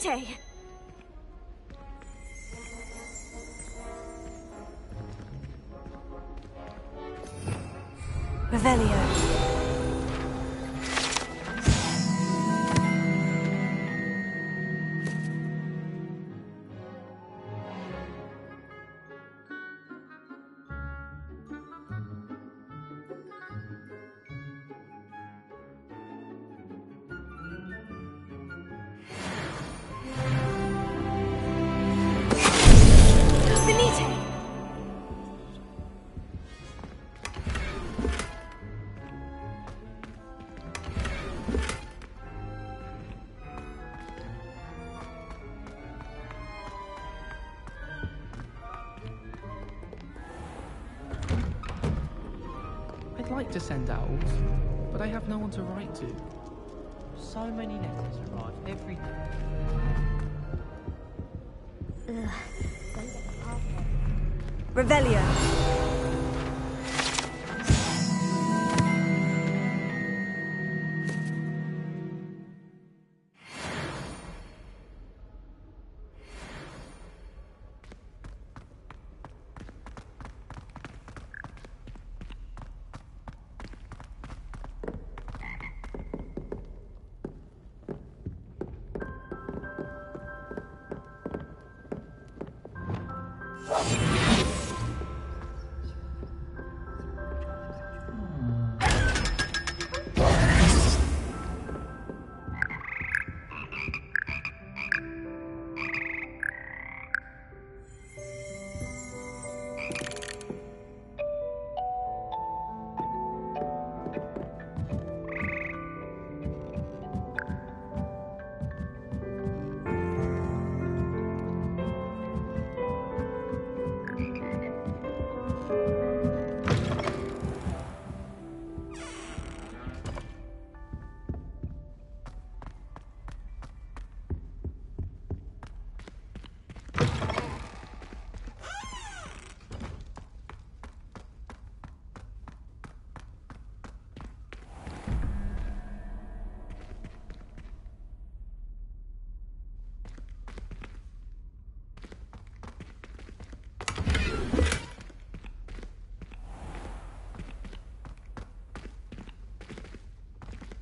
Venite! Revelio. I'd like to send owls, but I have no one to write to. So many letters arrive every day. Revelio.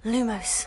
Lumos.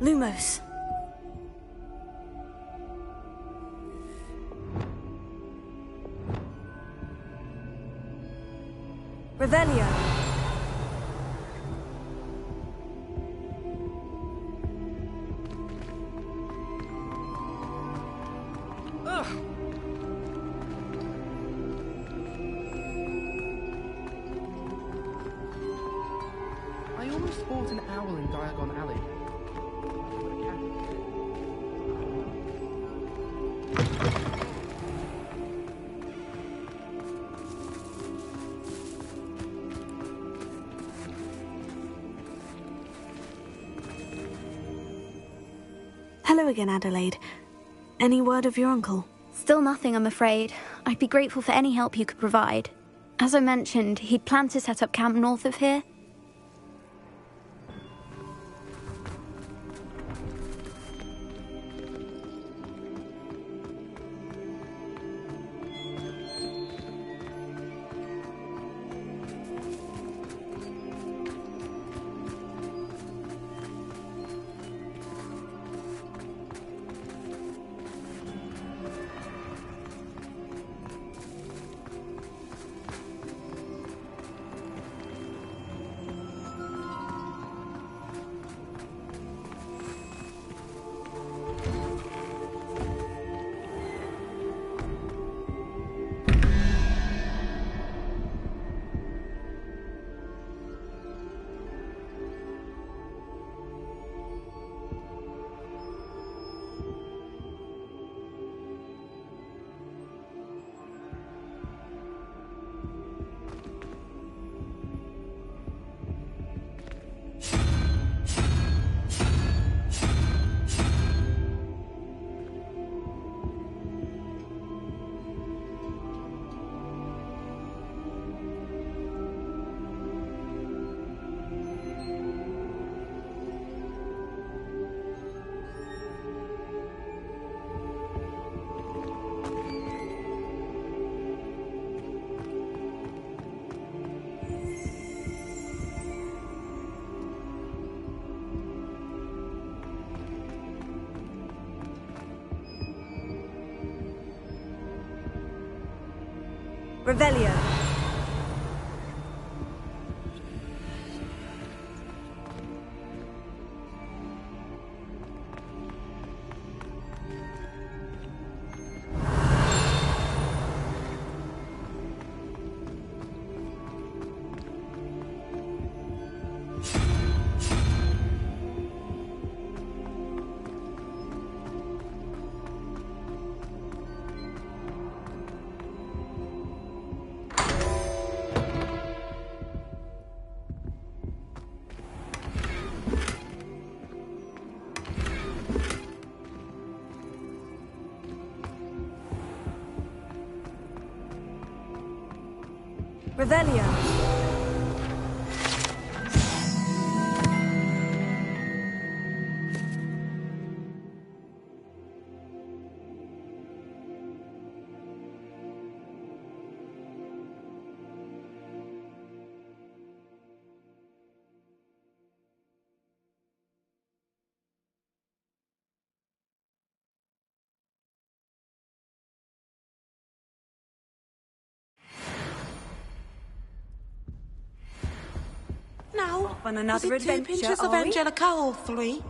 Lumos. Revelio. I almost bought an owl in Diagon Alley. Hello again, Adelaide. Any word of your uncle? Still nothing, I'm afraid. I'd be grateful for any help you could provide. As I mentioned, he'd planned to set up camp north of here. Revelio. Revelio. No, Off on another was it 2 adventure, pinches of are we? Angelica or 3?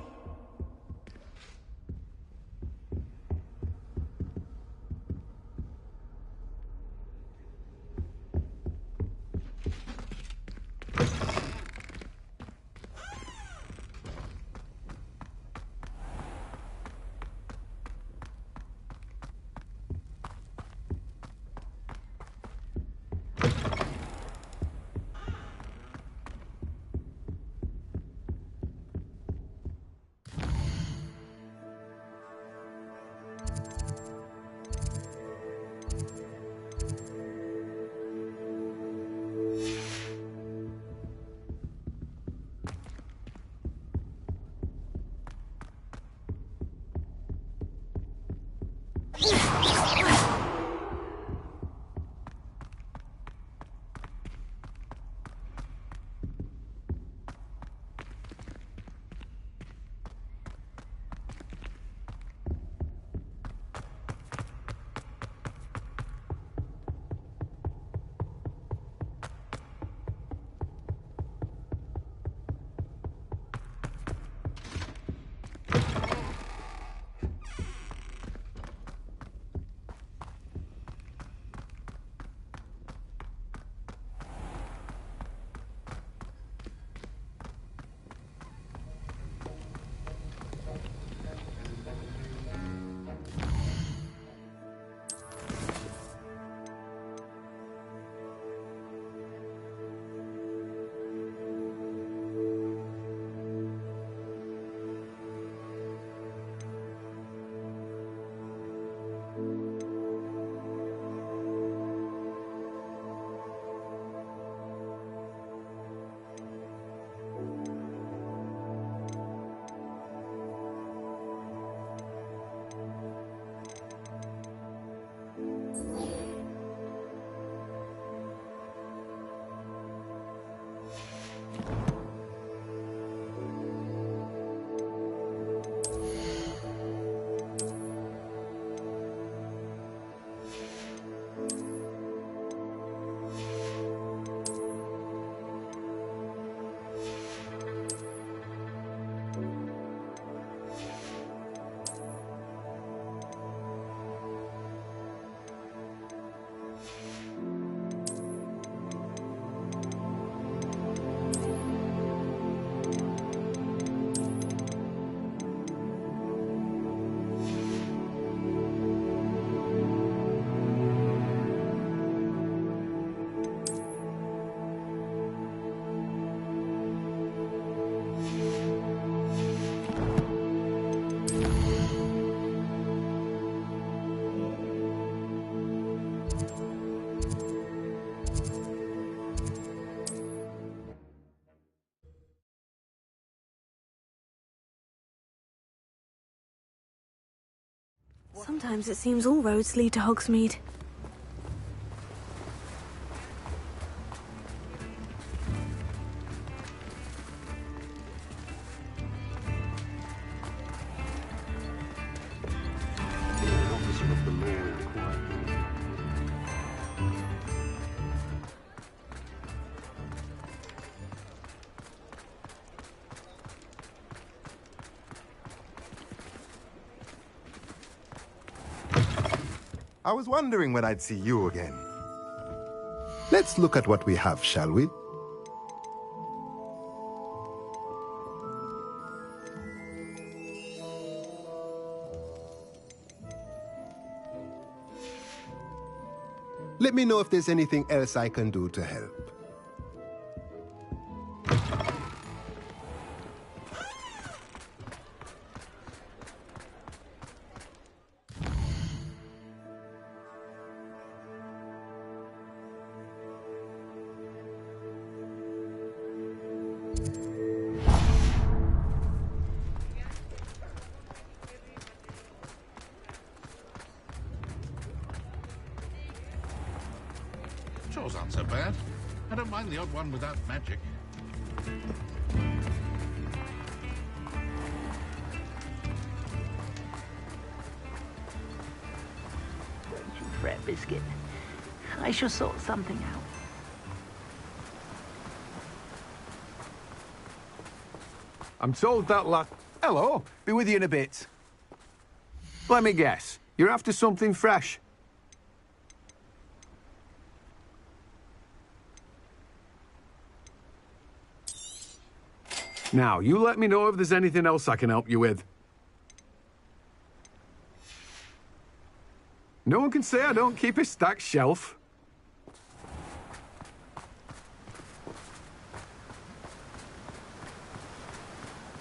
Sometimes it seems all roads lead to Hogsmeade. I was wondering when I'd see you again. Let's look at what we have, shall we? Let me know if there's anything else I can do to help. Chores aren't so bad. I don't mind the odd one without magic. Don't you fret, Biscuit. I shall sort something out. I'm told that lad... Hello, be with you in a bit. Let me guess, you're after something fresh? Now, you let me know if there's anything else I can help you with. No one can say I don't keep a stacked shelf.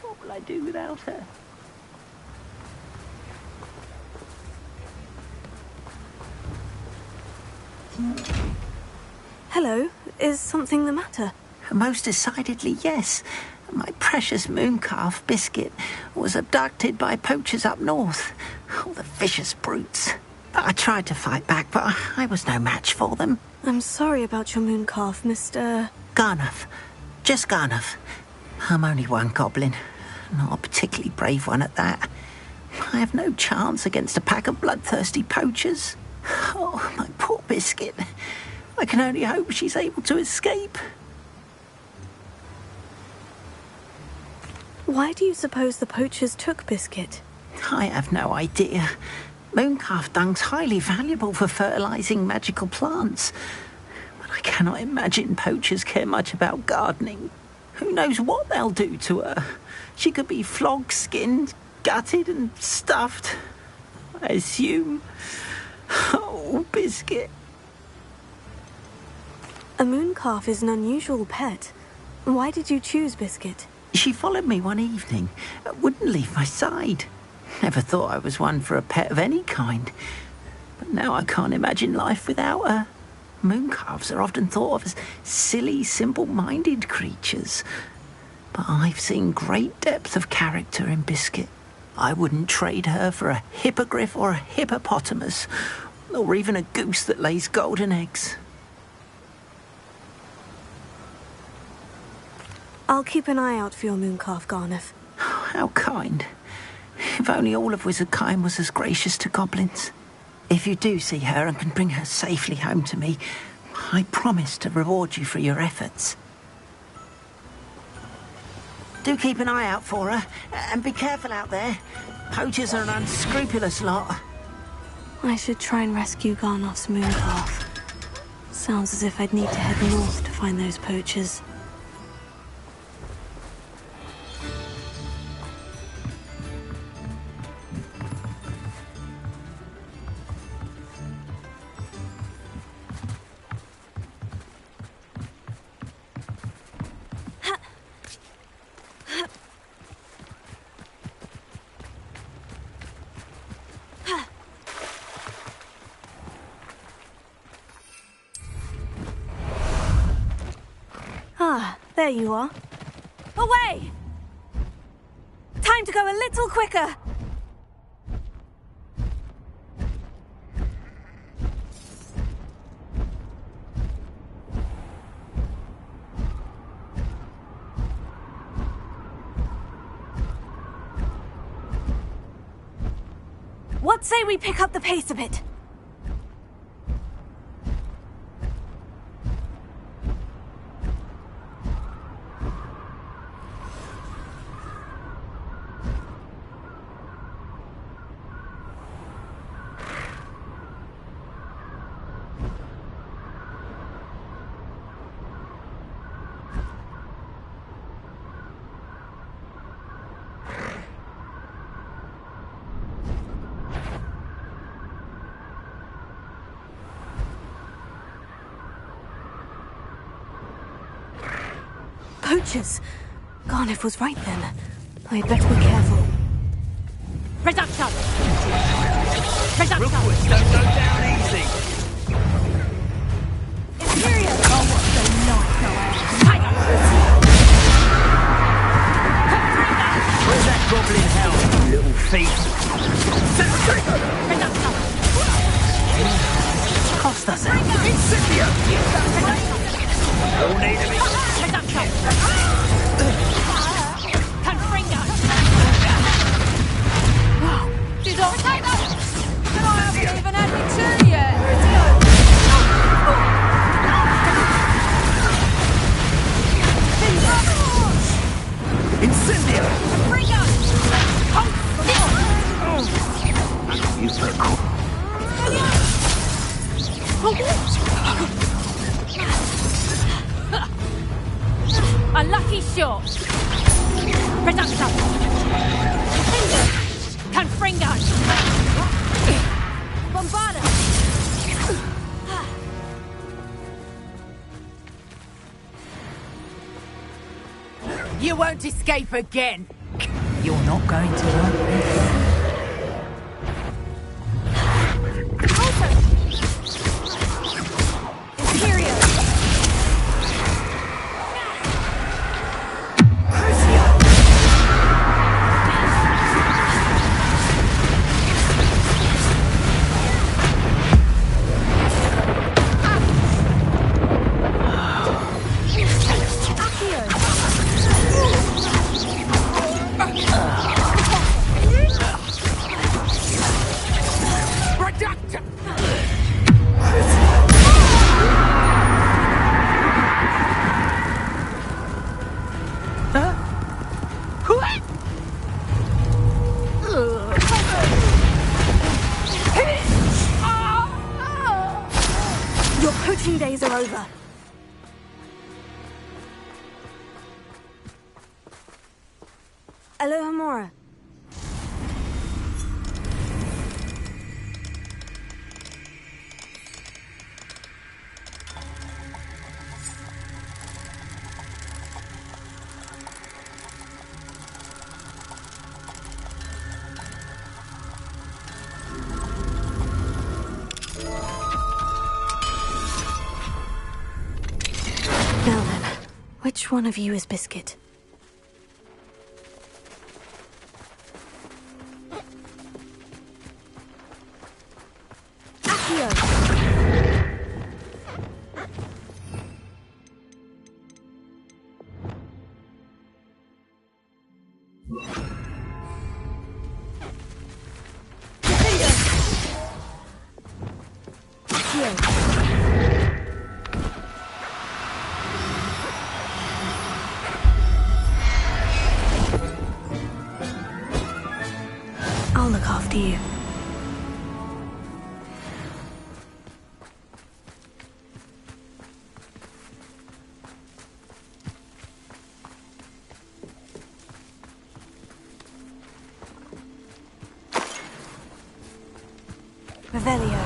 What will I do without her? Hello, is something the matter? Most decidedly, yes. My precious mooncalf, Biscuit, was abducted by poachers up north. Oh, the vicious brutes. I tried to fight back, but I was no match for them. I'm sorry about your mooncalf, Mr... Garnuff. Just Garnuff. I'm only one goblin. Not a particularly brave one at that. I have no chance against a pack of bloodthirsty poachers. Oh, my poor Biscuit. I can only hope she's able to escape. Why do you suppose the poachers took Biscuit? I have no idea. Mooncalf dung's highly valuable for fertilising magical plants. But I cannot imagine poachers care much about gardening. Who knows what they'll do to her? She could be flogged, skinned, gutted and stuffed. I assume. Oh, Biscuit. A mooncalf is an unusual pet. Why did you choose Biscuit? She followed me one evening, wouldn't leave my side. Never thought I was one for a pet of any kind. But now I can't imagine life without her. Mooncalves are often thought of as silly, simple-minded creatures. But I've seen great depth of character in Biscuit. I wouldn't trade her for a hippogriff or a hippopotamus, or even a goose that lays golden eggs. I'll keep an eye out for your mooncalf, Garnuff. How kind. If only all of Wizardkine was as gracious to goblins. If you do see her and can bring her safely home to me, I promise to reward you for your efforts. Do keep an eye out for her, and be careful out there. Poachers are an unscrupulous lot. I should try and rescue Garnuff's mooncalf. Sounds as if I'd need to head north to find those poachers. Ah, there you are. Away! Time to go a little quicker! What say we pick up the pace a bit? Poachers! Garniff was right then. I'd better be careful. Reduction! Reduction! Rookwoods don't go down easy. Imperial! Oh, what the night Where's that goblin hell, you little thief? Reduction! Cost us it. Incendio! All need a bit. Reduction! Confringo! Wow! Did I say that? And I haven't even had my turn yet! Incendio! Confringo! You look. A lucky shot! Reduction! Confringo! Bombarda! You won't escape again! You're not going to want this. Imperial! Your poaching days are over. Aloha Mora. Now then, which one of you is Biscuit? I'll look after you. Revelio.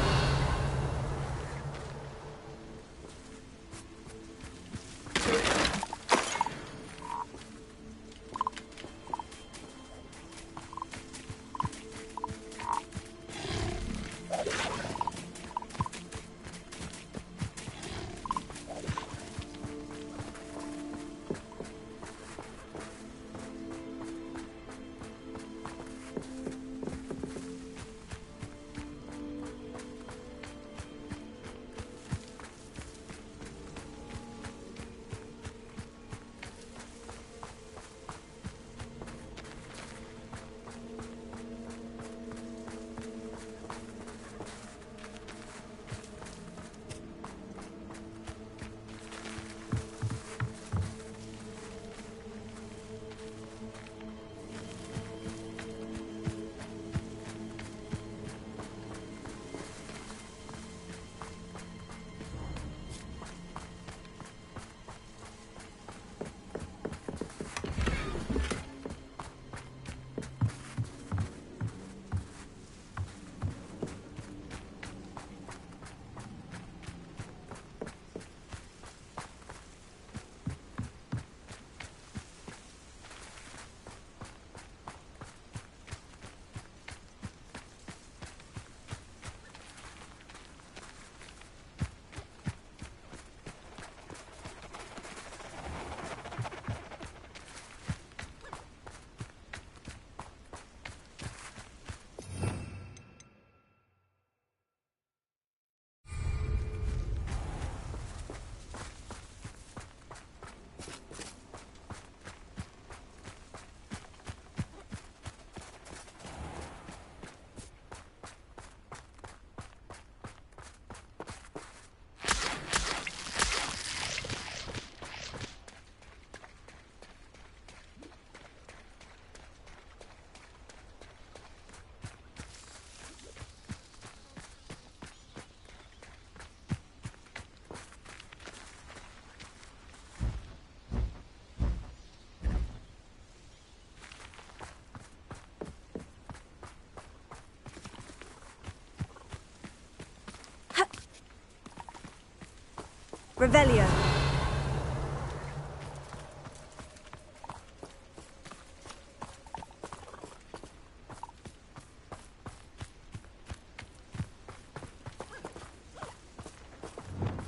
Revelio.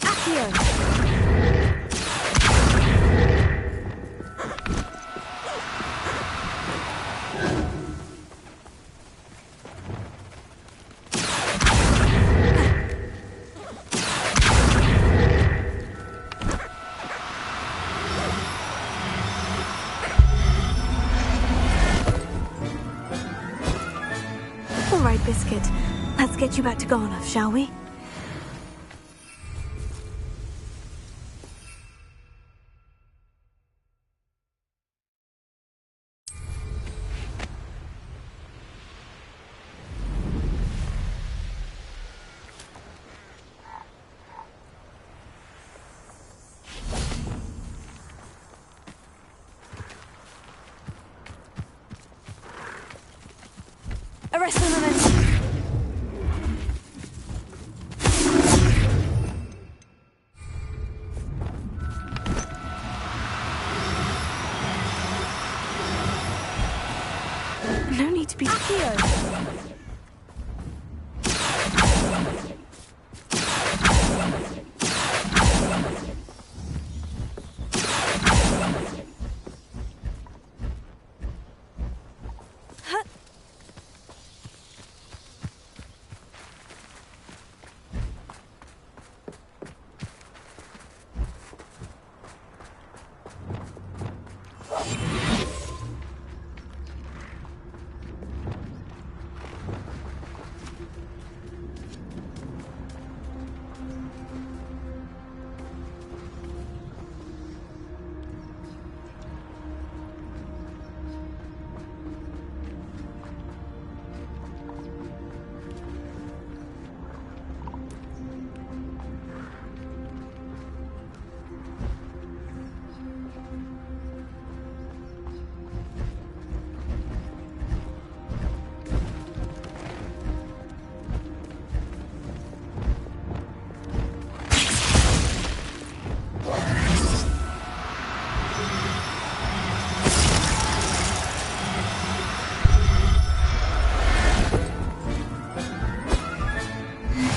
Accio. All right, Biscuit. Let's get you back to Garnoff, shall we? Arrest the momentum. No need to be... Accio!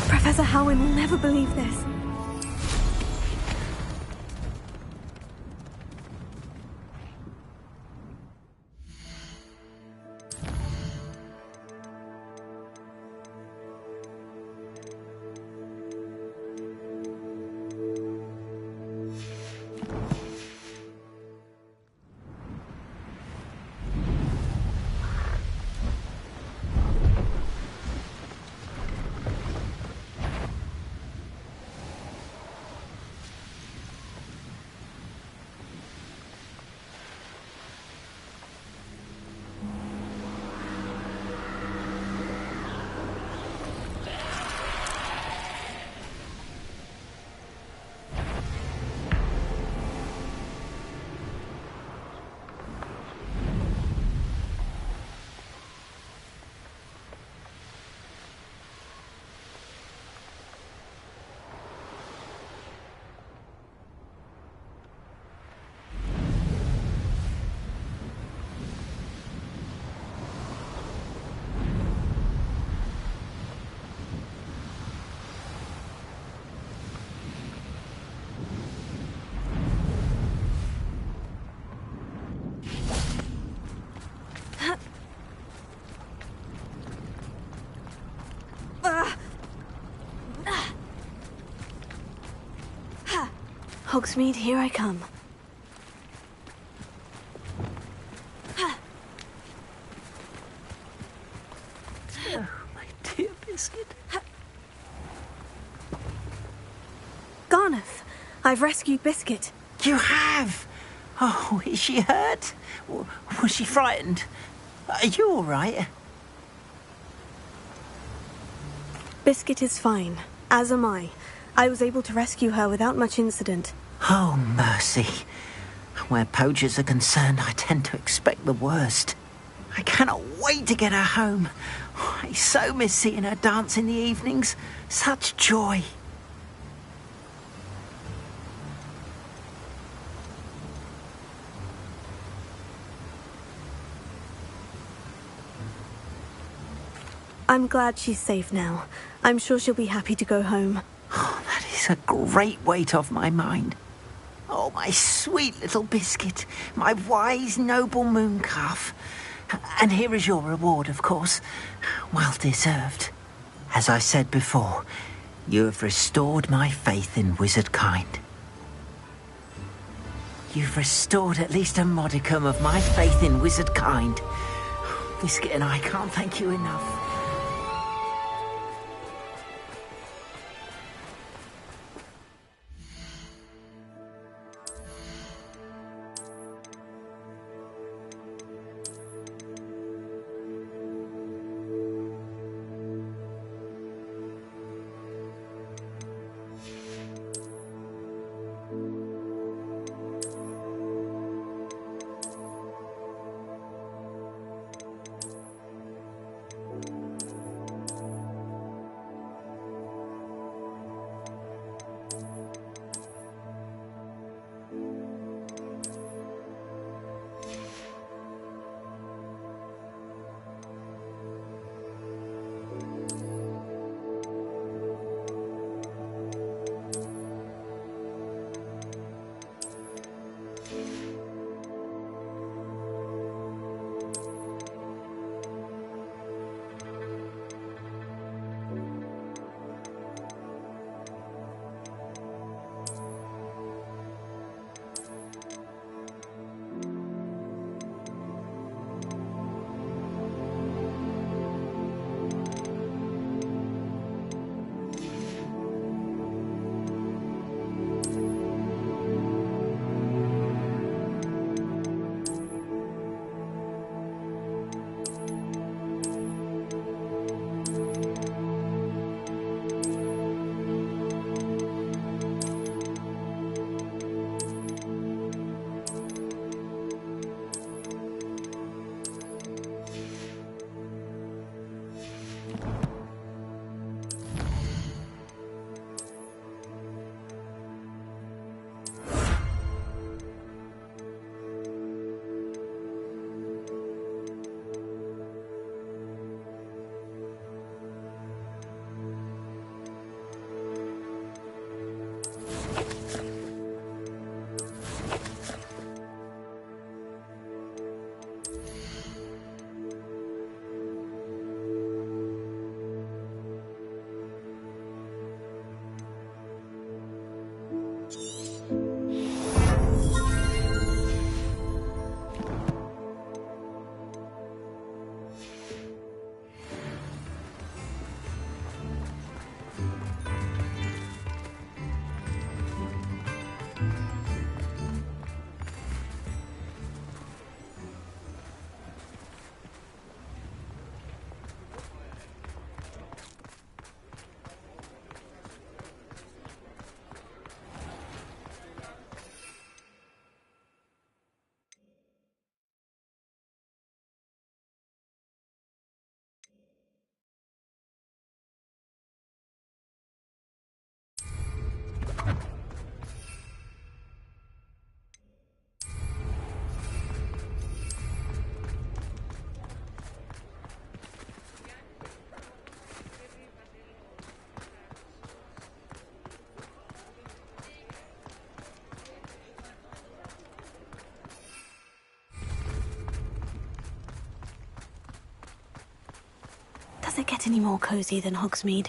Professor Howin will never believe this. Hogsmeade, here I come. Oh, my dear Biscuit. Garnoff, I've rescued Biscuit. You have? Oh, is she hurt? Was she frightened? Are you all right? Biscuit is fine, as am I. I was able to rescue her without much incident. Oh, mercy. Where poachers are concerned, I tend to expect the worst. I cannot wait to get her home. I so miss seeing her dance in the evenings. Such joy. I'm glad she's safe now. I'm sure she'll be happy to go home. Oh, that is a great weight off my mind. Oh, my sweet little biscuit, my wise, noble moon calf. And here is your reward, of course. Well deserved. As I said before, you have restored my faith in wizard kind. You've restored at least a modicum of my faith in wizard kind. Biscuit and I can't thank you enough. Does it get any more cozy than Hogsmeade?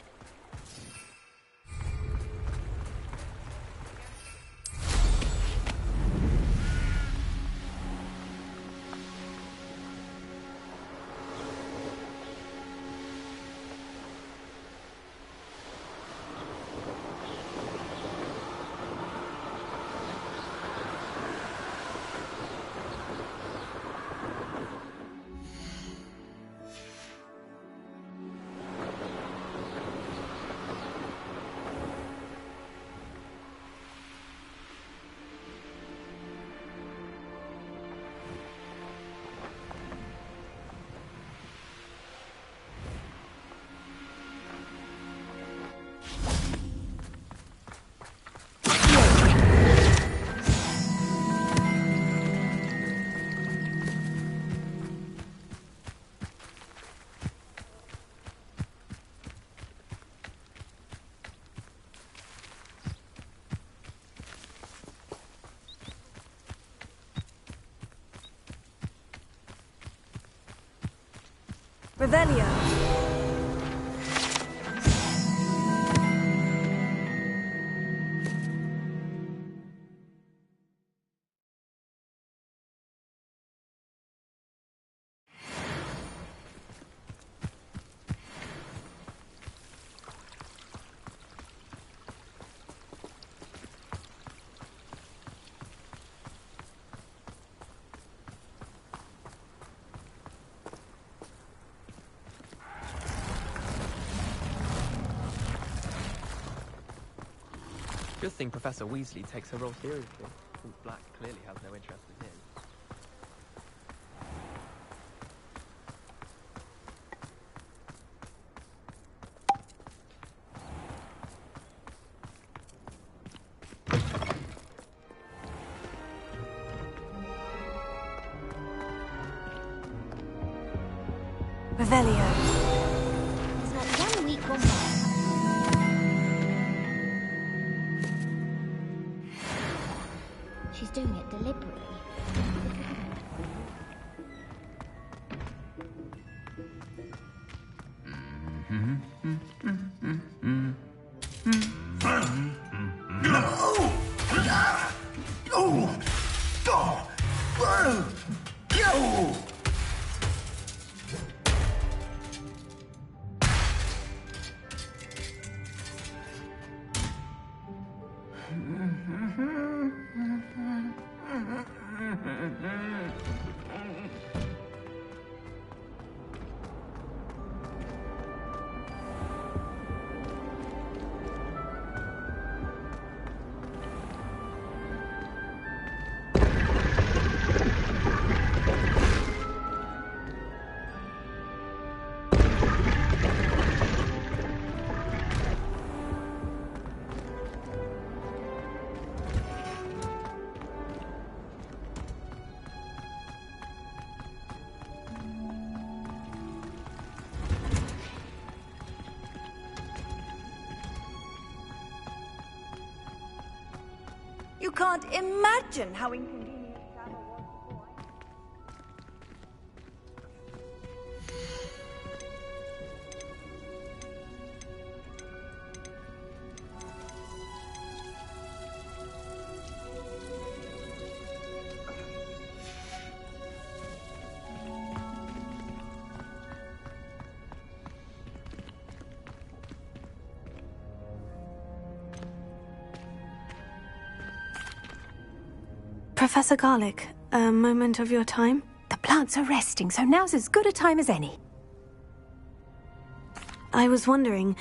Revelio. Good thing Professor Weasley takes her role seriously. Since Black clearly has no interest in him. Revelio. It's not 1 week gone by. She's doing it deliberately. You can't imagine how inconvenient travel was before I... Professor Garlick, a moment of your time? The plants are resting, so now's as good a time as any. I was wondering,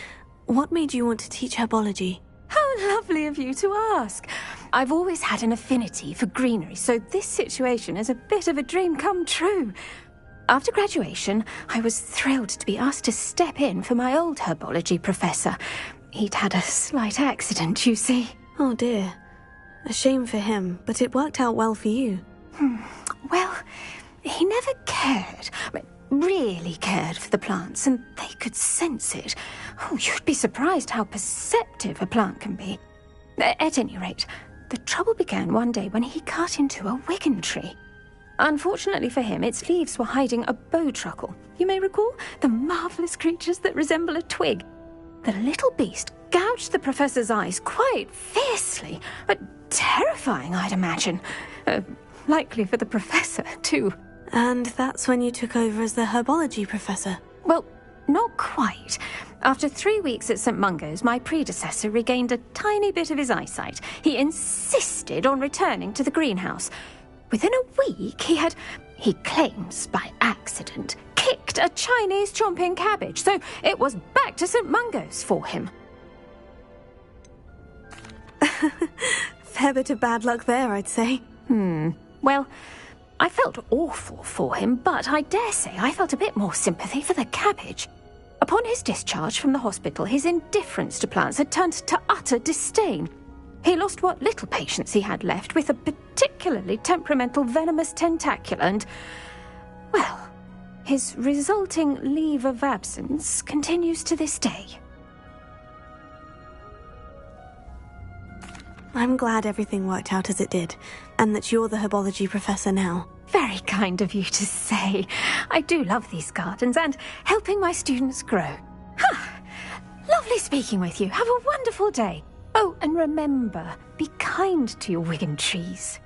what made you want to teach herbology? How lovely of you to ask. I've always had an affinity for greenery, so this situation is a bit of a dream come true. After graduation, I was thrilled to be asked to step in for my old herbology professor. He'd had a slight accident, you see. Oh dear. A shame for him, but it worked out well for you. Well, he never cared, really cared for the plants, and they could sense it. Oh, you'd be surprised how perceptive a plant can be. At any rate, the trouble began one day when he cut into a Wigan tree. Unfortunately for him, its leaves were hiding a bowtruckle. You may recall the marvellous creatures that resemble a twig. The little beast gouged the professor's eyes quite fiercely, but terrifying, I'd imagine. Likely for the professor, too. And that's when you took over as the herbology professor? Well, not quite. After 3 weeks at St. Mungo's, my predecessor regained a tiny bit of his eyesight. He insisted on returning to the greenhouse. Within a week, he claims by accident, kicked a Chinese chomping cabbage, so it was back to St. Mungo's for him. Fair bit of bad luck there, I'd say. Well, I felt awful for him, but I dare say I felt a bit more sympathy for the cabbage. Upon his discharge from the hospital, his indifference to plants had turned to utter disdain. He lost what little patience he had left with a particularly temperamental venomous tentacula and, well, his resulting leave of absence continues to this day. I'm glad everything worked out as it did, and that you're the herbology professor now. Very kind of you to say. I do love these gardens and helping my students grow. Lovely speaking with you. Have a wonderful day. Oh, and remember, be kind to your Wigan trees.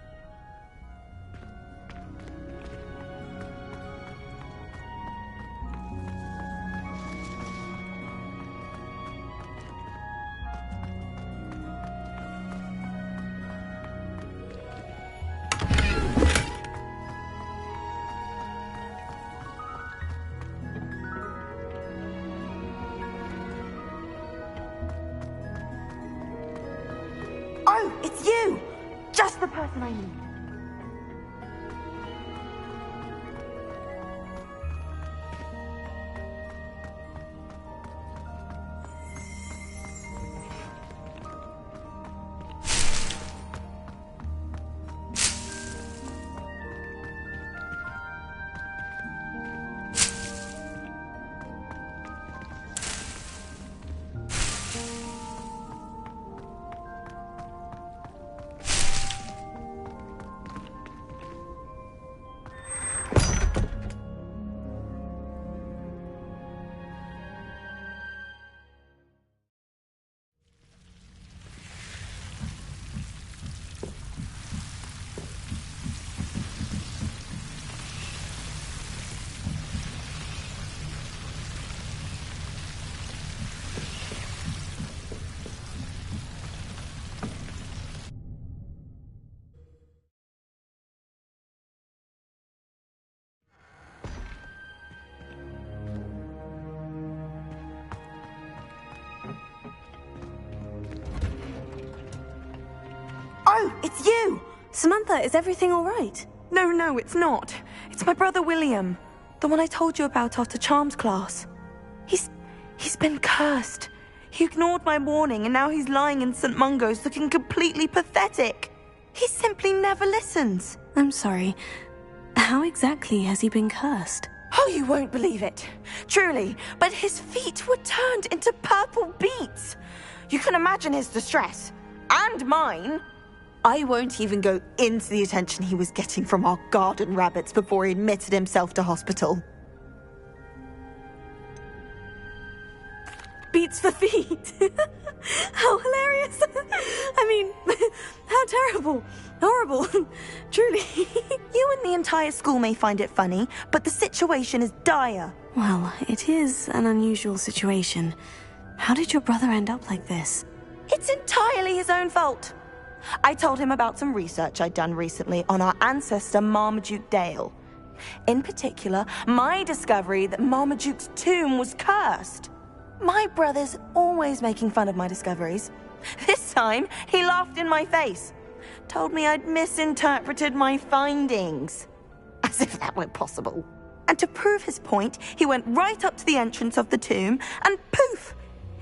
Oh, it's you! Just the person I need. Oh, it's you! Samantha, is everything all right? No, it's not. It's my brother William. The one I told you about after Charms class. He's been cursed. He ignored my warning and now he's lying in St. Mungo's looking completely pathetic. He simply never listens. I'm sorry. How exactly has he been cursed? Oh, you won't believe it. Truly, but his feet were turned into purple beets. You can imagine his distress. And mine. I won't even go into the attention he was getting from our garden rabbits before he admitted himself to hospital. Beats for feet. How hilarious. I mean, how terrible. Horrible. Truly. You and the entire school may find it funny, but the situation is dire. Well, it is an unusual situation. How did your brother end up like this? It's entirely his own fault. I told him about some research I'd done recently on our ancestor Marmaduke Dale. In particular, my discovery that Marmaduke's tomb was cursed. My brother's always making fun of my discoveries. This time, he laughed in my face. Told me I'd misinterpreted my findings. As if that were possible. And to prove his point, he went right up to the entrance of the tomb and poof!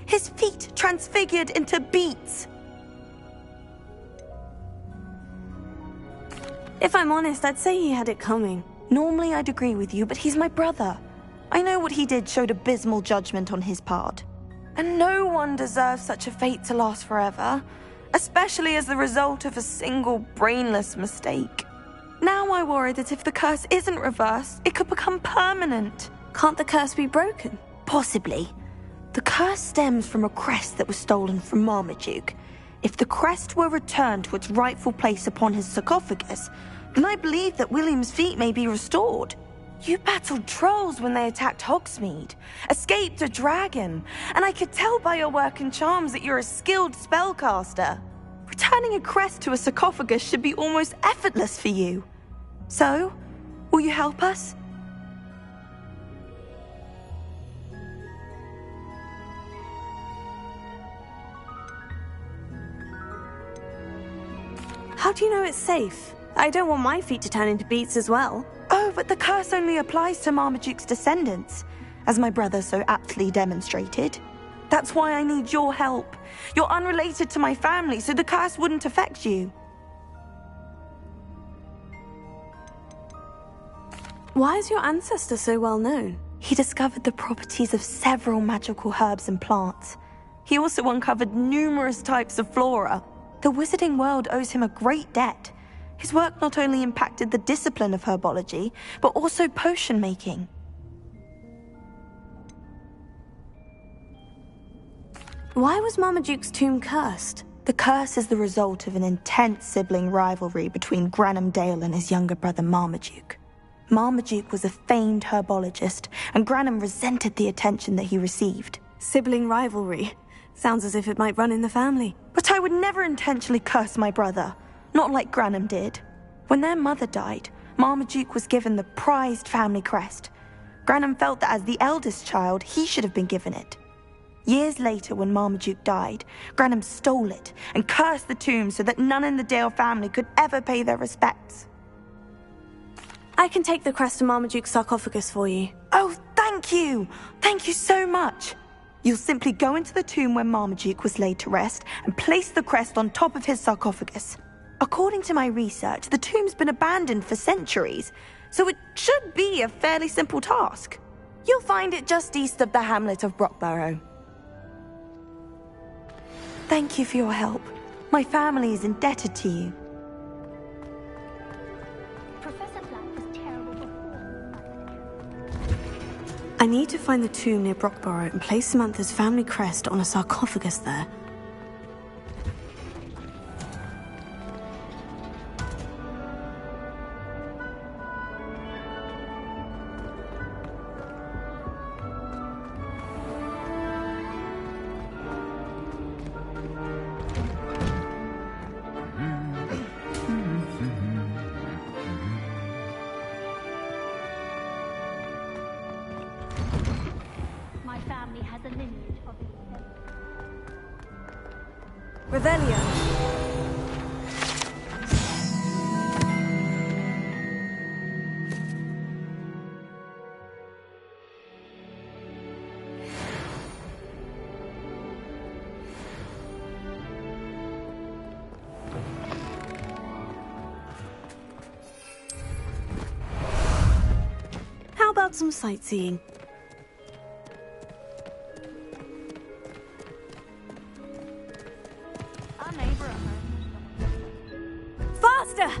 His feet transfigured into beets. If I'm honest, I'd say he had it coming. Normally I'd agree with you, but he's my brother. I know what he did showed abysmal judgment on his part. And no one deserves such a fate to last forever, especially as the result of a single brainless mistake. Now I worry that if the curse isn't reversed, it could become permanent. Can't the curse be broken? Possibly. The curse stems from a crest that was stolen from Marmaduke. If the crest were returned to its rightful place upon his sarcophagus, then I believe that William's feet may be restored. You battled trolls when they attacked Hogsmeade, escaped a dragon, and I could tell by your work and charms that you're a skilled spellcaster. Returning a crest to a sarcophagus should be almost effortless for you. So, will you help us? How do you know it's safe? I don't want my feet to turn into beets as well. Oh, but the curse only applies to Marmaduke's descendants, as my brother so aptly demonstrated. That's why I need your help. You're unrelated to my family, so the curse wouldn't affect you. Why is your ancestor so well known? He discovered the properties of several magical herbs and plants. He also uncovered numerous types of flora. The wizarding world owes him a great debt. His work not only impacted the discipline of herbology, but also potion making. Why was Marmaduke's tomb cursed? The curse is the result of an intense sibling rivalry between Granham Dale and his younger brother Marmaduke. Marmaduke was a famed herbologist, and Granham resented the attention that he received. Sibling rivalry. Sounds as if it might run in the family. But I would never intentionally curse my brother, not like Granham did. When their mother died, Marmaduke was given the prized family crest. Granham felt that as the eldest child, he should have been given it. Years later, when Marmaduke died, Granham stole it and cursed the tomb so that none in the Dale family could ever pay their respects. I can take the crest to Marmaduke's sarcophagus for you. Oh, thank you! Thank you so much! You'll simply go into the tomb where Marmaduke was laid to rest and place the crest on top of his sarcophagus. According to my research, the tomb's been abandoned for centuries, so it should be a fairly simple task. You'll find it just east of the hamlet of Brockborough. Thank you for your help. My family is indebted to you. Professor Black was terrible before. I need to find the tomb near Brockborough and place Samantha's family crest on a sarcophagus there. My family has a lineage of Revelio. How about some sightseeing? Faster!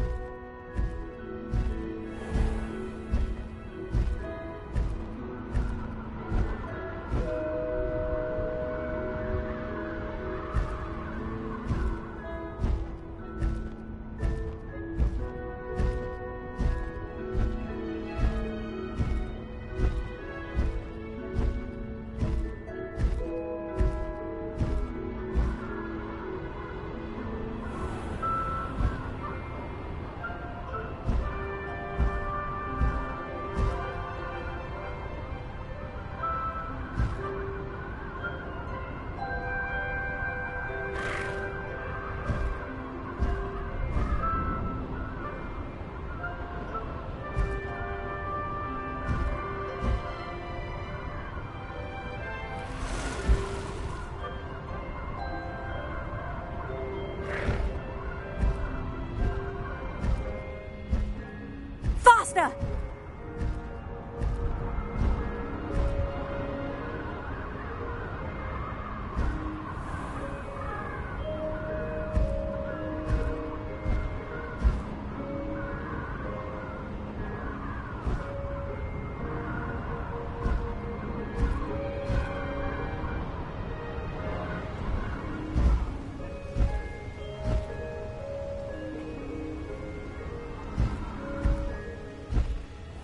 Faster!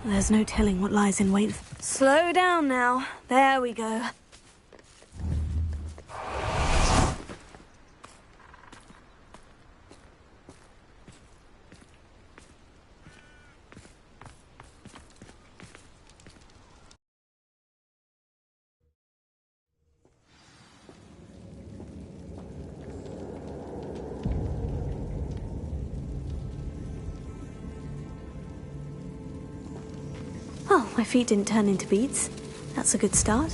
There's no telling what lies in wait. Slow down now. There we go. Oh, my feet didn't turn into beads. That's a good start.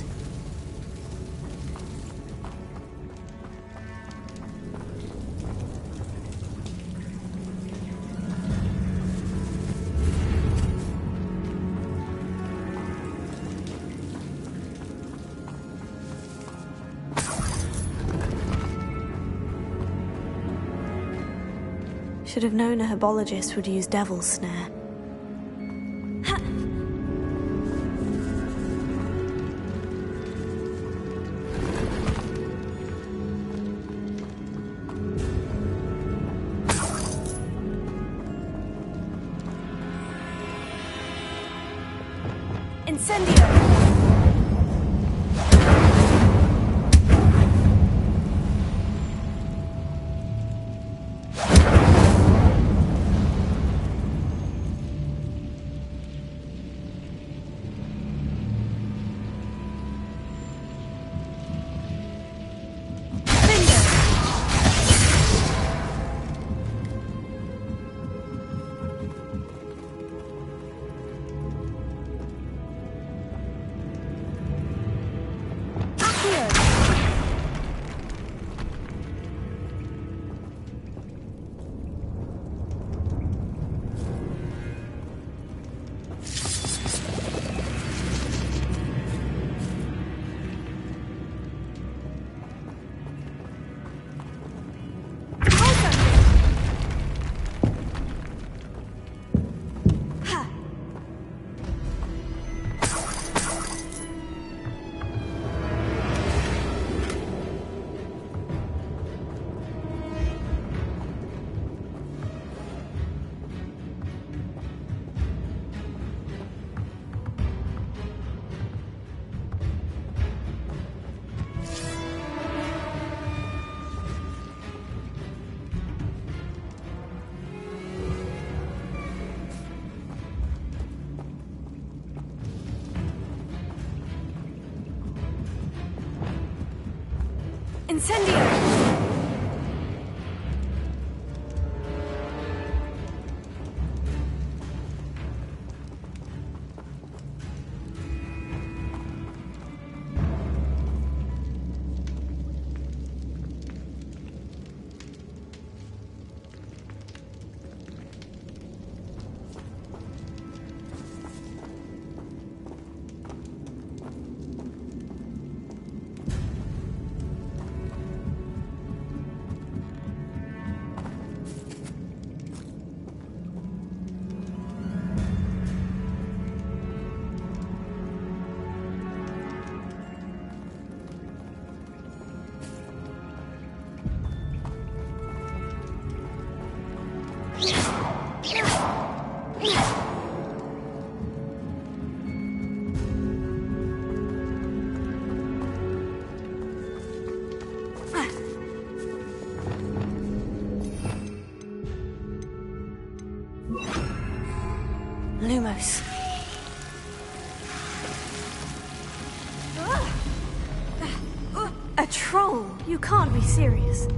Should have known a herbologist would use devil's snare. Incendio! Incendio! Lumos. A troll? You can't be serious.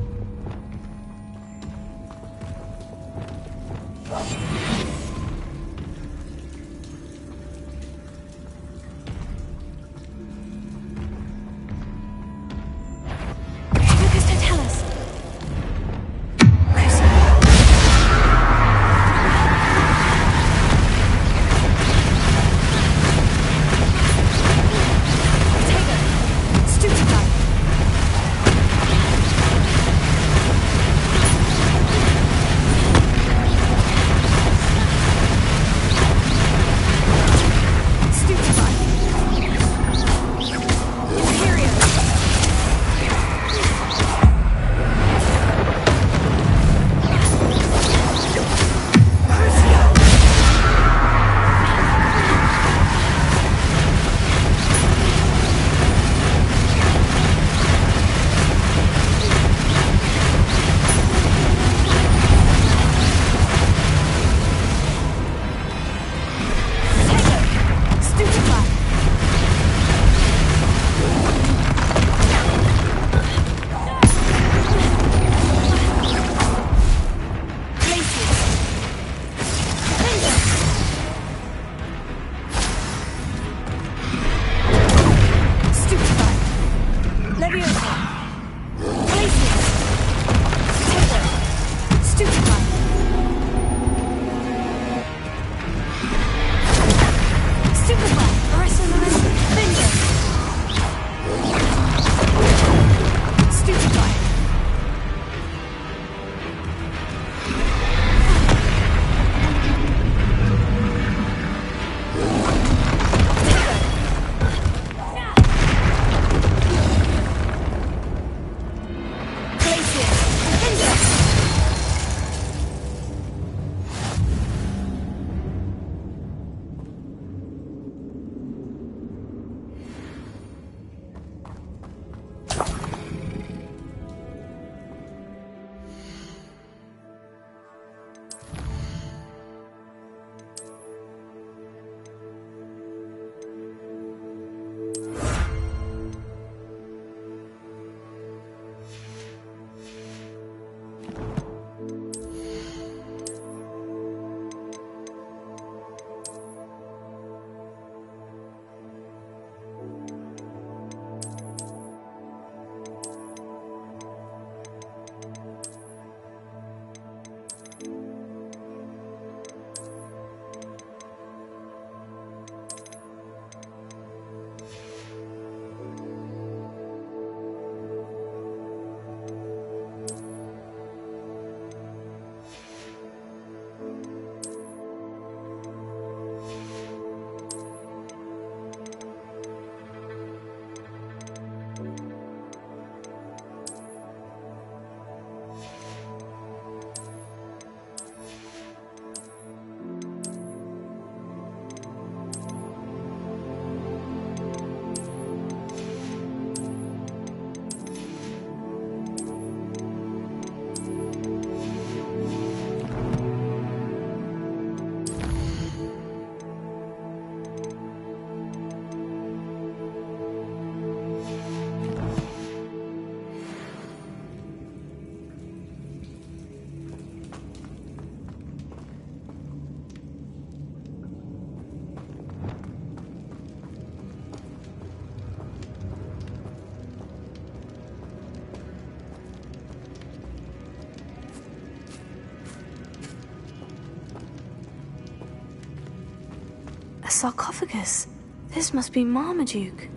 sarcophagus. This must be Marmaduke.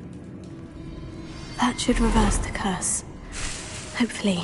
That should reverse the curse. Hopefully.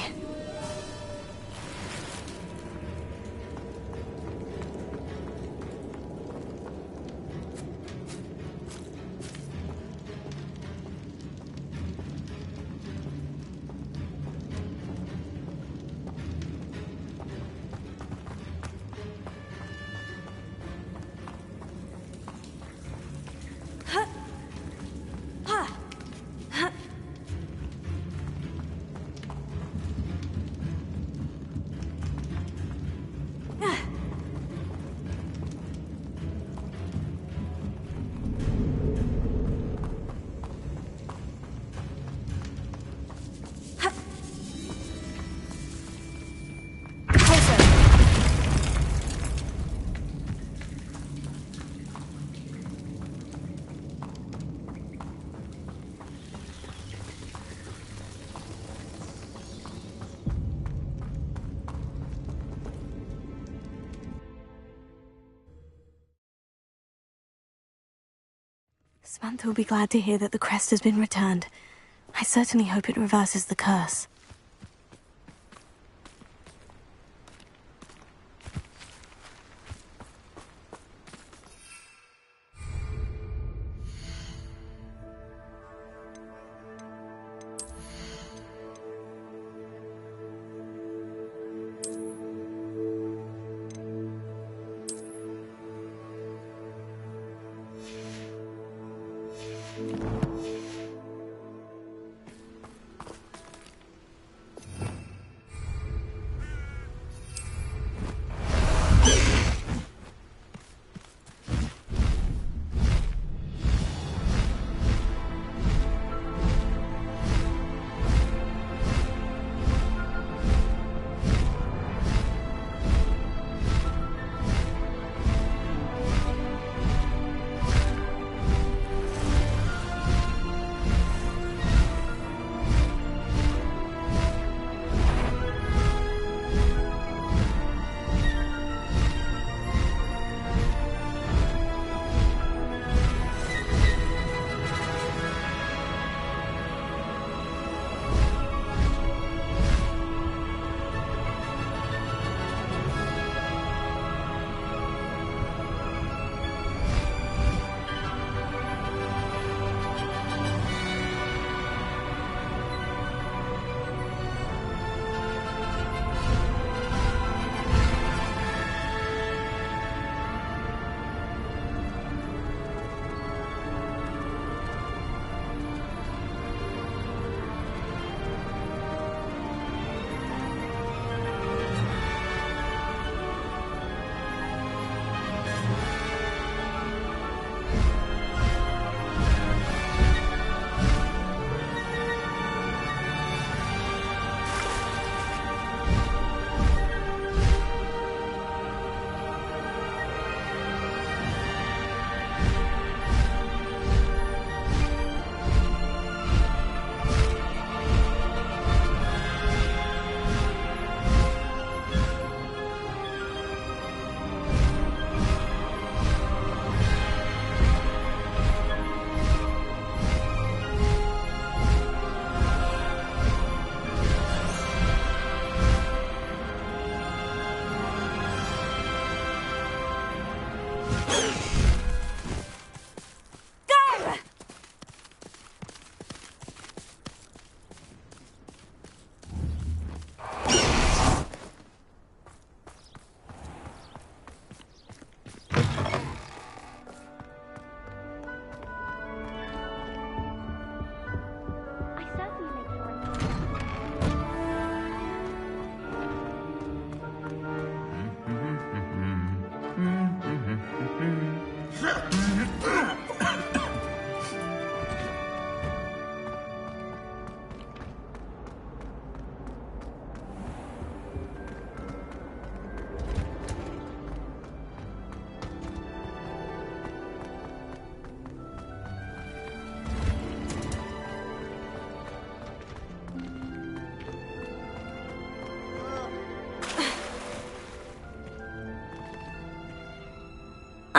Samantha will be glad to hear that the crest has been returned. I certainly hope it reverses the curse.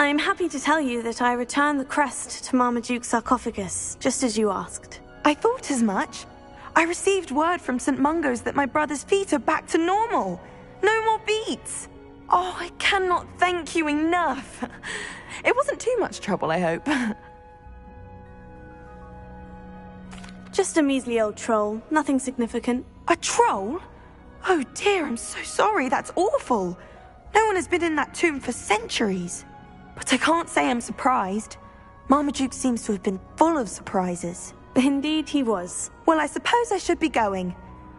I'm happy to tell you that I returned the crest to Marmaduke's sarcophagus, just as you asked. I thought as much. I received word from St. Mungo's that my brother's feet are back to normal. No more beats. Oh, I cannot thank you enough. It wasn't too much trouble, I hope. Just a measly old troll, nothing significant. A troll? Oh dear, I'm so sorry, that's awful. No one has been in that tomb for centuries. But I can't say I'm surprised. Marmaduke seems to have been full of surprises. Indeed he was. Well, I suppose I should be going.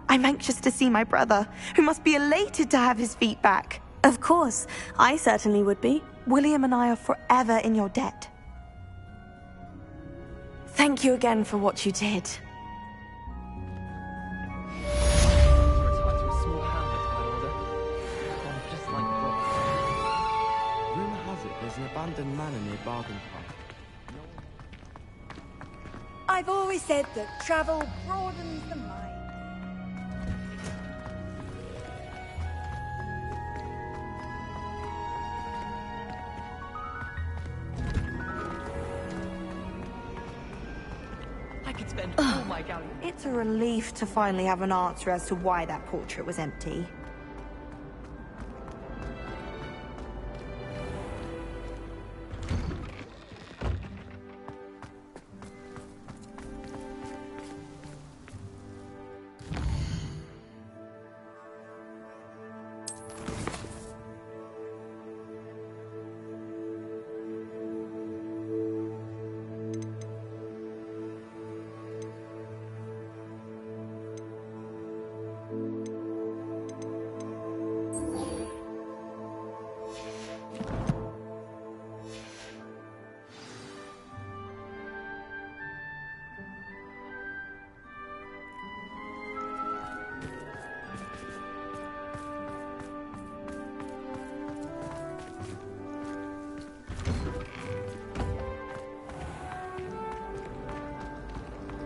I'm anxious to see my brother, who must be elated to have his feet back. Of course, I certainly would be. William and I are forever in your debt. Thank you again for what you did. Retired to a small hamlet, my lord. Gone just like Bob. Rumour has it there's an abandoned manor near Bargain Park. I've always said that travel broadens the mind. I could spend all my galleon. It's a relief to finally have an answer as to why that portrait was empty.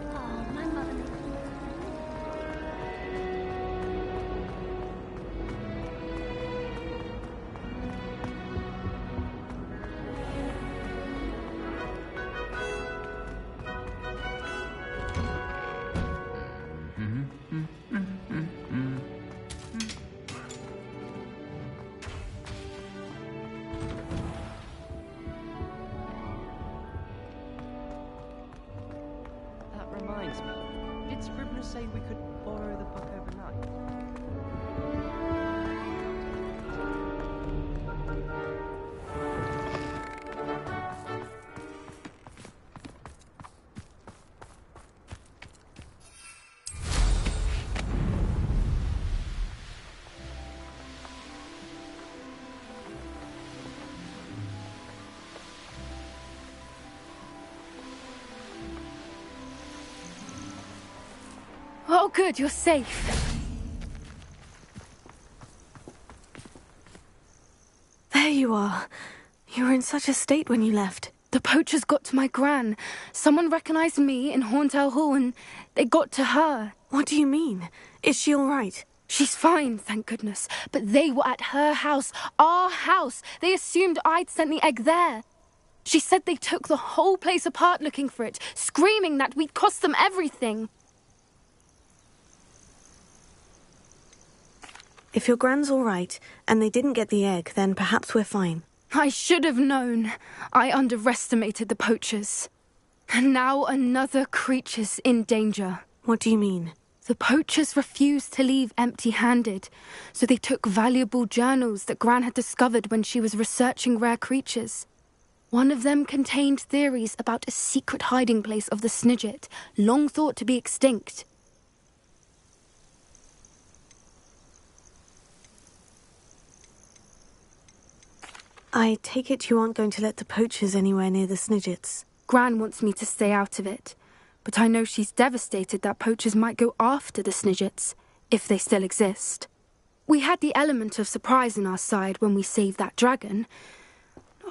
Oh, my mother. That reminds me. Did Scribner say we could borrow the book overnight? Oh, good, you're safe. There you are. You were in such a state when you left. The poachers got to my gran. Someone recognized me in Horntail Hall and they got to her. What do you mean? Is she all right? She's fine, thank goodness. But they were at her house, our house. They assumed I'd sent the egg there. She said they took the whole place apart looking for it, screaming that we'd cost them everything. If your gran's all right, and they didn't get the egg, then perhaps we're fine. I should have known. I underestimated the poachers. And now another creature's in danger. What do you mean? The poachers refused to leave empty-handed, so they took valuable journals that Gran had discovered when she was researching rare creatures. One of them contained theories about a secret hiding place of the Snidget, long thought to be extinct. I take it you aren't going to let the poachers anywhere near the Snidgets. Gran wants me to stay out of it, but I know she's devastated that poachers might go after the Snidgets, if they still exist. We had the element of surprise on our side when we saved that dragon,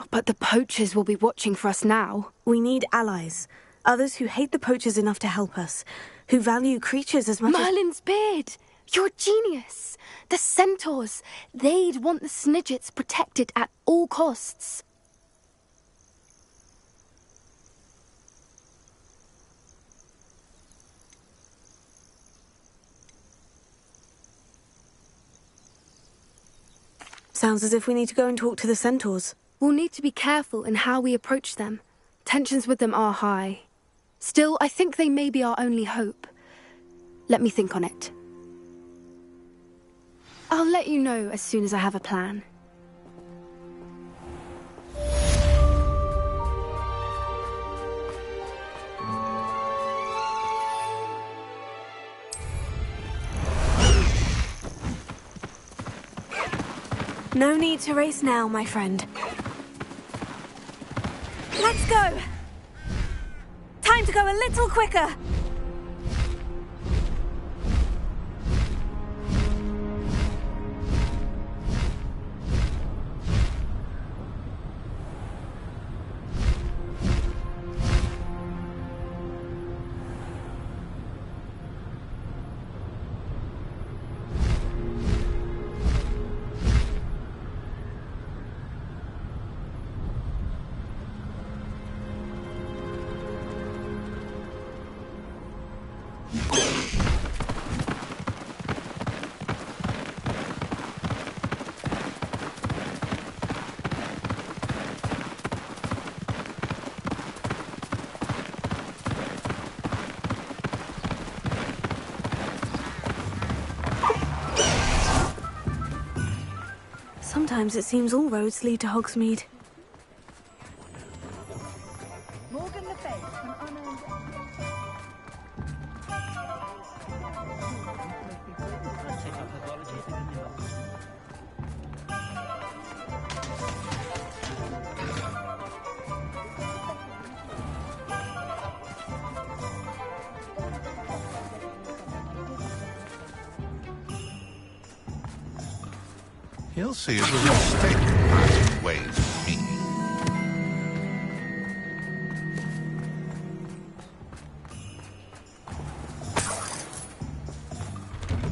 but the poachers will be watching for us now. We need allies, others who hate the poachers enough to help us, who value creatures as much Merlin's beard! You're a genius! The centaurs, they'd want the Snidgets protected at all costs. Sounds as if we need to go and talk to the centaurs. We'll need to be careful in how we approach them. Tensions with them are high. Still, I think they may be our only hope. Let me think on it. I'll let you know as soon as I have a plan. No need to race now, my friend. Let's go! Time to go a little quicker! Sometimes it seems all roads lead to Hogsmeade. He'll see it was a mistake parting ways with me.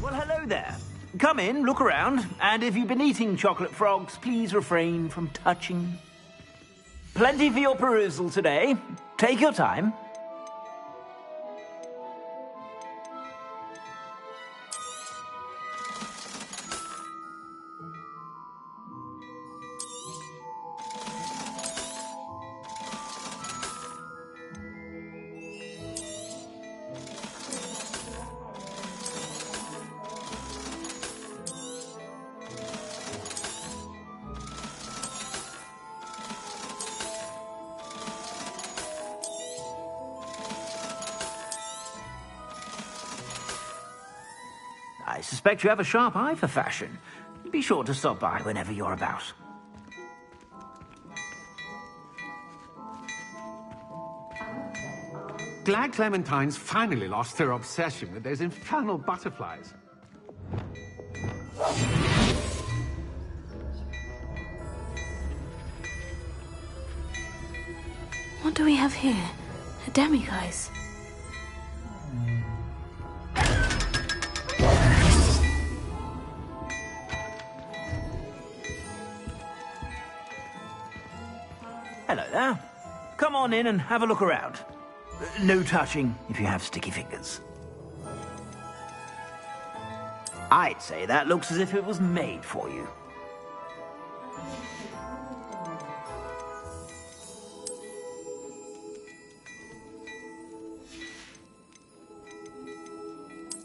Well, hello there. Come in, look around, and if you've been eating chocolate frogs, please refrain from touching. Plenty for your perusal today. Take your time. I suspect you have a sharp eye for fashion. Be sure to stop by whenever you're about. Glad Clementine's finally lost her obsession with those infernal butterflies. What do we have here? A demiguise. Hello there. Come on in and have a look around. No touching if you have sticky fingers. I'd say that looks as if it was made for you.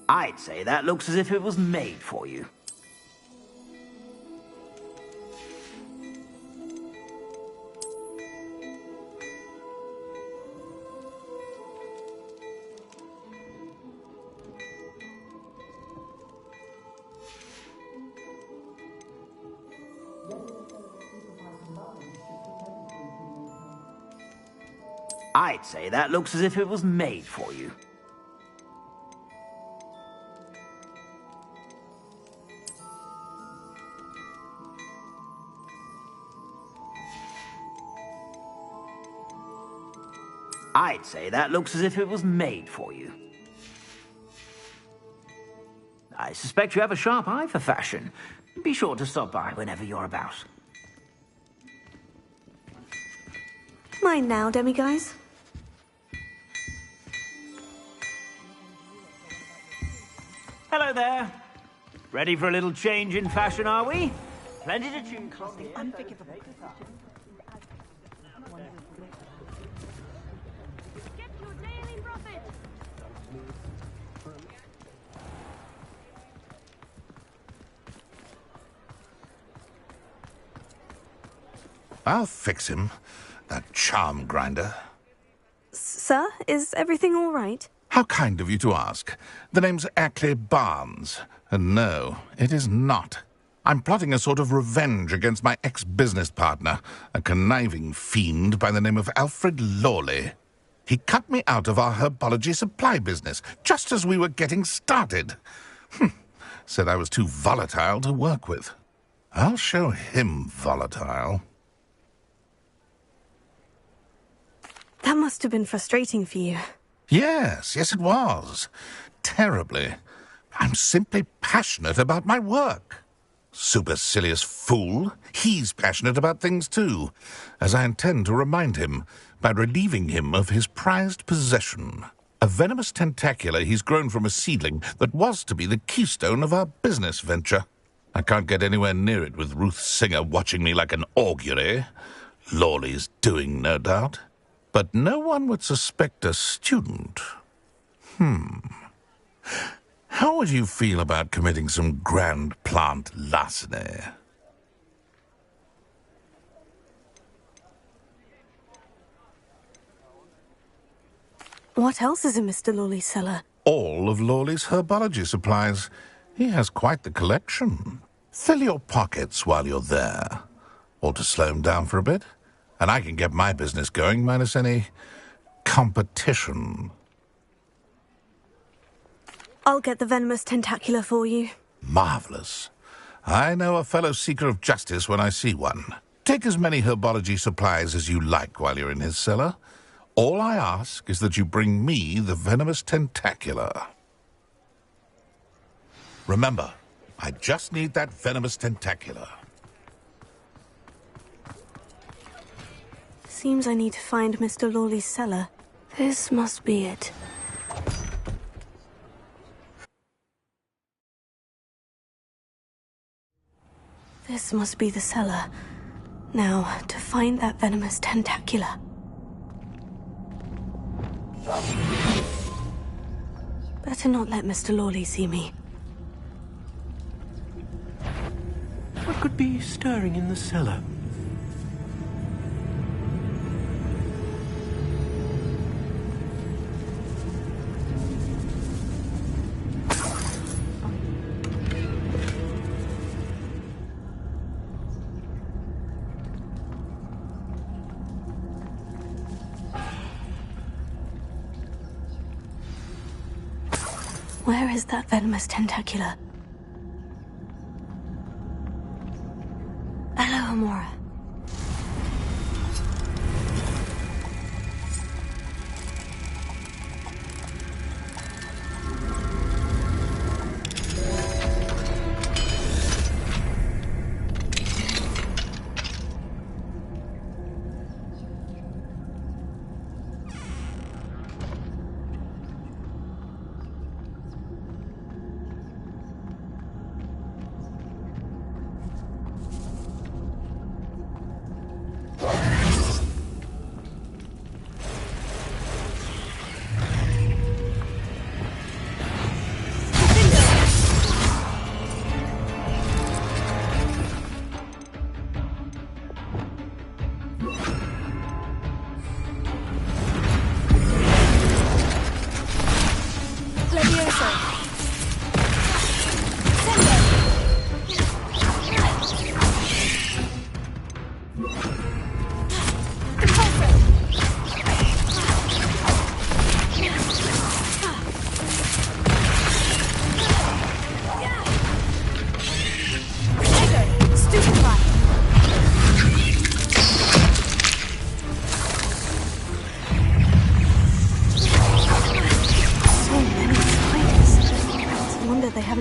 I'd say that looks as if it was made for you. I'd say that looks as if it was made for you. I'd say that looks as if it was made for you. I suspect you have a sharp eye for fashion. Be sure to stop by whenever you're about. Mine now, demiguise. Hello there. Ready for a little change in fashion, are we? Plenty to choose from. Unforgivable. Get your daily profit. I'll fix him, that charm grinder. Sir, is everything all right? How kind of you to ask. The name's Ackley Barnes. And no, it is not. I'm plotting a sort of revenge against my ex-business partner, a conniving fiend by the name of Alfred Lawley. He cut me out of our herbology supply business, just as we were getting started. Said I was too volatile to work with. I'll show him volatile. That must have been frustrating for you. Yes, it was. Terribly. I'm simply passionate about my work. Supercilious fool. He's passionate about things too, as I intend to remind him by relieving him of his prized possession. A venomous tentacula he's grown from a seedling that was to be the keystone of our business venture. I can't get anywhere near it with Ruth Singer watching me like an augury. Lawley's doing, no doubt. But no one would suspect a student. How would you feel about committing some grand plant larceny? What else is in Mr. Lawley's cellar? All of Lawley's herbology supplies. He has quite the collection. Fill your pockets while you're there. Or to slow him down for a bit. And I can get my business going minus any competition. I'll get the venomous tentacula for you. Marvelous. I know a fellow seeker of justice when I see one. Take as many herbology supplies as you like while you're in his cellar. All I ask is that you bring me the venomous tentacula. Remember, I just need that venomous tentacula. Seems I need to find Mr. Lawley's cellar. This must be it. This must be the cellar. Now, to find that venomous tentacula. Better not let Mr. Lawley see me. What could be stirring in the cellar? Where is that venomous tentacula? Hello, Amora.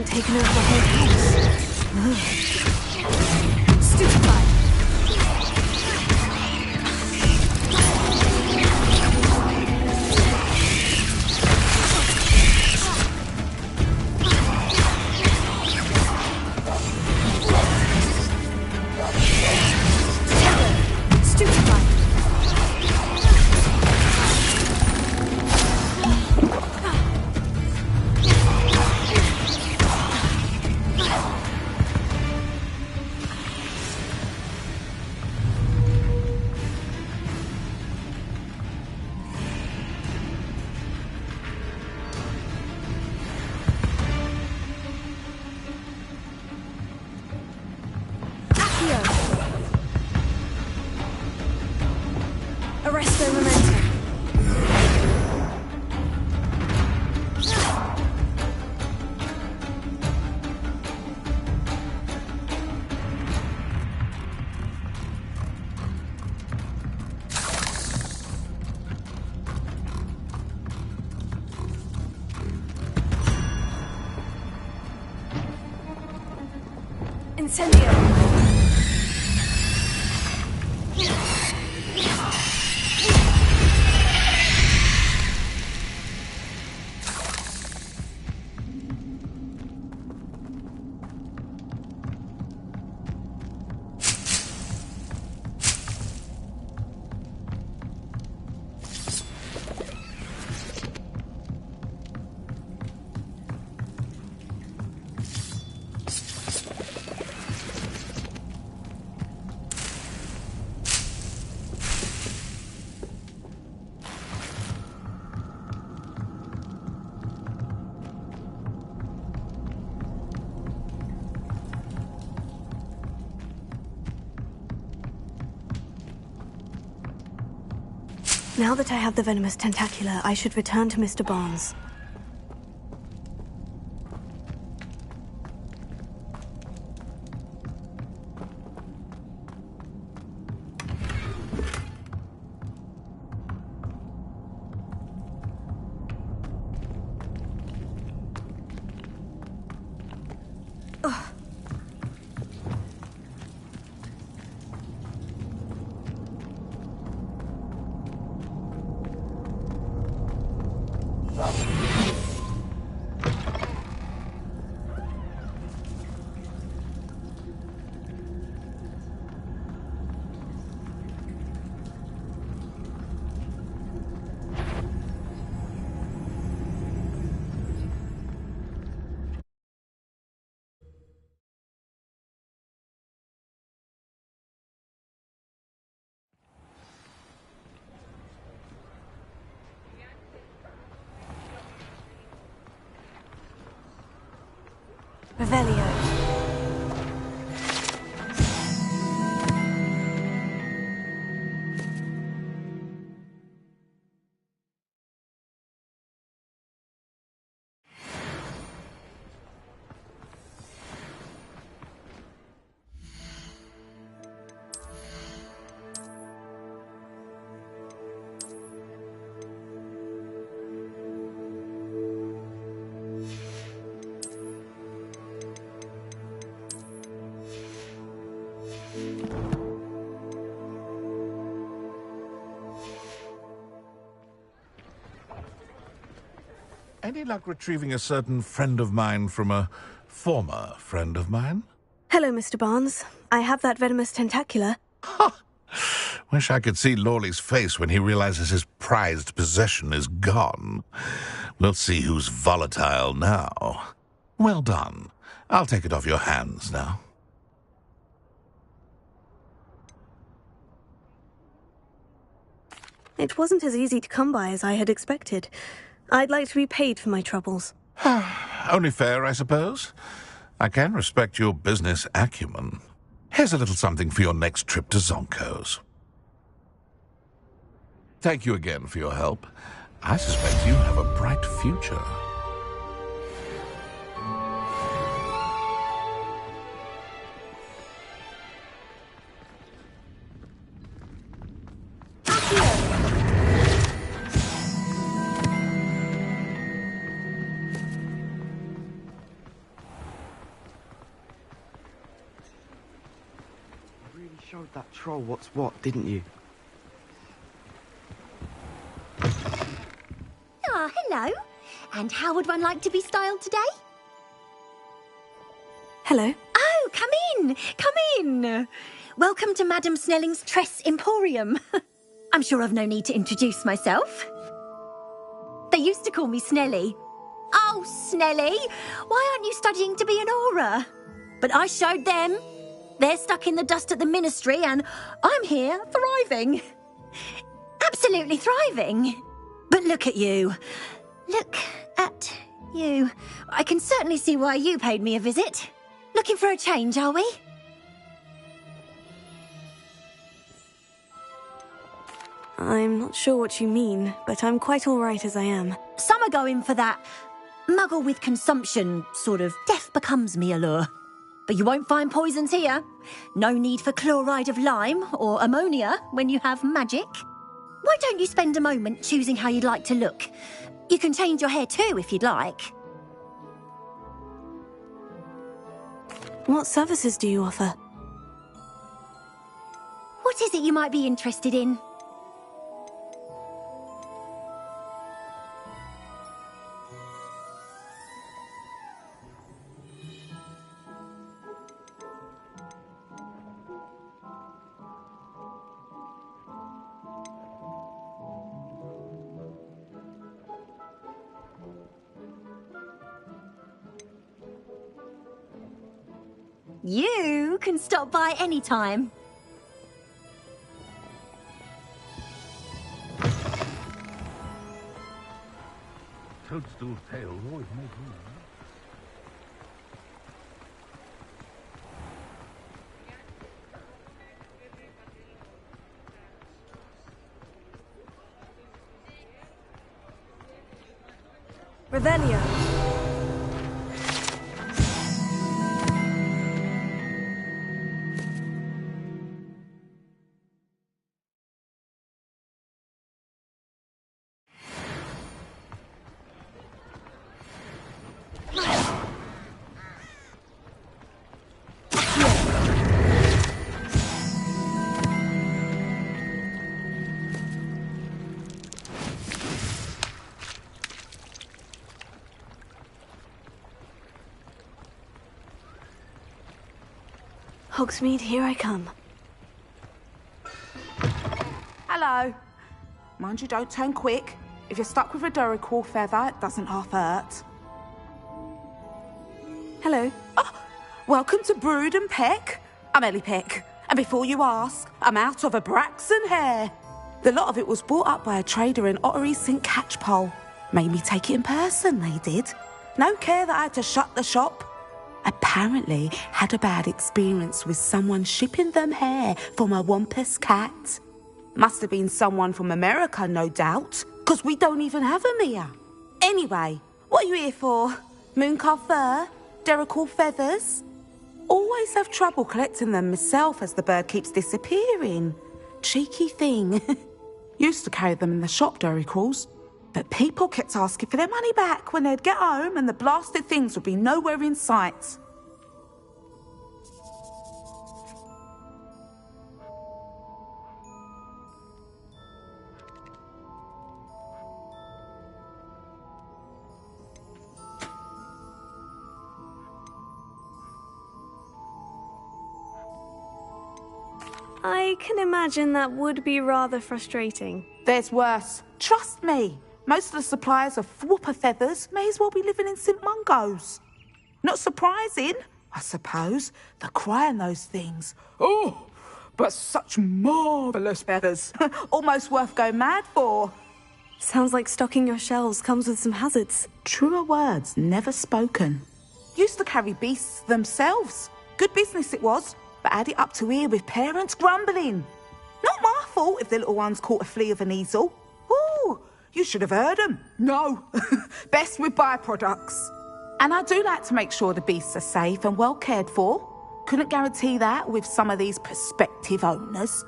Taken over the whole house. Stupefied. Incendio! Now that I have the venomous tentacula, I should return to Mr. Barnes. Revelio. Any luck retrieving a certain friend of mine from a former friend of mine? Hello, Mr. Barnes. I have that venomous tentacula. Wish I could see Lawley's face when he realizes his prized possession is gone. We'll see who's volatile now. Well done. I'll take it off your hands now. It wasn't as easy to come by as I had expected. I'd like to be paid for my troubles. Only fair, I suppose. I can respect your business acumen. Here's a little something for your next trip to Zonko's. Thank you again for your help. I suspect you have a bright future. Showed that troll what's what, didn't you? Ah, hello. And how would one like to be styled today? Hello. Oh, come in. Come in. Welcome to Madame Snelling's Tress Emporium. I'm sure I've no need to introduce myself. They used to call me Snelly. Oh, Snelly, why aren't you studying to be an aura? But I showed them. They're stuck in the dust at the ministry, and I'm here thriving. Absolutely thriving. But look at you. Look at you. I can certainly see why you paid me a visit. Looking for a change, are we? I'm not sure what you mean, but I'm quite all right as I am. Some are going for that muggle with consumption, sort of death becomes me allure. But you won't find poisons here. No need for chloride of lime or ammonia when you have magic. Why don't you spend a moment choosing how you'd like to look? You can change your hair too if you'd like. What services do you offer? What is it you might be interested in? You can stop by any time. Toadstool's tails always make me. Revelio. Hogsmeade, here I come. Hello. Mind you, don't turn quick. If you're stuck with a Duracell feather, it doesn't half hurt. Hello. Oh, welcome to Brood and Peck. I'm Ellie Peck. And before you ask, I'm out of a Braxton hair. The lot of it was bought up by a trader in Ottery St. Catchpole. Made me take it in person, they did. No care that I had to shut the shop. Apparently had a bad experience with someone shipping them hair from a Wampus cat. Must have been someone from America, no doubt, because we don't even have them here. Anyway, what are you here for? Mooncalf fur? Duracell feathers? Always have trouble collecting them myself as the bird keeps disappearing. Cheeky thing. Used to carry them in the shop, Duracalls. But people kept asking for their money back when they'd get home and the blasted things would be nowhere in sight. I can imagine that would be rather frustrating. There's worse. Trust me. Most of the suppliers of whooper feathers may as well be living in St. Mungo's. Not surprising, I suppose, the cry on those things. Oh, but such marvellous feathers. Almost worth going mad for. Sounds like stocking your shelves comes with some hazards. Truer words never spoken. Used to carry beasts themselves. Good business it was, but add it up to here with parents grumbling. Not my fault if the little ones caught a flea of an easel. Ooh, you should have heard them. No, best with byproducts. And I do like to make sure the beasts are safe and well cared for. Couldn't guarantee that with some of these prospective owners.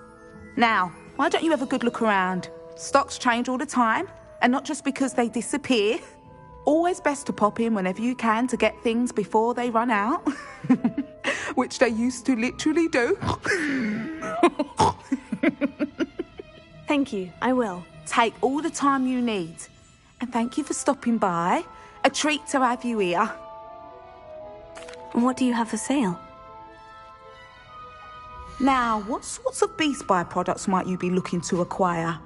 Now, why don't you have a good look around? Stocks change all the time, and not just because they disappear. Always best to pop in whenever you can to get things before they run out. Which they used to literally do. Thank you, I will. Take all the time you need. And thank you for stopping by. A treat to have you here. And what do you have for sale? Now, what sorts of beast byproducts might you be looking to acquire?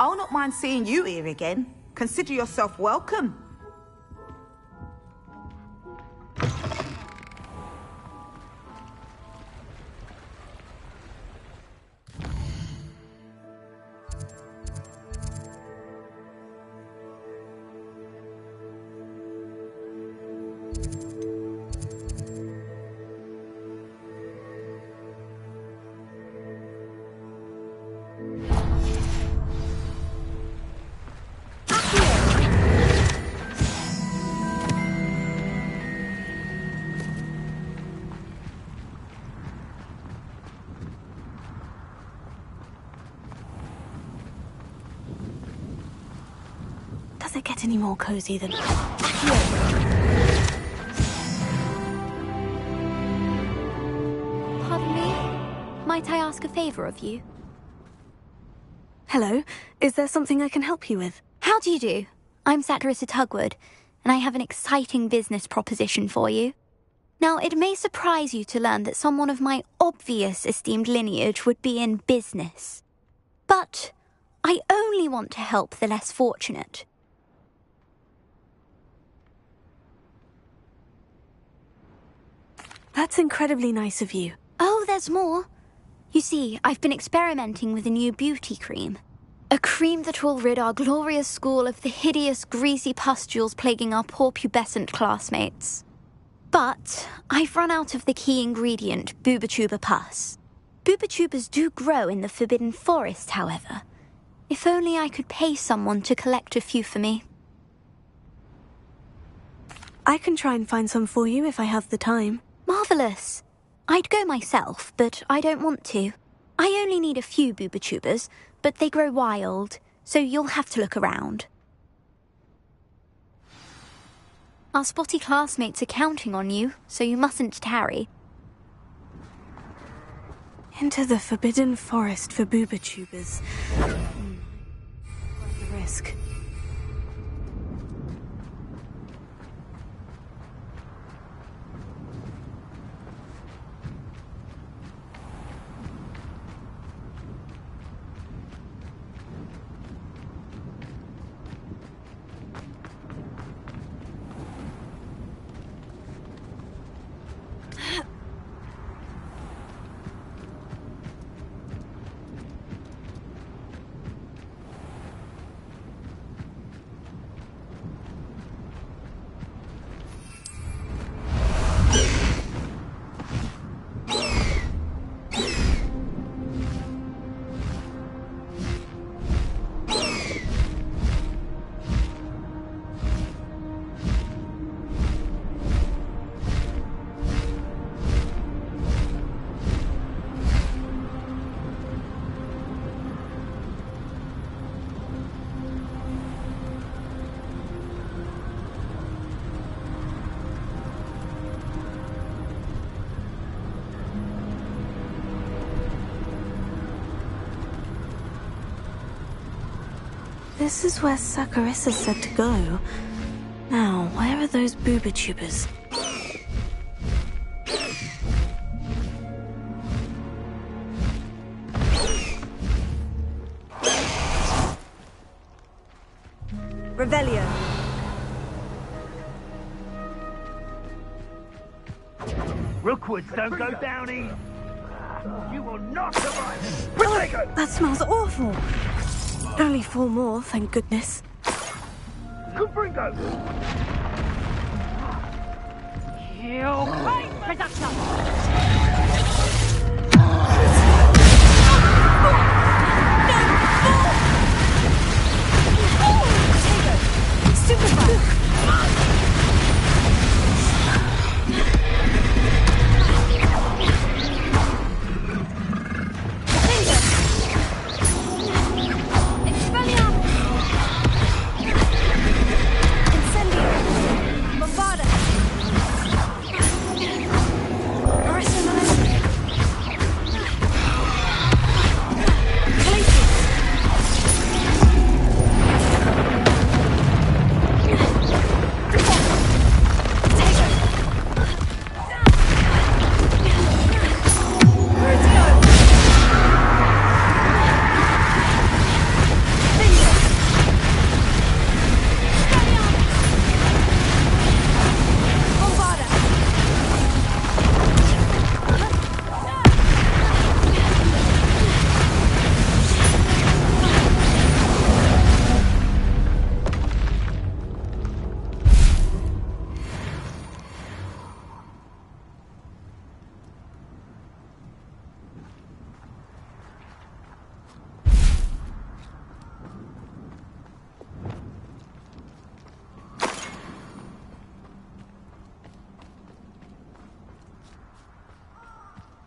I'll not mind seeing you here again. Consider yourself welcome. it get any more cozy than... Pardon me? Might I ask a favour of you? Hello, is there something I can help you with? How do you do? I'm Satirissa Tugwood, and I have an exciting business proposition for you. Now, it may surprise you to learn that someone of my obvious esteemed lineage would be in business. But I only want to help the less fortunate. That's incredibly nice of you. Oh, there's more. You see, I've been experimenting with a new beauty cream. A cream that will rid our glorious school of the hideous, greasy pustules plaguing our poor pubescent classmates. But I've run out of the key ingredient, Booba-Tuba pus. Booba-Tubas do grow in the Forbidden Forest, however. If only I could pay someone to collect a few for me. I can try and find some for you if I have the time. Marvellous. I'd go myself, but I don't want to. I only need a few Booba-Tubas, but they grow wild, so you'll have to look around. Our spotty classmates are counting on you, so you mustn't tarry. Into the Forbidden Forest for Booba-Tubas. Worth the risk. This is where Saccharissa said to go. Now, where are those Booba-Tubas? Revelio. Rookwoods don't go down easy. You will not survive. That smells awful. Only 4 more, thank goodness. Cupringo. You great production!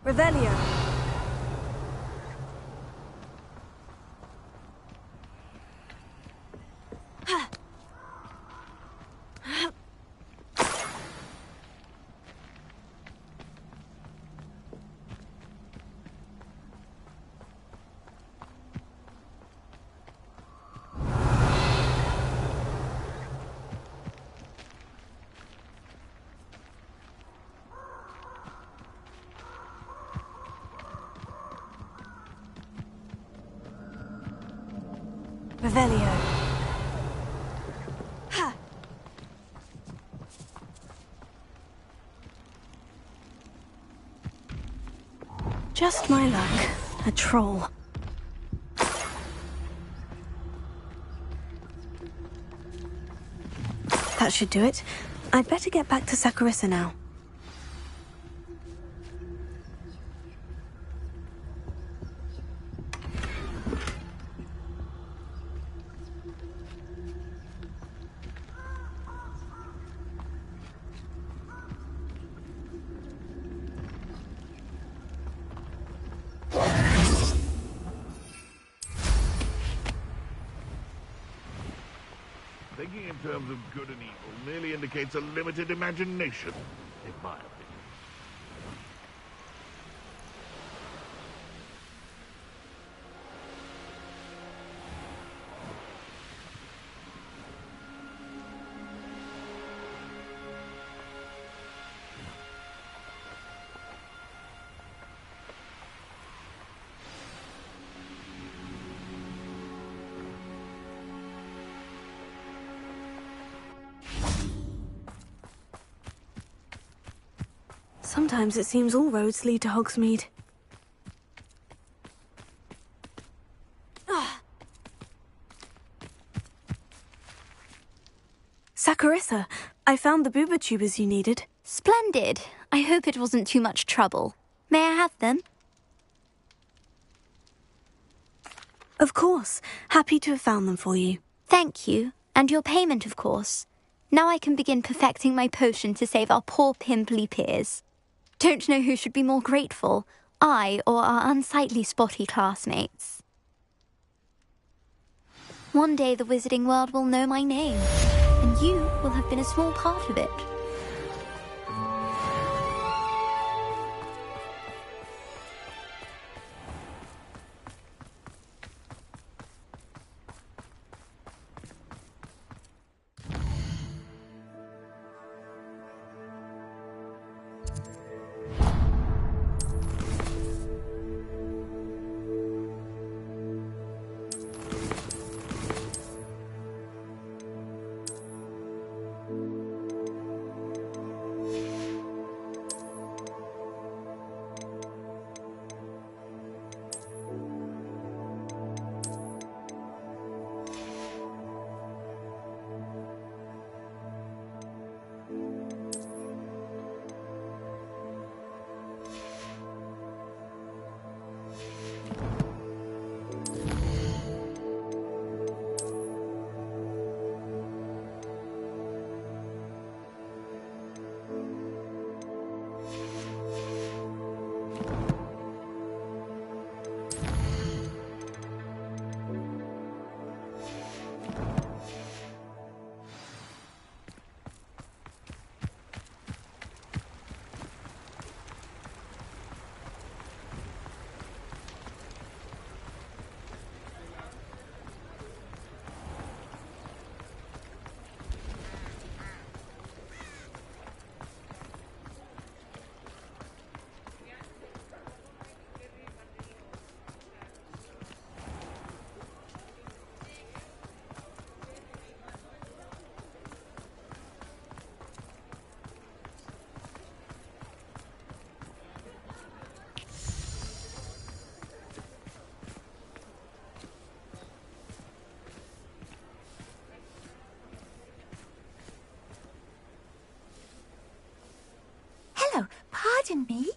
Revelio. Revelio. Ha! Just my luck. A troll. That should do it. I'd better get back to Saccharissa now. Thinking in terms of good and evil merely indicates a limited imagination, in my opinion. Sometimes it seems all roads lead to Hogsmeade. Saccharissa, I found the booba tubers you needed. Splendid. I hope it wasn't too much trouble. May I have them? Of course. Happy to have found them for you. Thank you. And your payment, of course. Now I can begin perfecting my potion to save our poor pimply peers. Don't know who should be more grateful, I or our unsightly spotty classmates. One day the wizarding world will know my name, and you will have been a small part of it. Hello, pardon me.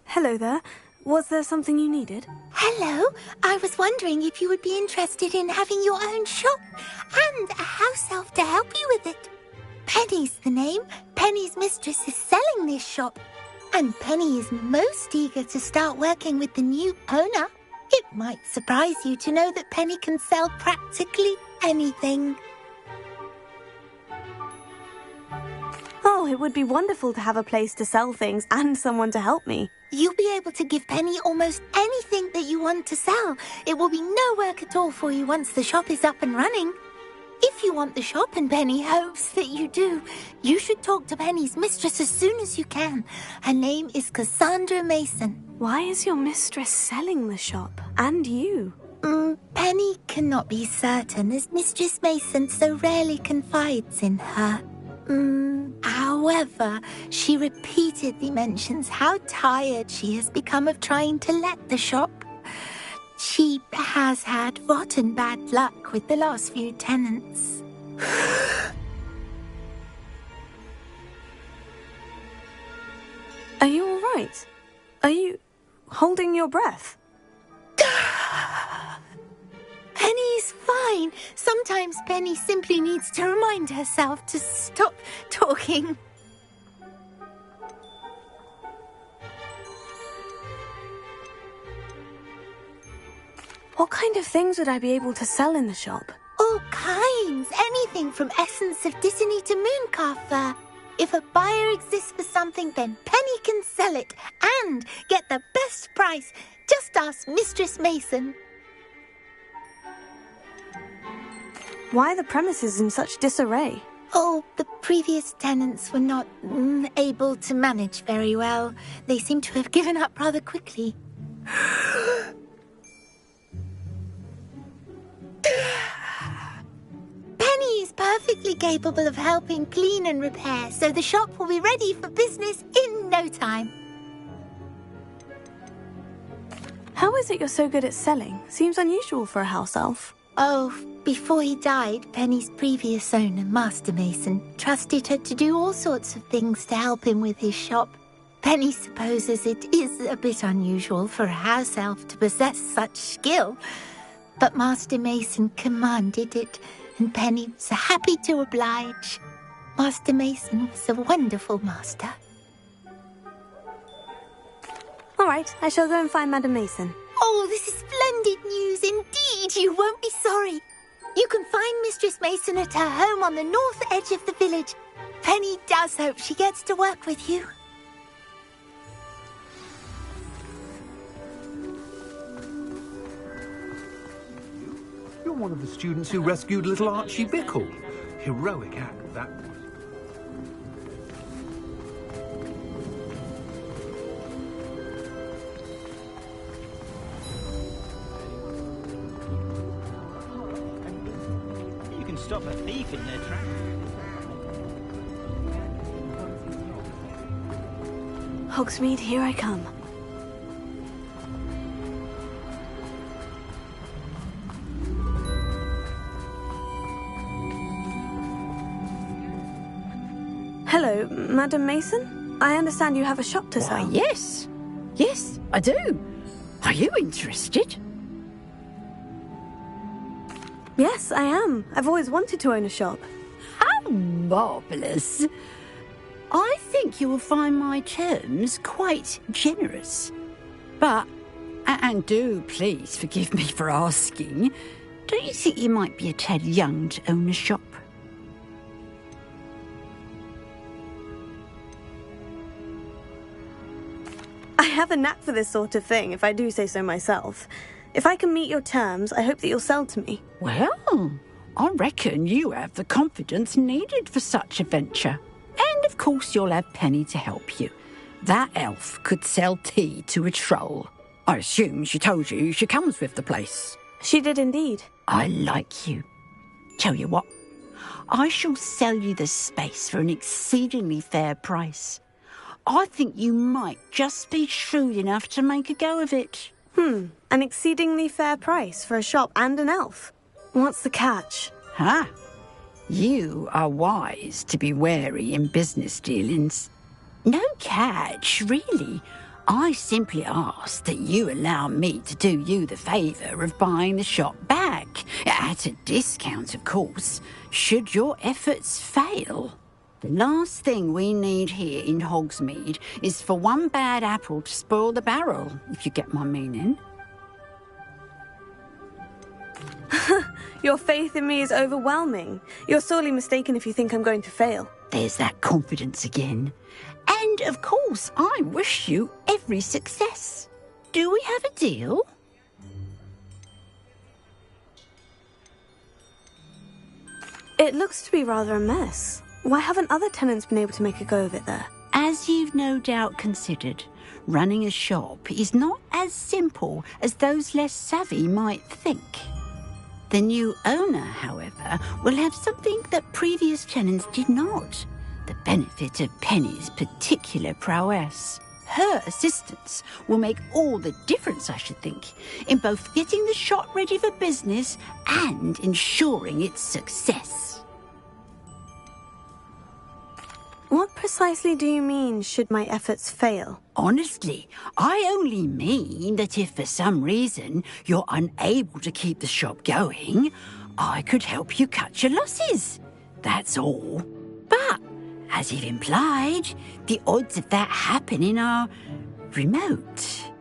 Hello there. Was there something you needed? Hello, I was wondering if you would be interested in having your own shop and a house elf to help you with it. Penny's the name. Penny's mistress is selling this shop, and Penny is most eager to start working with the new owner. It might surprise you to know that Penny can sell practically anything. Oh, it would be wonderful to have a place to sell things and someone to help me. You'll be able to give Penny almost anything that you want to sell. It will be no work at all for you once the shop is up and running. If you want the shop, and Penny hopes that you do, you should talk to Penny's mistress as soon as you can. Her name is Cassandra Mason. Why is your mistress selling the shop? And you? Penny cannot be certain, as Mistress Mason so rarely confides in her. However, she repeatedly mentions how tired she has become of trying to let the shop. She has had rotten bad luck with the last few tenants. Are you all right? Are you holding your breath? Penny's fine. Sometimes Penny simply needs to remind herself to stop talking. What kind of things would I be able to sell in the shop? All kinds. Anything from essence of Dittany to Mooncalf fur. If a buyer exists for something, then Penny can sell it and get the best price. Just ask Mistress Mason. Why are the premises in such disarray? Oh, the previous tenants were not able to manage very well. They seem to have given up rather quickly. Penny is perfectly capable of helping clean and repair, so the shop will be ready for business in no time. How is it you're so good at selling? Seems unusual for a house elf. Oh, before he died, Penny's previous owner, Master Mason, trusted her to do all sorts of things to help him with his shop. Penny supposes it is a bit unusual for a house elf to possess such skill, but Master Mason commanded it, and Penny was happy to oblige. Master Mason was a wonderful master. All right, I shall go and find Madam Mason. Oh, this is splendid news indeed. You won't be sorry. You can find Mistress Mason at her home on the north edge of the village. Penny does hope she gets to work with you. You're one of the students who rescued little Archie Bickle. Heroic act, that was. You can stop a thief in their tracks. Hogsmeade, here I come. Hello, Madam Mason? I understand you have a shop to sell. Why, yes. Yes, I do. Are you interested? Yes, I am. I've always wanted to own a shop. How marvellous. I think you will find my terms quite generous. But, and do please forgive me for asking, don't you think you might be a tad young to own a shop? I have a knack for this sort of thing, if I do say so myself. If I can meet your terms, I hope that you'll sell to me. Well, I reckon you have the confidence needed for such a venture. And of course you'll have Penny to help you. That elf could sell tea to a troll. I assume she told you she comes with the place. She did indeed. I like you. Tell you what, I shall sell you the space for an exceedingly fair price. I think you might just be shrewd enough to make a go of it. An exceedingly fair price for a shop and an elf. What's the catch? Ah, you are wise to be wary in business dealings. No catch, really. I simply ask that you allow me to do you the favour of buying the shop back, at a discount, of course, should your efforts fail. The last thing we need here in Hogsmeade is for one bad apple to spoil the barrel, if you get my meaning. Your faith in me is overwhelming. You're sorely mistaken if you think I'm going to fail. There's that confidence again. And, of course, I wish you every success. Do we have a deal? It looks to be rather a mess. Why haven't other tenants been able to make a go of it there? As you've no doubt considered, running a shop is not as simple as those less savvy might think. The new owner, however, will have something that previous tenants did not. The benefit of Penny's particular prowess. Her assistance will make all the difference, I should think, in both getting the shop ready for business and ensuring its success. What precisely do you mean, should my efforts fail? Honestly, I only mean that if for some reason you're unable to keep the shop going, I could help you cut your losses. That's all. But, as you've implied, the odds of that happening are remote.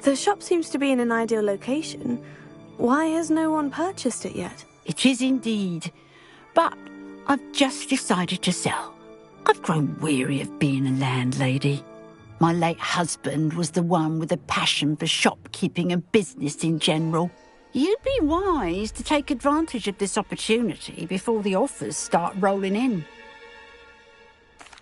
The shop seems to be in an ideal location. Why has no one purchased it yet? It is indeed. But I've just decided to sell. I've grown weary of being a landlady. My late husband was the one with a passion for shopkeeping and business in general. You'd be wise to take advantage of this opportunity before the offers start rolling in.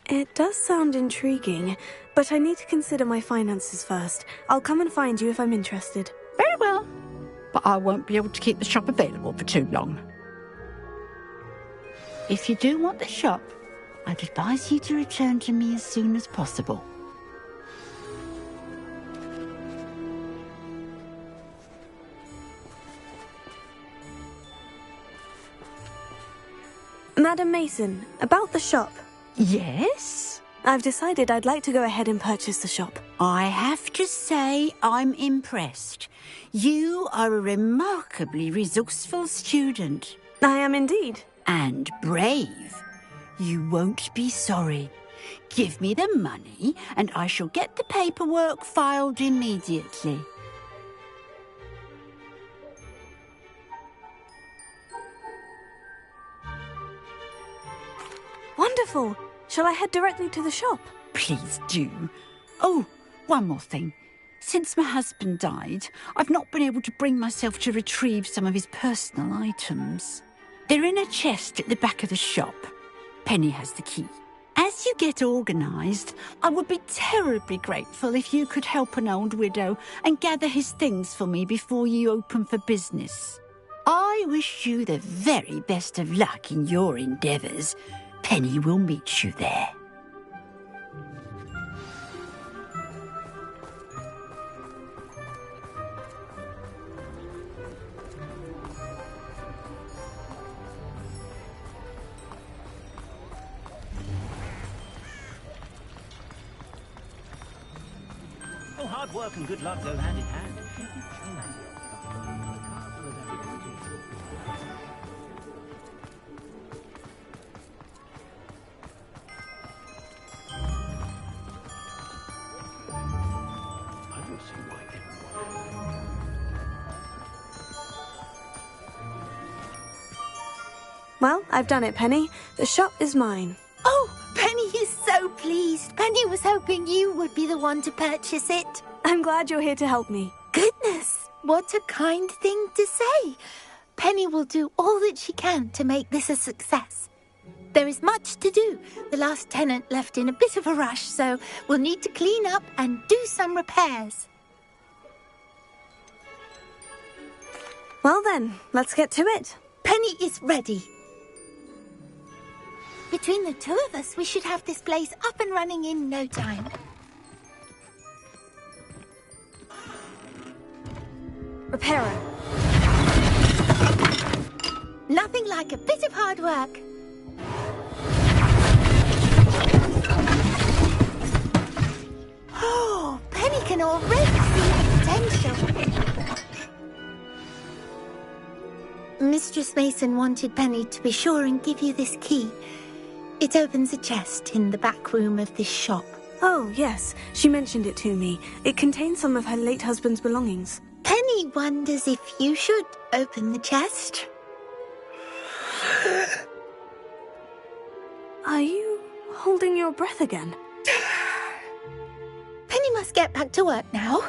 It does sound intriguing, but I need to consider my finances first. I'll come and find you if I'm interested. Very well. But I won't be able to keep the shop available for too long. If you do want the shop, I'd advise you to return to me as soon as possible. Madam Mason, about the shop. Yes? I've decided I'd like to go ahead and purchase the shop. I have to say I'm impressed. You are a remarkably resourceful student. I am indeed. And brave. You won't be sorry. Give me the money and I shall get the paperwork filed immediately. Wonderful! Shall I head directly to the shop? Please do. Oh, one more thing. Since my husband died, I've not been able to bring myself to retrieve some of his personal items. They're in a chest at the back of the shop. Penny has the key. As you get organised, I would be terribly grateful if you could help an old widow and gather his things for me before you open for business. I wish you the very best of luck in your endeavours. Penny will meet you there. Oh, hard work and good luck go hand in hand. Well, I've done it, Penny. The shop is mine. Oh, Penny is so pleased. Penny was hoping you would be the one to purchase it. I'm glad you're here to help me. Goodness, what a kind thing to say. Penny will do all that she can to make this a success. There is much to do. The last tenant left in a bit of a rush, so we'll need to clean up and do some repairs. Well then, let's get to it. Penny is ready. Between the two of us, we should have this place up and running in no time. Repairer. Nothing like a bit of hard work. Oh, Penny can already see the potential. Mistress Mason wanted Penny to be sure and give you this key. It opens a chest in the back room of this shop. Oh, yes. She mentioned it to me. It contains some of her late husband's belongings. Penny wonders if you should open the chest. Are you holding your breath again? Penny must get back to work now.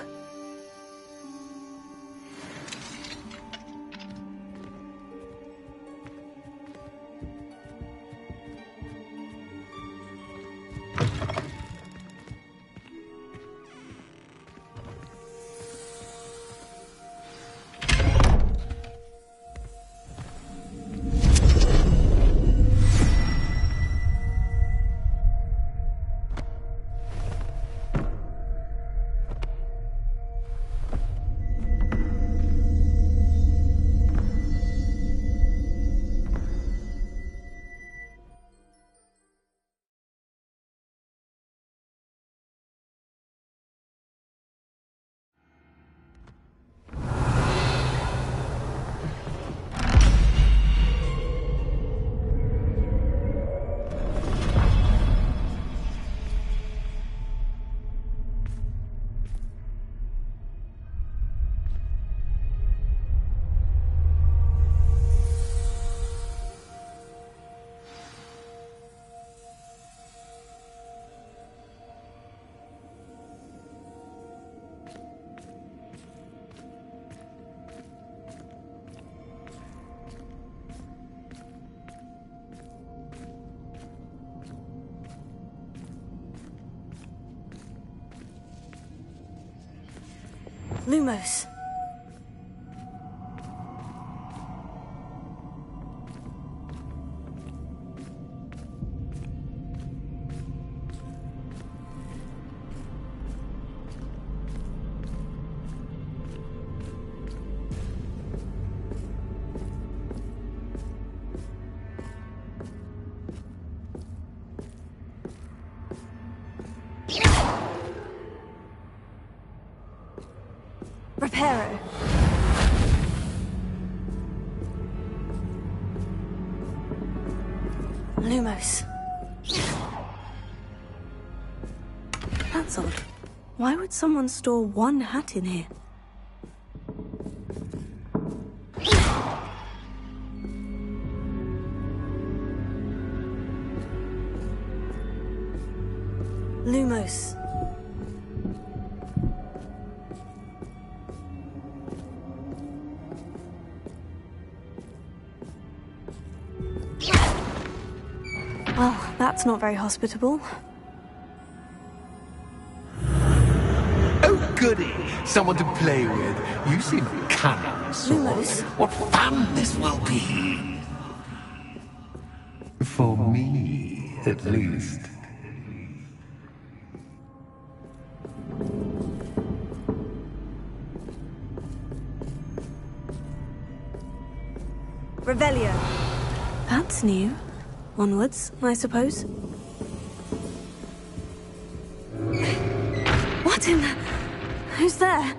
Lumos. Reparo. Lumos. That's odd. Why would someone store one hat in here? Lumos. Well, that's not very hospitable. Oh, goody! Someone to play with. You seem cunning, Sword. What fun this will be! For me, at least. Revelio. That's new. Onwards, I suppose. What in the... Who's there?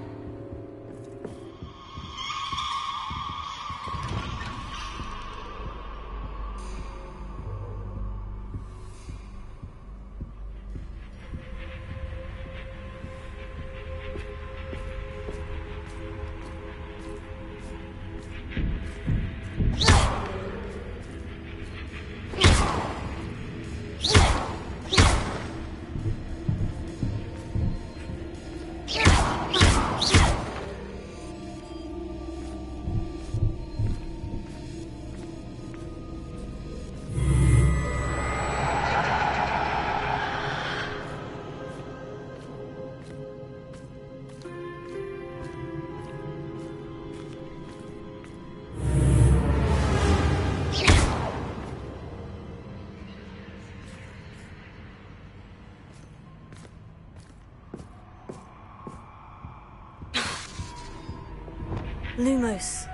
Lumos.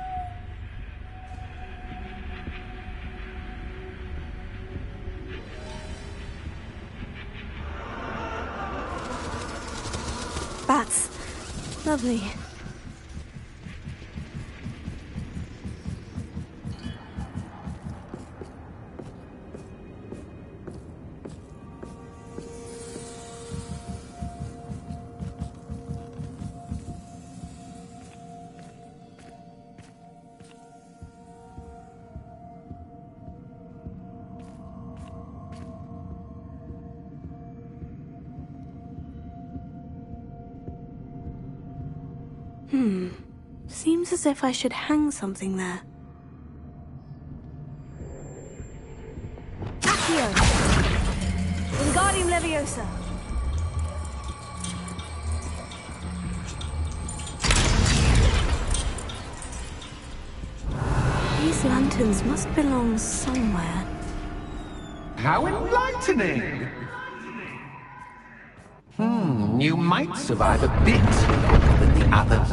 Bats. Lovely. Seems as if I should hang something there. Accio. Wingardium Leviosa. These lanterns must belong somewhere. How enlightening! You might survive a bit longer than the others.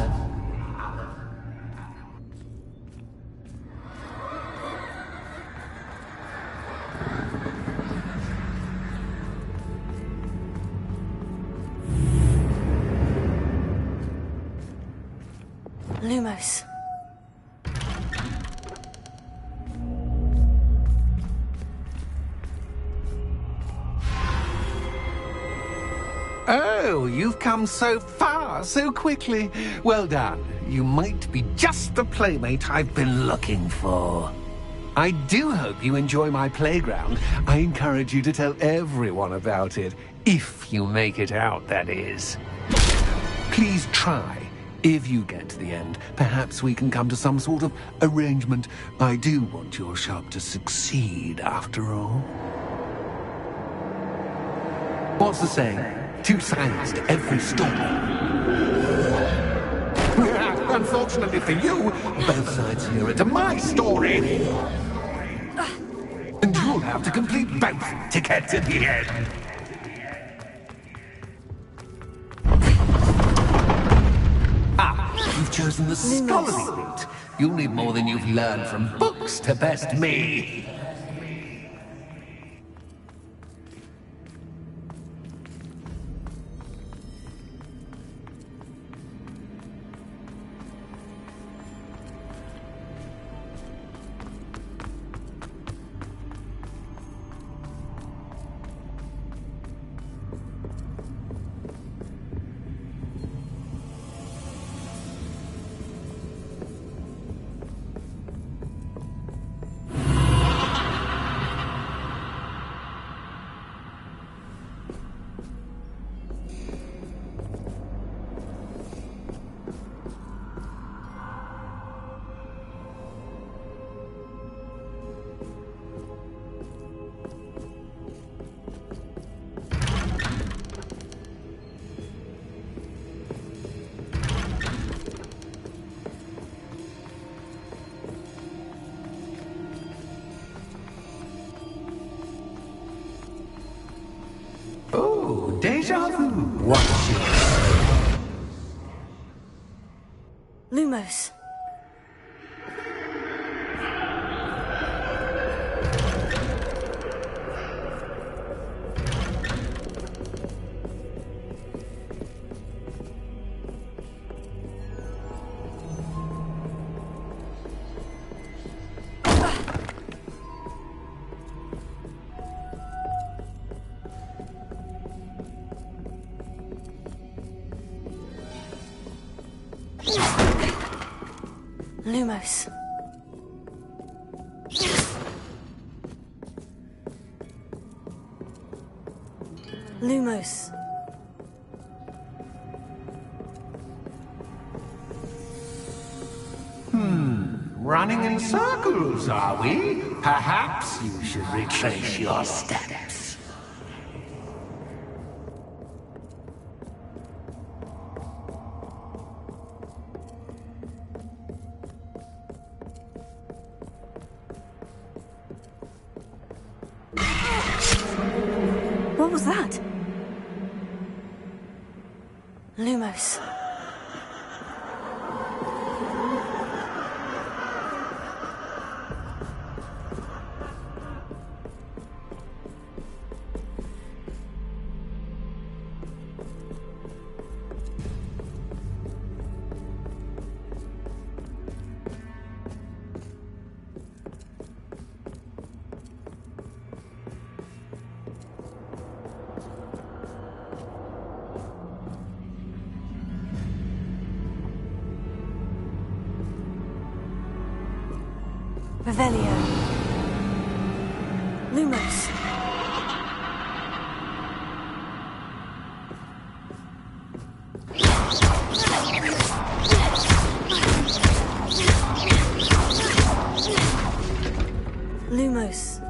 Lumos. Oh, you've come so far, so quickly. Well done. You might be just the playmate I've been looking for. I do hope you enjoy my playground. I encourage you to tell everyone about it. If you make it out, that is. Please try. If you get to the end, perhaps we can come to some sort of arrangement. I do want your shop to succeed, after all. What's the saying? Two sides to every story. unfortunately for you, both sides here into my story. And you'll have to complete both to get to the end. You've chosen the scholarly route. You'll need more than you've learned from books to best me. Oh, deja vu. Watch it. Lumos. Lumos. Lumos. Running in circles, are we? Perhaps you should retrace your steps. What was that? Lumos. Revelio. Lumos. Lumos.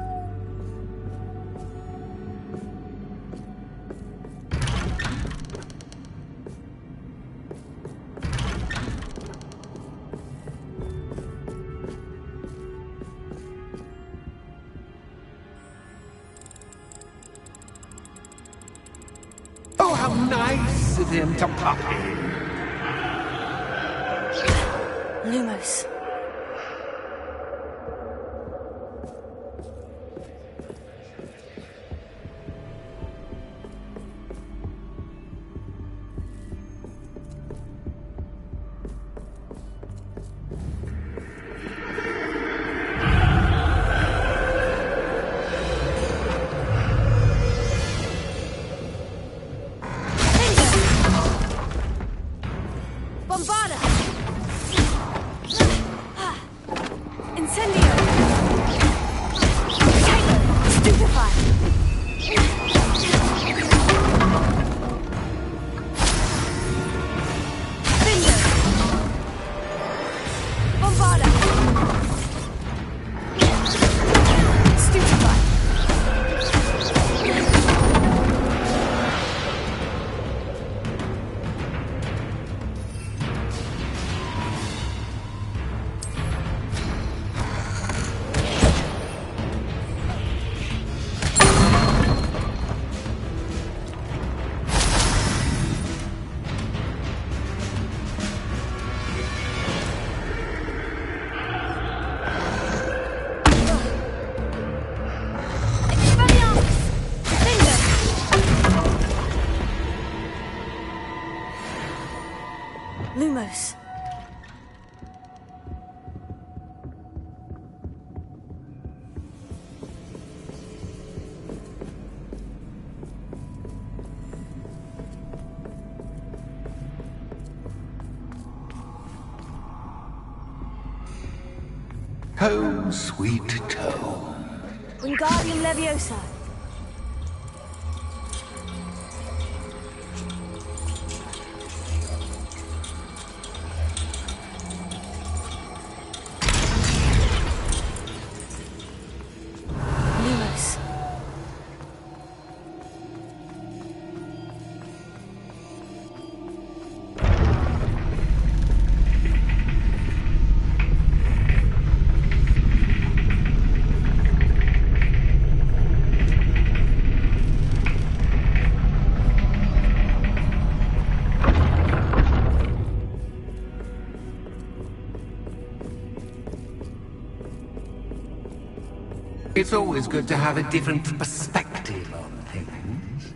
Oh, how nice of him to pop in. Lumos. Bombarda! Incendio! Stupefy! Finger! Bombarda! Stupefy! Lumos. Home, sweet home. Wingardium Leviosa. Lumos. It's always good to have a different perspective on things.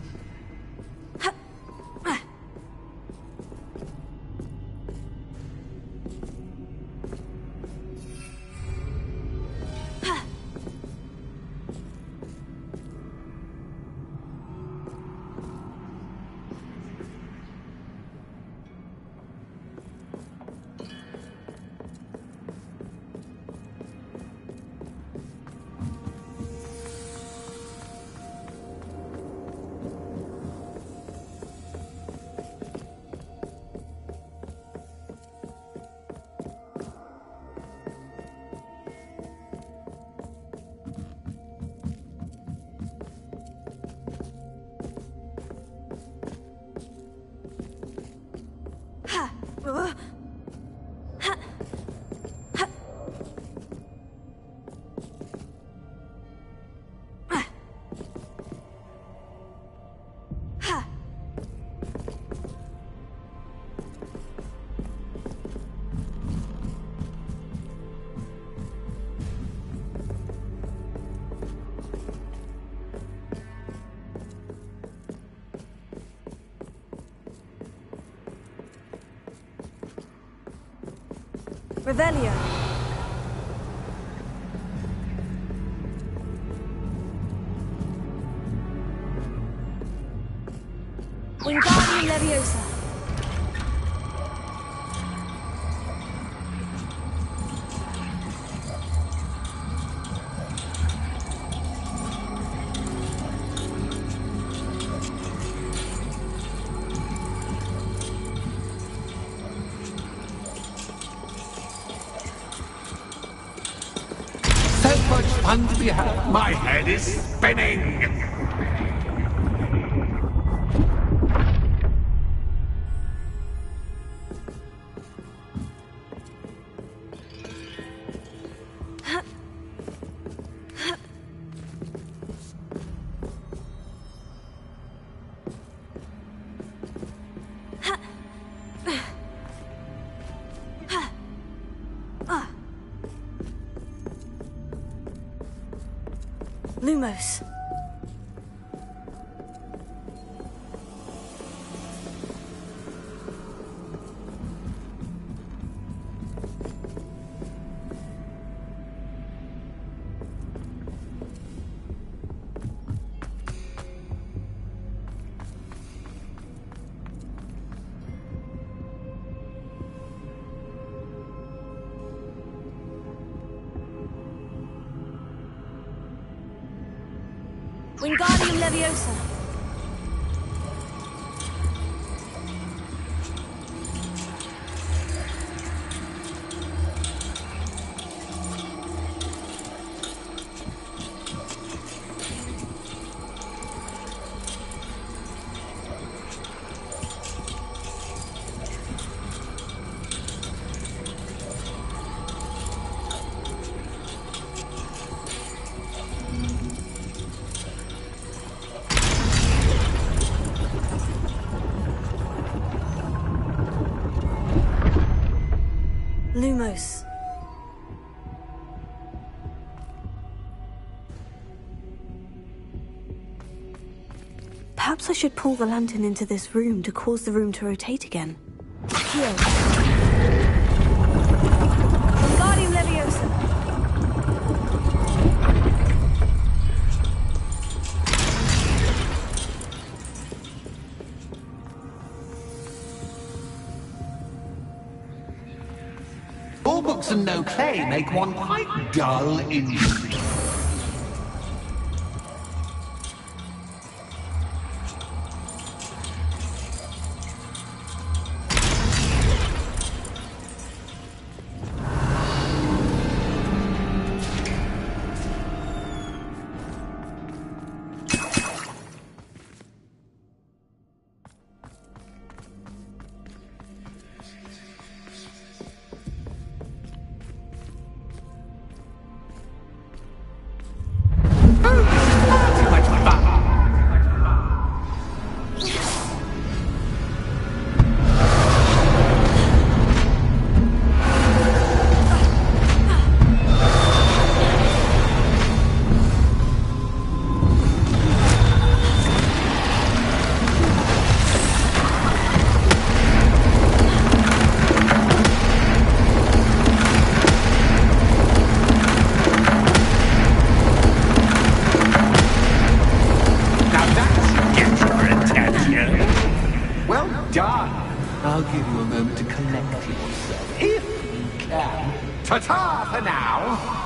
Revelio. Wingardium Leviosa. Much fun to be had. My head is spinning. Lumos. Wingardium Leviosa. Lumos. Perhaps I should pull the lantern into this room to cause the room to rotate again. Accio. Wingardium Leviosa. All books and no play make one quite dull indeed. I'll give you a moment to collect yourself, if you can. Ta-ta for now!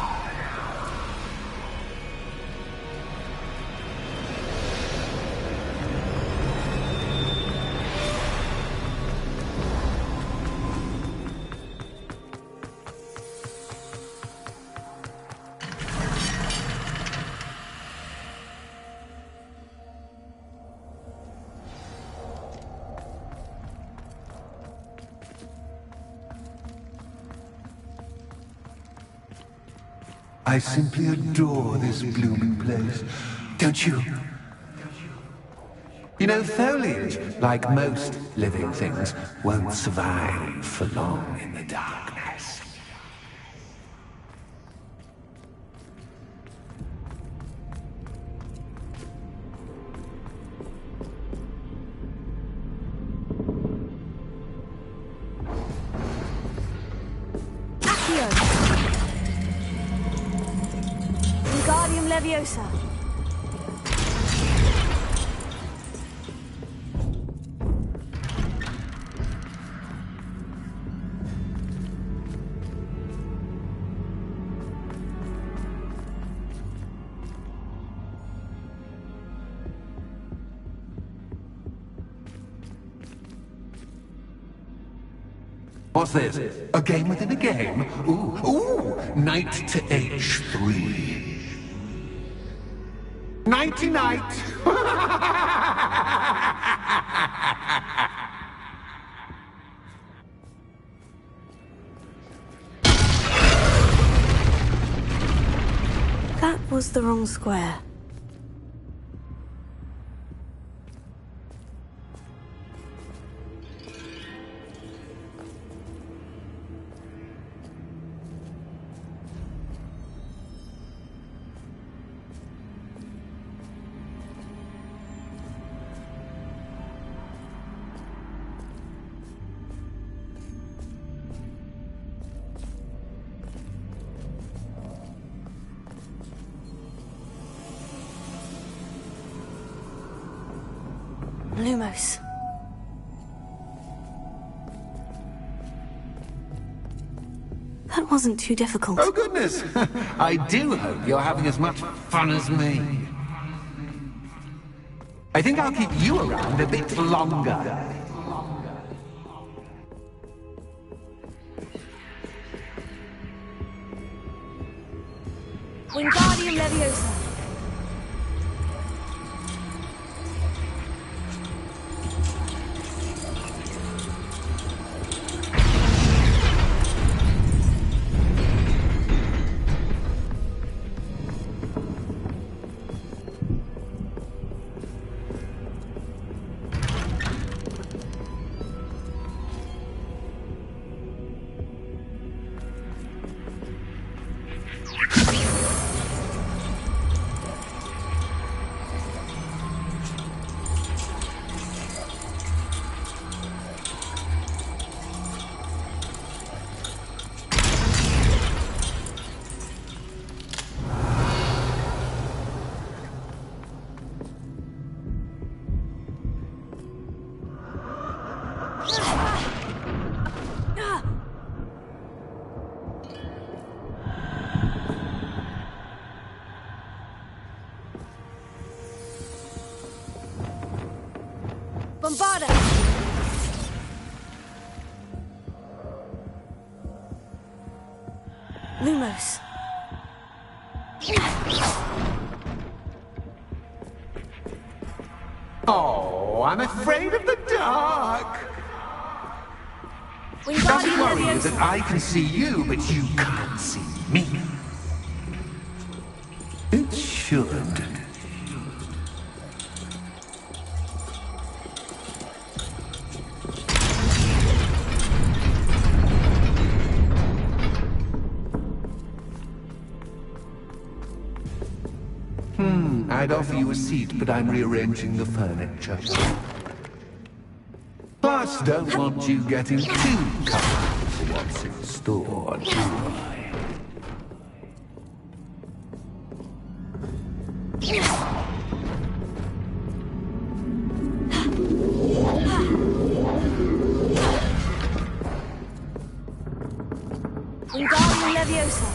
I simply adore this blooming place, don't you? You know, foliage, like most living things, won't survive for long in the darkness. Wingardium Leviosa. What's this? A game within a game? Ooh, knight to H3. Nighty-night! That was the wrong square. Lumos. That wasn't too difficult. Oh, goodness! I do hope you're having as much fun as me. I think I'll keep you around a bit longer. Wingardium Leviosa. Bombarda! Lumos. Oh, I'm afraid of the dark. Doesn't worry you that I can see you, but you can't see me. It should. I'd offer you a seat, but I'm rearranging the furniture. Plus, don't want you getting too comfortable for what's in store, do I? Wingardium Leviosa.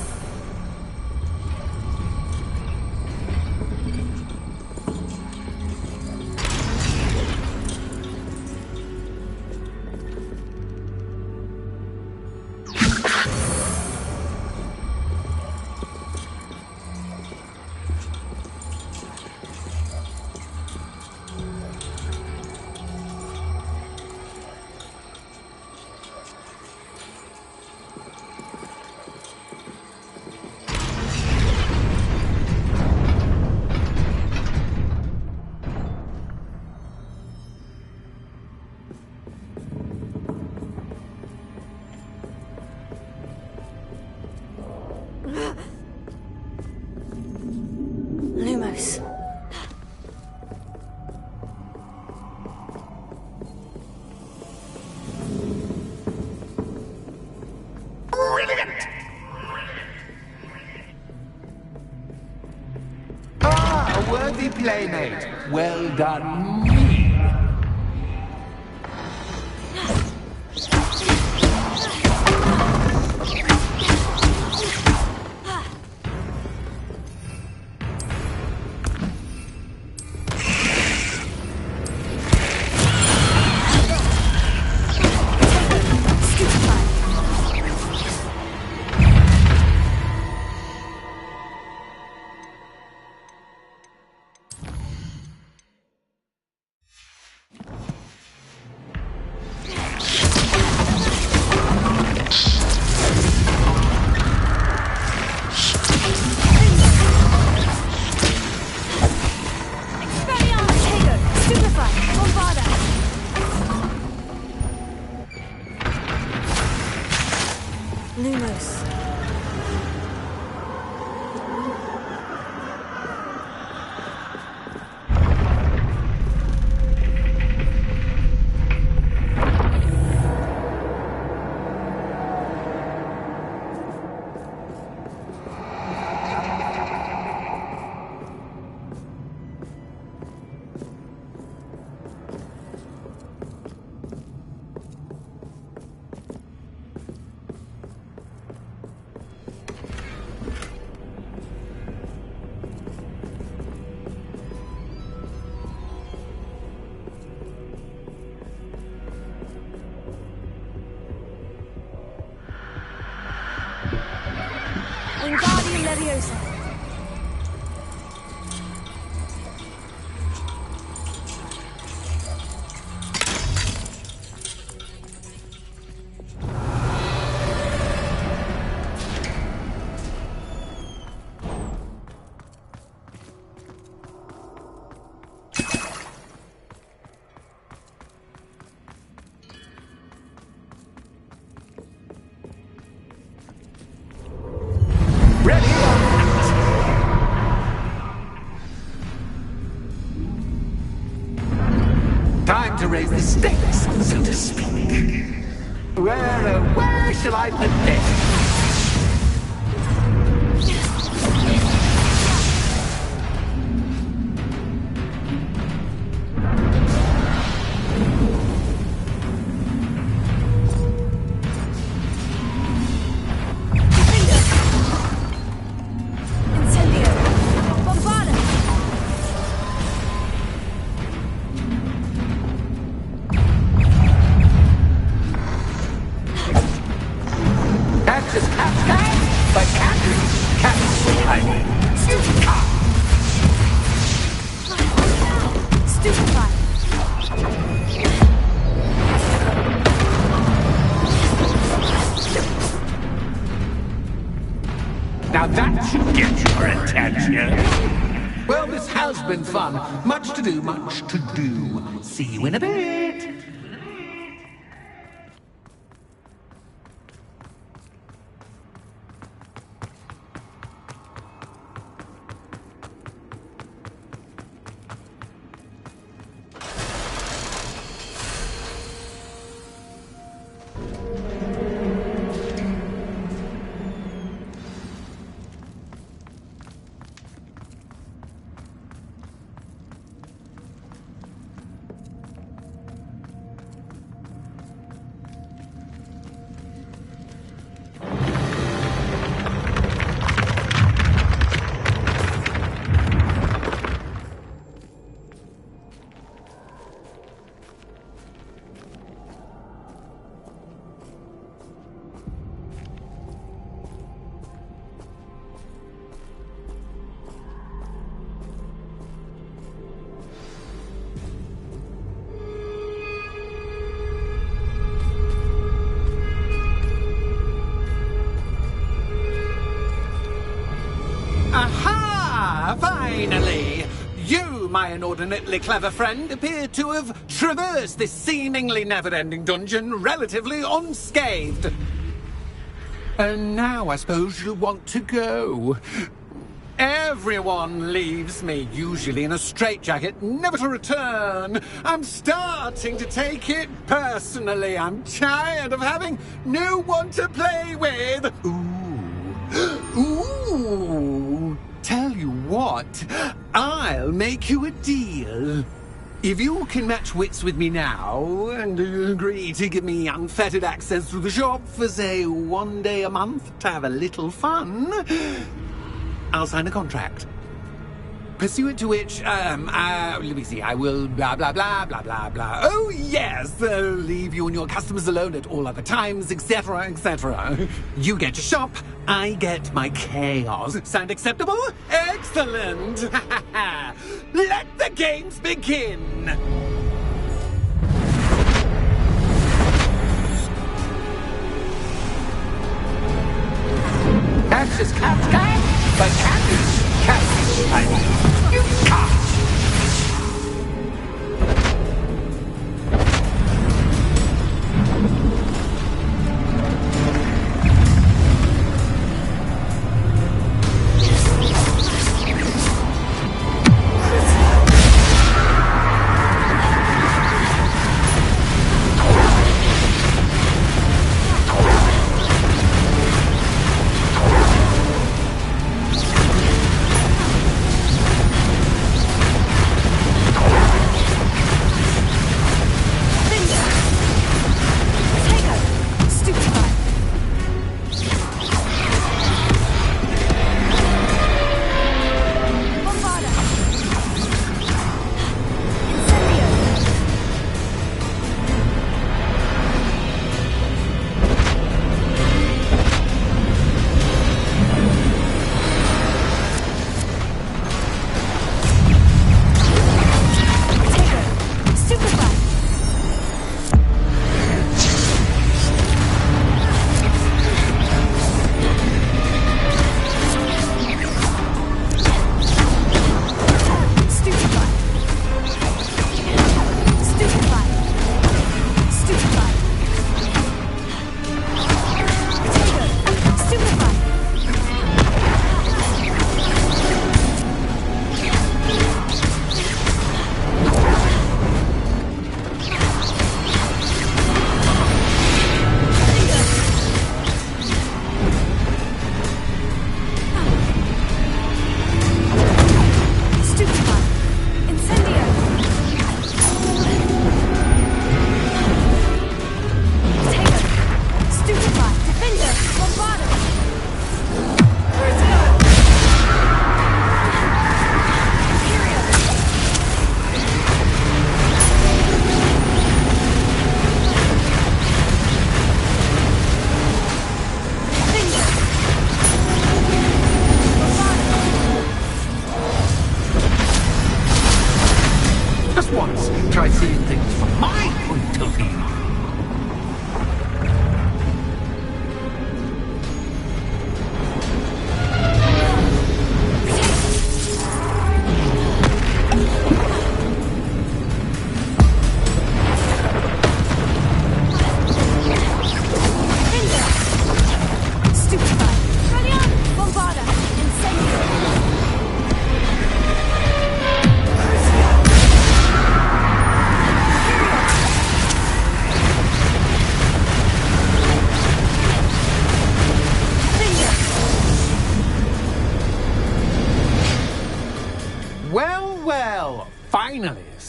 Lumos. Brilliant! Ah, a worthy playmate. Well done, me. Lumos. Wingardium Leviosa. Time to raise the stakes, so to speak. Where shall I put this? That should get your attention. Well, this has been fun. Much to do, much to do. See you in a bit. Aha! Finally! You, my inordinately clever friend, appear to have traversed this seemingly never-ending dungeon relatively unscathed. And now I suppose you want to go. Everyone leaves me, usually in a straitjacket, never to return. I'm starting to take it personally. I'm tired of having no one to play with. Ooh, tell you what, I'll make you a deal. If you can match wits with me now and agree to give me unfettered access to the shop for, say, 1 day a month to have a little fun, I'll sign a contract. Pursuant to which, let me see, I will blah, blah, blah, blah, blah, blah. Oh, yes, leave you and your customers alone at all other times, etc., etc. You get your shop, I get my chaos. Sound acceptable? Excellent! Let the games begin! That's just cat's cat, but cat's tiny. You can't!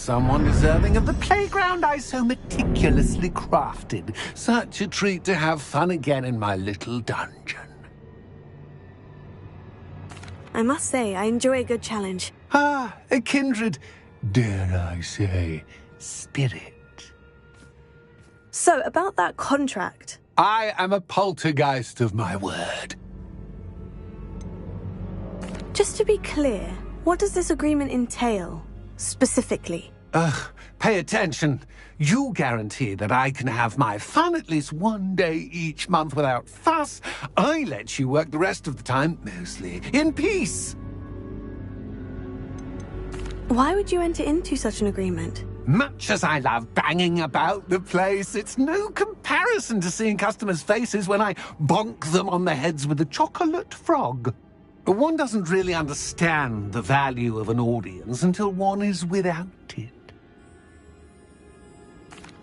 someone deserving of the playground I so meticulously crafted. Such a treat to have fun again in my little dungeon. I must say, I enjoy a good challenge. Ah, a kindred, dare I say, spirit. So, about that contract. I am a poltergeist of my word. Just to be clear, what does this agreement entail, specifically? Pay attention. You guarantee that I can have my fun at least one day each month without fuss. I let you work the rest of the time, mostly in peace. Why would you enter into such an agreement? Much as I love banging about the place, it's no comparison to seeing customers' faces when I bonk them on the heads with a chocolate frog. One doesn't really understand the value of an audience until one is without it.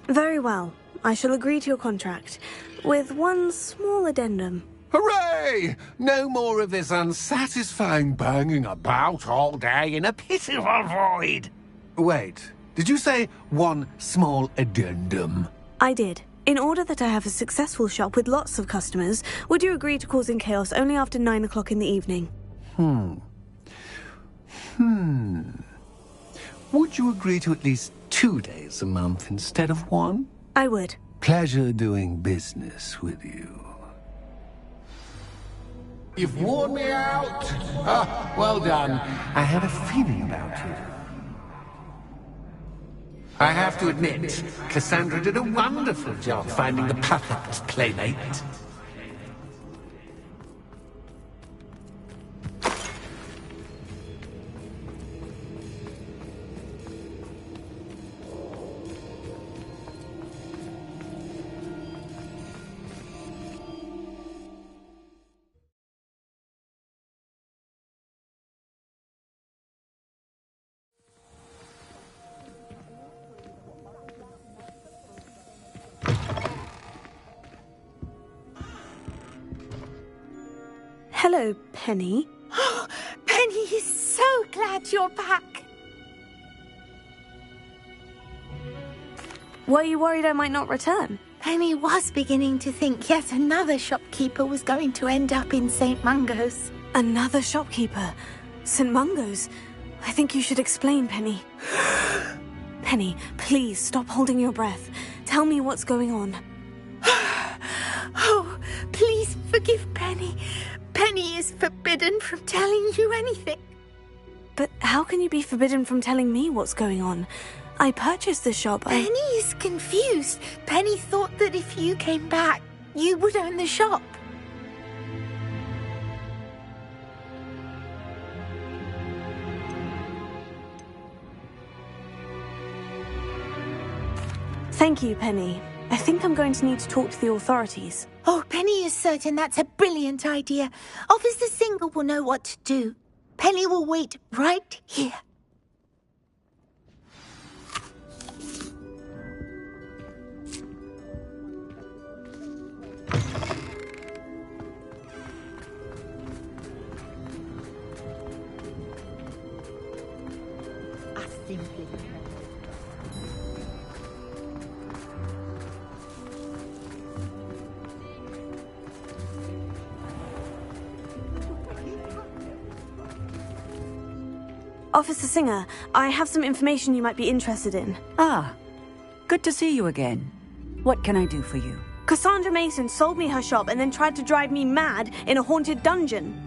Very well. I shall agree to your contract, with one small addendum. Hooray! No more of this unsatisfying banging about all day in a pitiful void. Wait, did you say one small addendum? I did. In order that I have a successful shop with lots of customers, would you agree to causing chaos only after 9 o'clock in the evening? Would you agree to at least 2 days a month instead of one? I would. Pleasure doing business with you. You've worn me out. Ah, well done. I had a feeling about you. I have to admit, Cassandra did a wonderful job finding the perfect playmate. Hello, Penny. Penny is so glad you're back. Were you worried I might not return? Penny was beginning to think yet another shopkeeper was going to end up in St. Mungo's. Another shopkeeper? St. Mungo's? I think you should explain, Penny. Penny, please stop holding your breath. Tell me what's going on. Oh, please forgive Penny. Penny is forbidden from telling you anything. But how can you be forbidden from telling me what's going on? I purchased the shop. Penny is confused. Penny thought that if you came back, you would own the shop. Thank you, Penny. I think I'm going to need to talk to the authorities. Oh, Penny is certain that's a brilliant idea. Officer Singer will know what to do. Penny will wait right here. Officer Singer, I have some information you might be interested in. Ah, good to see you again. What can I do for you? Cassandra Mason sold me her shop and then tried to drive me mad in a haunted dungeon.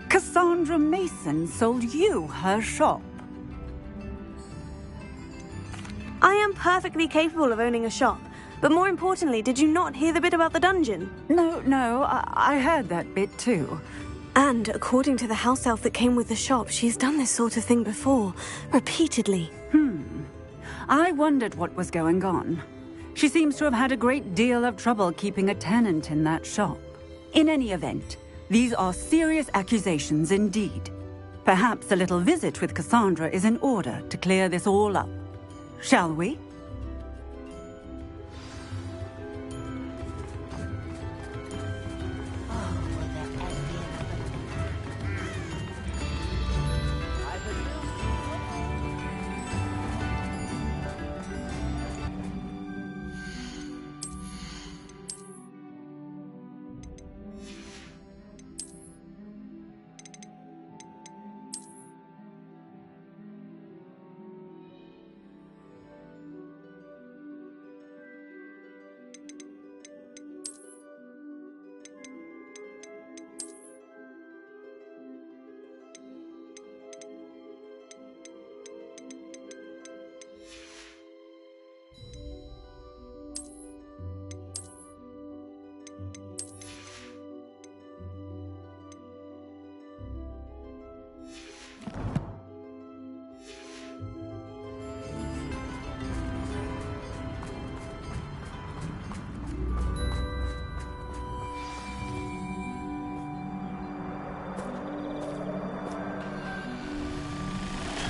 Cassandra Mason sold you her shop? I am perfectly capable of owning a shop. But more importantly, did you not hear the bit about the dungeon? No, I heard that bit too. And according to the house elf that came with the shop, she's done this sort of thing before, repeatedly. I wondered what was going on. She seems to have had a great deal of trouble keeping a tenant in that shop. In any event, these are serious accusations indeed. Perhaps a little visit with Cassandra is in order to clear this all up. Shall we?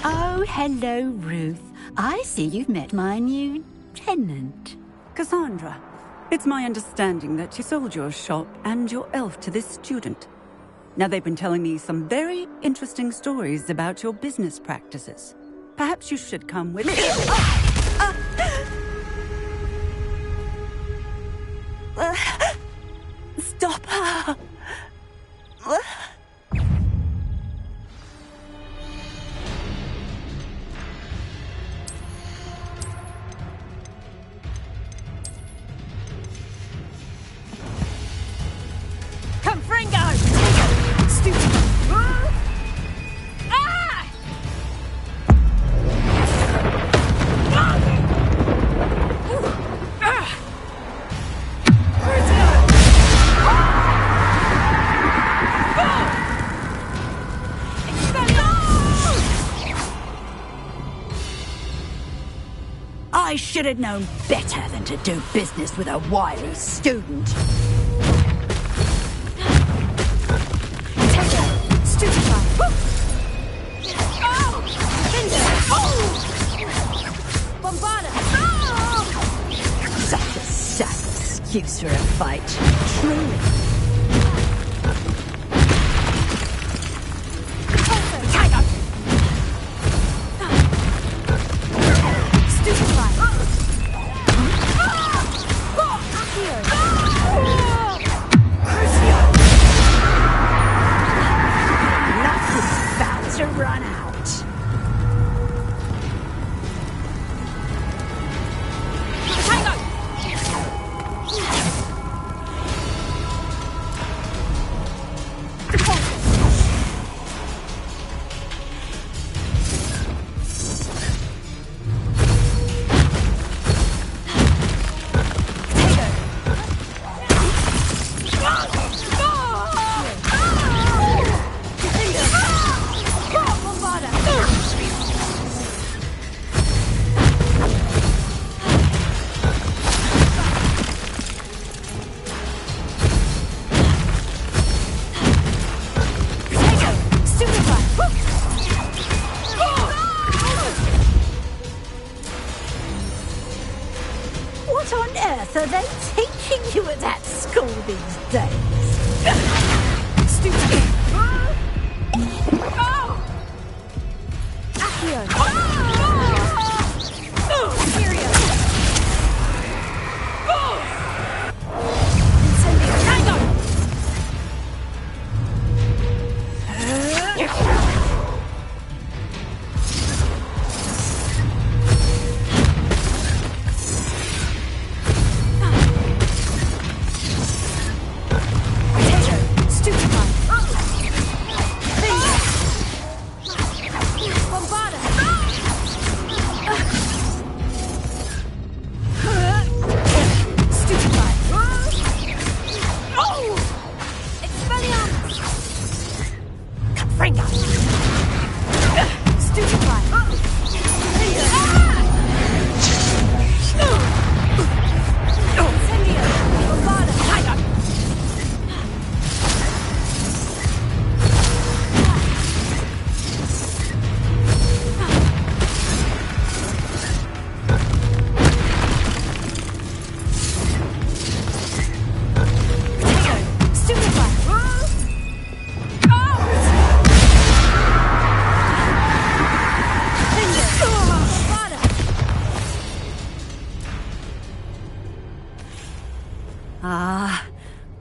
Oh, hello, Ruth. I see you've met my new tenant. Cassandra, it's my understanding that you sold your shop and your elf to this student. Now, they've been telling me some very interesting stories about your business practices. Perhaps you should come with me. Stop her! Come, Fringo! Stupid! Ah! I should have known better than to do business with a wily student. Such a sad excuse for a fight. Truly. To run out. What on earth are they teaching you at that school these days? Stupid!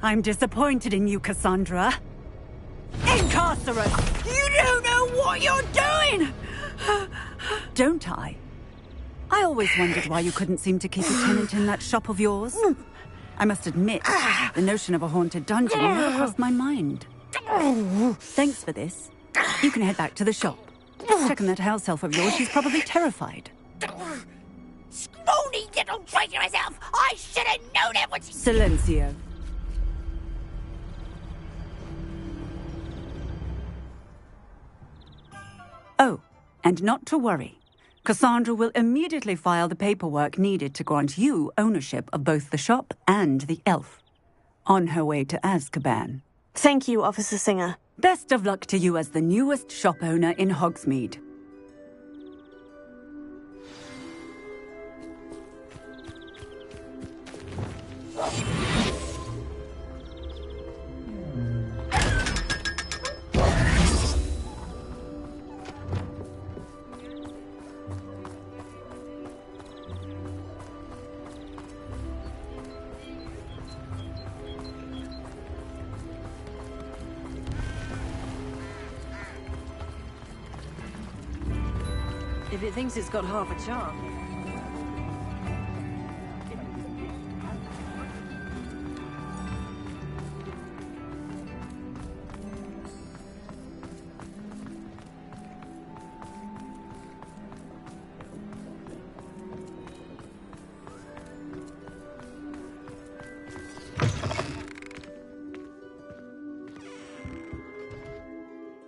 I'm disappointed in you, Cassandra. Incarcerate! You don't know what you're doing! Don't I? I always wondered why you couldn't seem to keep a tenant in that shop of yours. I must admit, the notion of a haunted dungeon never crossed my mind. Thanks for this. You can head back to the shop. Check on that house elf of yours. She's probably terrified. Scrawny little traitor herself! I should have known it was... Silencio. Oh, and not to worry. Cassandra will immediately file the paperwork needed to grant you ownership of both the shop and the elf. On her way to Azkaban. Thank you, Officer Singer. Best of luck to you as the newest shop owner in Hogsmeade. if it thinks it's got half a charm.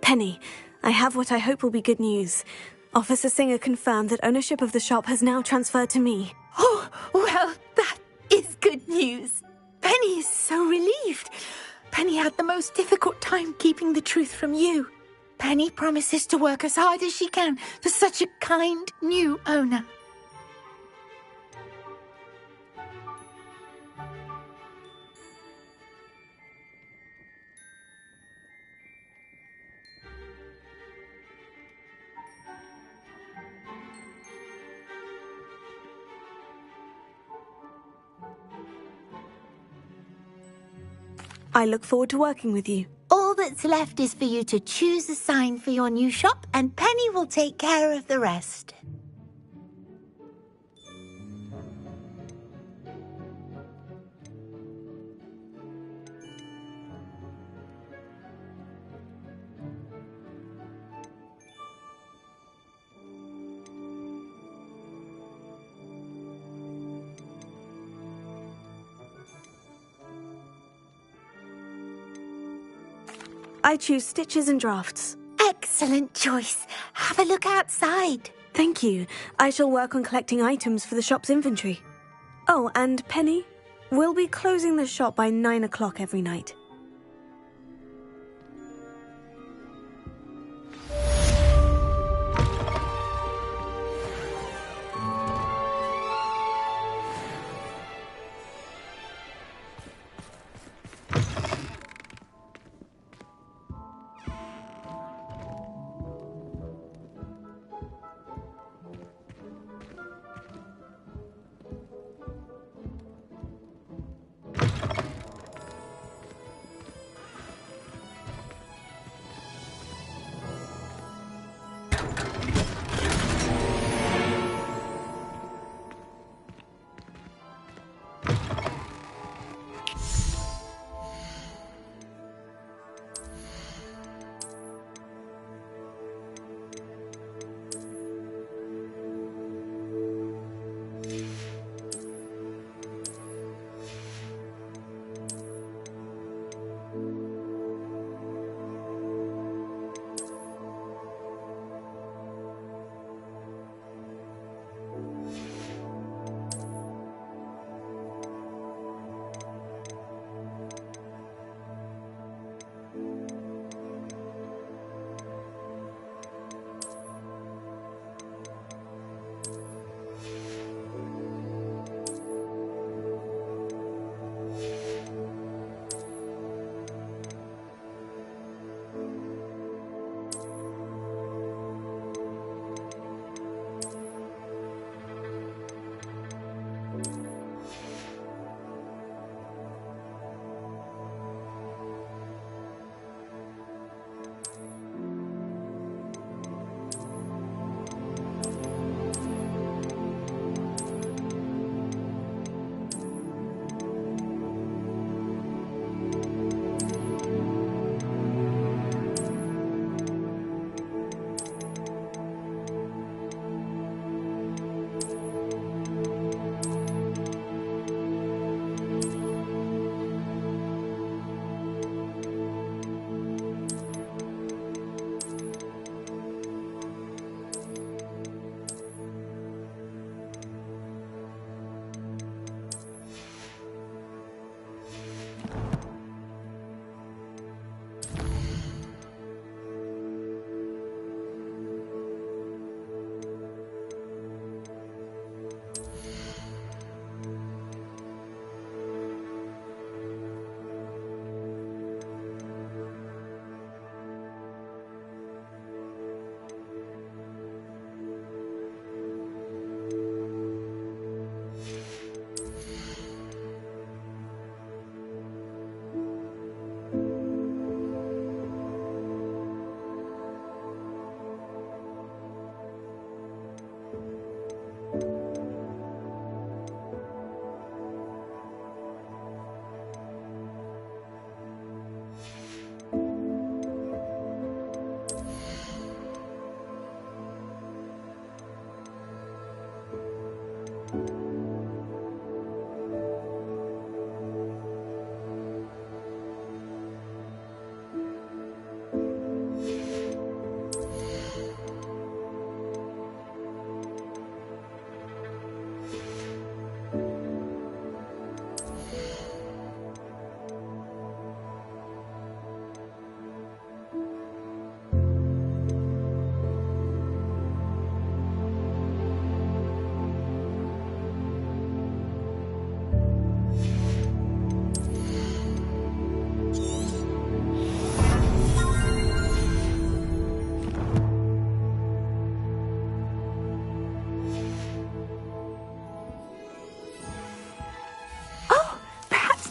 Penny, I have what I hope will be good news. Officer Singer confirmed that ownership of the shop has now transferred to me. Oh, well, that is good news. Penny is so relieved. Penny had the most difficult time keeping the truth from you. Penny promises to work as hard as she can for such a kind new owner. I look forward to working with you. All that's left is for you to choose a sign for your new shop, and Penny will take care of the rest. I choose stitches and drafts. Excellent choice. Have a look outside. Thank you. I shall work on collecting items for the shop's inventory. Oh, and Penny, we'll be closing the shop by 9 o'clock every night.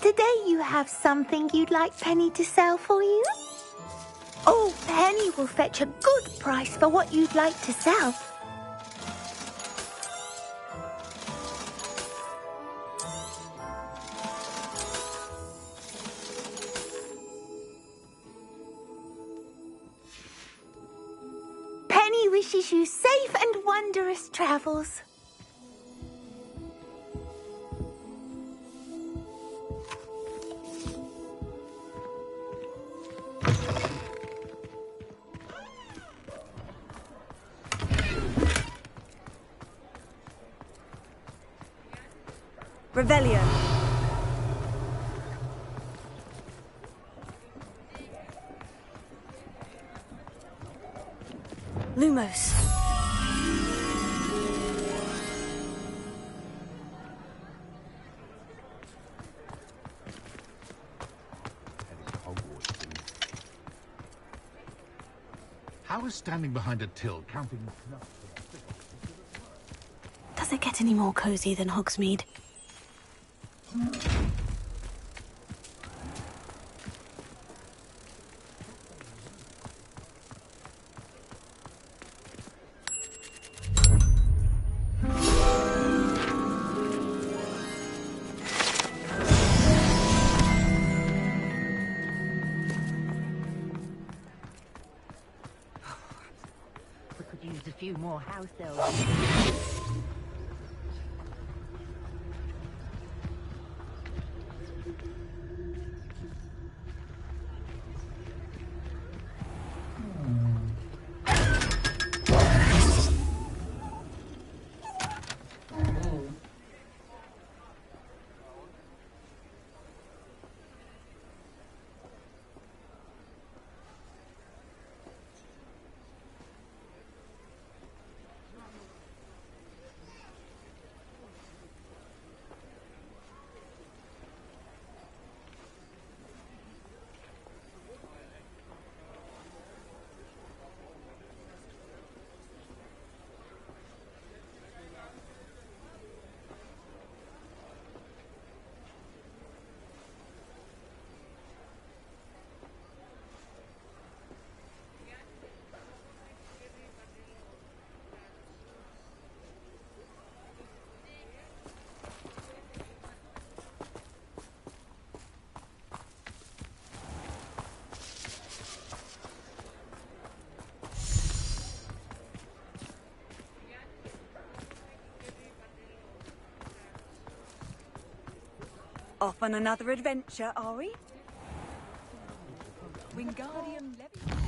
Today you have something you'd like Penny to sell for you? Oh, Penny will fetch a good price for what you'd like to sell. Penny wishes you safe and wondrous travels. Revelio. Lumos. How is standing behind a till counting? Does it get any more cozy than Hogsmeade? We could use a few more house elves. Off on another adventure, are we? Wingardium Leviosa.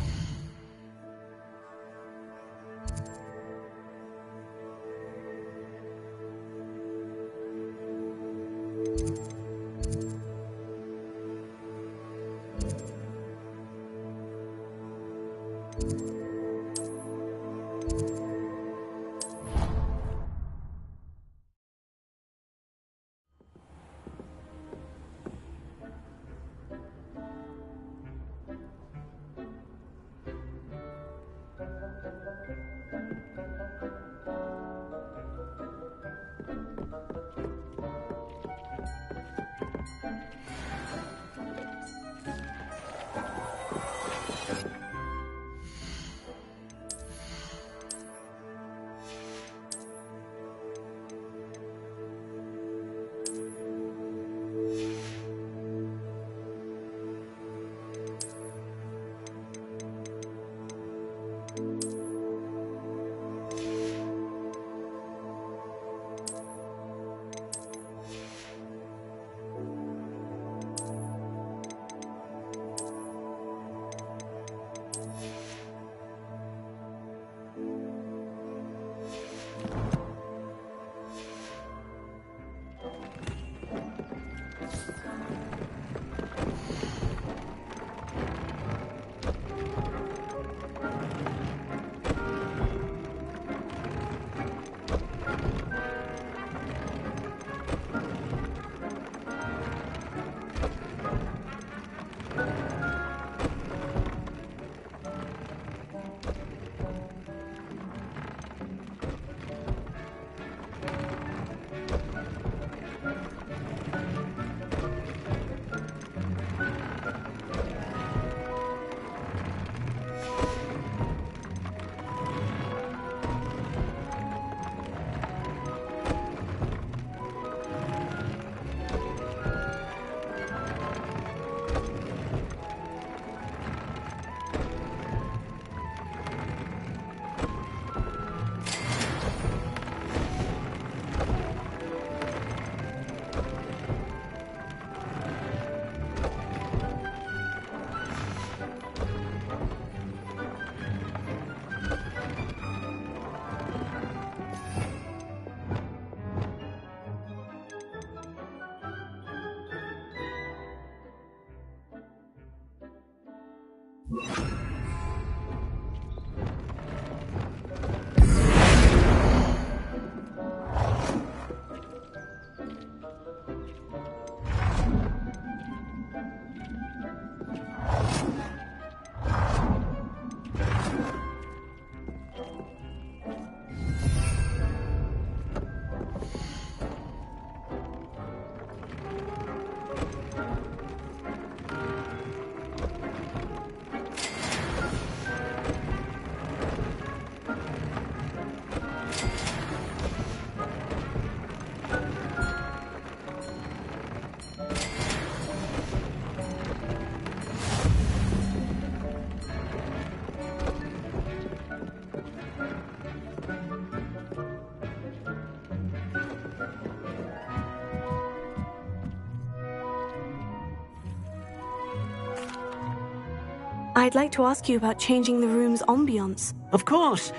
I'd like to ask you about changing the room's ambiance. Of course.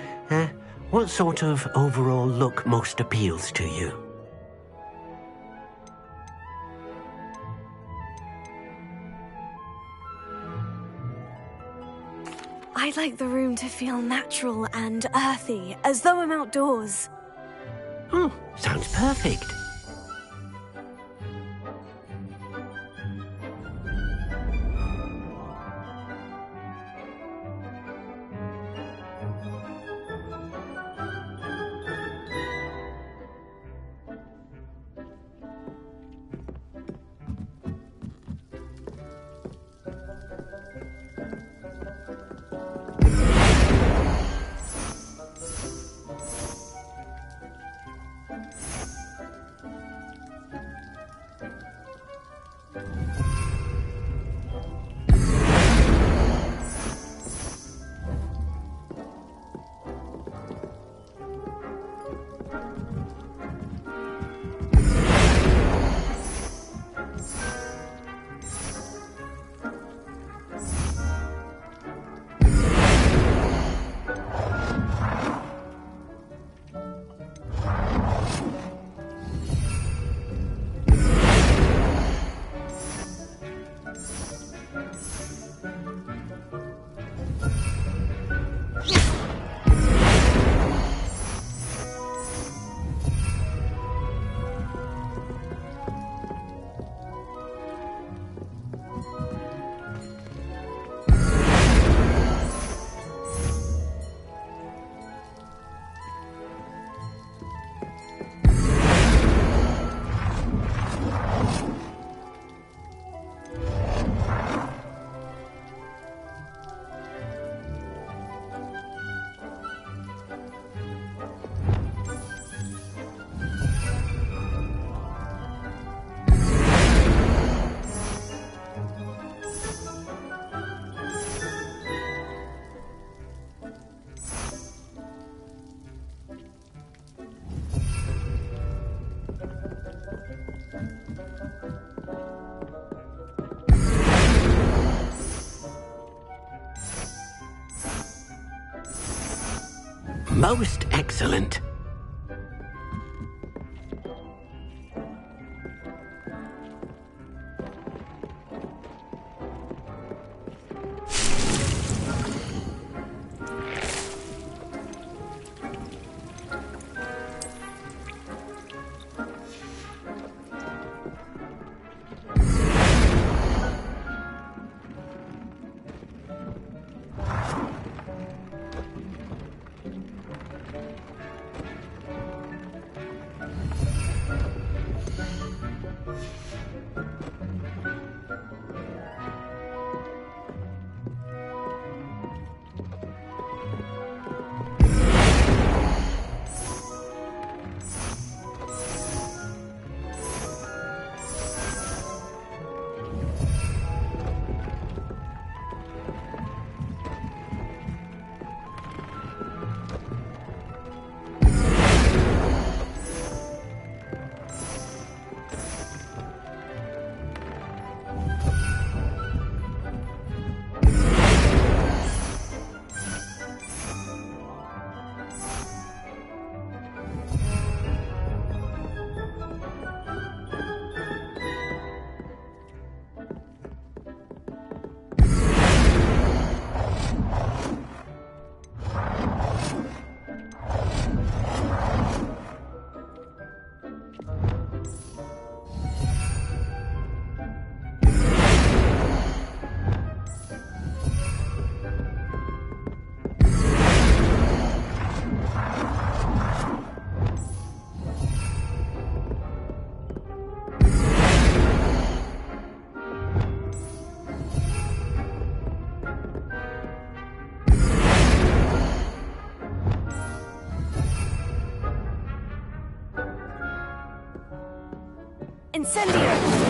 What sort of overall look most appeals to you? I'd like the room to feel natural and earthy, as though I'm outdoors. Oh, sounds perfect. Most excellent. Incendio!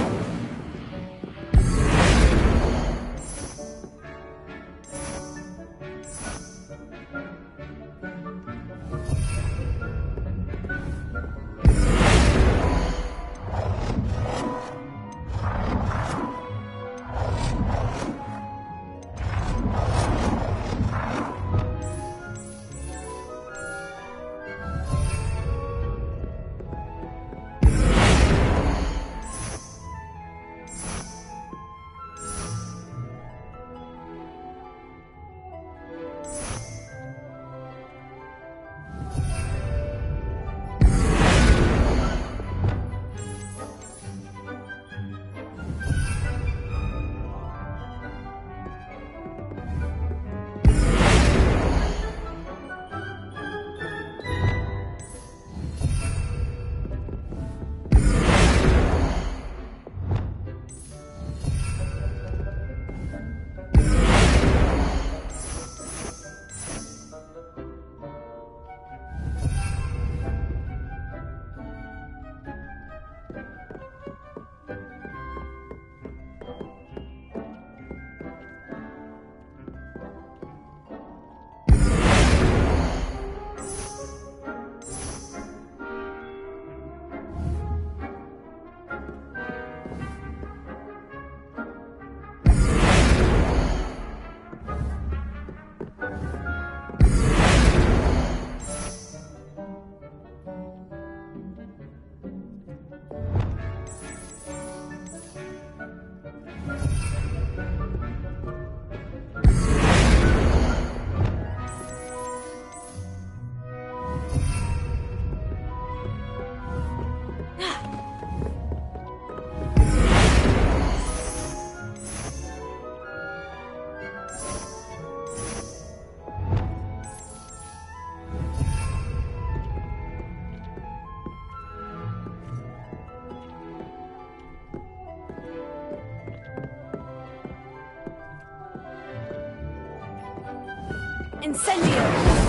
Incendio!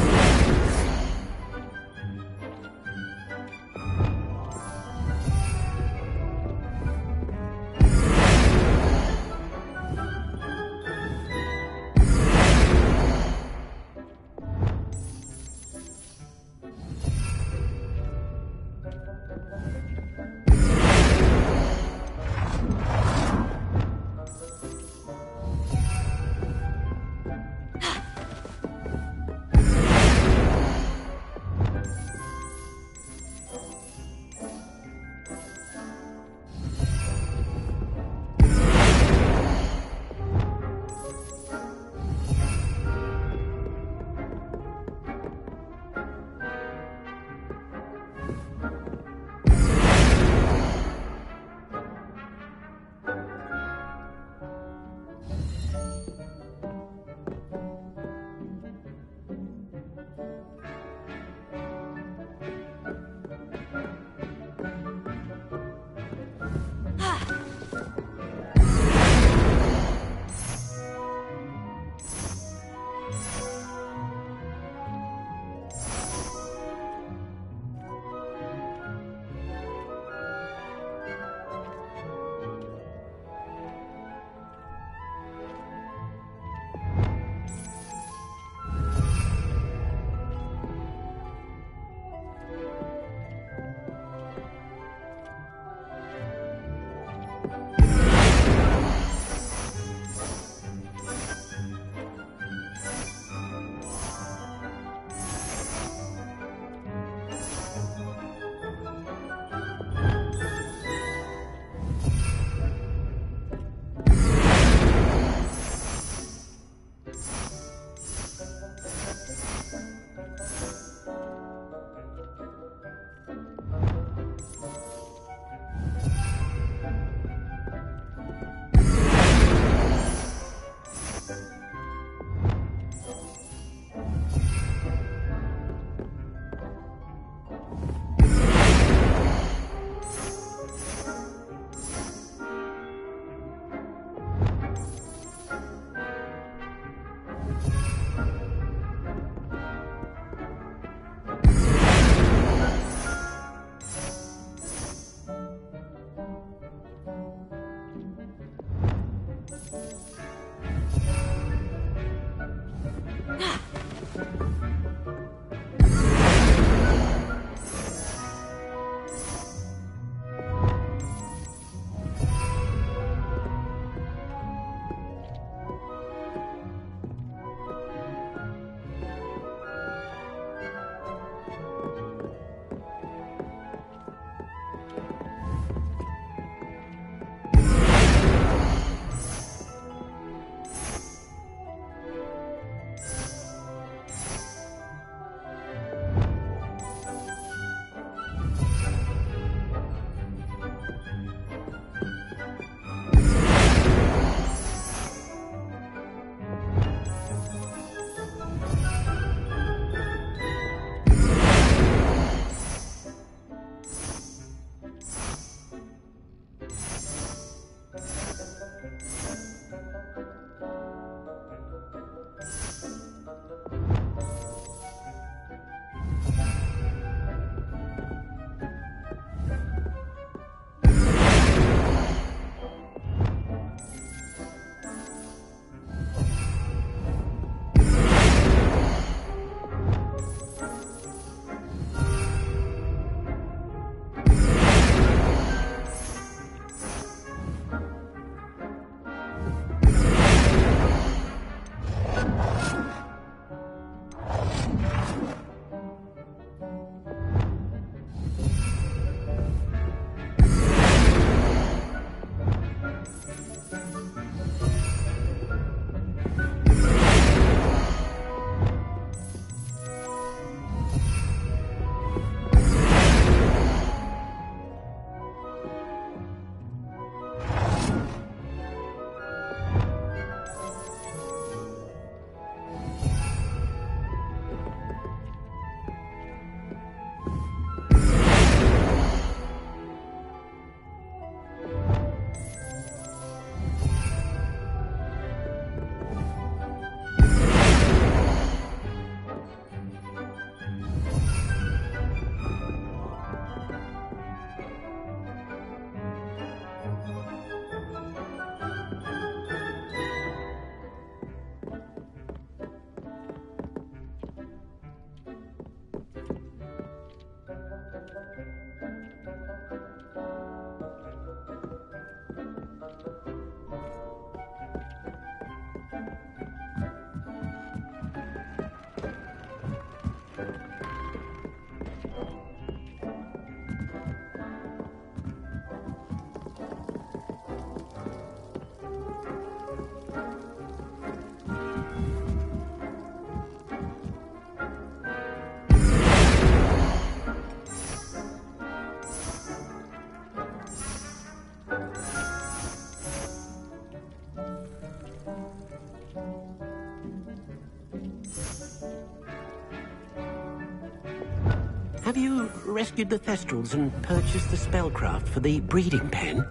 you rescued the Thestrals and purchased the spellcraft for the breeding pen?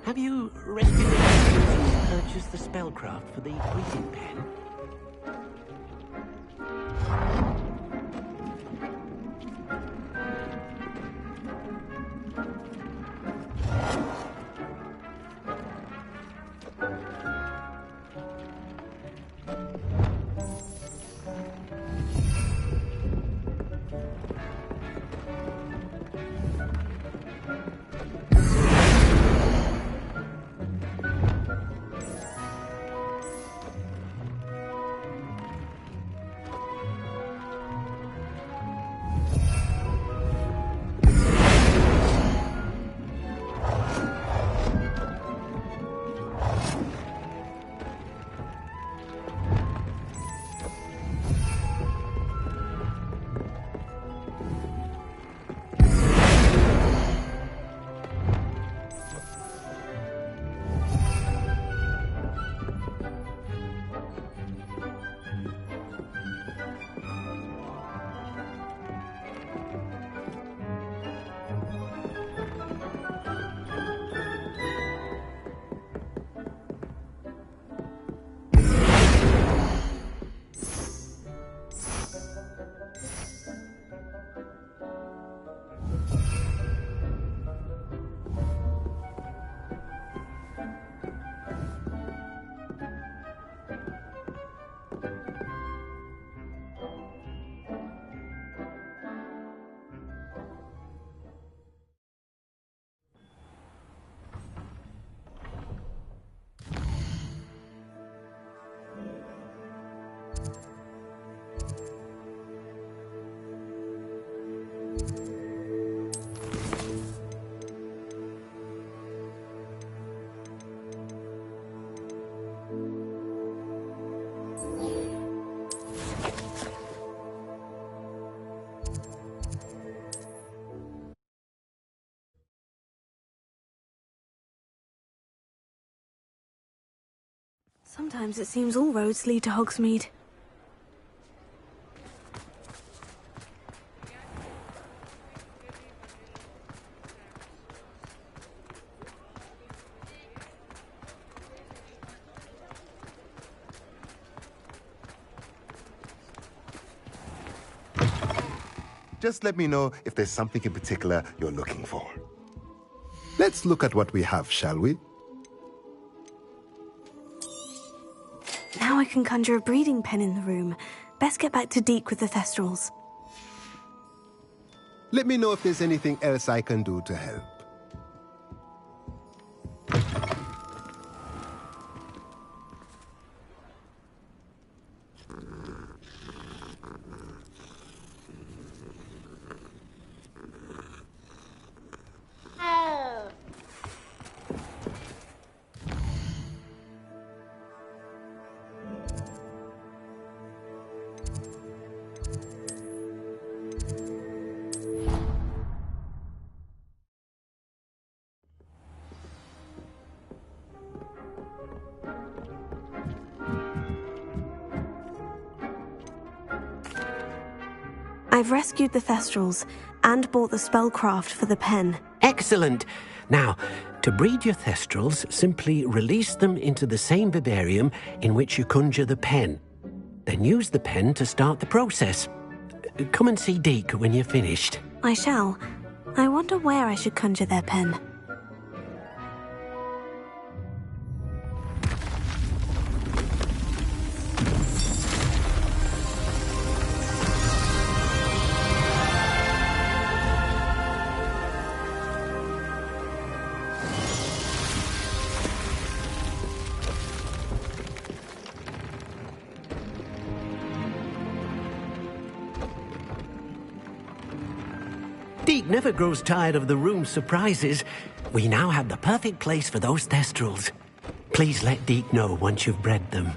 Have you rescued the Thestrals and purchased the spellcraft for the breeding pen? Sometimes it seems all roads lead to Hogsmeade. Just let me know if there's something in particular you're looking for. Let's look at what we have, shall we? Now I can conjure a breeding pen in the room. Best get back to Deke with the Thestrals. Let me know if there's anything else I can do to help. I've rescued the Thestrals and bought the spellcraft for the pen. Excellent. Now, To breed your thestrals, simply release them into the same vivarium in which you conjure the pen. Then use the pen to start the process. Come and see Deke when you're finished. I shall. I wonder where I should conjure their pen. Deke never grows tired of the room's surprises. We now have the perfect place for those thestrals. Please let Deke know once you've bred them.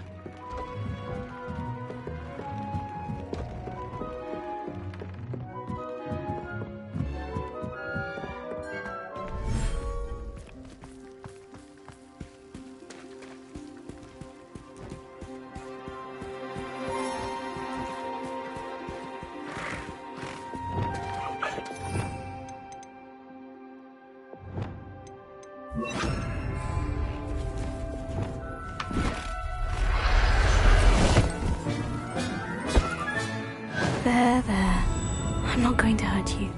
There. I'm not going to hurt you.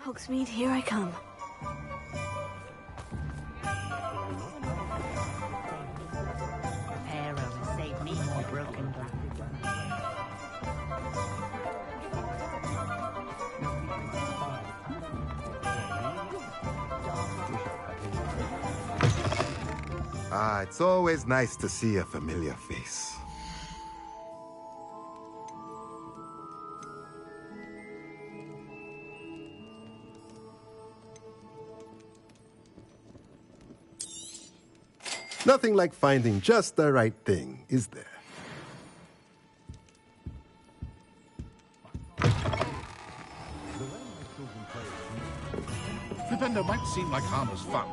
Hogsmeade, here I come. Arrow has saved me more broken glass. Ah, it's always nice to see a familiar face. Nothing like finding just the right thing, is there? Flipendo might seem like harmless fun.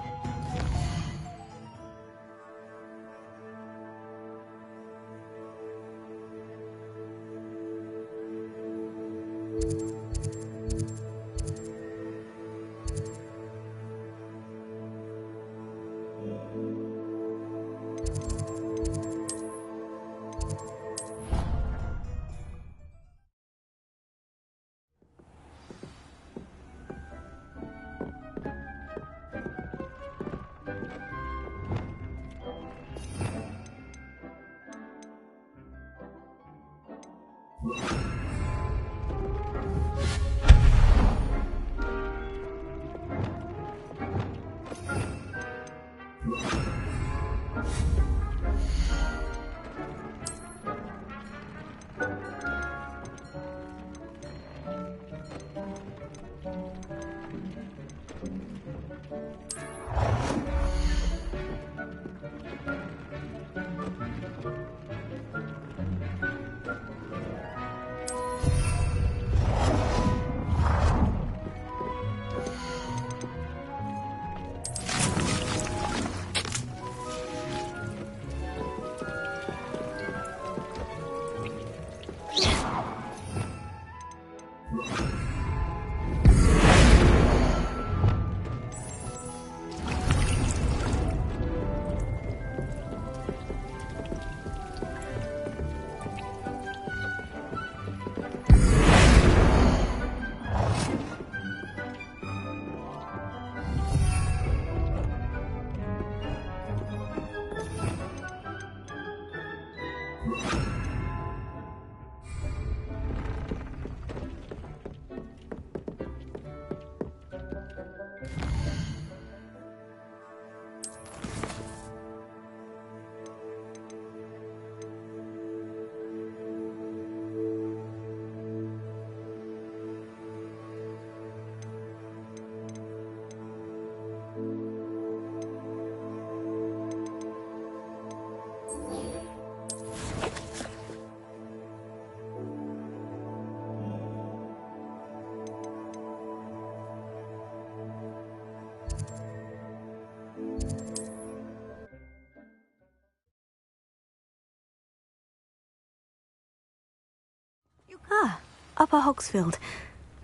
Ah, Upper Hogsfield.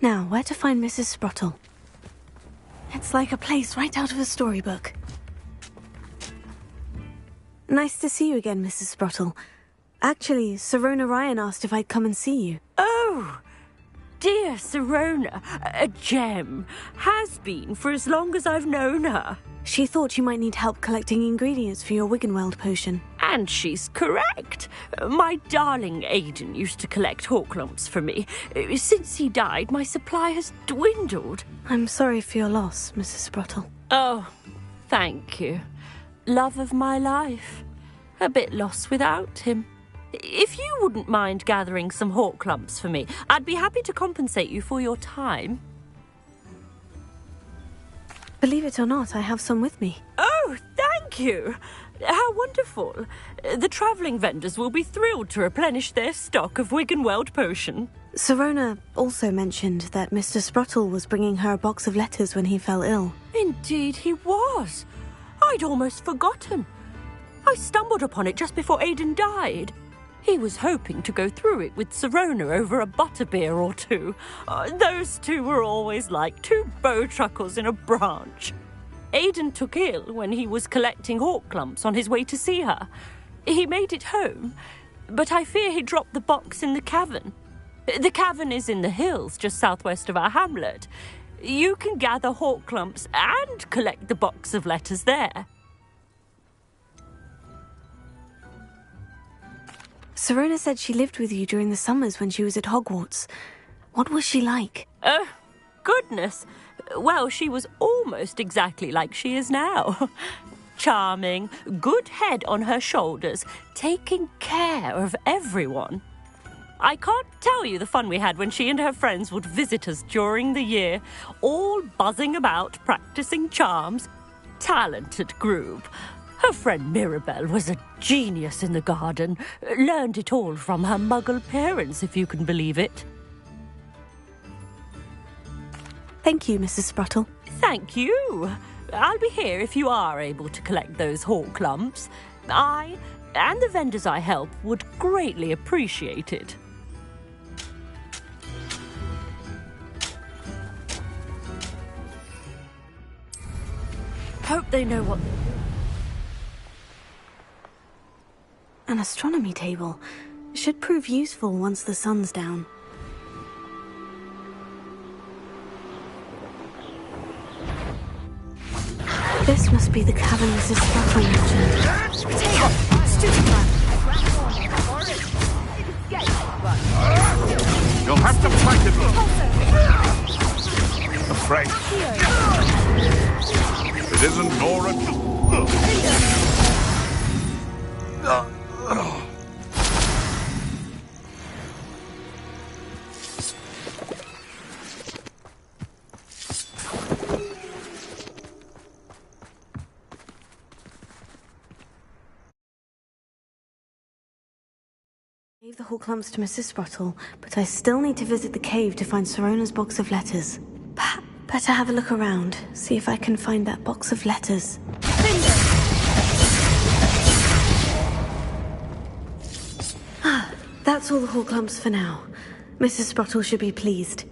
Now, where to find Mrs. Sprottle? It's like a place right out of a storybook. Nice to see you again, Mrs. Sprottle. Actually, Sirona Ryan asked if I'd come and see you. Oh, dear Sirona, a gem. Has been for as long as I've known her. She thought you might need help collecting ingredients for your Wiggenweld potion. And she's correct. My darling Aiden used to collect hawk lumps for me. Since he died, my supply has dwindled. I'm sorry for your loss, Mrs. Sprottle. Oh, thank you. Love of my life. A bit lost without him. If you wouldn't mind gathering some hawk lumps for me, I'd be happy to compensate you for your time. Believe it or not, I have some with me. Oh, thank you. How wonderful. The travelling vendors will be thrilled to replenish their stock of Wiggenweld potion. Sirona also mentioned that Mr. Sprottle was bringing her a box of letters when he fell ill. Indeed he was. I'd almost forgotten. I stumbled upon it just before Aiden died. He was hoping to go through it with Sirona over a butterbeer or two. Those two were always like two bowtruckles in a branch. Aidan took ill when he was collecting hawk clumps on his way to see her. He made it home, but I fear he dropped the box in the cavern. The cavern is in the hills just southwest of our hamlet. You can gather hawk clumps and collect the box of letters there. Sirona said she lived with you during the summers when she was at Hogwarts. What was she like? Oh, goodness. Well, she was almost exactly like she is now. Charming, good head on her shoulders, taking care of everyone. I can't tell you the fun we had when she and her friends would visit us during the year, all buzzing about, practicing charms. Talented group. Her friend Mirabelle was a genius in the garden. Learned it all from her muggle parents, if you can believe it. Thank you, Mrs. Spruttle. Thank you. I'll be here if you are able to collect those hawk clumps. I, and the vendors I help, would greatly appreciate it. Hope they know what... An astronomy table. Should prove useful once the sun's down. This must be the cavern Mrs. Spruttle mentioned. You'll have to fight it. Afraid. It isn't Nora. I gave the hawk clumps to Mrs. Spruttle, but I still need to visit the cave to find Sirona's box of letters. Better have a look around, see if I can find that box of letters. That's all the hawk clumps for now. Mrs. Spruttle should be pleased.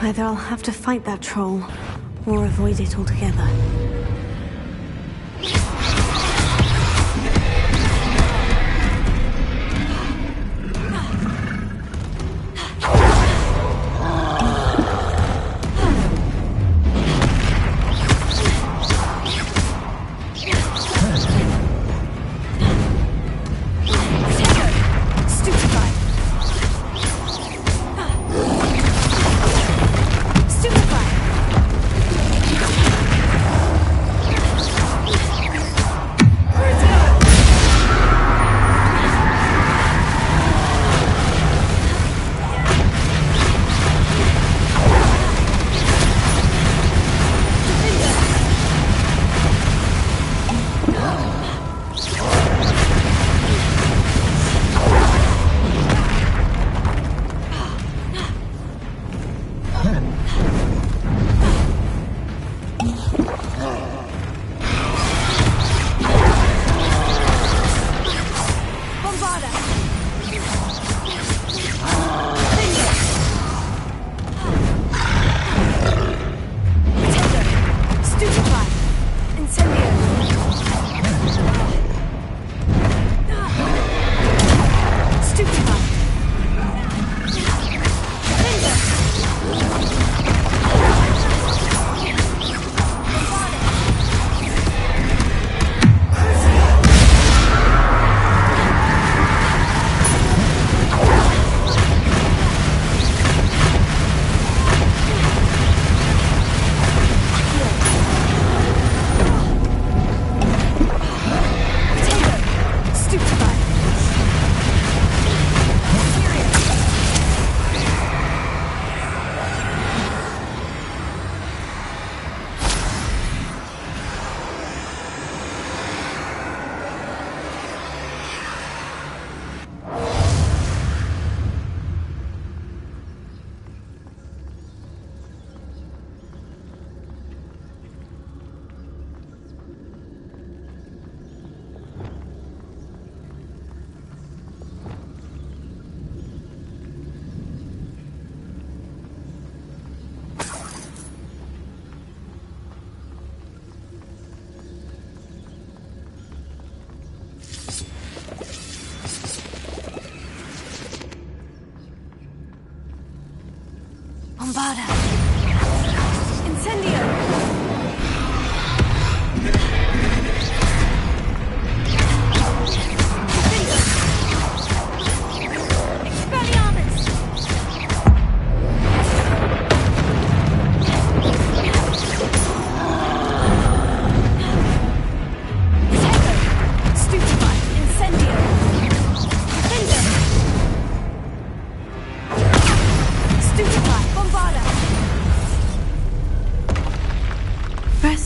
Either I'll have to fight that troll, or avoid it altogether.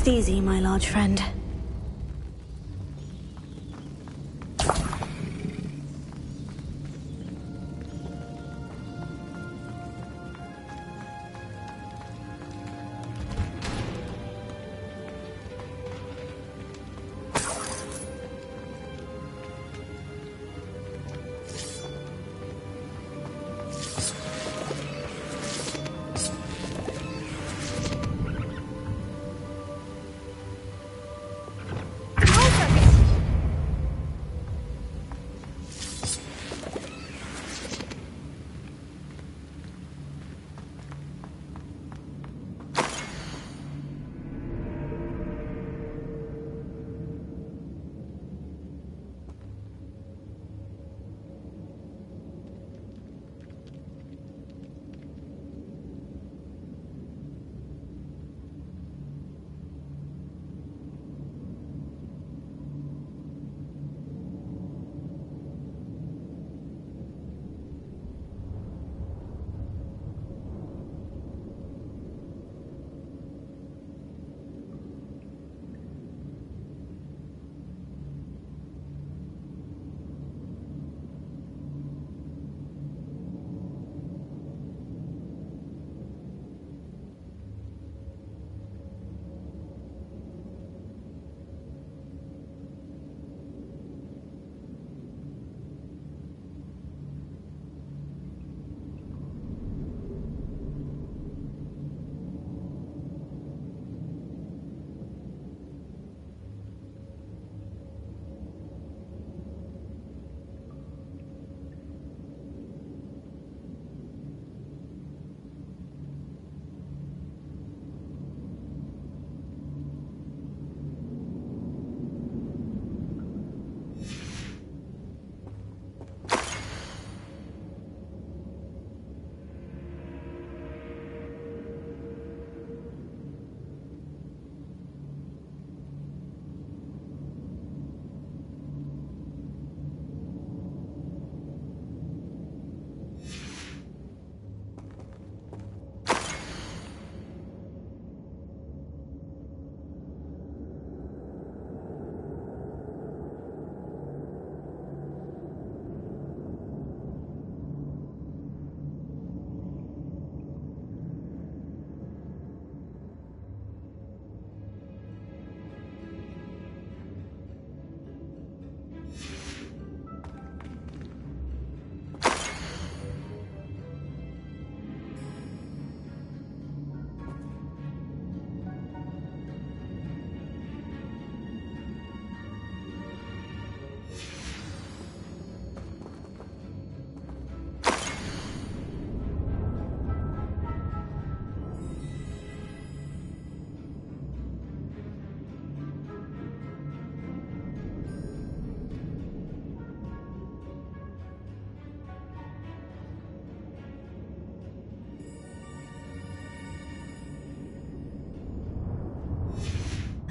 Rest easy, my large friend.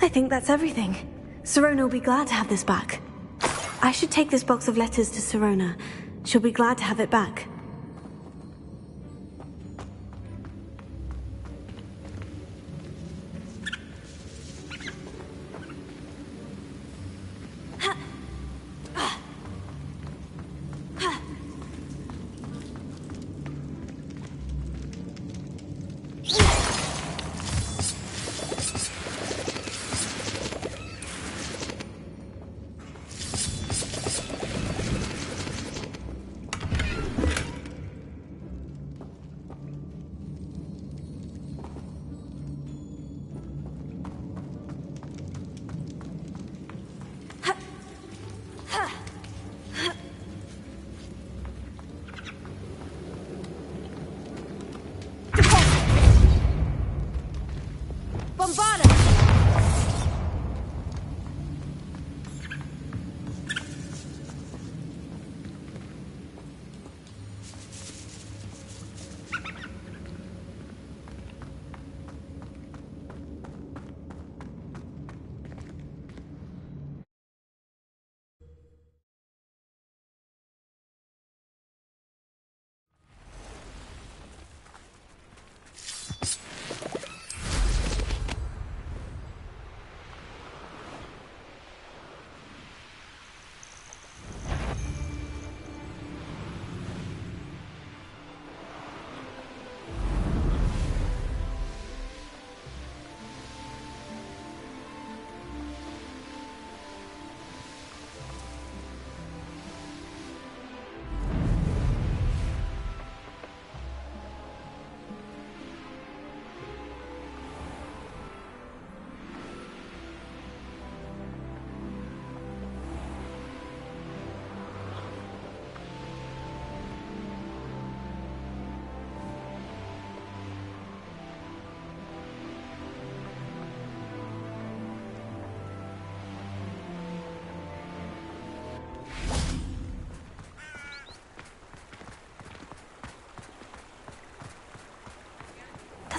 I think that's everything. Sirona will be glad to have this back. I should take this box of letters to Sirona. She'll be glad to have it back.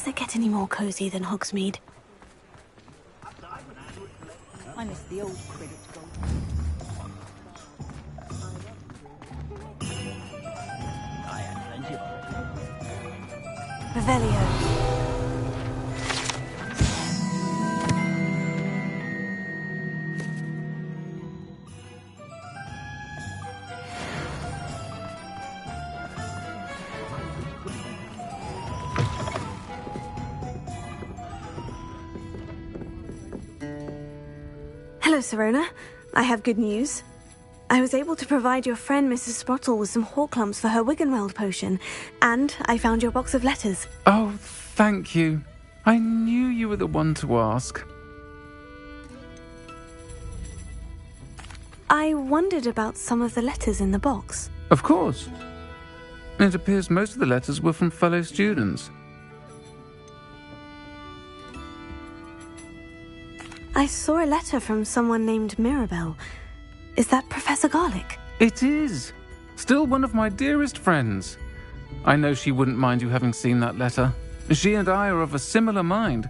Does it get any more cozy than Hogsmeade? I miss the old Quidditch goal. I had plenty of Revelio. Hello, Serona. I have good news. I was able to provide your friend Mrs. Sprottle with some Horklumps for her Wiggenweld potion, and I found your box of letters. Oh, thank you. I knew you were the one to ask. I wondered about some of the letters in the box. Of course. It appears most of the letters were from fellow students. I saw a letter from someone named Mirabelle. Is that Professor Garlick? It is. Still one of my dearest friends. I know she wouldn't mind you having seen that letter. She and I are of a similar mind,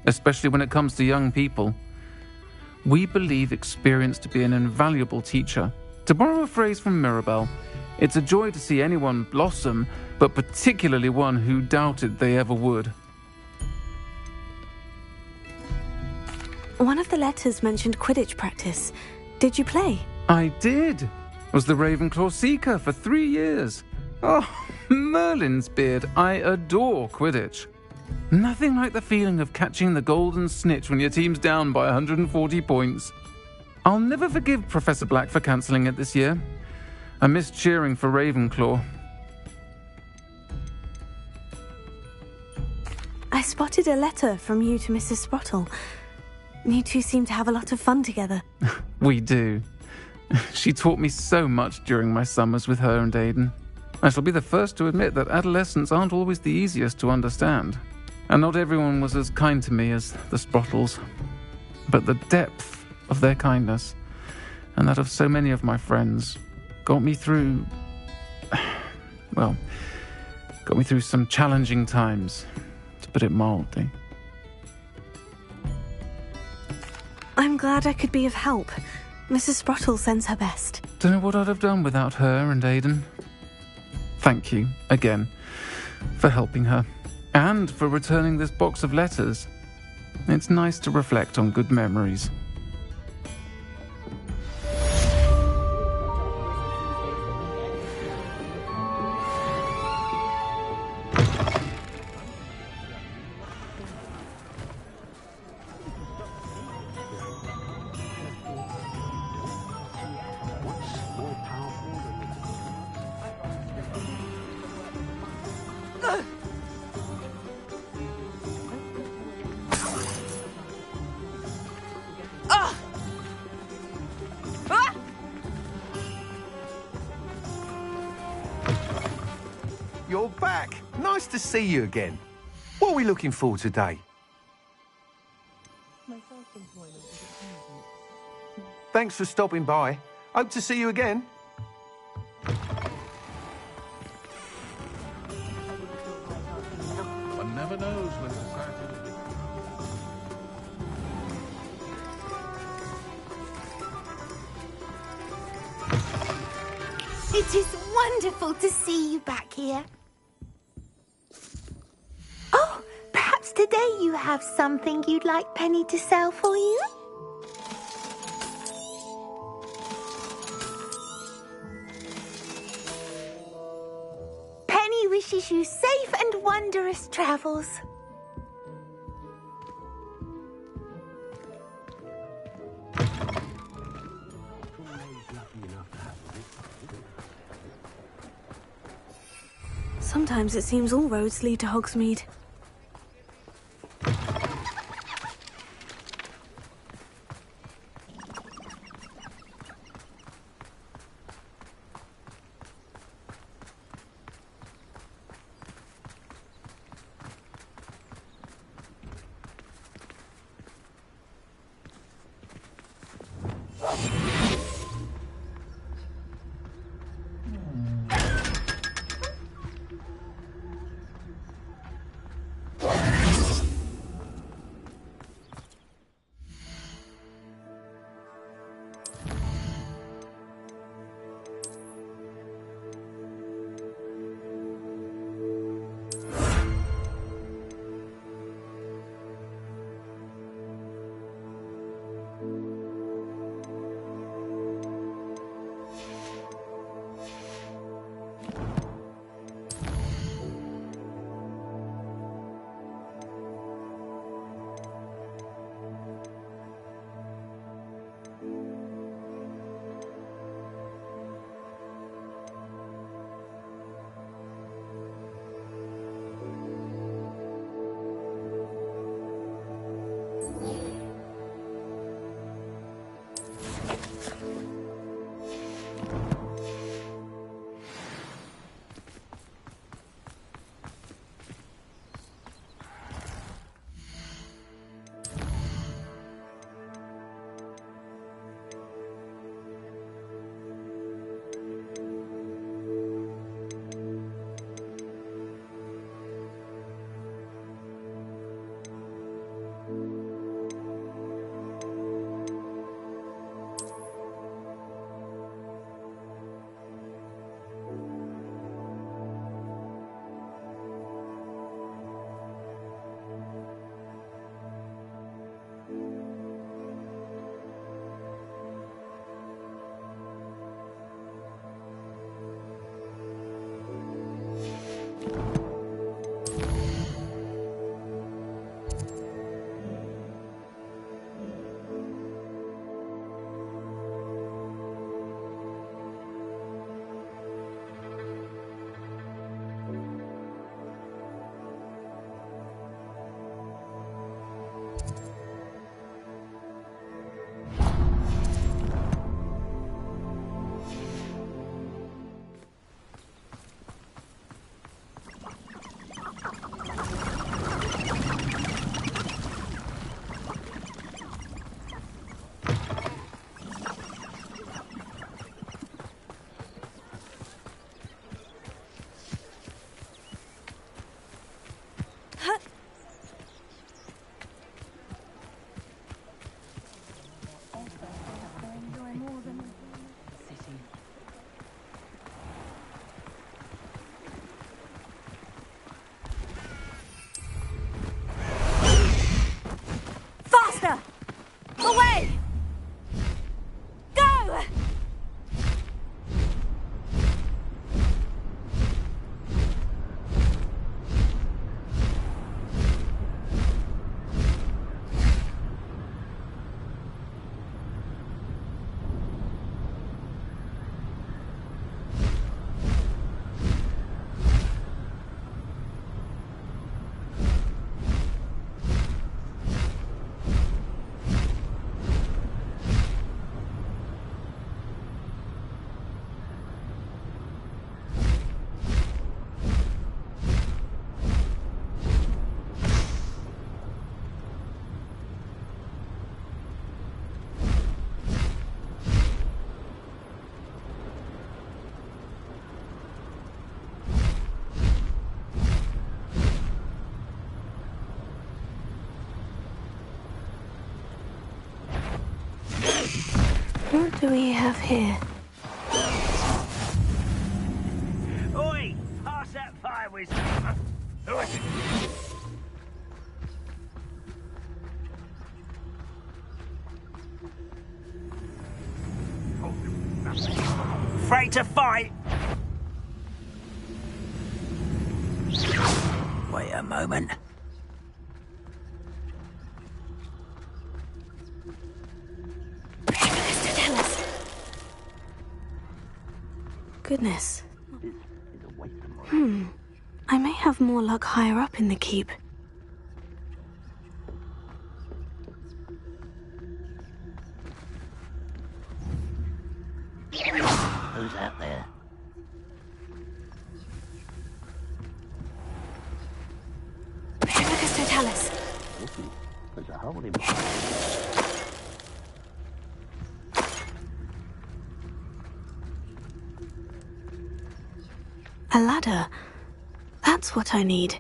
especially when it comes to young people. We believe experience to be an invaluable teacher. To borrow a phrase from Mirabelle, it's a joy to see anyone blossom, but particularly one who doubted they ever would. One of the letters mentioned Quidditch practice. Did you play? I did. Was the Ravenclaw Seeker for 3 years. Oh, Merlin's beard. I adore Quidditch. Nothing like the feeling of catching the golden snitch when your team's down by 140 points. I'll never forgive Professor Black for cancelling it this year. I missed cheering for Ravenclaw. I spotted a letter from you to Mrs. Sprottle. You two seem to have a lot of fun together. We do. She taught me so much during my summers with her and Aiden. I shall be the first to admit that adolescents aren't always the easiest to understand. And not everyone was as kind to me as the Sprottles. But the depth of their kindness, and that of so many of my friends, got me through... well, got me through some challenging times, to put it mildly. I'm glad I could be of help. Mrs. Sprottle sends her best. Don't know what I'd have done without her and Aiden. Thank you, again, for helping her, and for returning this box of letters. It's nice to reflect on good memories. You're back. Nice to see you again. What are we looking for today? Thanks for stopping by. Hope to see you again. One never knows when society will be. It is wonderful to see you back here. Oh, perhaps today you have something you'd like Penny to sell for you? Penny wishes you safe and wondrous travels. Sometimes it seems all roads lead to Hogsmeade. do we have here? Oi! Pass that fire whistle. Who is it? Afraid to fight? Wait a moment. Goodness. I may have more luck higher up in the keep. Who's out there? Totalis. There's a hole in A ladder. That's what I need.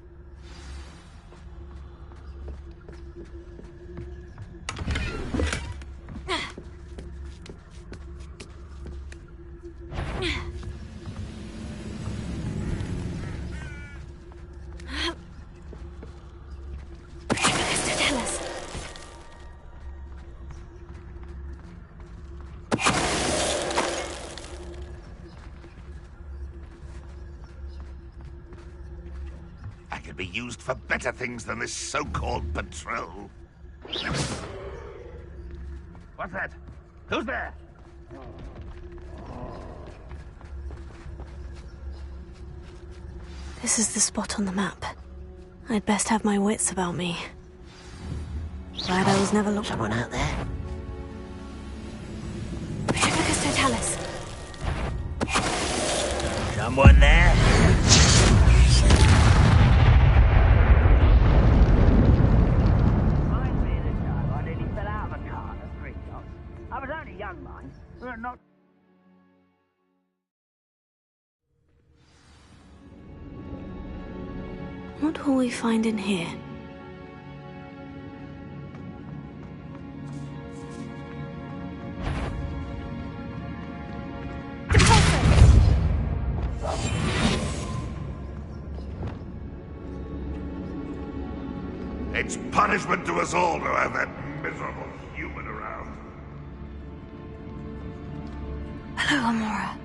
Could be used for better things than this so-called patrol. What's that? Who's there? This is the spot on the map. I'd best have my wits about me. Glad I was never looked. Someone out there? Totalis. Someone there? Not. What will we find in here? It's punishment to us all to have that miserable human around. Hello, Amora.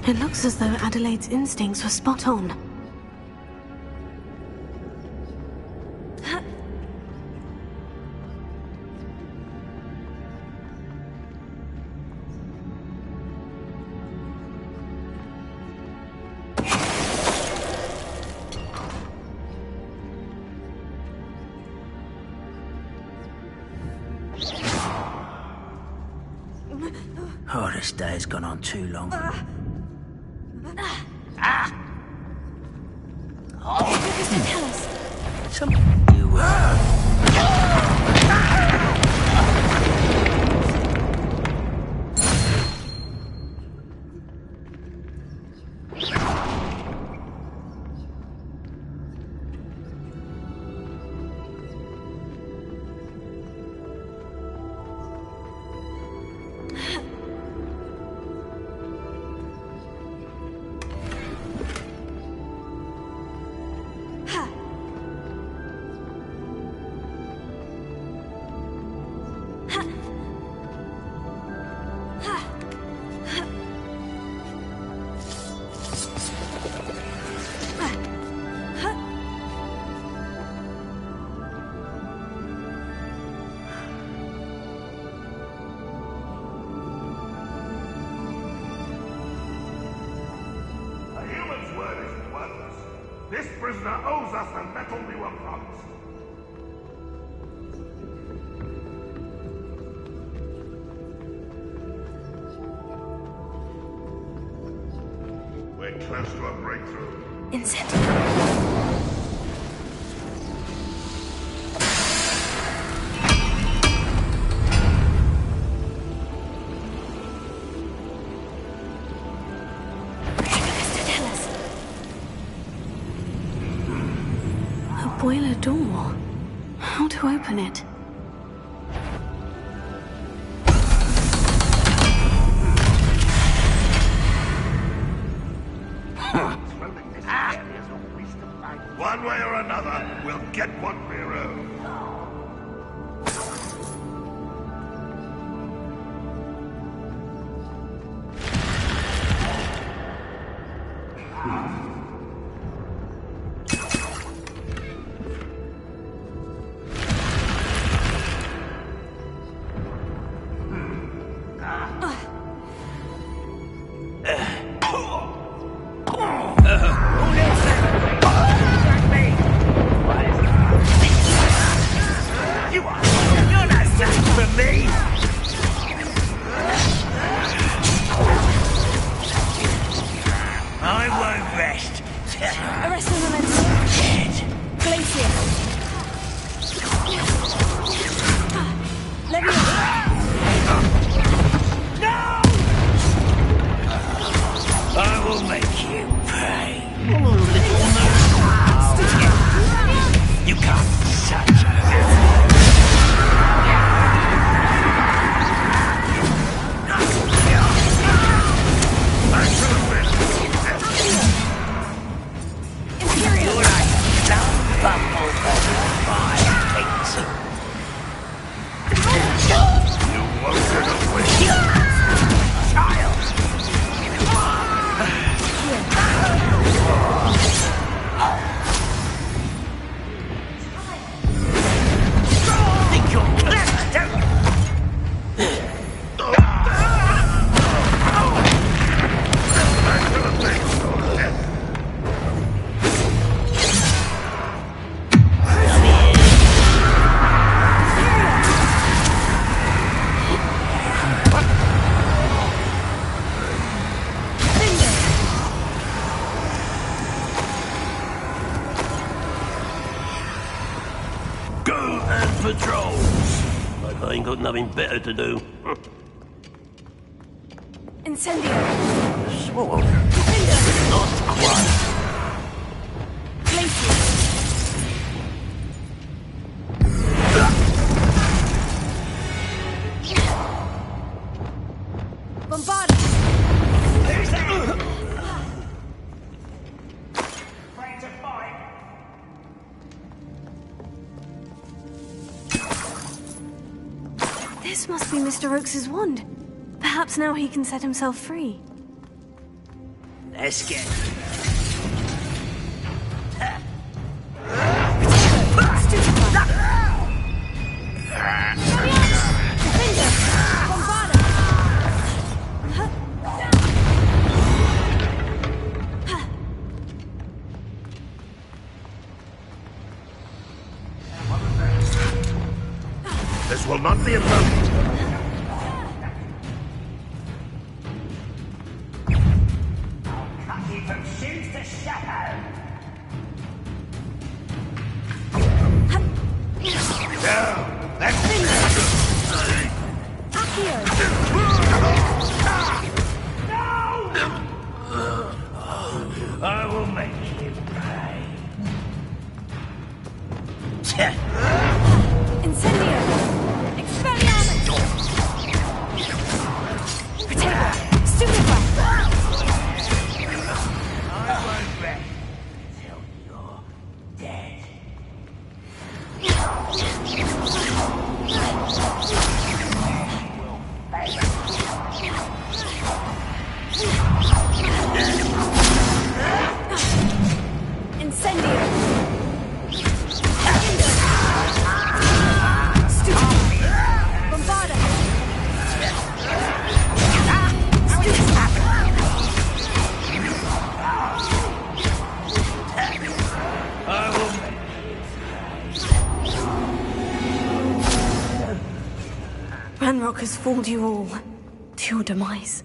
It looks as though Adelaide's instincts were spot on. Oh, this day has gone on too long. This prisoner owes us the metal we were promised. We're close to a break. breakthrough. Incendio. Boiler door. How to open it? One way or another, we'll get what we owe. Nothing better to do. Incendio. Sword. Not quite. Bombard. Who's that? Afraid to fight? This must be Mr. Oakes's wand. Perhaps now he can set himself free. Let's get This will not be enough. from shoes to shadow. Now, that's I will make you pay. Incendio! Expelliarmus! Protego! Stupefy! I won't rest till you're dead. Incendio! Bombarda! I will Ranrock has fooled you all to your demise.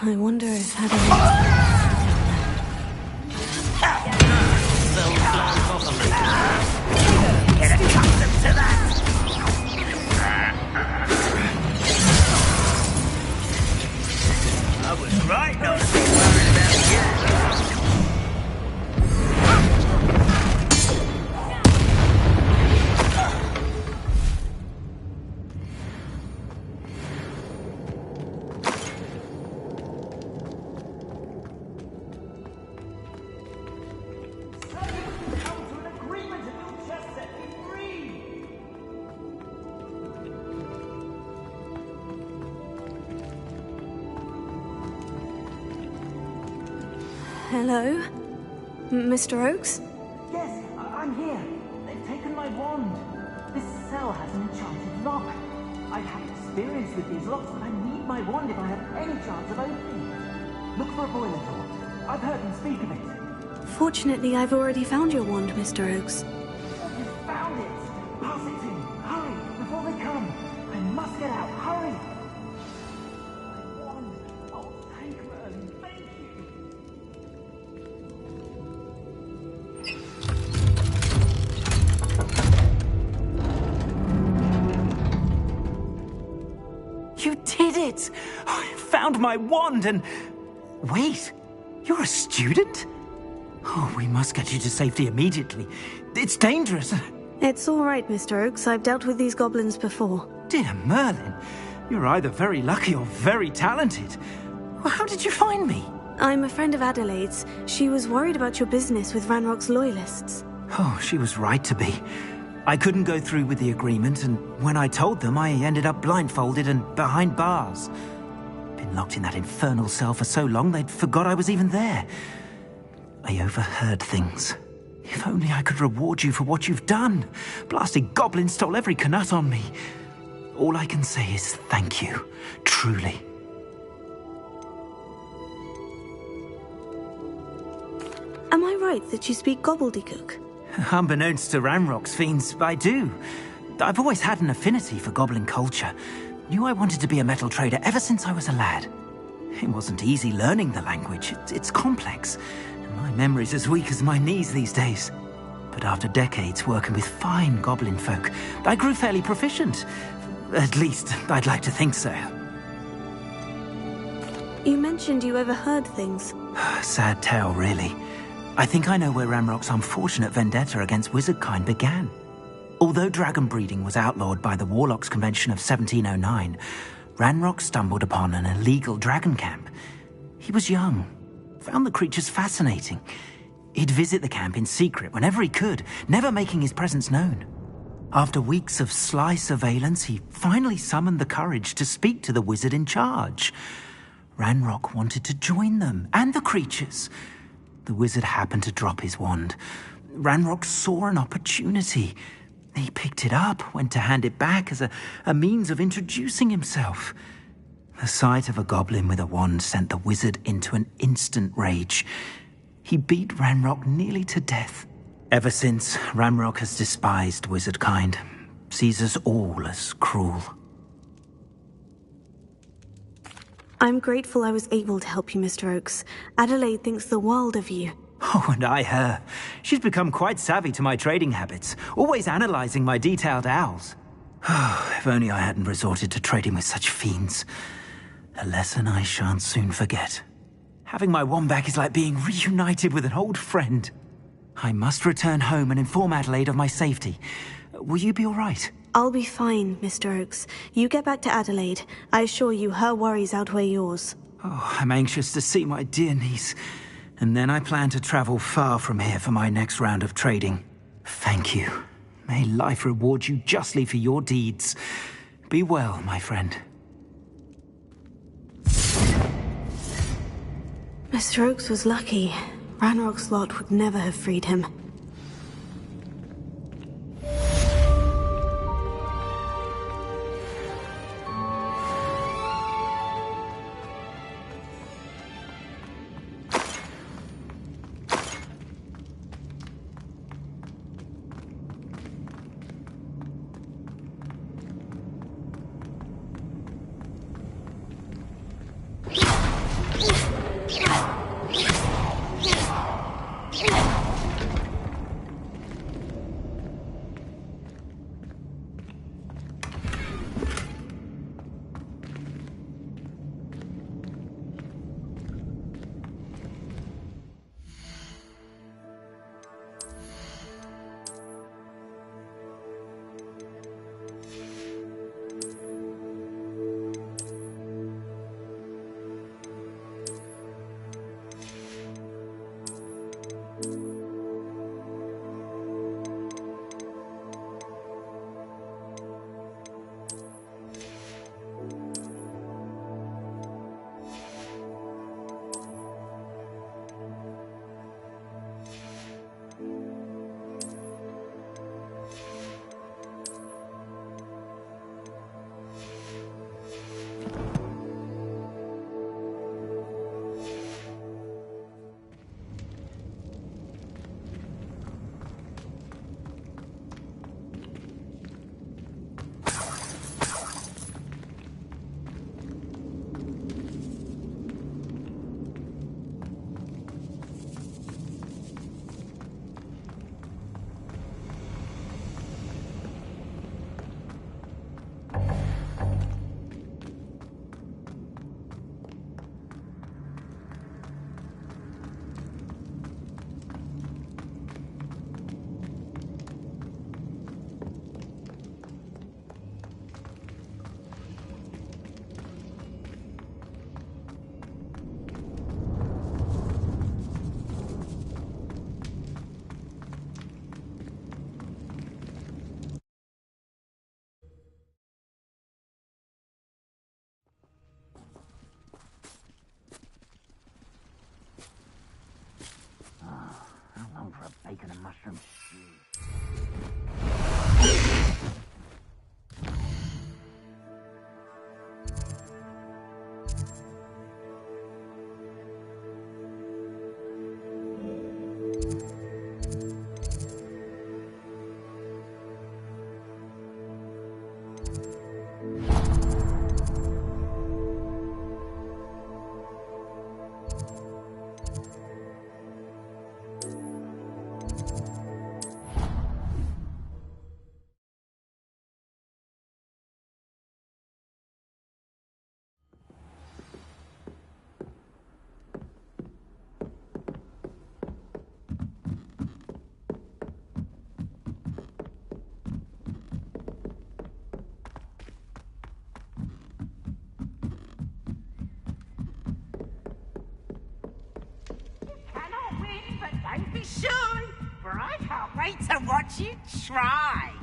I wonder if Adelaide... Get accustomed to that! I was right not to be worried about you. Hello? Mr. Oakes? Yes, I'm here. They've taken my wand. This cell has an enchanted lock. I've had experience with these locks, but I need my wand if I have any chance of opening it. Look for a boiler door. I've heard them speak of it. Fortunately, I've already found your wand, Mr. Oakes. You found it! Pass it to me. Hurry, before they come. I must get out. Hurry! My wand. Oh, thank Merlin. Thank you. You did it! I found my wand and... Wait, you're a student? Oh, we must get you to safety immediately. It's dangerous. It's all right, Mr. Oakes. I've dealt with these goblins before. Dear Merlin, you're either very lucky or very talented. Well, how did you find me? I'm a friend of Adelaide's. She was worried about your business with Ranrock's loyalists. Oh, she was right to be. I couldn't go through with the agreement, and when I told them, I ended up blindfolded and behind bars. Been locked in that infernal cell for so long, they'd forgot I was even there. I overheard things. If only I could reward you for what you've done. Blasted goblin stole every knut on me. All I can say is thank you, truly. Am I right that you speak gobbledygook? Unbeknownst to Ranrock's fiends, I do. I've always had an affinity for goblin culture. Knew I wanted to be a metal trader ever since I was a lad. It wasn't easy learning the language. It's complex. And my memory's as weak as my knees these days. But after decades working with fine goblin folk, I grew fairly proficient. At least, I'd like to think so. You mentioned you overheard things. Sad tale, really. I think I know where Ranrock's unfortunate vendetta against wizardkind began. Although dragon breeding was outlawed by the Warlocks Convention of 1709, Ranrock stumbled upon an illegal dragon camp. He was young, found the creatures fascinating. He'd visit the camp in secret whenever he could, never making his presence known. After weeks of sly surveillance, he finally summoned the courage to speak to the wizard in charge. Ranrock wanted to join them, and the creatures. The wizard happened to drop his wand. Ranrock saw an opportunity. He picked it up, went to hand it back as a means of introducing himself. The sight of a goblin with a wand sent the wizard into an instant rage. He beat Ranrock nearly to death. Ever since, Ranrock has despised wizardkind, sees us all as cruel. I'm grateful I was able to help you, Mr. Oakes. Adelaide thinks the world of you. Oh, and I her. She's become quite savvy to my trading habits, always analyzing my detailed owls. If only I hadn't resorted to trading with such fiends. A lesson I shan't soon forget. Having my wand back is like being reunited with an old friend. I must return home and inform Adelaide of my safety. Will you be all right? I'll be fine, Mr. Oakes. You get back to Adelaide. I assure you her worries outweigh yours. Oh, I'm anxious to see my dear niece. And then I plan to travel far from here for my next round of trading. Thank you. May life reward you justly for your deeds. Be well, my friend. Mr. Oakes was lucky. Ranrock's lot would never have freed him. mushroom stew. Don't be shy, for I can't wait to watch you try.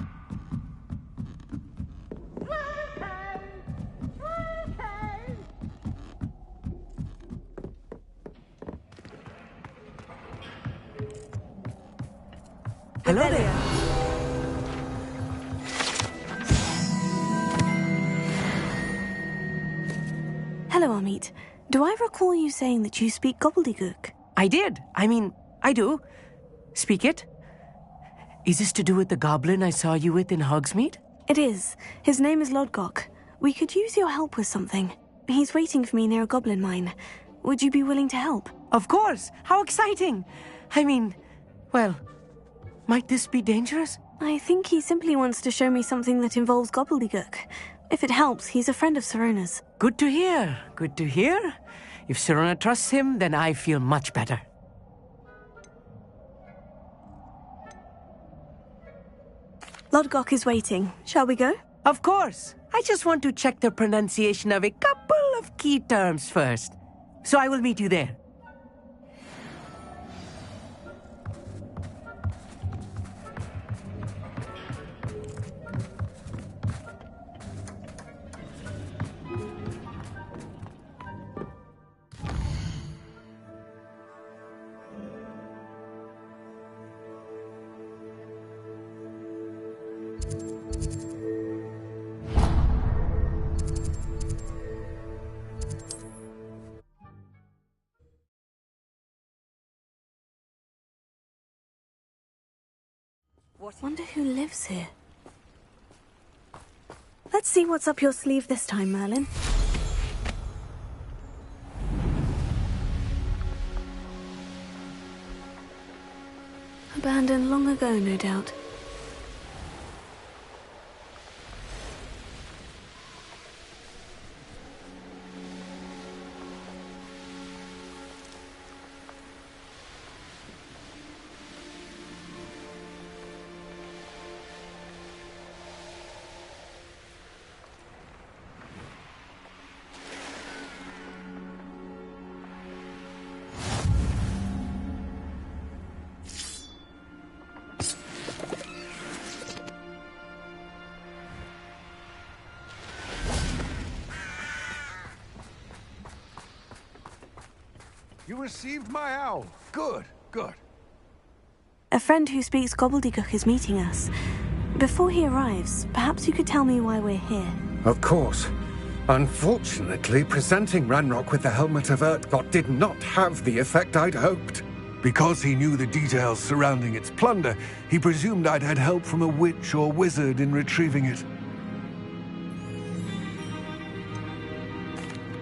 Hello there. Hello, Amit. Do I recall you saying that you speak gobbledygook? I did. I do. Speak it. Is this to do with the goblin I saw you with in Hogsmeade? It is. His name is Lodgok. We could use your help with something. He's waiting for me near a goblin mine. Would you be willing to help? Of course. How exciting. Well, might this be dangerous? I think he simply wants to show me something that involves gobbledygook. If it helps, he's a friend of Sirona's. Good to hear. Good to hear. If Sirona trusts him, then I feel much better. Lodgok is waiting. Shall we go? Of course. I just want to check the pronunciation of a couple of key terms first. So I will meet you there. Wonder who lives here. Let's see what's up your sleeve this time, Merlin. Abandoned long ago, no doubt. You received my owl. Good, good. A friend who speaks gobbledygook is meeting us. Before he arrives, perhaps you could tell me why we're here. Of course. Unfortunately, presenting Ranrock with the Helmet of Urtkot did not have the effect I'd hoped. Because he knew the details surrounding its plunder, he presumed I'd had help from a witch or wizard in retrieving it.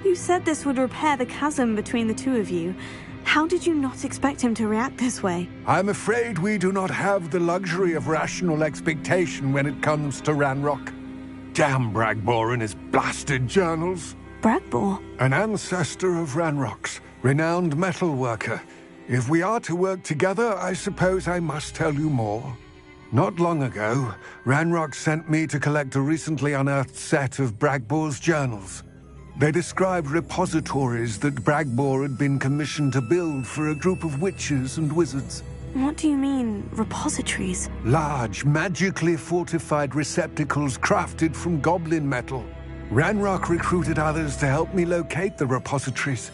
You said this would repair the chasm between the two of you. How did you not expect him to react this way? I'm afraid we do not have the luxury of rational expectation when it comes to Ranrock. Damn Bragbor and his blasted journals. Bragbor? An ancestor of Ranrock's, renowned metal worker. If we are to work together, I suppose I must tell you more. Not long ago, Ranrock sent me to collect a recently unearthed set of Bragbor's journals. They described repositories that Bragbor had been commissioned to build for a group of witches and wizards. What do you mean, repositories? Large, magically fortified receptacles crafted from goblin metal. Ranrock recruited others to help me locate the repositories.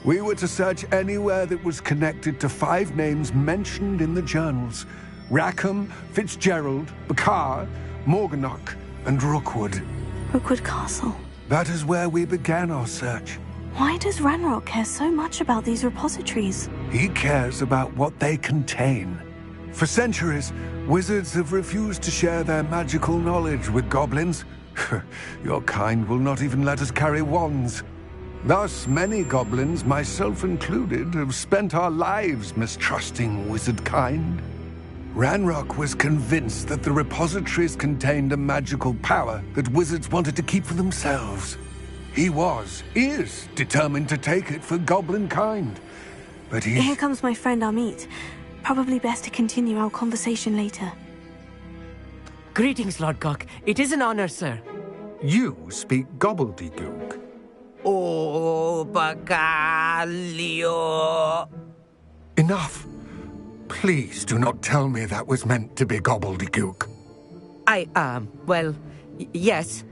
We were to search anywhere that was connected to 5 names mentioned in the journals. Rackham, Fitzgerald, Bakar, Morganach, and Rookwood. Rookwood Castle. That is where we began our search. Why does Ranrock care so much about these repositories? He cares about what they contain. For centuries, wizards have refused to share their magical knowledge with goblins. Your kind will not even let us carry wands. Thus, many goblins, myself included, have spent our lives mistrusting wizard kind. Ranrock was convinced that the repositories contained a magical power that wizards wanted to keep for themselves. He is determined to take it for goblin kind. But Here comes my friend Amit. Probably best to continue our conversation later. Greetings, Lord Cock. It is an honor, sir. You speak gobbledygook. Oh, Bacalio. Enough. Please do not tell me that was meant to be gobbledygook. Well, yes.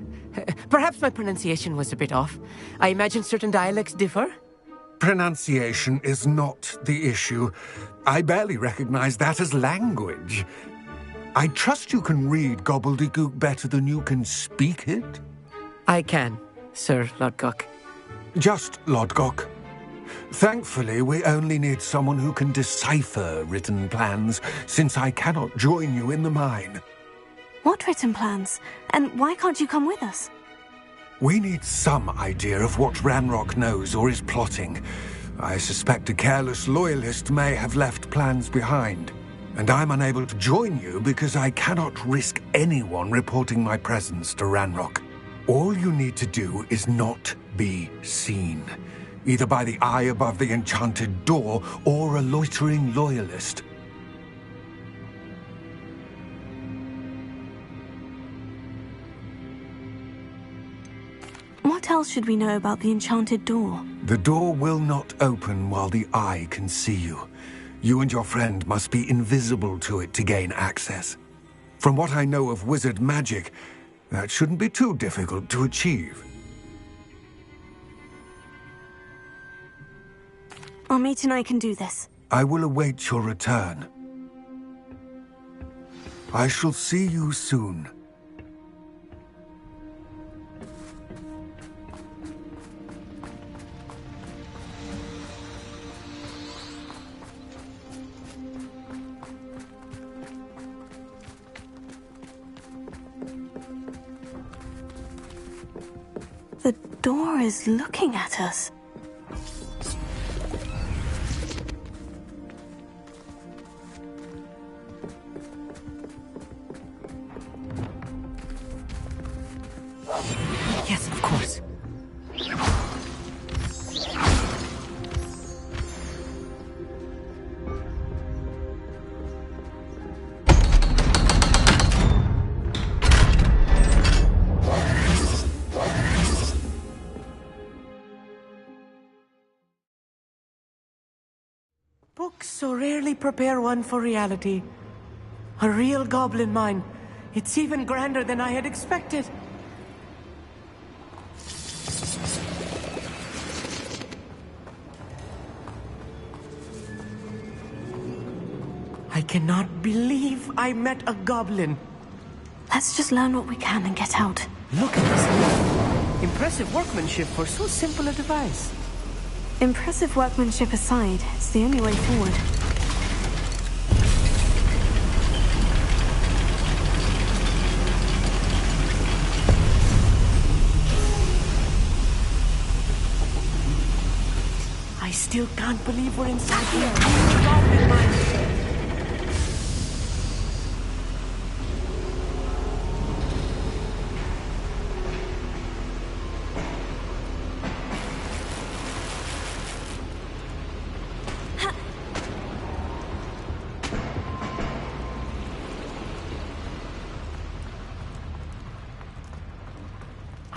Perhaps my pronunciation was a bit off. I imagine certain dialects differ? Pronunciation is not the issue. I barely recognize that as language. I trust you can read gobbledygook better than you can speak it? I can, Sir Lodgok. Just Lodgok. Thankfully, we only need someone who can decipher written plans, since I cannot join you in the mine. What written plans? And why can't you come with us? We need some idea of what Ranrock knows or is plotting. I suspect a careless loyalist may have left plans behind. And I'm unable to join you because I cannot risk anyone reporting my presence to Ranrock. All you need to do is not be seen, either by the eye above the enchanted door or a loitering loyalist. What else should we know about the enchanted door? The door will not open while the eye can see you. You and your friend must be invisible to it to gain access. From what I know of wizard magic, that shouldn't be too difficult to achieve. Amit and I can do this. I will await your return. I shall see you soon. The door is looking at us. Yes, of course. Books so rarely prepare one for reality. A real goblin mine. It's even grander than I had expected. I cannot believe I met a goblin. Let's just learn what we can and get out. Look at this. Impressive workmanship for so simple a device. Impressive workmanship aside, it's the only way forward. I still can't believe we're inside here. Goblin mine.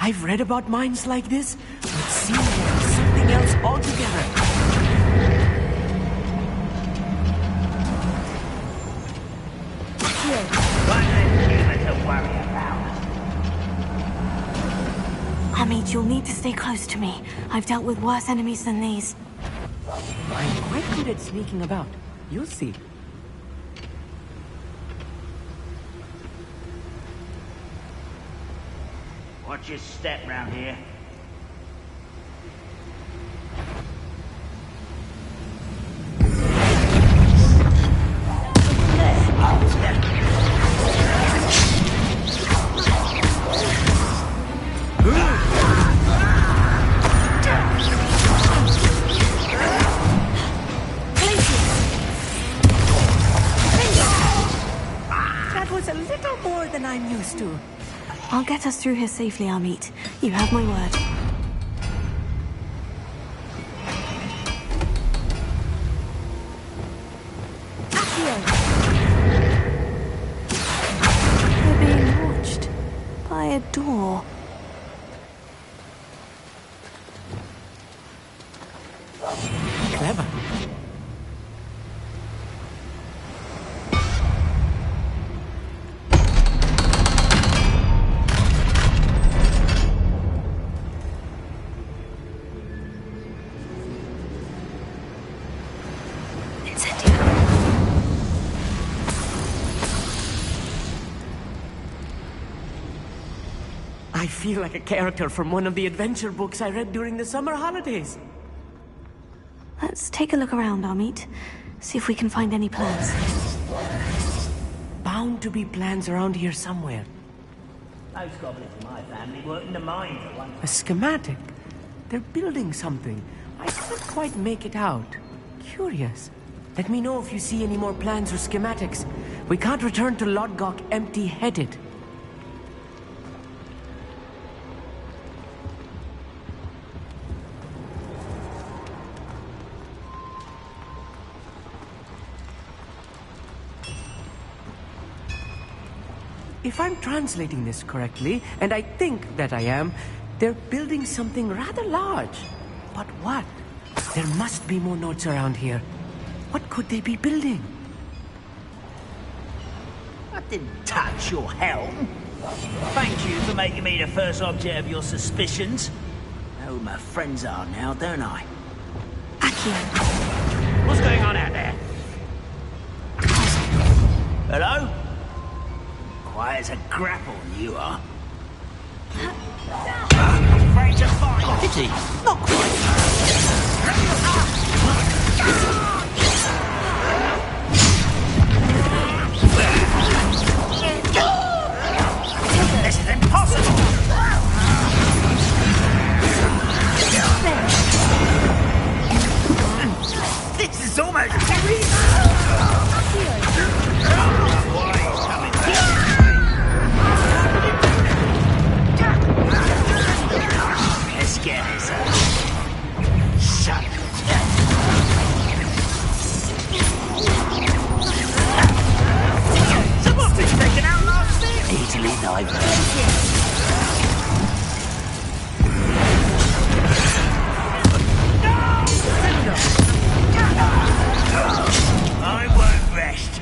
I've read about mines like this, but seeing it is something else altogether. Here, one less human to worry about. Amit, you'll need to stay close to me. I've dealt with worse enemies than these. I'm quite good at sneaking about. You'll see. Watch your step round here. That was a little more than I'm used to. I'll get us through here safely, Amit. You have my word. We're being watched by a door. Clever. I feel like a character from one of the adventure books I read during the summer holidays. Let's take a look around, Amit. See if we can find any plans. Bound to be plans around here somewhere. Those goblins in my family work in the mines at one A schematic. They're building something. I can't quite make it out. Curious. Let me know if you see any more plans or schematics. We can't return to Lodgok empty-headed. If I'm translating this correctly, and I think that I am, they're building something rather large. But what? There must be more notes around here. What could they be building? I didn't touch your helm. Thank you for making me the first object of your suspicions. I know who my friends are now, don't I? What's going on out there? Hello? Quiet as a grapple, you are. Afraid to fight? Pity. Not quite. This is impossible! This is almost too easy! Let's get this. Shut it. Something's taken out last bit. Easily diverted. I won't rest.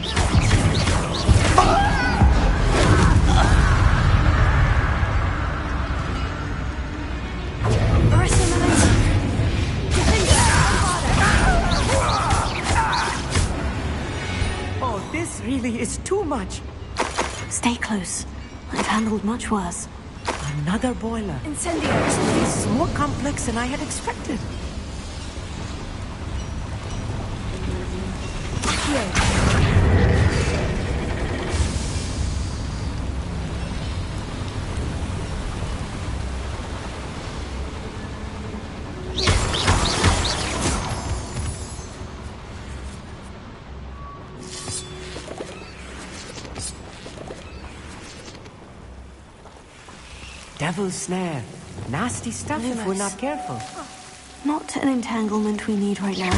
Oh, this really is too much. Stay close. I've handled much worse. Another boiler. Incendio. This is more complex than I had expected. Devil's snare. Nasty stuff if we're not careful. Not an entanglement we need right now.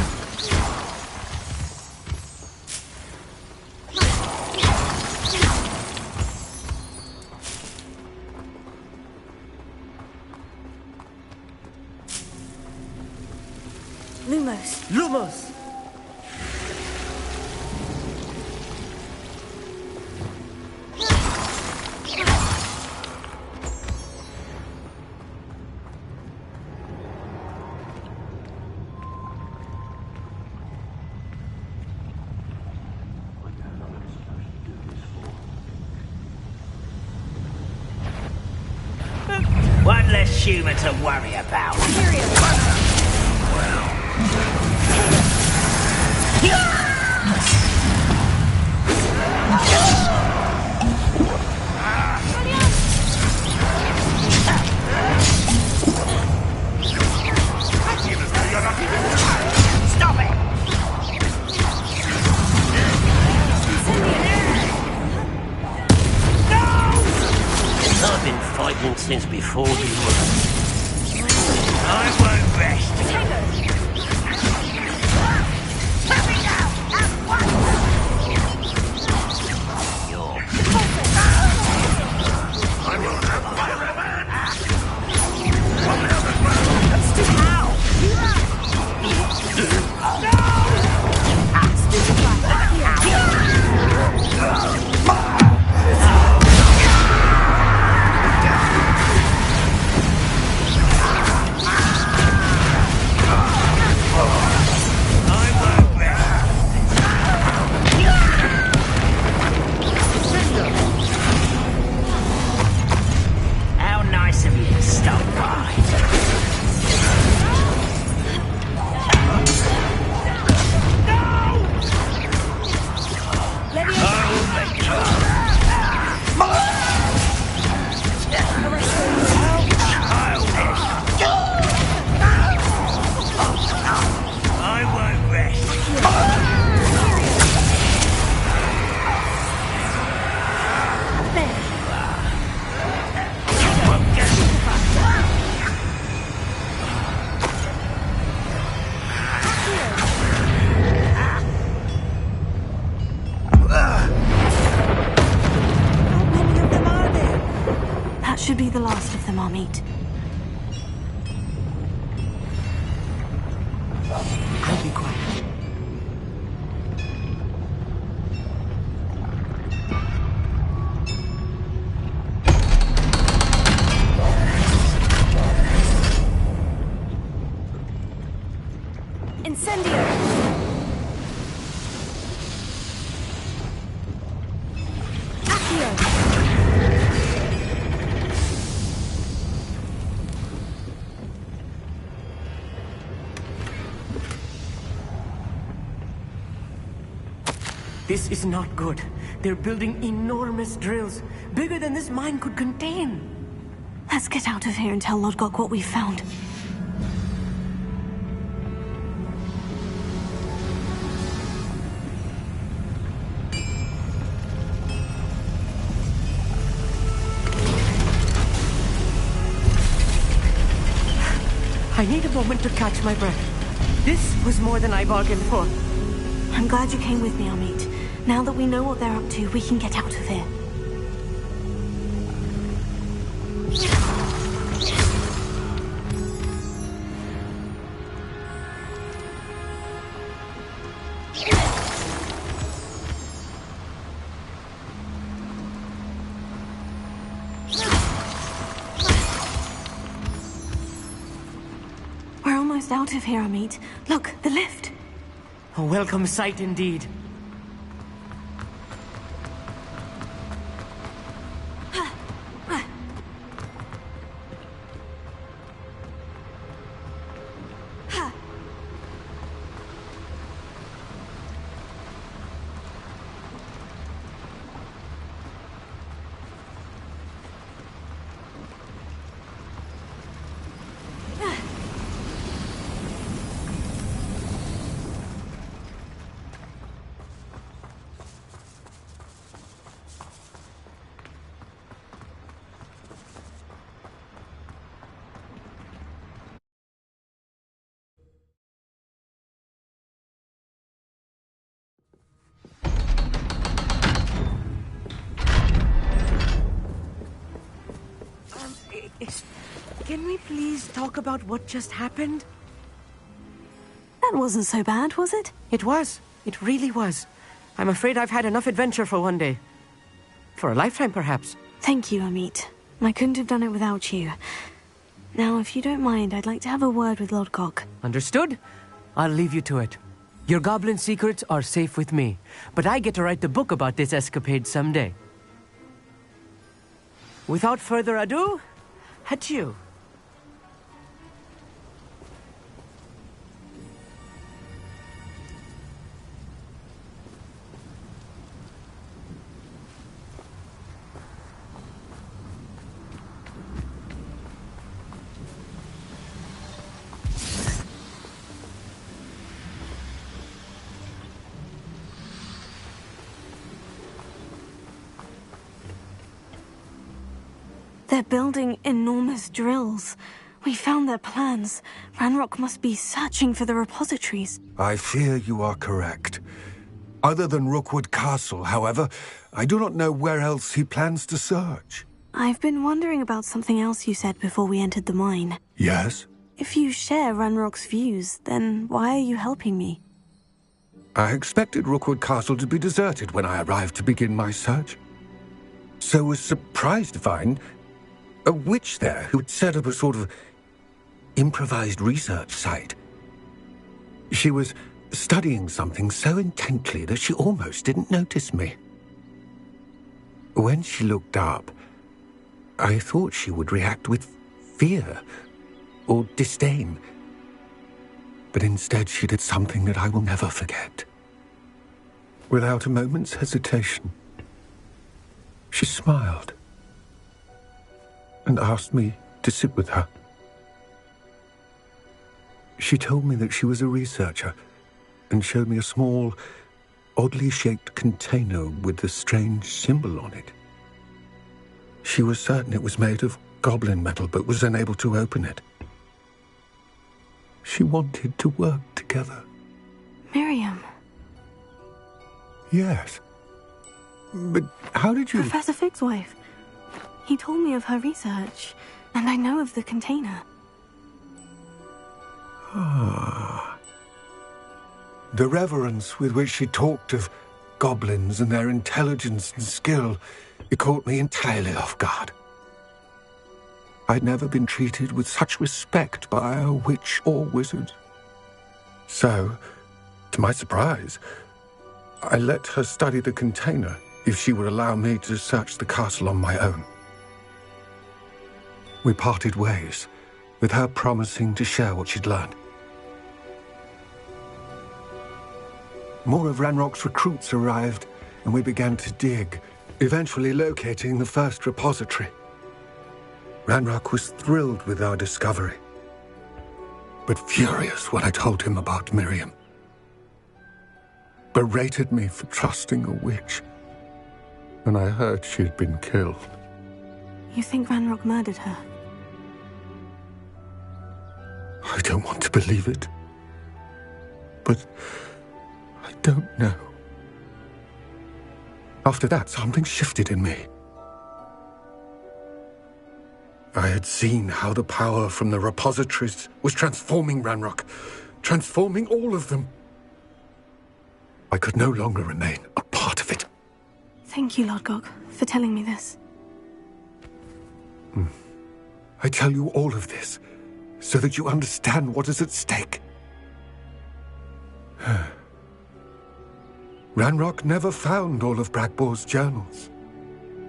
Lumos. Lumos! human to worry about. Stop it! I've been fighting since before you were. I won't rest. How nice of you to stop by. I won't rest. That should be the last of them, Amit. I'll be quiet. Incendio! This is not good. They're building enormous drills, bigger than this mine could contain. Let's get out of here and tell Lodgok what we found. I need a moment to catch my breath. This was more than I bargained for. I'm glad you came with me, Amit. Now that we know what they're up to, we can get out of here. We're almost out of here, Amit. Look, the lift. A welcome sight indeed. Can we please talk about what just happened? That wasn't so bad, was it? It was. It really was. I'm afraid I've had enough adventure for one day. For a lifetime, perhaps. Thank you, Amit. I couldn't have done it without you. Now, if you don't mind, I'd like to have a word with Lodgok. Understood? I'll leave you to it. Your goblin secrets are safe with me, but I get to write the book about this escapade someday. Without further ado, adieu. They're building enormous drills. We found their plans. Ranrock must be searching for the repositories. I fear you are correct. Other than Rookwood Castle, however, I do not know where else he plans to search. I've been wondering about something else you said before we entered the mine. Yes? If you share Ranrock's views, then why are you helping me? I expected Rookwood Castle to be deserted when I arrived to begin my search. So was surprised to find a witch there who had set up a sort of improvised research site. She was studying something so intently that she almost didn't notice me. When she looked up, I thought she would react with fear or disdain. But instead she did something that I will never forget. Without a moment's hesitation, she smiled and asked me to sit with her. She told me that she was a researcher and showed me a small, oddly shaped container with a strange symbol on it. She was certain it was made of goblin metal, but was unable to open it. She wanted to work together. Miriam. Yes. But how did you... Professor Fig's wife. He told me of her research, and I know of the container. Ah. The reverence with which she talked of goblins and their intelligence and skill, it caught me entirely off guard. I'd never been treated with such respect by a witch or wizard. So, to my surprise, I let her study the container if she would allow me to search the castle on my own. We parted ways, with her promising to share what she'd learned. More of Ranrock's recruits arrived, and we began to dig, eventually locating the first repository. Ranrock was thrilled with our discovery, but furious when I told him about Miriam. Berated me for trusting a witch, and I heard she had been killed. You think Ranrock murdered her? I don't want to believe it, but I don't know. After that, something shifted in me. I had seen how the power from the repositories was transforming Ranrock, transforming all of them. I could no longer remain a part of it. Thank you, Lord Gog, for telling me this. I tell you all of this so that you understand what is at stake. Ranrock never found all of Bragbor's journals,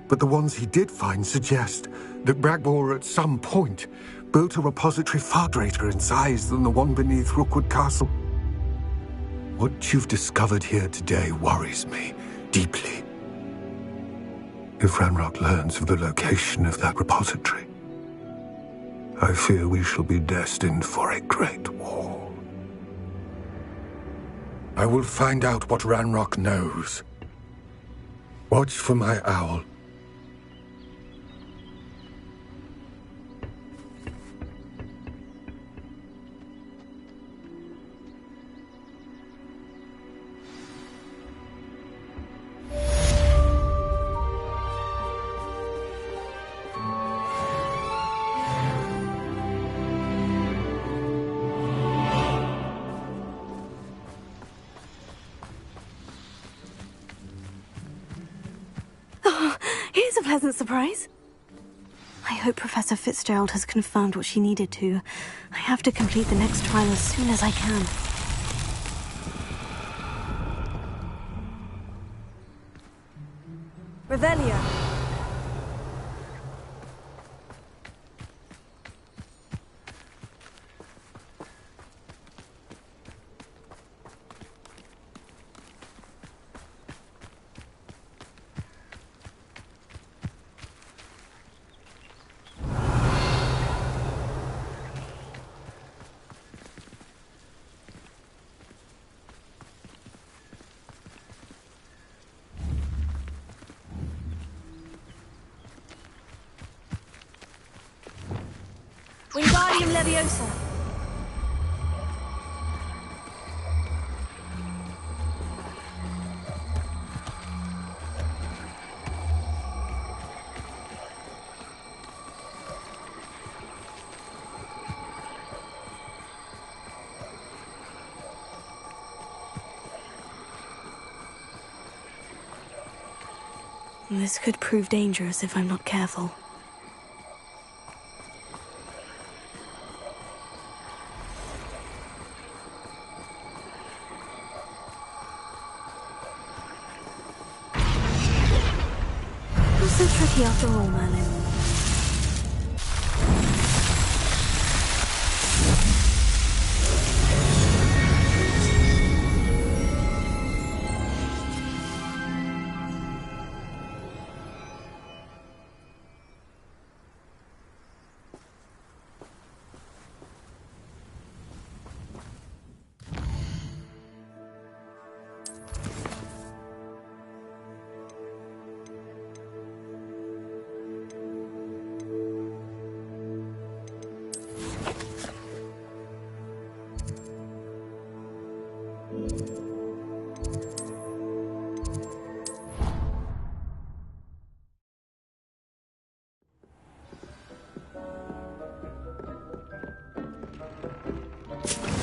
but the ones he did find suggest that Bragbor at some point built a repository far greater in size than the one beneath Rookwood Castle. What you've discovered here today worries me deeply. If Ranrock learns of the location of that repository, I fear we shall be destined for a great war. I will find out what Ranrock knows. Watch for my owl. Here's a pleasant surprise. I hope Professor Fitzgerald has confirmed what she needed to. I have to complete the next trial as soon as I can. Revelia. Wingardium Leviosa. This could prove dangerous if I'm not careful. Not so tricky after all, Merlin.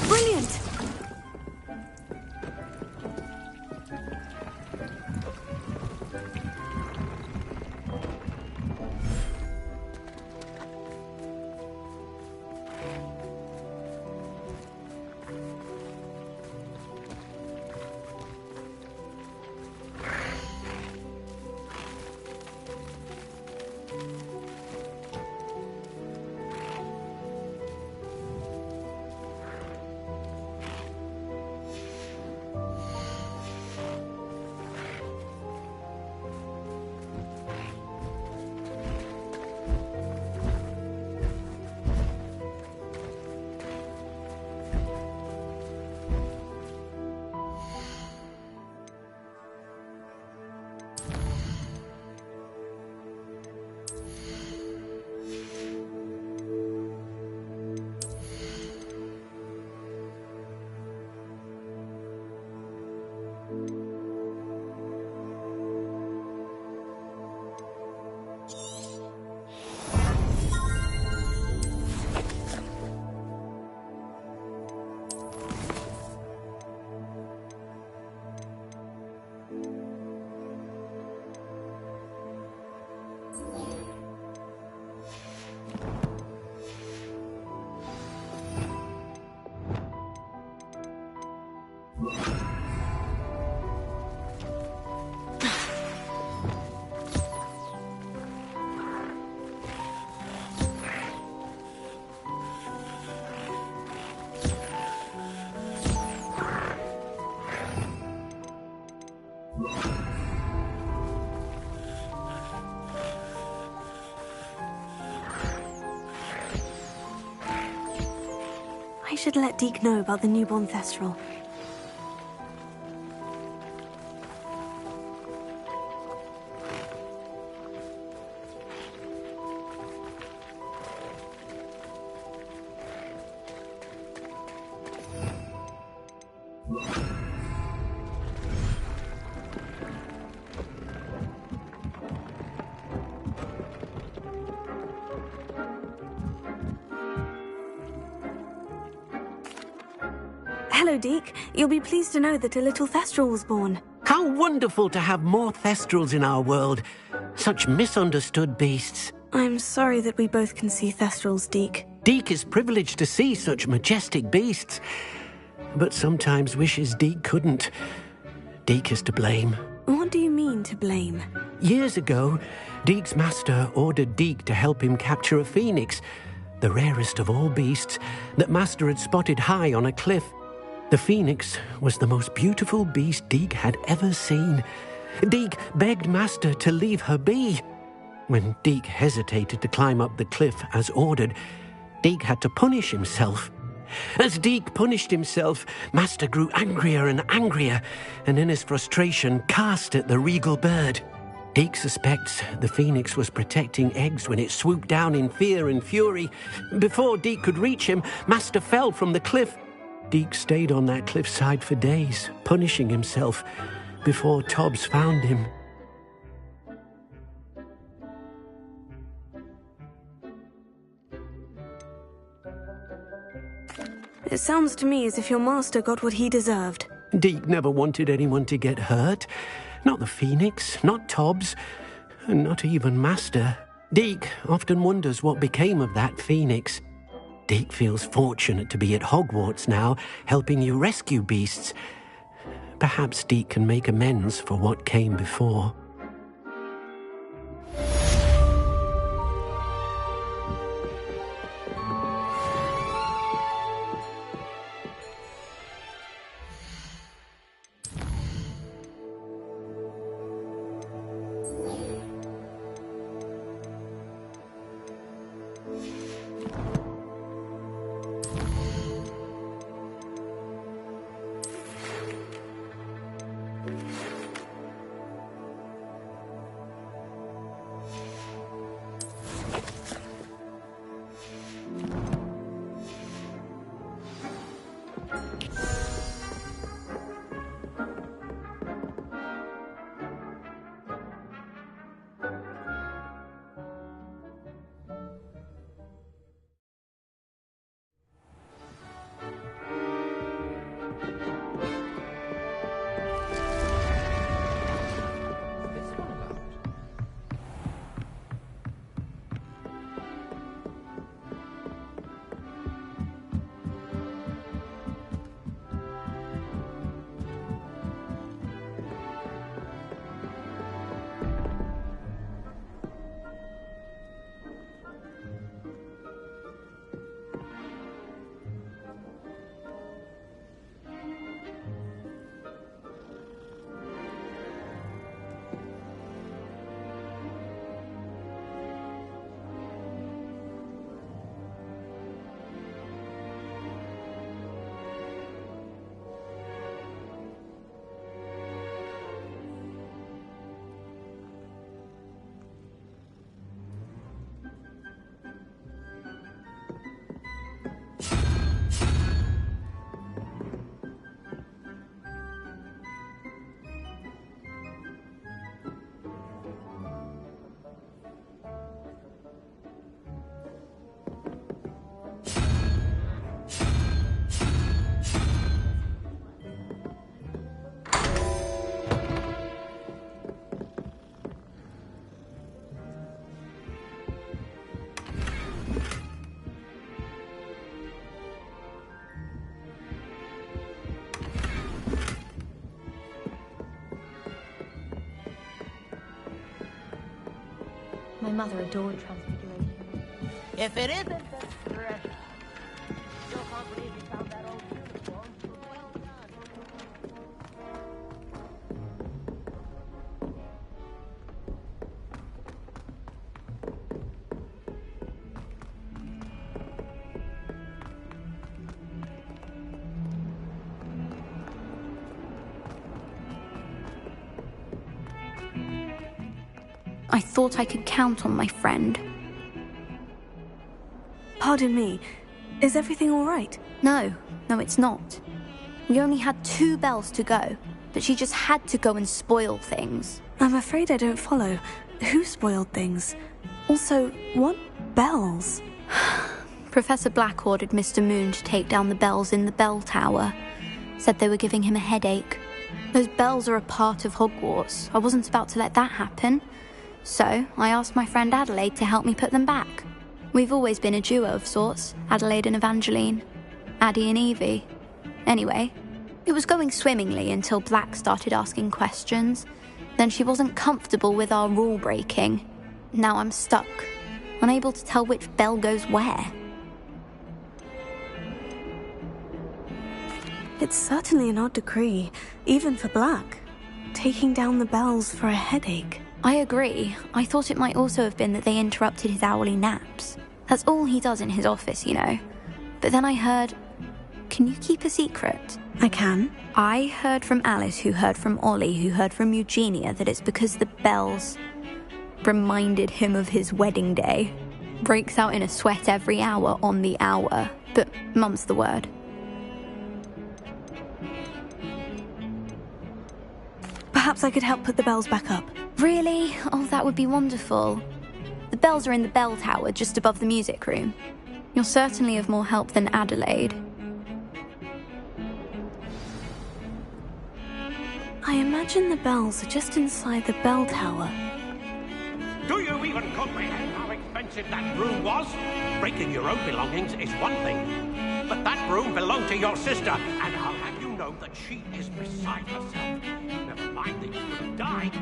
Brilliant! I should let Deke know about the newborn Thestral. Hello, Deke. You'll be pleased to know that a little Thestral was born. How wonderful to have more Thestrals in our world. Such misunderstood beasts. I'm sorry that we both can see Thestrals, Deke. Deke is privileged to see such majestic beasts, but sometimes wishes Deke couldn't. Deke is to blame. What do you mean, to blame? Years ago, Deke's master ordered Deke to help him capture a phoenix, the rarest of all beasts that master had spotted high on a cliff. The phoenix was the most beautiful beast Deke had ever seen. Deke begged master to leave her be. When Deke hesitated to climb up the cliff as ordered, Deke had to punish himself. As Deke punished himself, master grew angrier and angrier, and in his frustration cast at the regal bird. Deke suspects the phoenix was protecting eggs when it swooped down in fear and fury. Before Deke could reach him, Master fell from the cliff. Deke stayed on that cliffside for days, punishing himself, before Tobbs found him. It sounds to me as if your master got what he deserved. Deke never wanted anyone to get hurt. Not the phoenix, not Tobbs, and not even Master. Deke often wonders what became of that phoenix. Deke feels fortunate to be at Hogwarts now, helping you rescue beasts. Perhaps Deke can make amends for what came before. My mother adored Transfiguration. If it isn't the treasure, still can't believe you found that old uniform. Well done. I thought I could count on my friend. Pardon me, is everything all right? No, it's not. We only had 2 bells to go, but she just had to go and spoil things. I'm afraid I don't follow. Who spoiled things? Also, what bells? Professor Black ordered Mr. Moon to take down the bells in the bell tower. Said they were giving him a headache. Those bells are a part of Hogwarts. I wasn't about to let that happen. So, I asked my friend Adelaide to help me put them back. We've always been a duo of sorts, Adelaide and Evangeline. Addie and Evie. Anyway, it was going swimmingly until Black started asking questions. Then she wasn't comfortable with our rule breaking. Now I'm stuck, unable to tell which bell goes where. It's certainly an odd decree, even for Black. Taking down the bells for a headache. I agree. I thought it might also have been that they interrupted his hourly naps. That's all he does in his office, you know. But then I heard... Can you keep a secret? I can. I heard from Alice, who heard from Ollie, who heard from Eugenia, that it's because the bells reminded him of his wedding day. Breaks out in a sweat every hour on the hour, but mum's the word. Perhaps I could help put the bells back up. Really? Oh, that would be wonderful. The bells are in the bell tower just above the music room. You're certainly of more help than Adelaide. I imagine the bells are just inside the bell tower. Do you even comprehend how expensive that broom was? Breaking your own belongings is one thing, but that broom belonged to your sister, and I'll have you know that she is beside herself. Never mind that you could have died.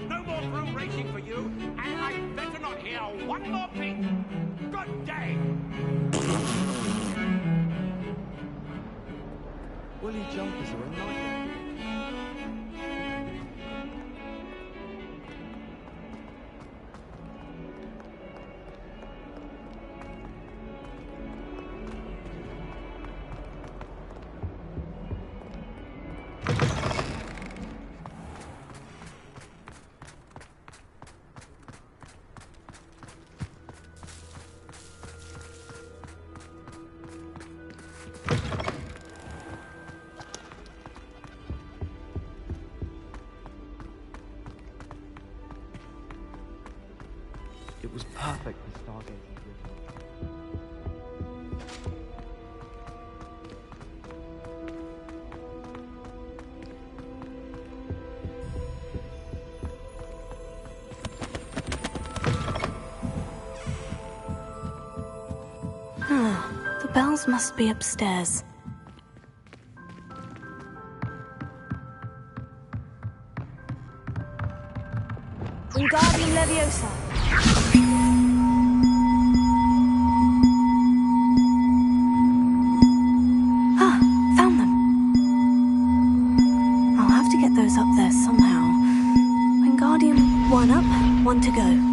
No more broom racing for you, and I'd better not hear one more peep. Good day. Woolly jumpers are a nightmare. It was perfect for stargazing. The bells must be upstairs. Wingardium Leviosa. Found them. I'll have to get those up there somehow. Wingardium, one up, one to go.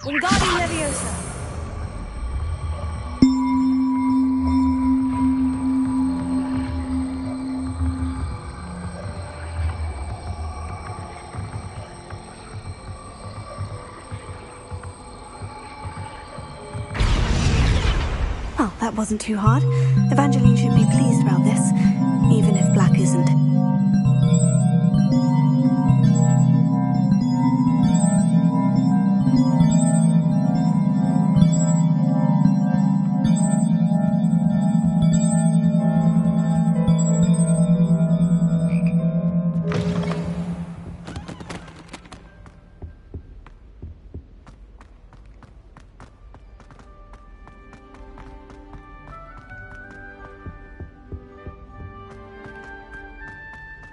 Wingardium Leviosa. Well, that wasn't too hard. Evangeline should be pleased about this, even if Black isn't.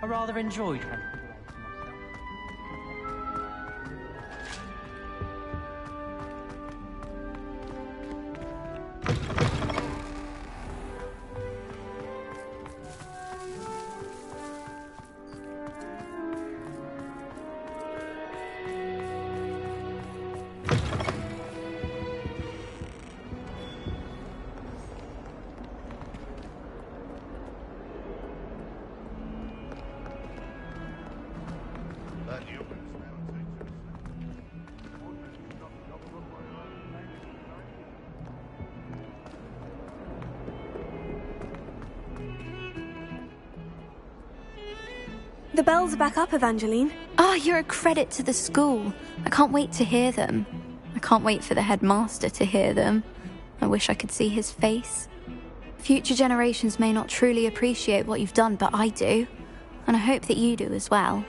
rather enjoyed having The bells are back up, Evangeline. Ah, you're a credit to the school. I can't wait to hear them. I can't wait for the headmaster to hear them. I wish I could see his face. Future generations may not truly appreciate what you've done, but I do. And I hope that you do as well.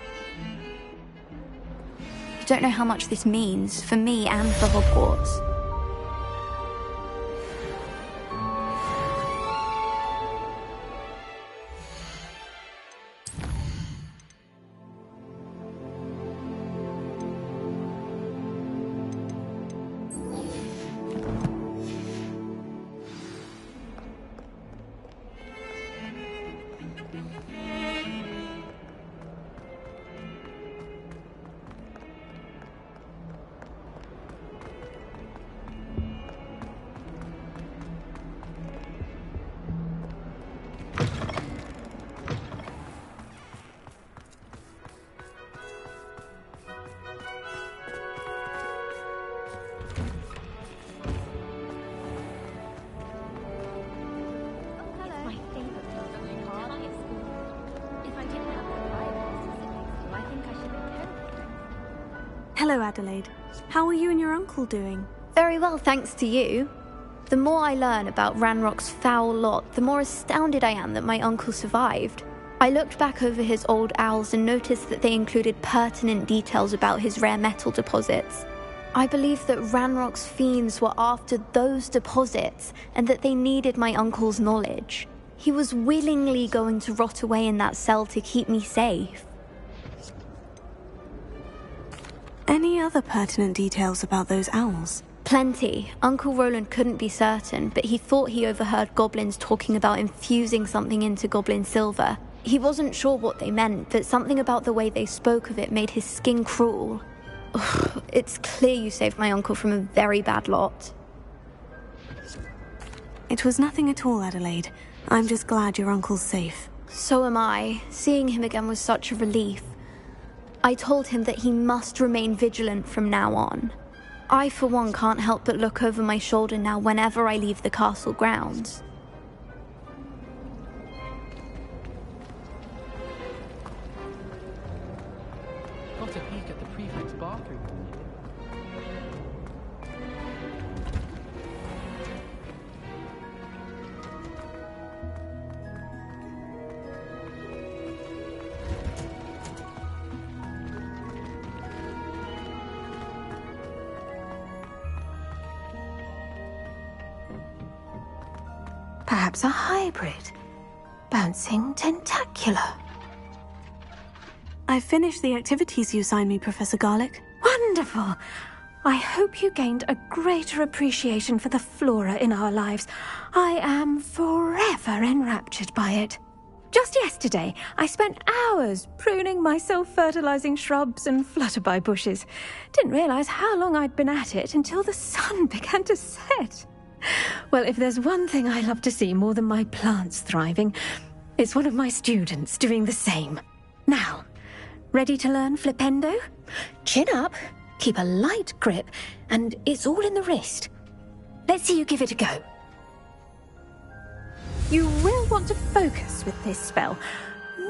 You don't know how much this means for me and for Hogwarts. Hello, Adelaide. How are you and your uncle doing? Very well, thanks to you. The more I learn about Ranrock's foul lot, the more astounded I am that my uncle survived. I looked back over his old owls and noticed that they included pertinent details about his rare metal deposits. I believe that Ranrock's fiends were after those deposits and that they needed my uncle's knowledge. He was willingly going to rot away in that cell to keep me safe. Any other pertinent details about those owls? Plenty. Uncle Roland couldn't be certain, but he thought he overheard goblins talking about infusing something into goblin silver. He wasn't sure what they meant, but something about the way they spoke of it made his skin crawl. Ugh, it's clear you saved my uncle from a very bad lot. It was nothing at all, Adelaide. I'm just glad your uncle's safe. So am I. Seeing him again was such a relief. I told him that he must remain vigilant from now on. I, for one, can't help but look over my shoulder now whenever I leave the castle grounds. Got a peek at the prefect's bathroom. Perhaps a hybrid. Bouncing tentacular. I've finished the activities you assigned me, Professor Garlick. Wonderful! I hope you gained a greater appreciation for the flora in our lives. I am forever enraptured by it. Just yesterday, I spent hours pruning my self-fertilizing shrubs and flutterby bushes. Didn't realize how long I'd been at it until the sun began to set. Well, if there's one thing I love to see more than my plants thriving, it's one of my students doing the same. Now, ready to learn Flipendo? Chin up, keep a light grip, and it's all in the wrist. Let's see you give it a go. You will want to focus with this spell.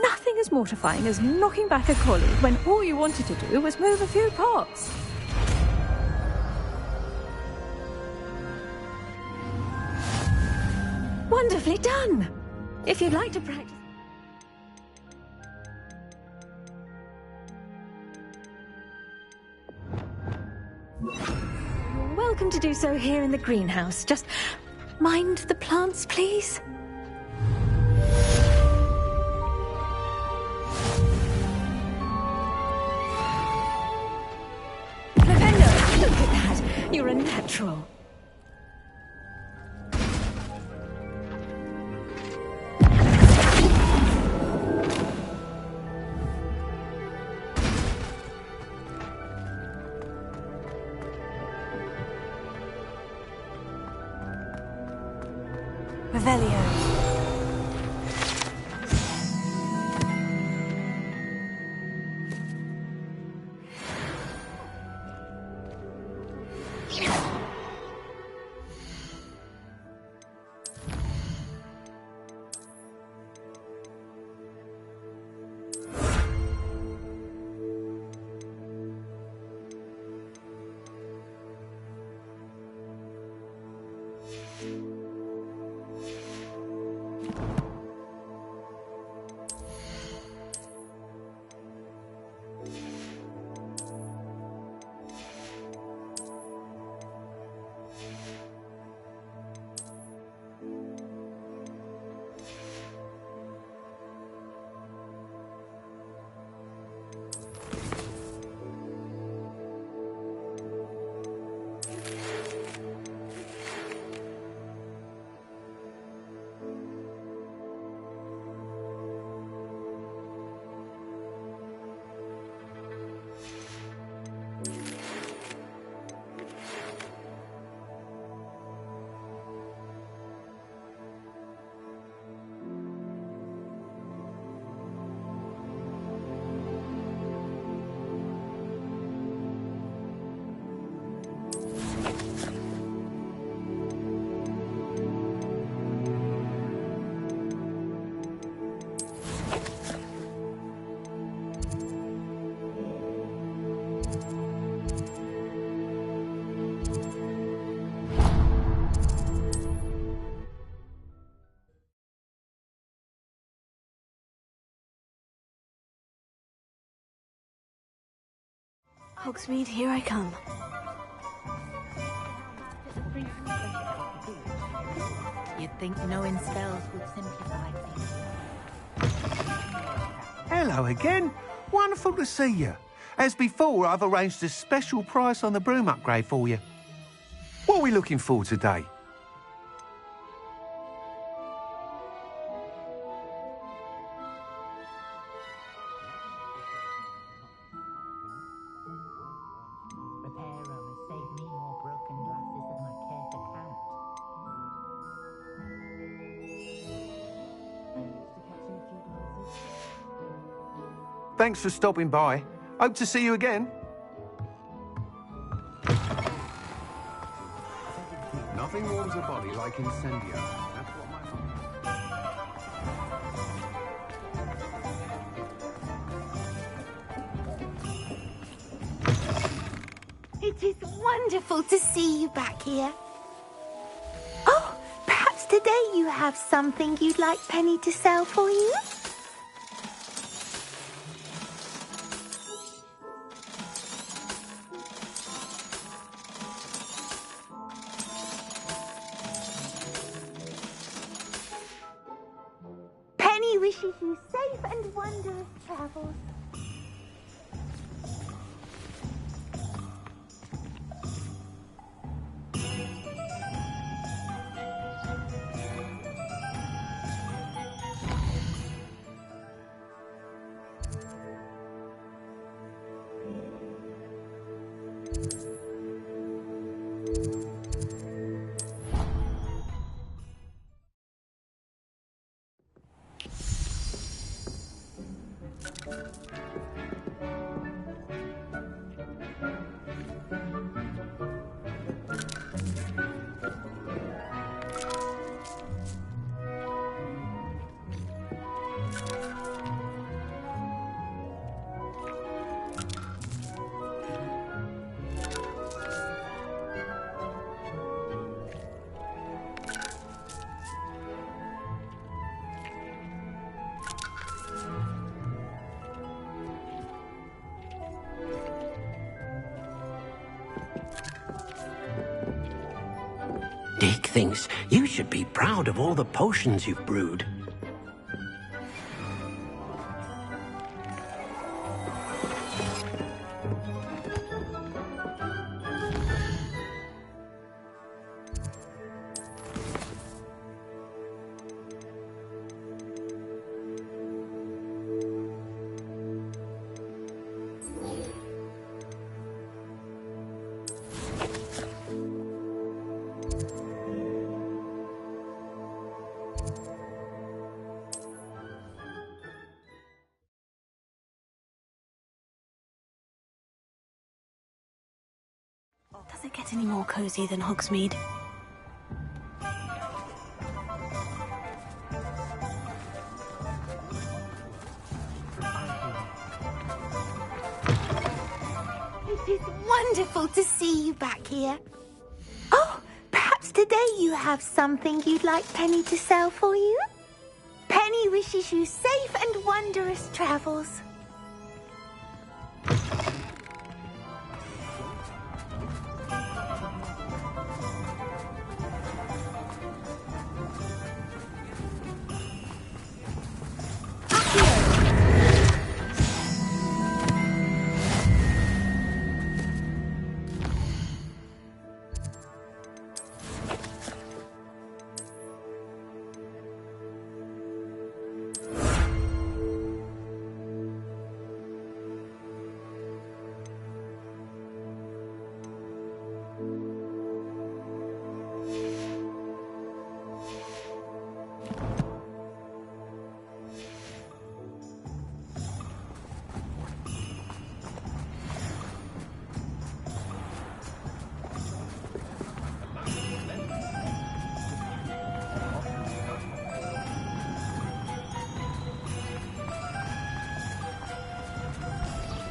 Nothing as mortifying as knocking back a collie when all you wanted to do was move a few pots. Wonderfully done! If you'd like to practice... You're welcome to do so here in the greenhouse. Just mind the plants, please. unnatural. Revelio. Hogsmeade, here I come. You'd think knowing spells would simplify things. Hello again. Wonderful to see you. As before, I've arranged a special price on the broom upgrade for you. What are we looking for today? Thanks for stopping by. Hope to see you again. Nothing warms a body like incendio. That's what my... It is wonderful to see you back here. Oh, perhaps today you have something you'd like Penny to sell for you? Penny wishes you safe and wondrous travels. Dick thinks you should be proud of all the potions you've brewed. it get any more cozy than Hogsmeade? It is wonderful to see you back here. Oh, perhaps today you have something you'd like Penny to sell for you? Penny wishes you safe and wondrous travels.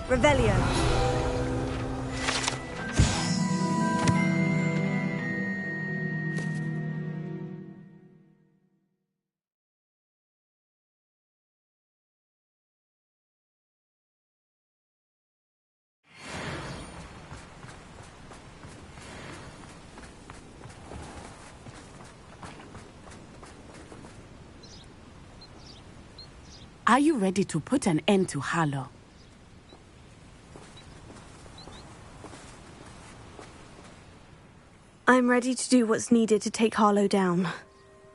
Revelio. Are you ready to put an end to Harlow? I'm ready to do what's needed to take Harlow down.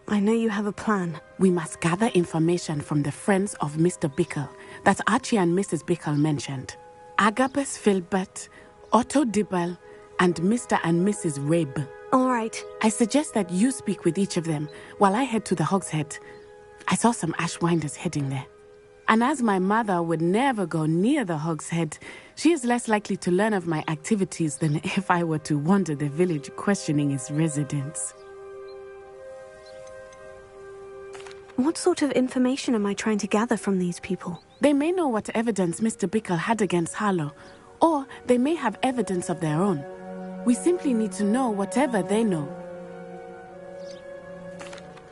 I know you have a plan. We must gather information from the friends of Mr. Bickle that Archie and Mrs. Bickle mentioned. Agabus Filbert, Otto Dibble, and Mr. and Mrs. Rabe. All right. I suggest that you speak with each of them while I head to the Hogshead. I saw some Ashwinders heading there. And as my mother would never go near the Hogshead, she is less likely to learn of my activities than if I were to wander the village questioning its residents. What sort of information am I trying to gather from these people? They may know what evidence Mr. Bickle had against Harlow, or they may have evidence of their own. We simply need to know whatever they know.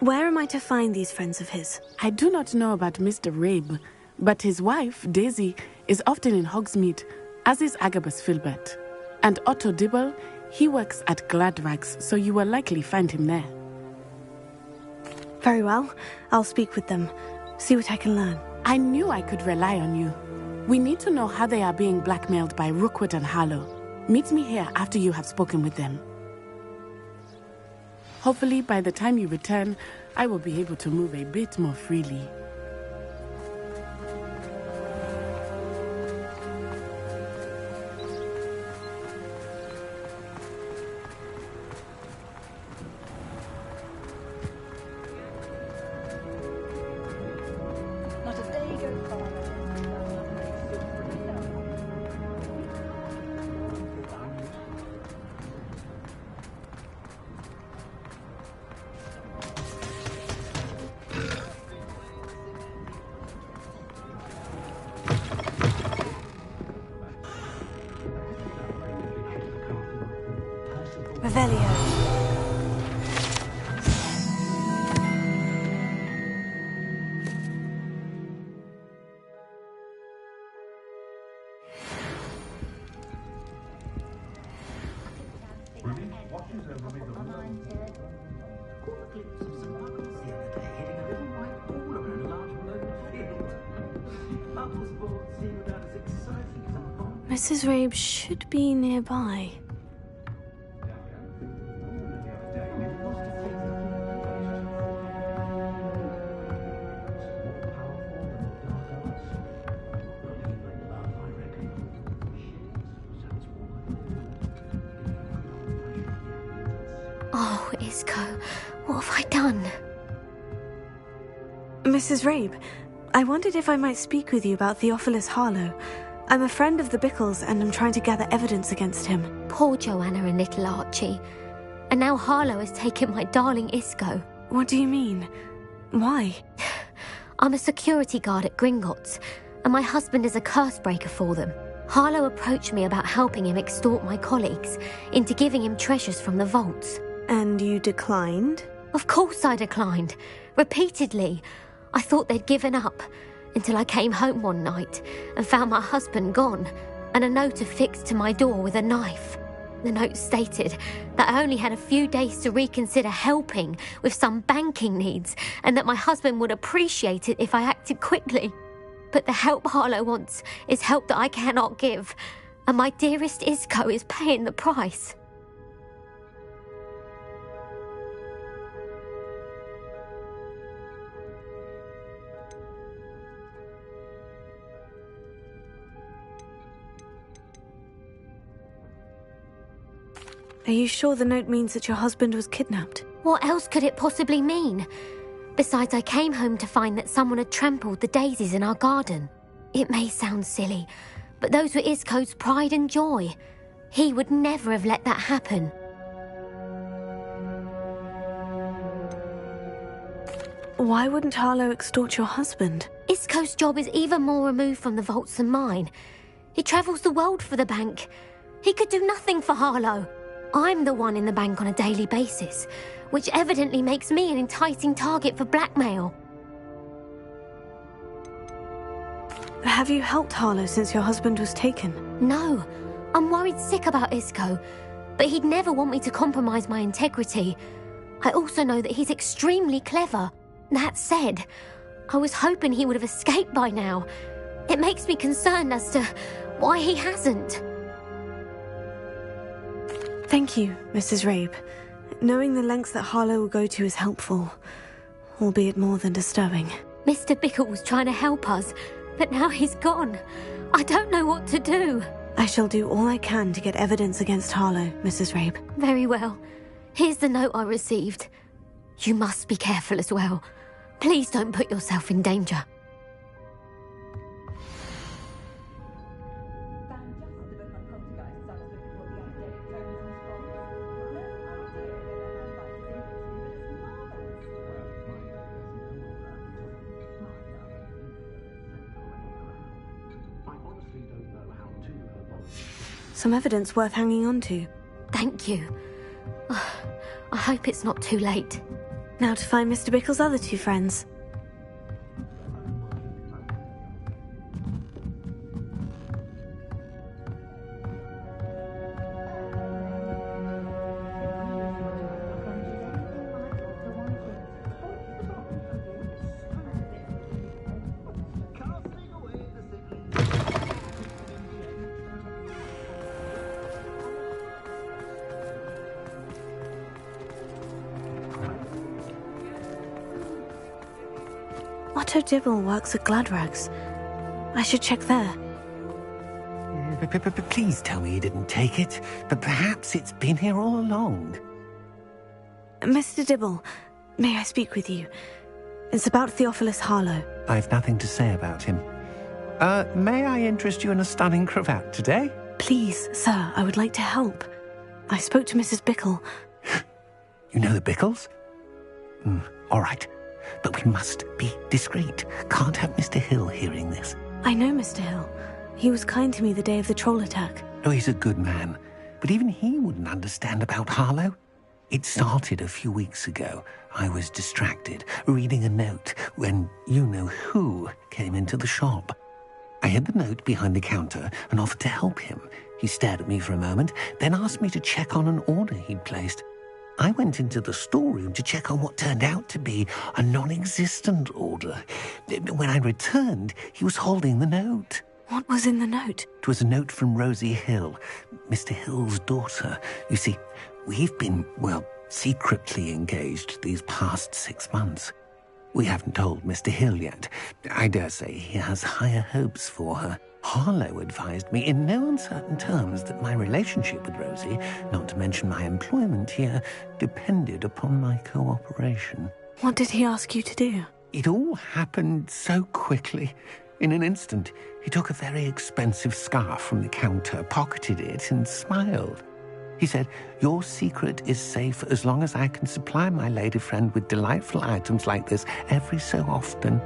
Where am I to find these friends of his? I do not know about Mr. Rabe, but his wife, Daisy, is often in Hogsmeade, as is Agabus Filbert. And Otto Dibble, he works at Gladrags, so you will likely find him there. Very well. I'll speak with them, see what I can learn. I knew I could rely on you. We need to know how they are being blackmailed by Rookwood and Harlow. Meet me here after you have spoken with them. Hopefully, by the time you return, I will be able to move a bit more freely. Not a day goes by. Revelio. Mrs. Rabe should be nearby. Oh, Isco, what have I done? Mrs. Rabe, I wondered if I might speak with you about Theophilus Harlow. I'm a friend of the Bickles and I'm trying to gather evidence against him. Poor Joanna and little Archie. And now Harlow has taken my darling Isco. What do you mean? Why? I'm a security guard at Gringotts, and my husband is a curse breaker for them. Harlow approached me about helping him extort my colleagues into giving him treasures from the vaults. And you declined? Of course I declined. Repeatedly. I thought they'd given up, until I came home one night and found my husband gone, and a note affixed to my door with a knife. The note stated that I only had a few days to reconsider helping with some banking needs, and that my husband would appreciate it if I acted quickly. But the help Harlow wants is help that I cannot give, and my dearest Isco is paying the price. Are you sure the note means that your husband was kidnapped? What else could it possibly mean? Besides, I came home to find that someone had trampled the daisies in our garden. It may sound silly, but those were Isco's pride and joy. He would never have let that happen. Why wouldn't Harlow extort your husband? Isco's job is even more removed from the vaults than mine. He travels the world for the bank. He could do nothing for Harlow. I'm the one in the bank on a daily basis, which evidently makes me an enticing target for blackmail. Have you helped Harlow since your husband was taken? No. I'm worried sick about Isco, but he'd never want me to compromise my integrity. I also know that he's extremely clever. That said, I was hoping he would have escaped by now. It makes me concerned as to why he hasn't. Thank you, Mrs. Rabe. Knowing the lengths that Harlow will go to is helpful, albeit more than disturbing. Mr. Bickle was trying to help us, but now he's gone. I don't know what to do. I shall do all I can to get evidence against Harlow, Mrs. Rabe. Very well. Here's the note I received. You must be careful as well. Please don't put yourself in danger. Some evidence worth hanging on to. Thank you. I hope it's not too late. Now to find Mr. Bickle's other two friends. Otto Dibble works at Gladrags. I should check there. Please tell me you didn't take it. But perhaps it's been here all along. Mr. Dibble, may I speak with you? It's about Theophilus Harlow. I've nothing to say about him. May I interest you in a stunning cravat today? Please, sir, I would like to help. I spoke to Mrs. Bickle. You know the Bickles? All right. But we must be discreet. Can't have Mr. Hill hearing this. I know Mr. Hill. He was kind to me the day of the troll attack. Oh, he's a good man. But even he wouldn't understand about Harlow. It started a few weeks ago. I was distracted, reading a note, when you-know-who came into the shop. I hid the note behind the counter and offered to help him. He stared at me for a moment, then asked me to check on an order he'd placed. I went into the storeroom to check on what turned out to be a non-existent order. When I returned, he was holding the note. What was in the note? It was a note from Rosie Hill, Mr. Hill's daughter. You see, we've been, secretly engaged these past 6 months. We haven't told Mr. Hill yet. I dare say he has higher hopes for her. Harlow advised me in no uncertain terms that my relationship with Rosie, not to mention my employment here, depended upon my cooperation. What did he ask you to do? It all happened so quickly. In an instant, he took a very expensive scarf from the counter, pocketed it, and smiled. He said, "Your secret is safe as long as I can supply my lady friend with delightful items like this every so often."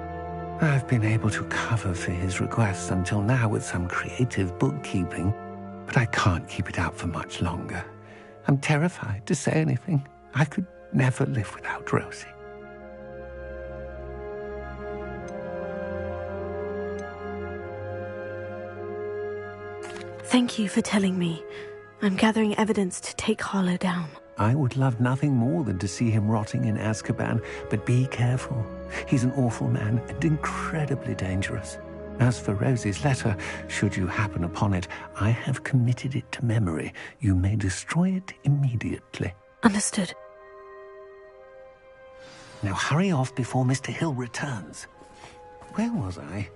I've been able to cover for his requests until now with some creative bookkeeping, but I can't keep it out for much longer. I'm terrified to say anything. I could never live without Rosie. Thank you for telling me. I'm gathering evidence to take Harlow down. I would love nothing more than to see him rotting in Azkaban, but be careful. He's an awful man and incredibly dangerous. As for Rosie's letter, should you happen upon it, I have committed it to memory. You may destroy it immediately. Understood. Now hurry off before Mr. Hill returns. Where was I?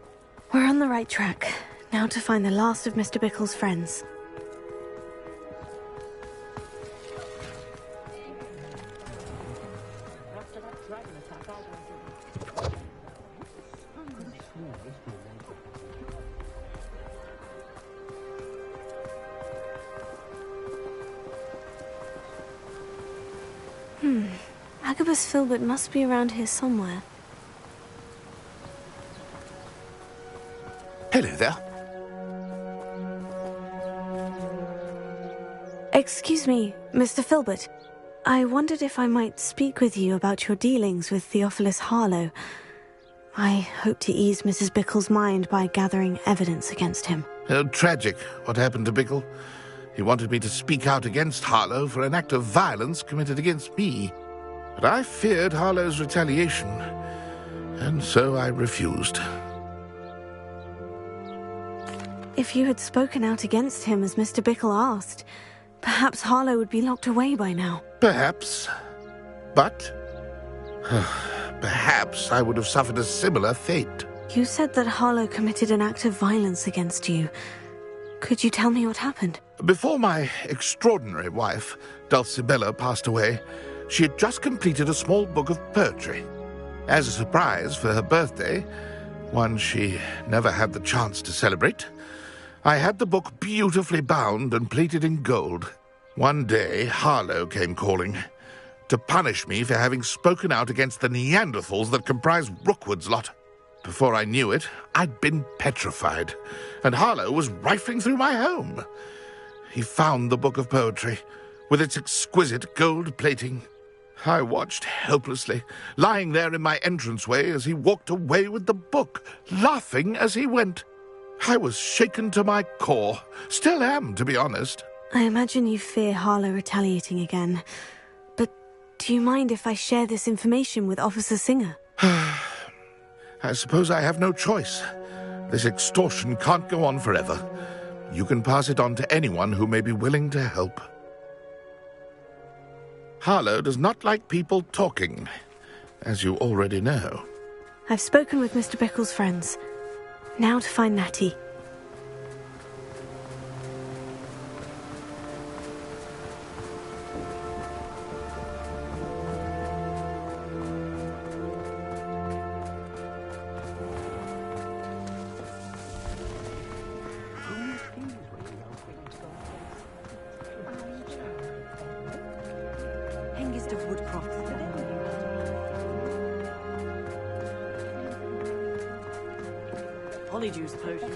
We're on the right track. Now to find the last of Mr. Bickle's friends. Agabus Filbert must be around here somewhere. Hello there. Excuse me, Mr. Filbert. I wondered if I might speak with you about your dealings with Theophilus Harlow. I hope to ease Mrs. Bickle's mind by gathering evidence against him. Tragic, what happened to Bickle. He wanted me to speak out against Harlow for an act of violence committed against me. But I feared Harlow's retaliation, and so I refused. If you had spoken out against him as Mr. Bickle asked, perhaps Harlow would be locked away by now. Perhaps. But perhaps I would have suffered a similar fate. You said that Harlow committed an act of violence against you. Could you tell me what happened? Before my extraordinary wife, Dulcibella, passed away, she had just completed a small book of poetry. As a surprise for her birthday, one she never had the chance to celebrate, I had the book beautifully bound and plated in gold. One day, Harlow came calling to punish me for having spoken out against the Neanderthals that comprise Rookwood's lot. Before I knew it, I'd been petrified, and Harlow was rifling through my home. He found the book of poetry, with its exquisite gold plating. I watched helplessly, lying there in my entranceway as he walked away with the book, laughing as he went. I was shaken to my core. Still am, to be honest. I imagine you fear Harlow retaliating again. But do you mind if I share this information with Officer Singer? I suppose I have no choice. This extortion can't go on forever. You can pass it on to anyone who may be willing to help. Harlow does not like people talking, as you already know. I've spoken with Mr. Bickle's friends. Now to find Natty. Polyjuice potion.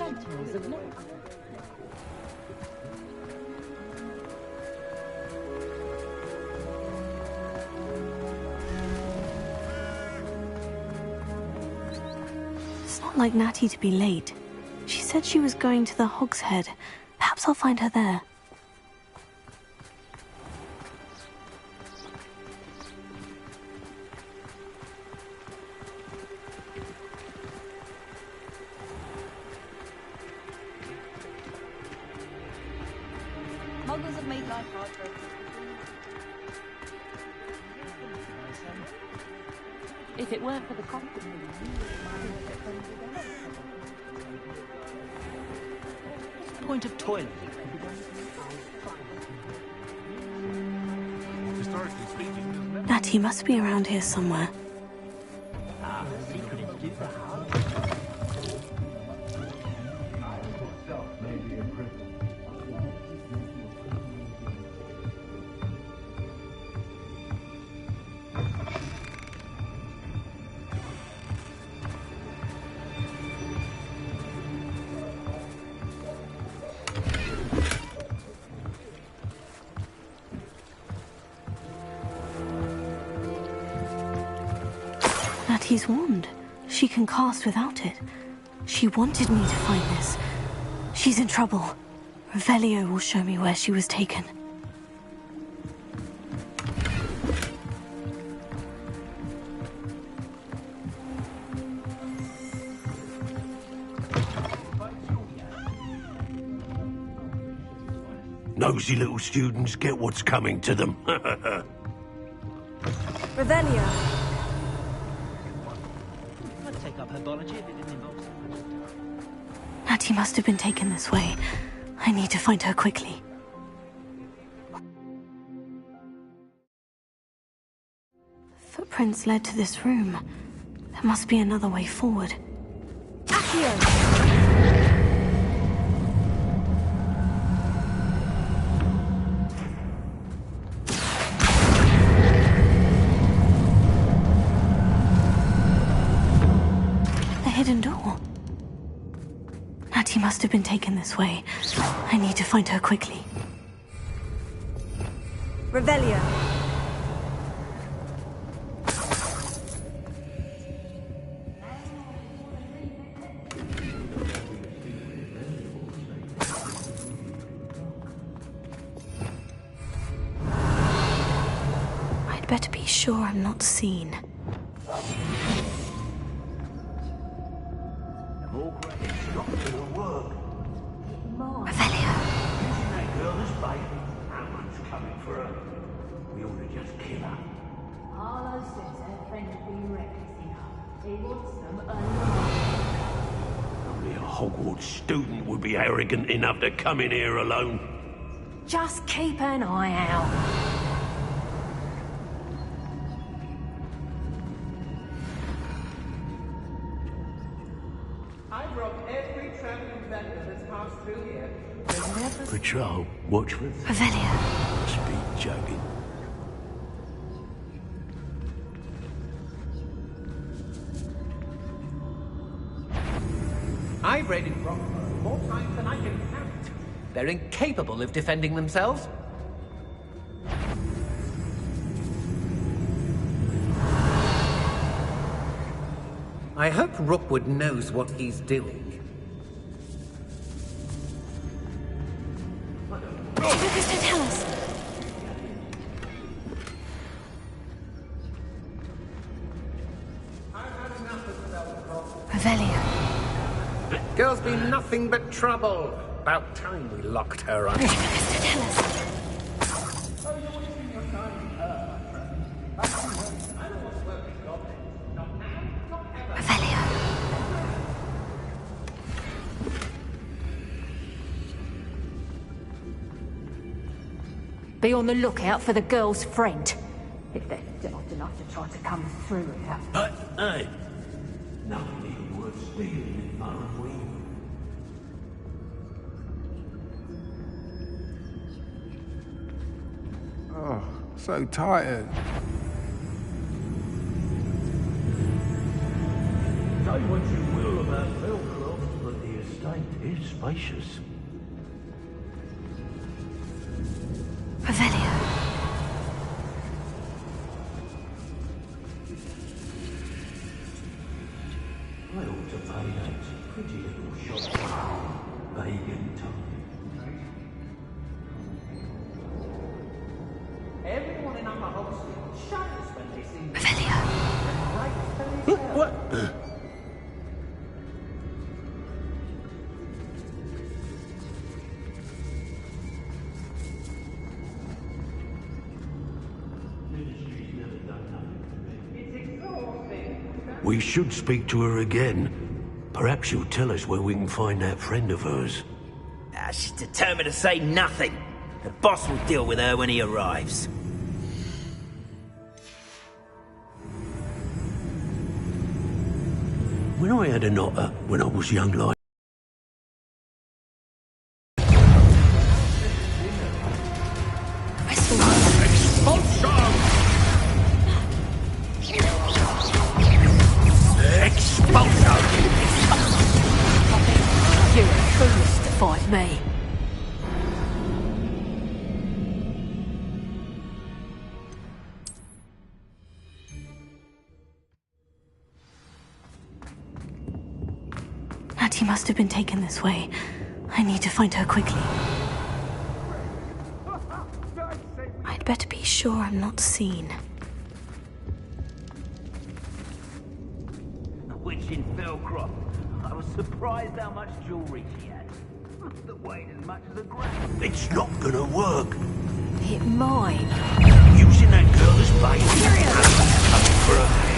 It's not like Natty to be late. She said she was going to the Hog's Head. Perhaps I'll find her there. Muggles have made life hard for us. If it weren't for the conflict, What's the point of toiling? Historically speaking, Natty must be around here somewhere. Natty's wand. She can cast without it. She wanted me to find this. She's in trouble. Revelio will show me where she was taken. Nosy little students get what's coming to them. Revelio. I'd take up herbology if it didn't involve so much. Natty must have been taken this way. I need to find her quickly. Footprints led to this room. There must be another way forward. Accio! Hidden door. Natty must have been taken this way. I need to find her quickly. Revelio. I'd better be sure I'm not seen. Only a Hogwarts student would be arrogant enough to come in here alone. Just keep an eye out. I broke every traveling vendor that's passed through here. Patrol, watch for... Revelio. Must be joking. I've raided Rockford more times than I can count. They're incapable of defending themselves. I hope Rookwood knows what he's doing. Focus to tell us. Revelio. Girl's been nothing but trouble. About time we locked her up. Focus to tell us. Revelio. Be on the lookout for the girl's friend. If they're daft enough to try to come through here. Hey! Nothing even worth stealing in Murray. Oh, so tired. Say what you will about Belcroft, but the estate is spacious. Revelio. I ought to pay that pretty little shop bacon time. Everyone in Upper Hogsfield shudders when they see me. Revelio. What? We should speak to her again. Perhaps she'll tell us where we can find that friend of hers. She's determined to say nothing. The boss will deal with her when he arrives. When I had an otter when I was young like... You're a foolish to fight me. Hattie must have been taken this way. I need to find her quickly. I'd better be sure I'm not seen. A witch in Felcroft. I was surprised how much jewelry she had. Must have weighed as much as a gram. It's not gonna work. It might. Using that girl as bait. For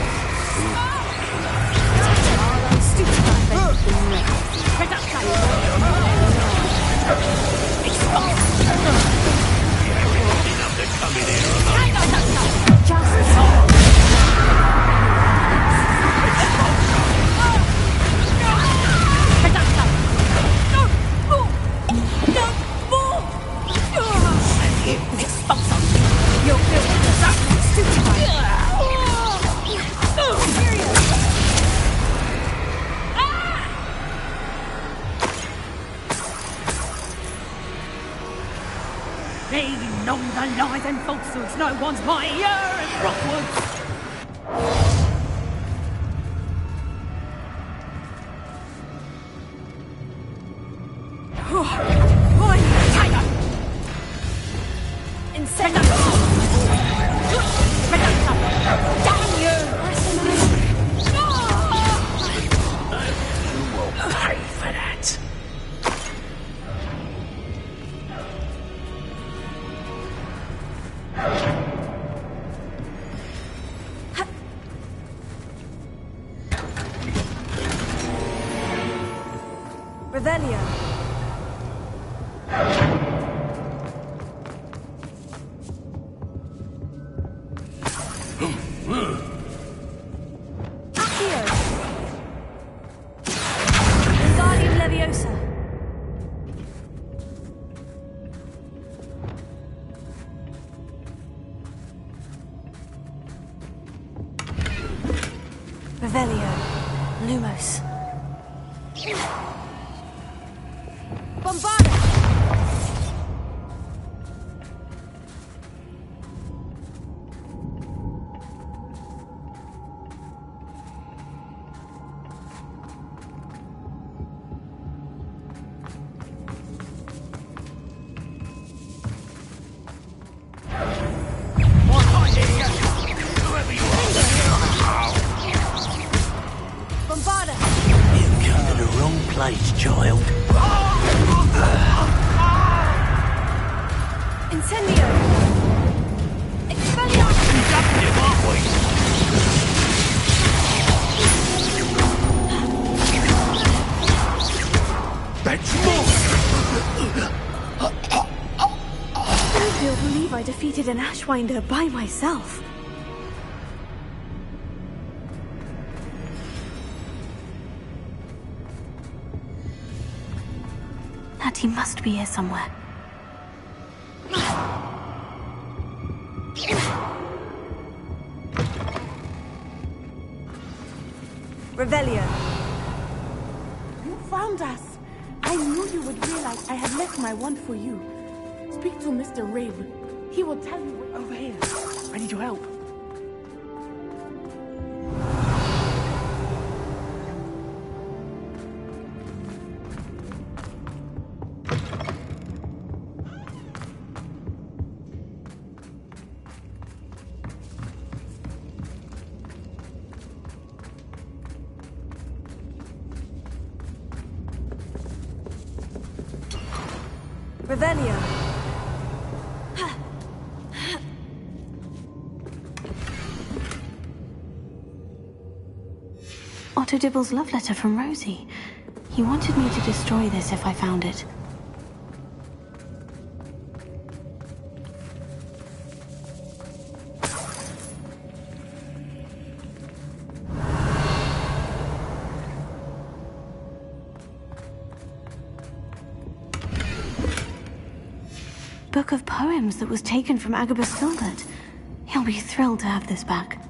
Leaving on the lies and falsehoods, no one's mightier in Rockwood. One, Tiger! Incendio! Damn you! you will pay for that. Revelio. Accio. Wingardium Leviosa. Revelio. Lumos. Bombarda! Bombarda! You've come to the wrong place, child. Incendio! Expelliarmus! That's more! You'll believe I defeated an Ashwinder by myself. Hattie must be here somewhere. Revelio. You found us. I knew you would realize I had left my wand for you. Speak to Mr. Rabe. He will tell you where. Over here. I need your help. Revelio. Otto Dibble's love letter from Rosie. He wanted me to destroy this if I found it. Book of poems that was taken from Agabus Filbert. He'll be thrilled to have this back.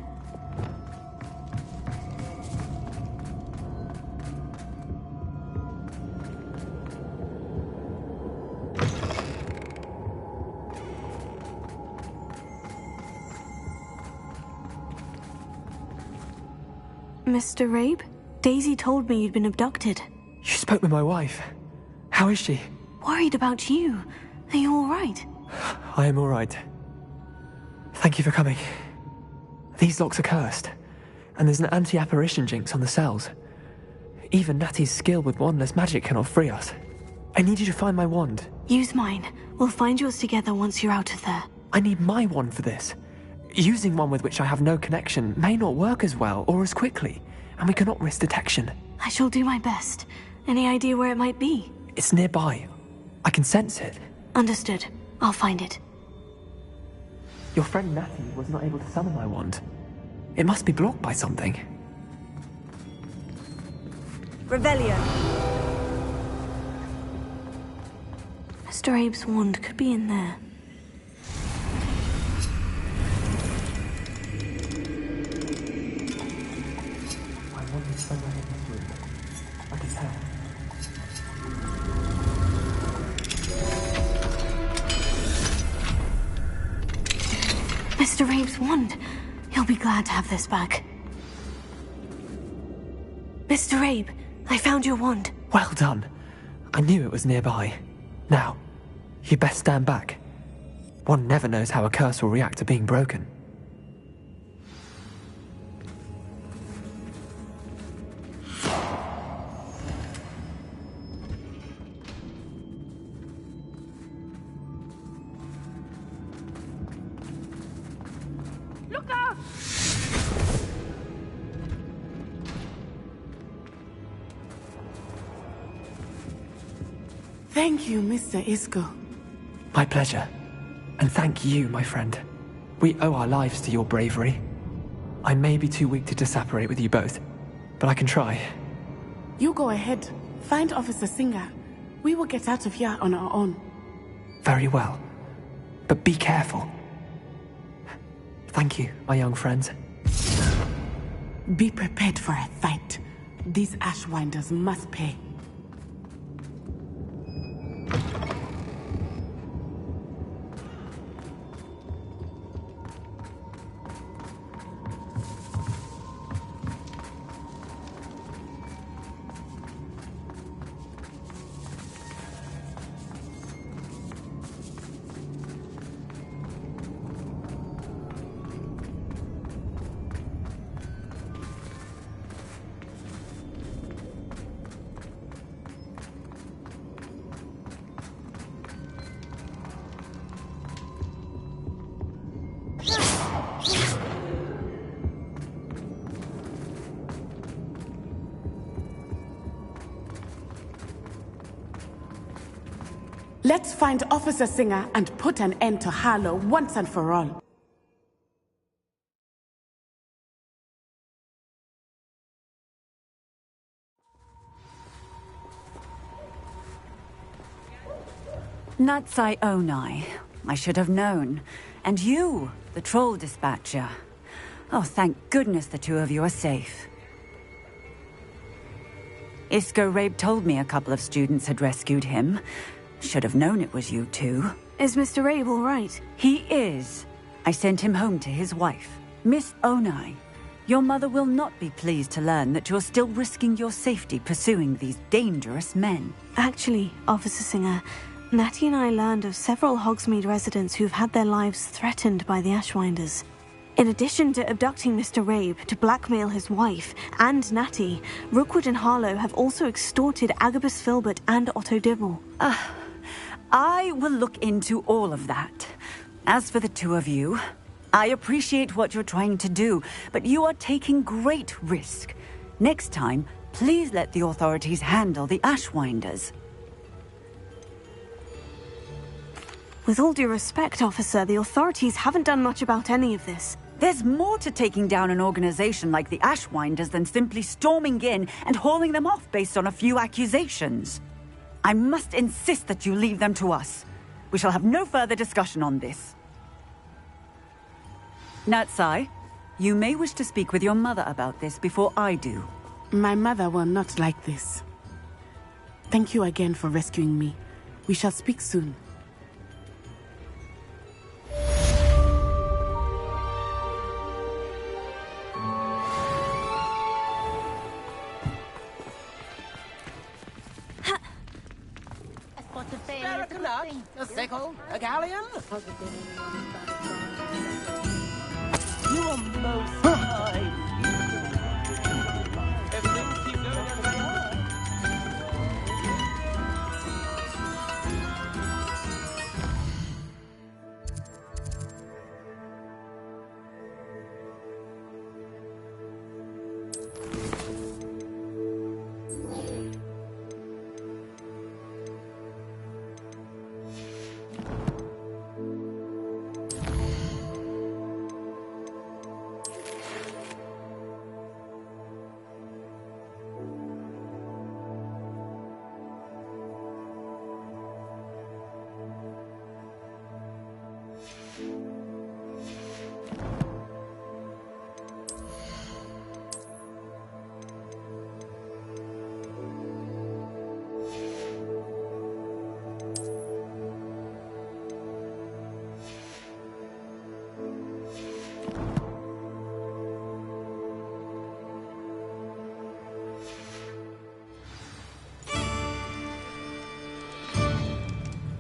Mr. Rabe? Daisy told me you'd been abducted. You spoke with my wife. How is she? Worried about you. Are you all right? I am all right. Thank you for coming. These locks are cursed, and there's an anti-apparition jinx on the cells. Even Natty's skill with wandless magic cannot free us. I need you to find my wand. Use mine. We'll find yours together once you're out of there. I need my wand for this. Using one with which I have no connection may not work as well or as quickly, and we cannot risk detection. I shall do my best. Any idea where it might be? It's nearby. I can sense it. Understood. I'll find it. Your friend Natty was not able to summon my wand. It must be blocked by something. Revelio. Mr. Abe's wand could be in there. My wand is somewhere in this room. I can tell. Mr. Abe's wand. He'll be glad to have this back. Mr. Abe, I found your wand. Well done. I knew it was nearby. Now, you best stand back. One never knows how a curse will react to being broken. Look out! Thank you, Mr. Isco. My pleasure. And thank you, my friend. We owe our lives to your bravery. I may be too weak to disapparate with you both, but I can try. You go ahead. Find Officer Singer. We will get out of here on our own. Very well. But be careful. Thank you, my young friends. Be prepared for a fight. These Ashwinders must pay. Let's find Officer Singer and put an end to Harlow once and for all. Natsai Onai. I should have known. And you, the troll dispatcher. Oh, thank goodness the two of you are safe. Isco Rabe told me a couple of students had rescued him. Should have known it was you two. Is Mr. Rabe all right? He is. I sent him home to his wife. Miss Onai, your mother will not be pleased to learn that you're still risking your safety pursuing these dangerous men. Actually, Officer Singer, Natty and I learned of several Hogsmeade residents who've had their lives threatened by the Ashwinders. In addition to abducting Mr. Rabe to blackmail his wife and Natty, Rookwood and Harlow have also extorted Agabus Filbert and Otto Dibble. I will look into all of that. As for the two of you, I appreciate what you're trying to do, but you are taking great risk. Next time, please let the authorities handle the Ashwinders. With all due respect, officer, the authorities haven't done much about any of this. There's more to taking down an organization like the Ashwinders than simply storming in and hauling them off based on a few accusations. I must insist that you leave them to us. We shall have no further discussion on this. Natsai, you may wish to speak with your mother about this before I do. My mother will not like this. Thank you again for rescuing me. We shall speak soon. nut, a sickle, a galleon. You are most kind. If things keep going as they are.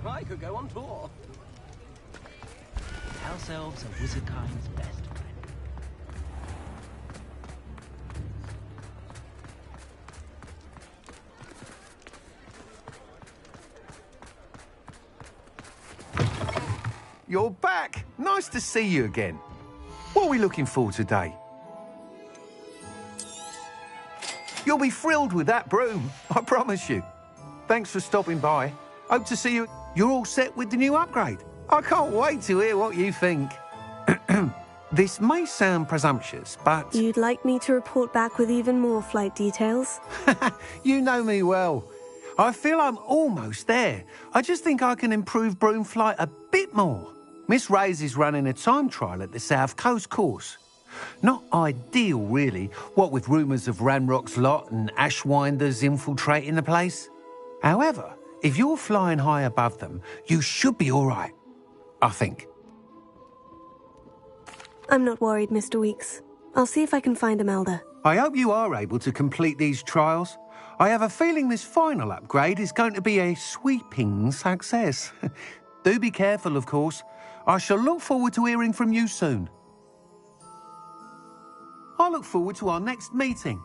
I could go on tour. House elves are wizardkind's best friend. You're back. Nice to see you again. What are we looking for today? You'll be thrilled with that broom, I promise you. Thanks for stopping by. Hope to see you. You're all set with the new upgrade. I can't wait to hear what you think. This may sound presumptuous, but... You'd like me to report back with even more flight details? You know me well. I feel I'm almost there. I just think I can improve broom flight a bit more. Miss Ray's is running a time trial at the South Coast course. Not ideal, really, what with rumours of Ranrock's lot and Ashwinders infiltrating the place. However, if you're flying high above them, you should be all right, I think. I'm not worried, Mr. Weeks. I'll see if I can find Imelda. I hope you are able to complete these trials. I have a feeling this final upgrade is going to be a sweeping success. Do be careful, of course. I shall look forward to hearing from you soon. I look forward to our next meeting.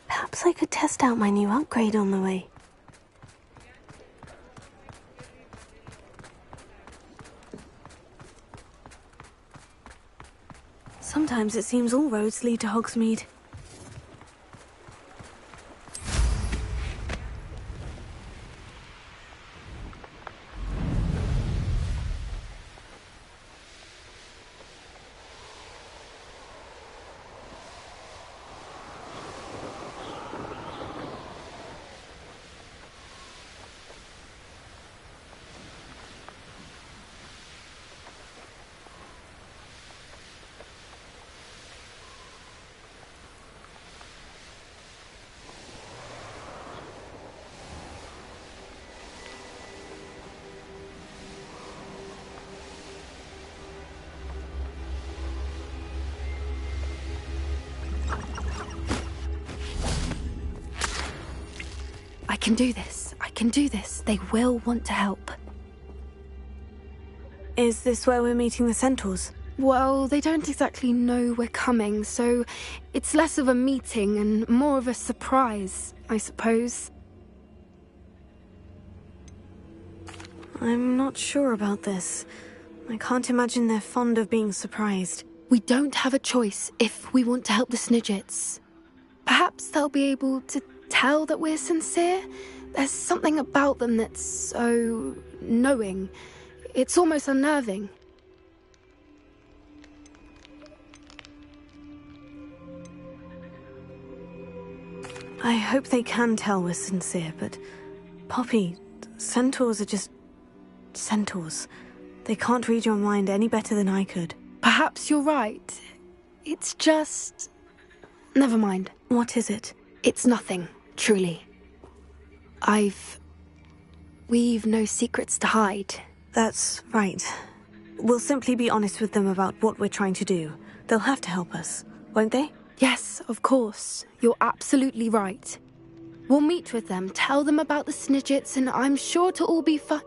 Perhaps I could test out my new upgrade on the way. Sometimes it seems all roads lead to Hogsmeade. I can do this. I can do this. They will want to help. Is this where we're meeting the centaurs? Well, they don't exactly know we're coming, so it's less of a meeting and more of a surprise, I suppose. I'm not sure about this. I can't imagine they're fond of being surprised. We don't have a choice if we want to help the Snidgets. Perhaps they'll be able to tell that we're sincere. There's something about them that's so knowing. It's almost unnerving. I hope they can tell we're sincere, but... Poppy, centaurs are just... centaurs. They can't read your mind any better than I could. Perhaps you're right. It's just... Never mind. What is it? It's nothing, truly. We've no secrets to hide. That's right. We'll simply be honest with them about what we're trying to do. They'll have to help us, won't they? Yes, of course. You're absolutely right. We'll meet with them, tell them about the Snidgets, and I'm sure it'll all be fun.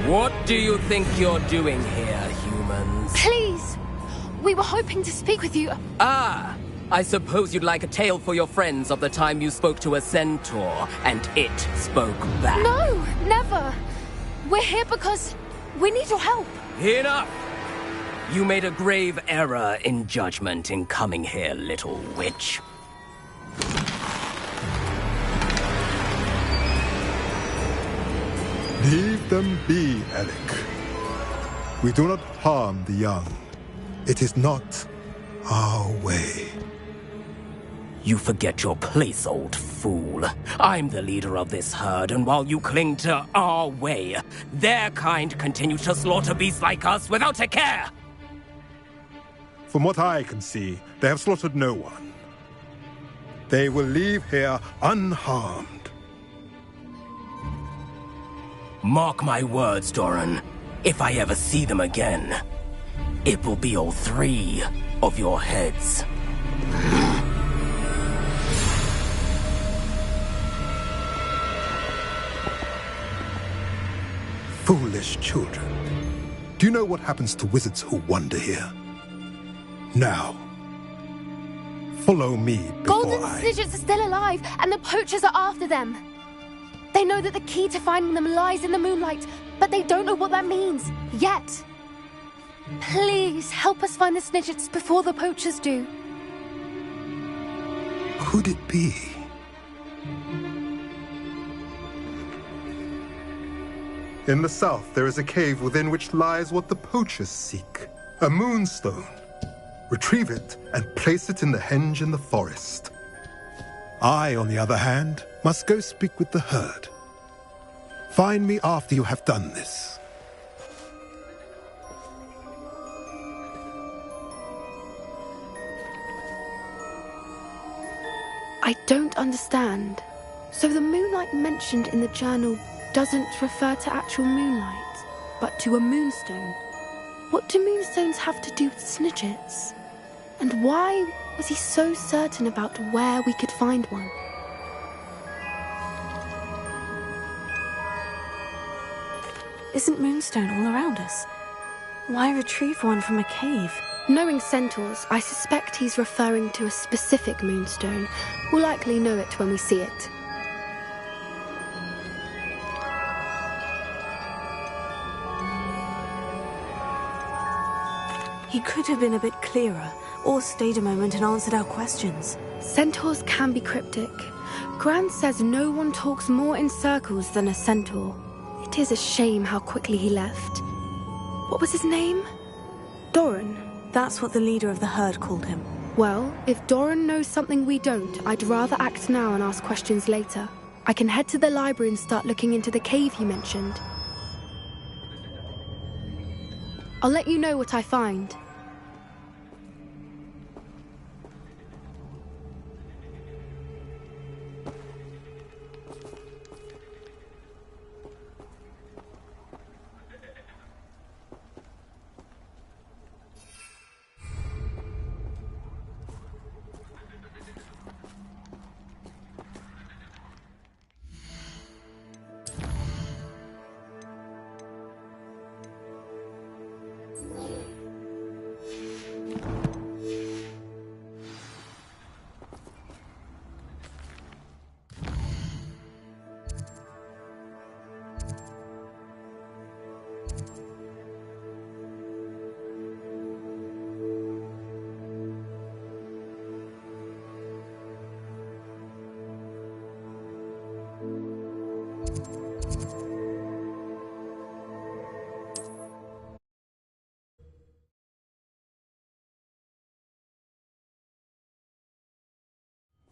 What do you think you're doing here, humans? Please! We were hoping to speak with you. Ah! I suppose you'd like a tale for your friends of the time you spoke to a centaur, and it spoke back. No! Never! We're here because we need your help. Enough! You made a grave error in judgment in coming here, little witch. Leave them be, Eric. We do not harm the young. It is not our way. You forget your place, old fool. I'm the leader of this herd, and while you cling to our way, their kind continue to slaughter beasts like us without a care! From what I can see, they have slaughtered no one. They will leave here unharmed. Mark my words, Doran. If I ever see them again, it will be all 3 of your heads. Foolish children. Do you know what happens to wizards who wander here? Now, follow me before Golden Snidgets are still alive, and the poachers are after them. They know that the key to finding them lies in the moonlight, but they don't know what that means, yet. Please, help us find the Snidgets before the poachers do. Could it be? In the south, there is a cave within which lies what the poachers seek. A moonstone. Retrieve it and place it in the henge in the forest. I, on the other hand, must go speak with the herd. Find me after you have done this. I don't understand. So the moonlight mentioned in the journal doesn't refer to actual moonlight, but to a moonstone. What do moonstones have to do with Snidgets? And why was he so certain about where we could find one? Isn't Moonstone all around us? Why retrieve one from a cave? Knowing centaurs, I suspect he's referring to a specific moonstone. We'll likely know it when we see it. He could have been a bit clearer, or stayed a moment and answered our questions. Centaurs can be cryptic. Gran says no one talks more in circles than a centaur. It is a shame how quickly he left. What was his name? Doran. That's what the leader of the herd called him. Well, if Doran knows something we don't, I'd rather act now and ask questions later. I can head to the library and start looking into the cave you mentioned. I'll let you know what I find.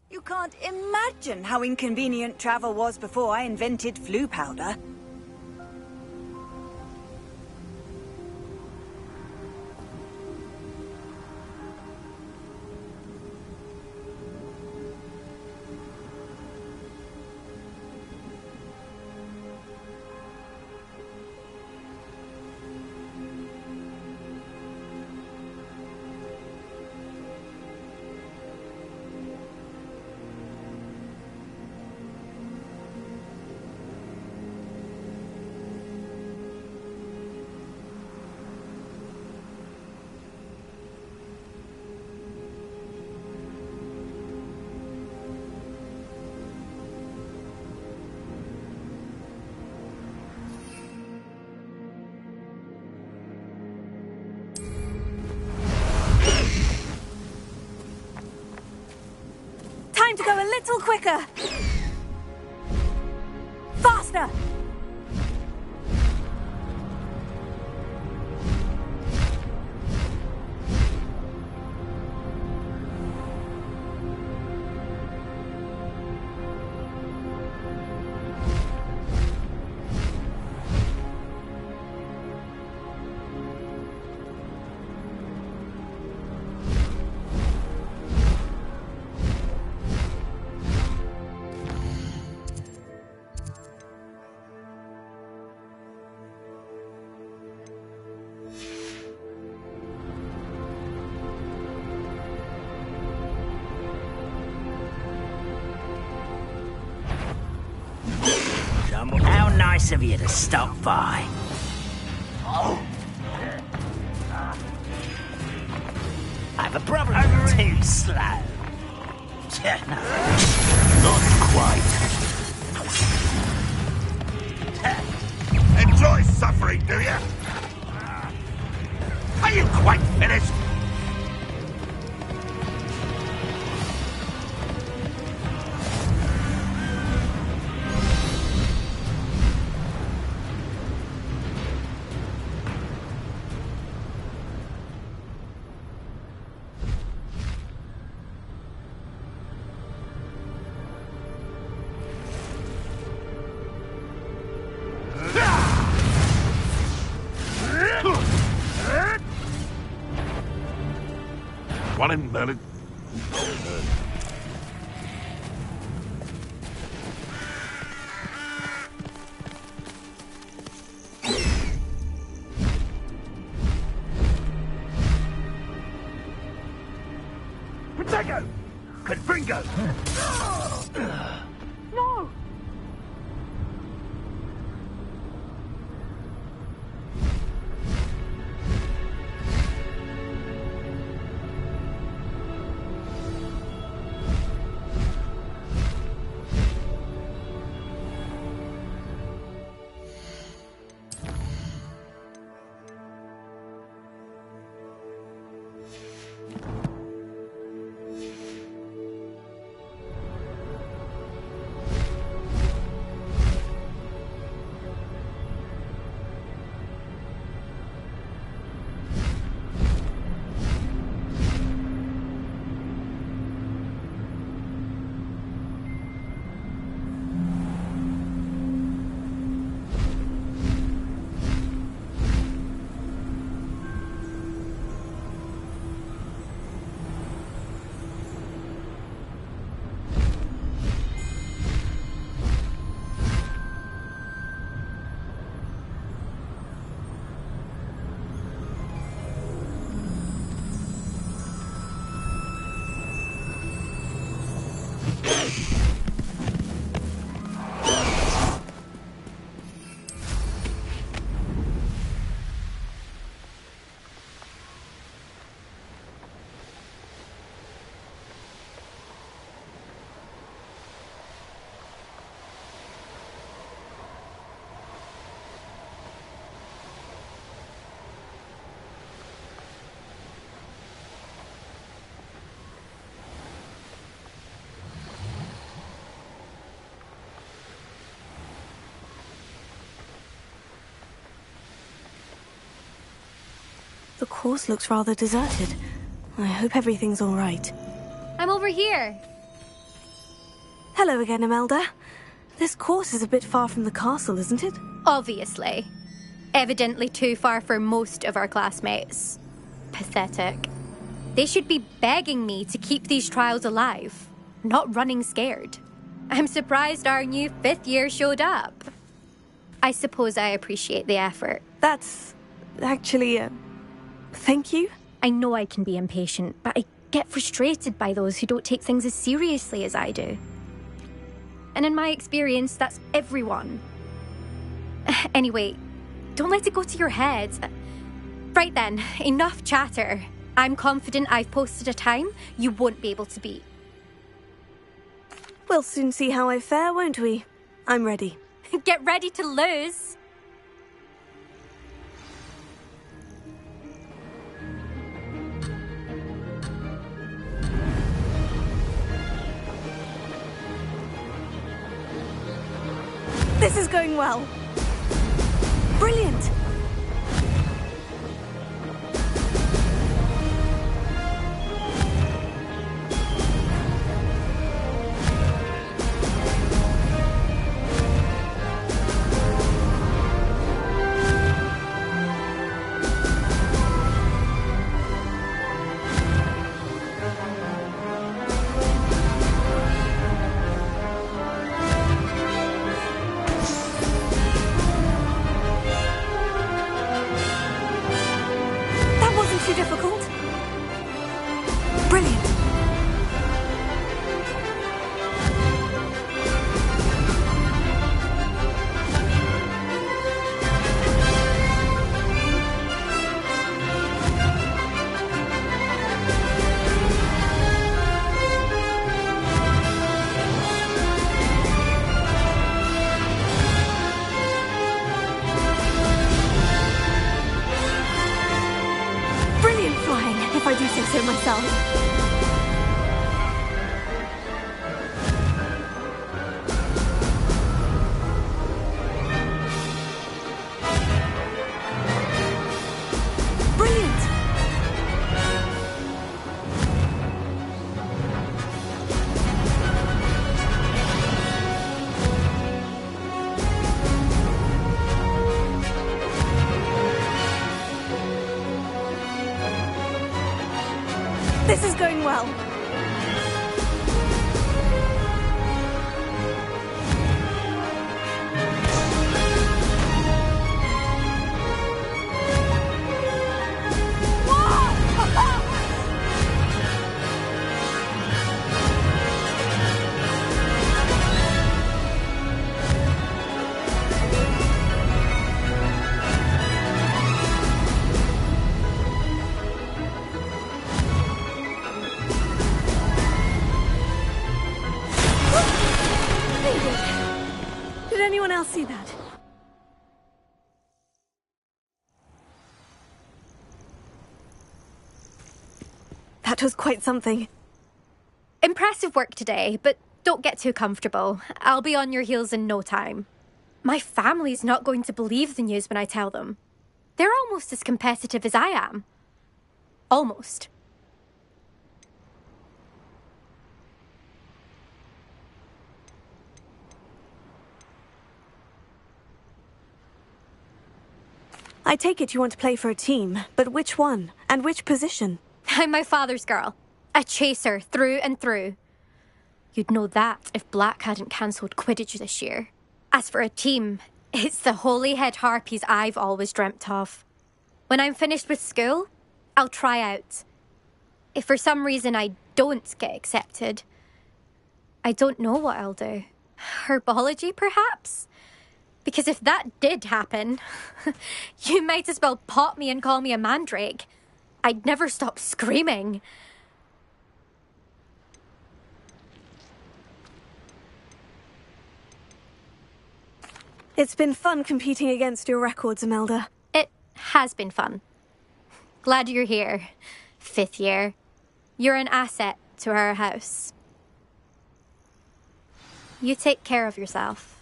You can't imagine how inconvenient travel was before I invented flu powder. Time to go a little quicker! Faster! How nice of you to stop by. I have a problem. Too slow. Not quite. Enjoy suffering, do you? Are you quite finished? One in Merlin. Protego! Confringo! No! The course looks rather deserted. I hope everything's all right. I'm over here. Hello again, Imelda. This course is a bit far from the castle, isn't it? Obviously. Evidently too far for most of our classmates. Pathetic. They should be begging me to keep these trials alive, not running scared. I'm surprised our new 5th year showed up. I suppose I appreciate the effort. That's actually, thank you. I know I can be impatient, but I get frustrated by those who don't take things as seriously as I do. And in my experience, that's everyone. Anyway, don't let it go to your head. Right then, enough chatter. I'm confident I've posted a time you won't be able to beat. We'll soon see how I fare, won't we? I'm ready. Get ready to lose. This is going well. Brilliant. Too difficult. Brilliant. If I do say so myself. Brilliant! This is going well. Did anyone else see that? That was quite something. Impressive work today, but don't get too comfortable. I'll be on your heels in no time. My family's not going to believe the news when I tell them. They're almost as competitive as I am. Almost. I take it you want to play for a team, but which one? And which position? I'm my father's girl. A chaser through and through. You'd know that if Black hadn't cancelled Quidditch this year. As for a team, it's the Holyhead Harpies I've always dreamt of. When I'm finished with school, I'll try out. If for some reason I don't get accepted, I don't know what I'll do. Herbology, perhaps? Because if that did happen, you might as well pot me and call me a mandrake. I'd never stop screaming. It's been fun competing against your records, Imelda. It has been fun. Glad you're here. 5th year. You're an asset to our house. You take care of yourself.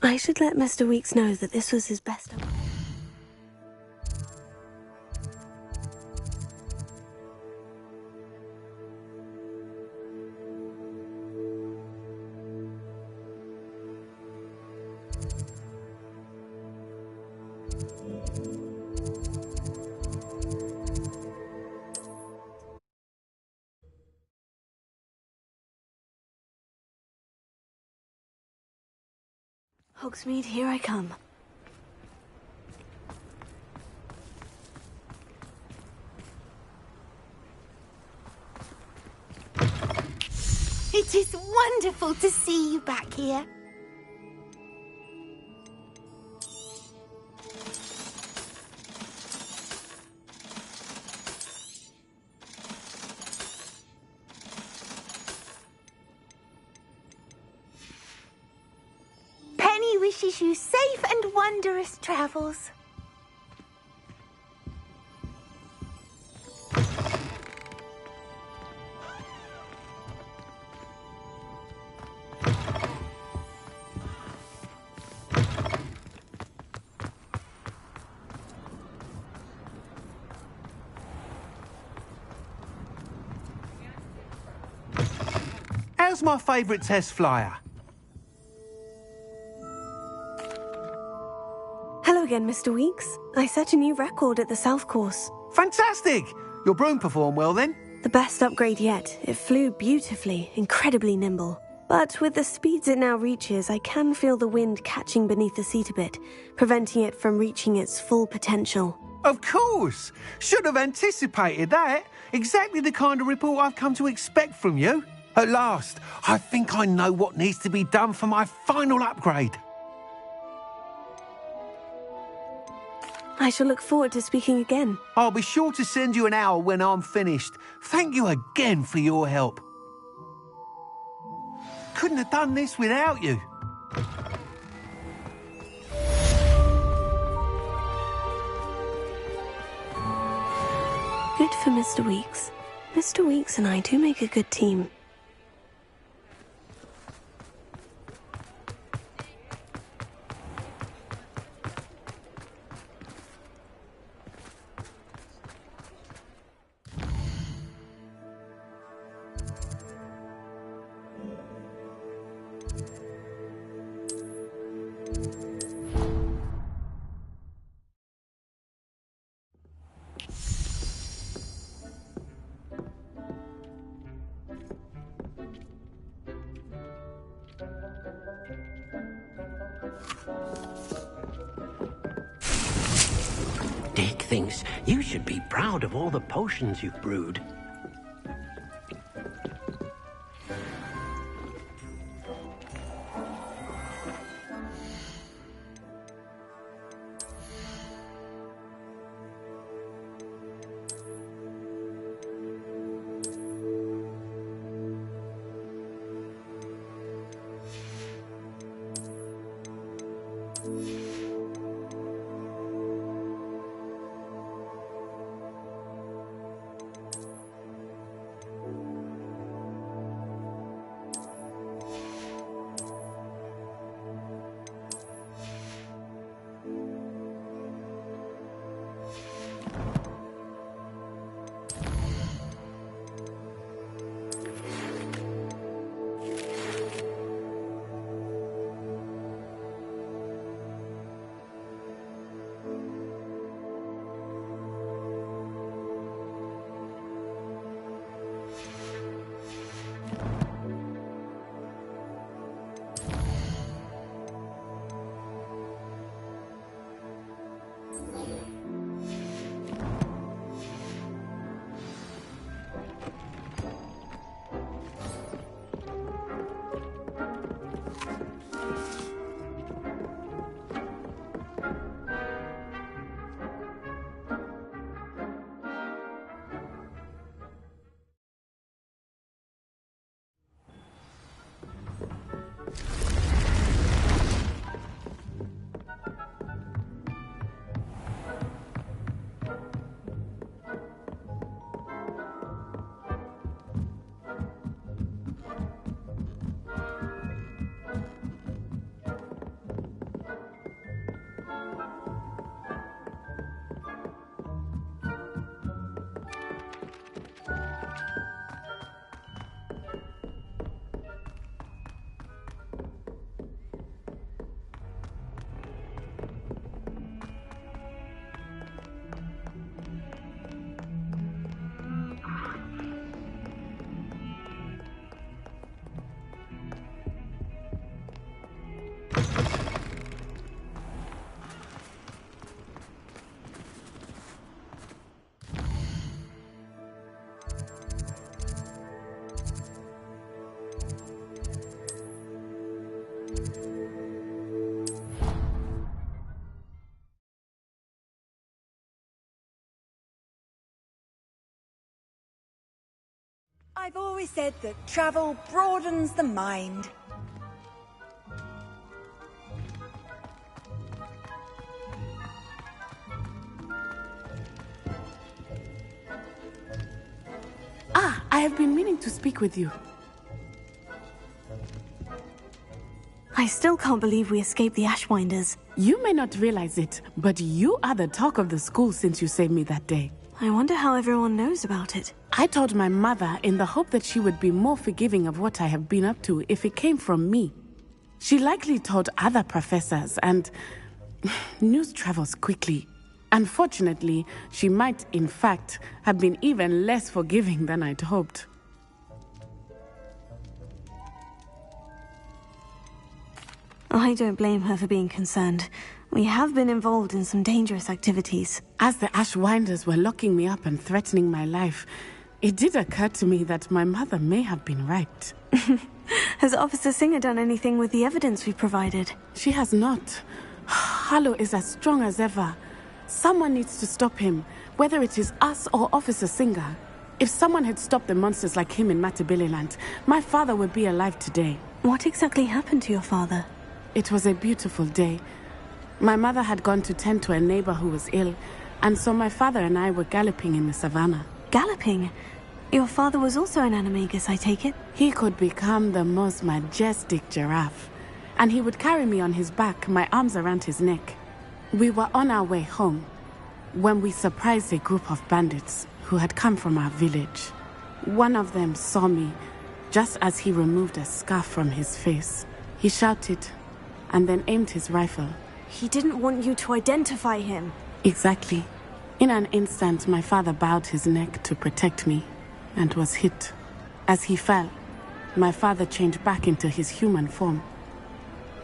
I should let Mr. Weeks know that this was his best. Hogsmeade, here I come. It is wonderful to see you back here. Penny wishes you safe and wondrous travels. How's my favourite test flyer? Hello again, Mr. Weeks. I set a new record at the South Course. Fantastic! Your broom performed well then? The best upgrade yet. It flew beautifully, incredibly nimble. But with the speeds it now reaches, I can feel the wind catching beneath the seat a bit, preventing it from reaching its full potential. Of course! Should have anticipated that. Exactly the kind of report I've come to expect from you. At last, I think I know what needs to be done for my final upgrade. I shall look forward to speaking again. I'll be sure to send you an hour when I'm finished. Thank you again for your help. Couldn't have done this without you. Good for Mr. Weeks. Mr. Weeks and I do make a good team. Dick thinks you should be proud of all the potions you've brewed. I've always said that travel broadens the mind. Ah, I have been meaning to speak with you. I still can't believe we escaped the Ashwinders. You may not realize it, but you are the talk of the school since you saved me that day. I wonder how everyone knows about it. I told my mother in the hope that she would be more forgiving of what I have been up to if it came from me. She likely told other professors, and news travels quickly. Unfortunately, she might, in fact, have been even less forgiving than I'd hoped. I don't blame her for being concerned. We have been involved in some dangerous activities. As the Ashwinders were locking me up and threatening my life, it did occur to me that my mother may have been right. Has Officer Singer done anything with the evidence we provided? She has not. Harlow is as strong as ever. Someone needs to stop him, whether it is us or Officer Singer. If someone had stopped the monsters like him in Matabeleland, my father would be alive today. What exactly happened to your father? It was a beautiful day. My mother had gone to tend to a neighbor who was ill, and so my father and I were galloping in the savannah. Galloping? Your father was also an animagus, I take it? He could become the most majestic giraffe, and he would carry me on his back, my arms around his neck. We were on our way home when we surprised a group of bandits who had come from our village. One of them saw me just as he removed a scarf from his face. He shouted and then aimed his rifle. He didn't want you to identify him. Exactly. In an instant, my father bowed his neck to protect me and was hit. As he fell, my father changed back into his human form.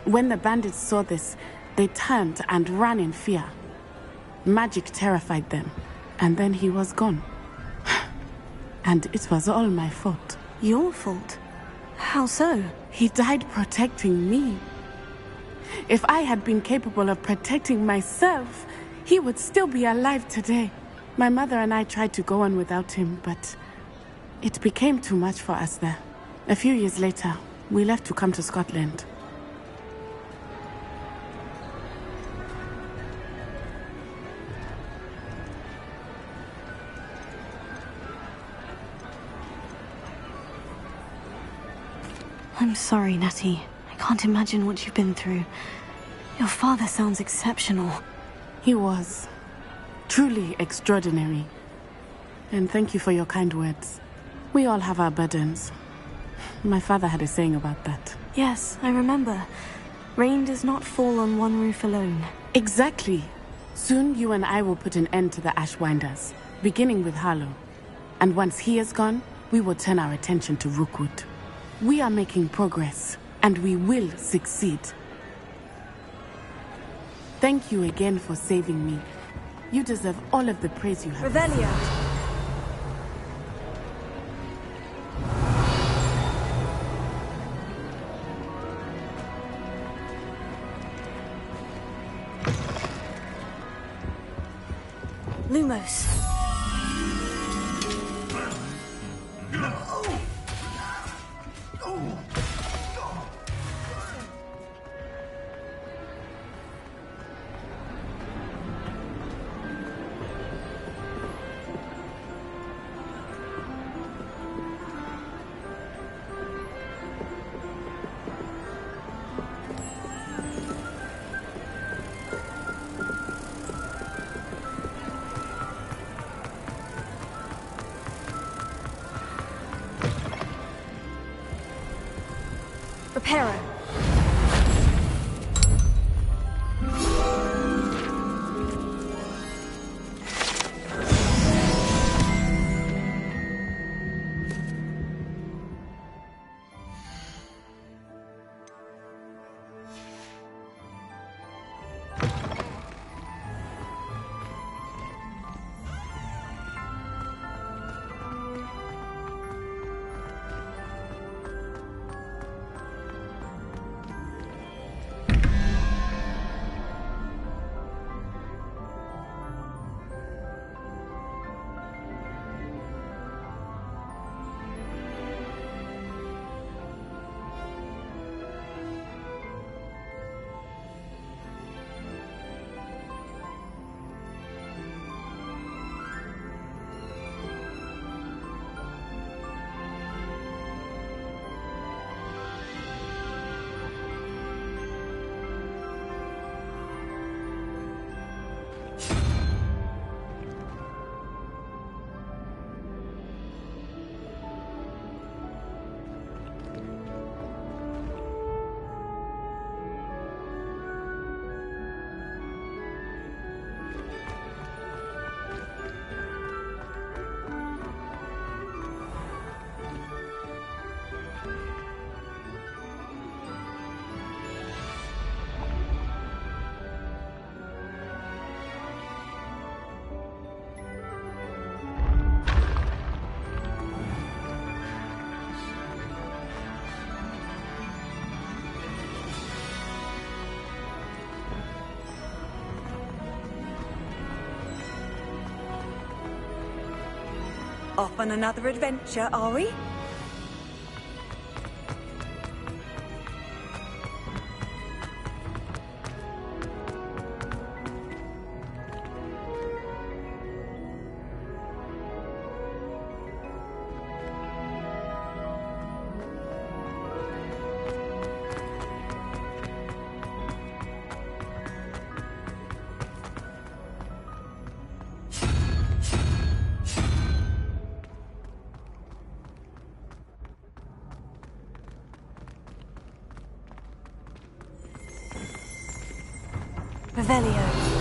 When the bandits saw this, they turned and ran in fear. Magic terrified them, and then he was gone. And it was all my fault. Your fault? How so? He died protecting me. If I had been capable of protecting myself, he would still be alive today. My mother and I tried to go on without him, but it became too much for us there. A few years later, we left to come to Scotland. I'm sorry, Natty. I can't imagine what you've been through. Your father sounds exceptional. He was. Truly extraordinary. And thank you for your kind words. We all have our burdens. My father had a saying about that. Yes, I remember. Rain does not fall on one roof alone. Exactly. Soon you and I will put an end to the Ashwinders, beginning with Harlow. And once he is gone, we will turn our attention to Rookwood. We are making progress, and we will succeed. Thank you again for saving me. You deserve all of the praise you have. Revelio! Lumos. Reparo. Off on another adventure, are we? Revelio.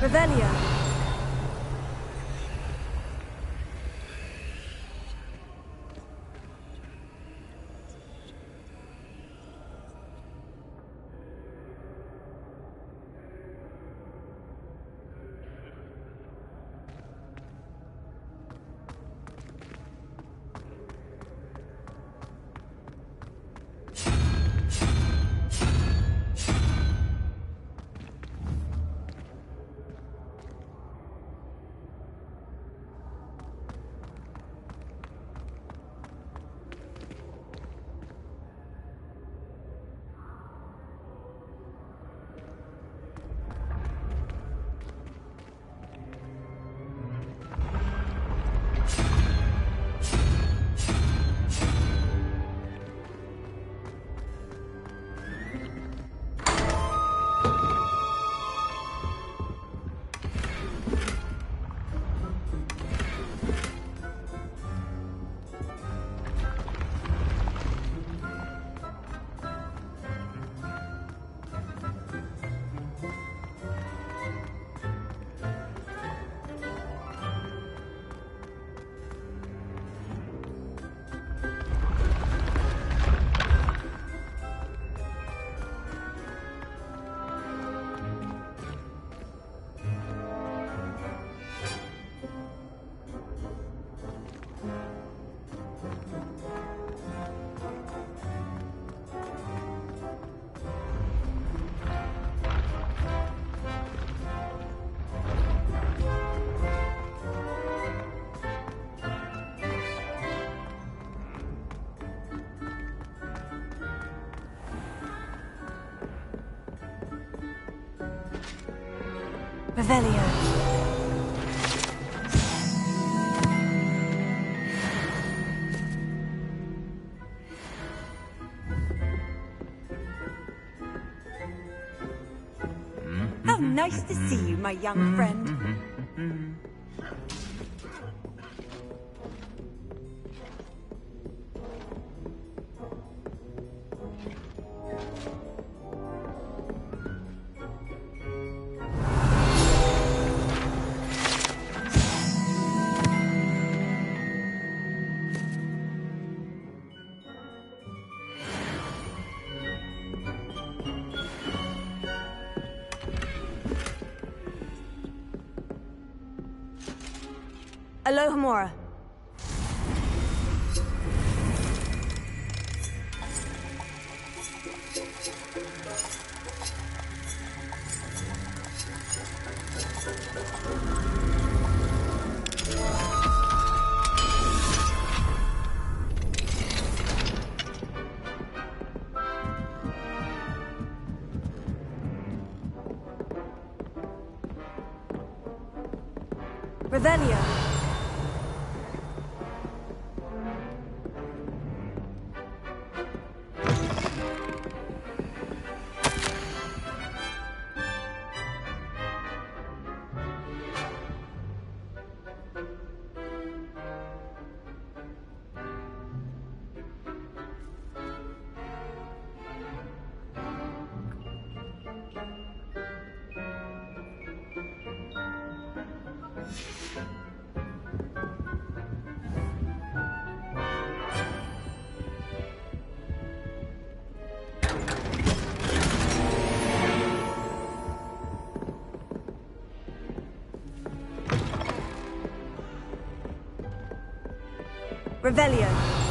Revelio. Revelio. How nice to see you, my young friend. Alohomora. Revelio. Revelio.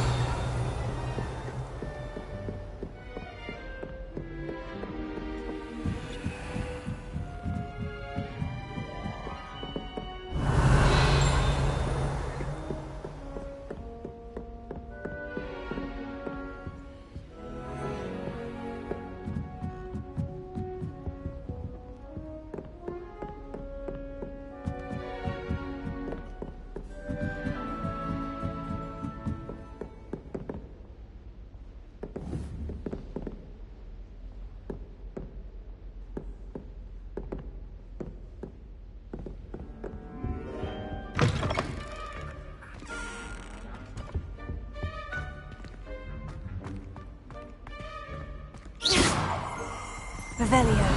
Revelio.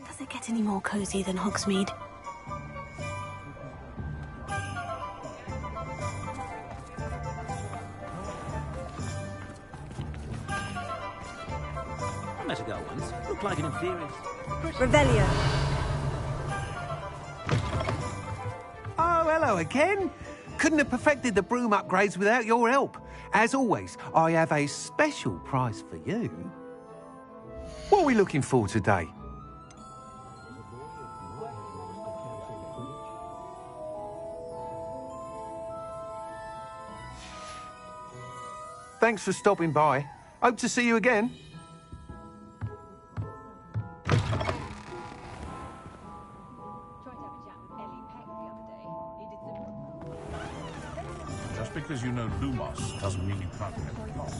Does it get any more cozy than Hogsmeade? I met a girl once. Looked like an inferior. Revelio. Oh, hello again. Couldn't have perfected the broom upgrades without your help. As always, I have a special prize for you. What are we looking for today? Thanks for stopping by. Hope to see you again. Just because you know Lumos doesn't mean you can't get the plot.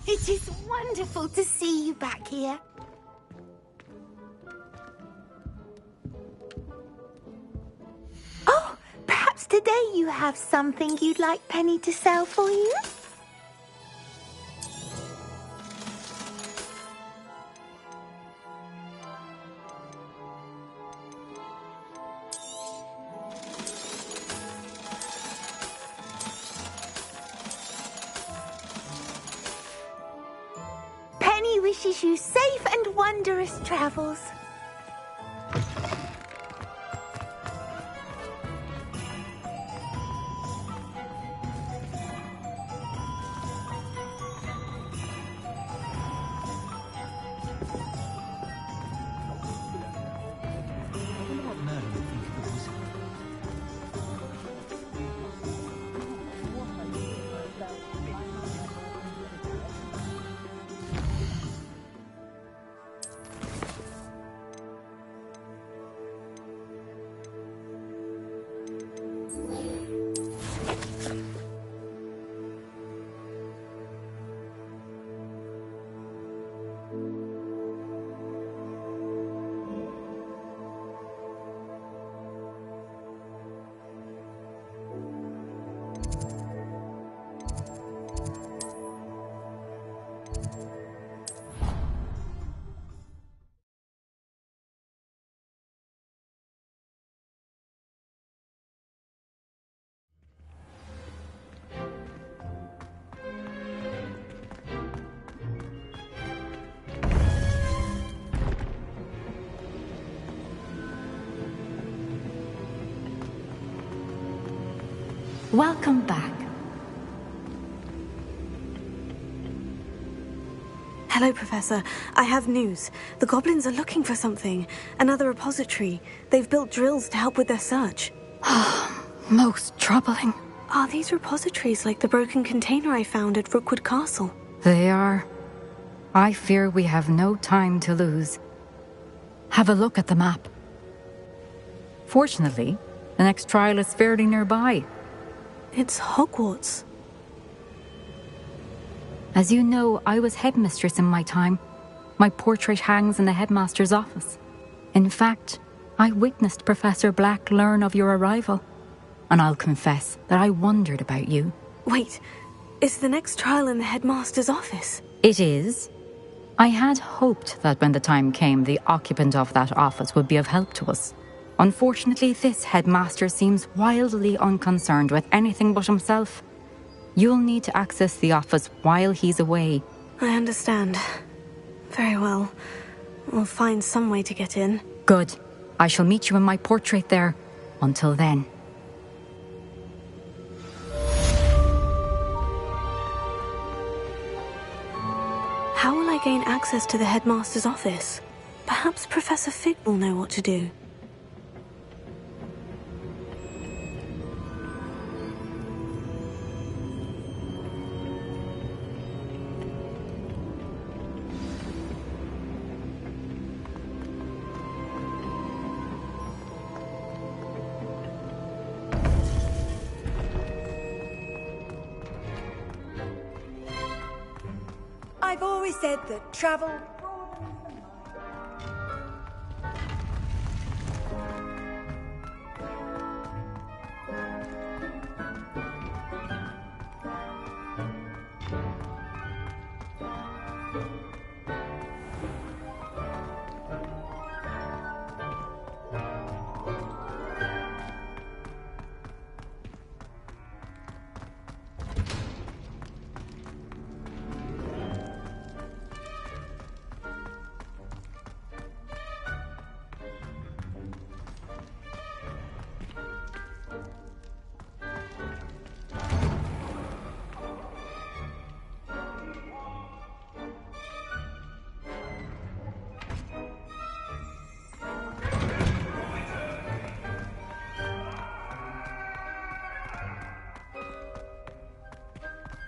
It is wonderful to see you back here. Oh, perhaps today you have something you'd like Penny to sell for you? Penny wishes you safe and wondrous travels. Welcome back. Hello, Professor. I have news. The goblins are looking for something. Another repository. They've built drills to help with their search. Most troubling. Are these repositories like the broken container I found at Rookwood Castle? They are. I fear we have no time to lose. Have a look at the map. Fortunately, the next trial is fairly nearby. It's Hogwarts. As you know, I was headmistress in my time. My portrait hangs in the headmaster's office. In fact, I witnessed Professor Black learn of your arrival. And I'll confess that I wondered about you. Wait, is the next trial in the headmaster's office? It is. I had hoped that when the time came, the occupant of that office would be of help to us. Unfortunately, this headmaster seems wildly unconcerned with anything but himself. You'll need to access the office while he's away. I understand. Very well. We'll find some way to get in. Good. I shall meet you in my portrait there. Until then. How will I gain access to the headmaster's office? Perhaps Professor Fig will know what to do. I've always said that travel...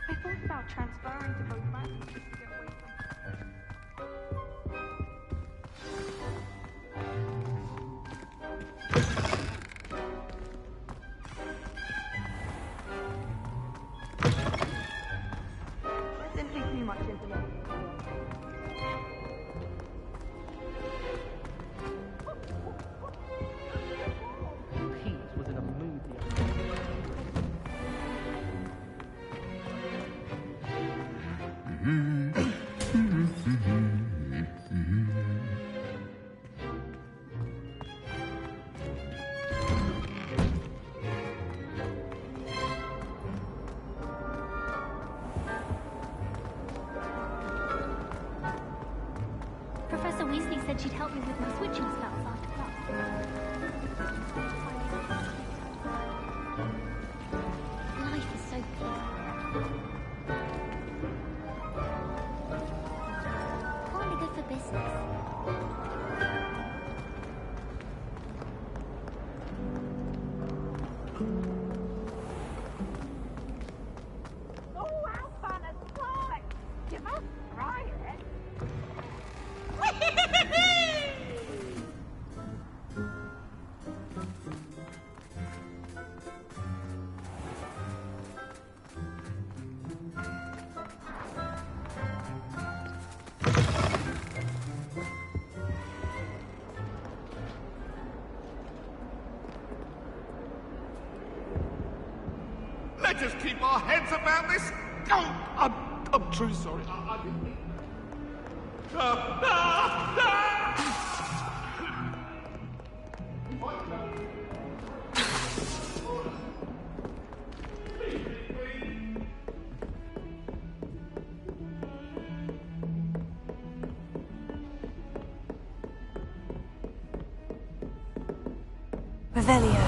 I thought about transferring to both languages to get away There's simply too much information. Pete was in a mood the other Professor Weasley said she'd help me with my switching spells after class. Life is so peaceful. Can't be good for business. Oh, how fun and fly! You must try it. Let us keep our heads about this. Oh, I'm truly sorry. I didn't mean... Revelio.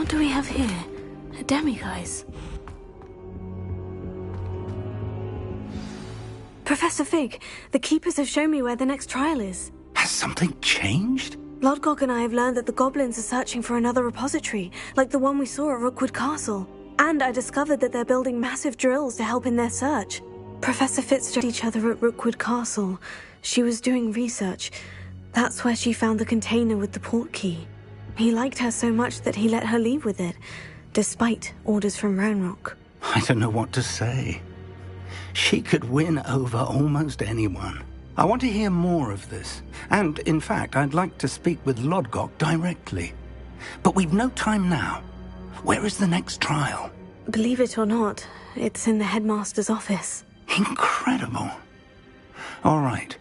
What do we have here? A demiguise. Professor Fig, the Keepers have shown me where the next trial is. Has something changed? Lodgok and I have learned that the goblins are searching for another repository, like the one we saw at Rookwood Castle. And I discovered that they're building massive drills to help in their search. Professor Fitz joined each other at Rookwood Castle. She was doing research. That's where she found the container with the port key. He liked her so much that he let her leave with it, despite orders from Roanoke. I don't know what to say. She could win over almost anyone. I want to hear more of this. And, in fact, I'd like to speak with Lodgok directly. But we've no time now. Where is the next trial? Believe it or not, it's in the headmaster's office. Incredible. All right.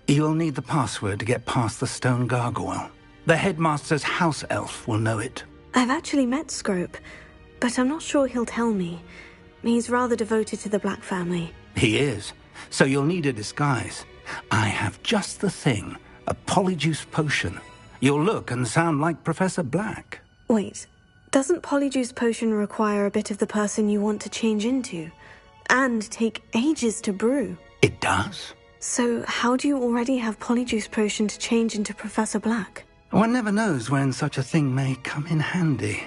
You'll need the password to get past the stone gargoyle. The headmaster's house elf will know it. I've actually met Scrope, but I'm not sure he'll tell me. He's rather devoted to the Black family. He is. So you'll need a disguise. I have just the thing. A polyjuice potion. You'll look and sound like Professor Black. Wait, doesn't polyjuice potion require a bit of the person you want to change into? And take ages to brew? It does. So how do you already have polyjuice potion to change into Professor Black? One never knows when such a thing may come in handy.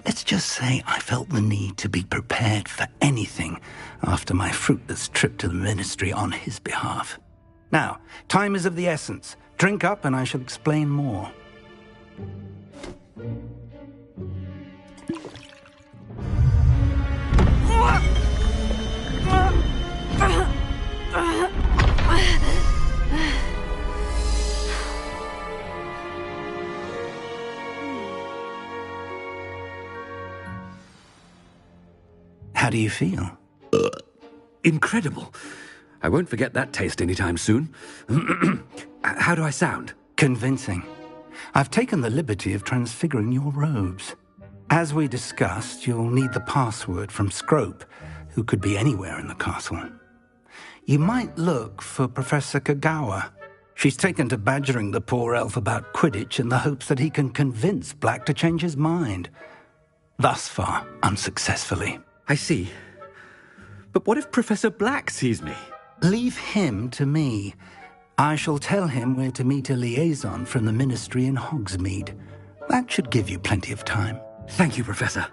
Let's just say I felt the need to be prepared for anything after my fruitless trip to the ministry on his behalf. Now, time is of the essence. Drink up and I shall explain more. How do you feel? Incredible. I won't forget that taste anytime soon. How do I sound? Convincing. I've taken the liberty of transfiguring your robes. As we discussed, you'll need the password from Scrope, who could be anywhere in the castle. You might look for Professor Kagawa. She's taken to badgering the poor elf about Quidditch in the hopes that he can convince Black to change his mind. Thus far, unsuccessfully. I see. But what if Professor Black sees me? Leave him to me. I shall tell him where to meet a liaison from the ministry in Hogsmeade. That should give you plenty of time. Thank you, Professor.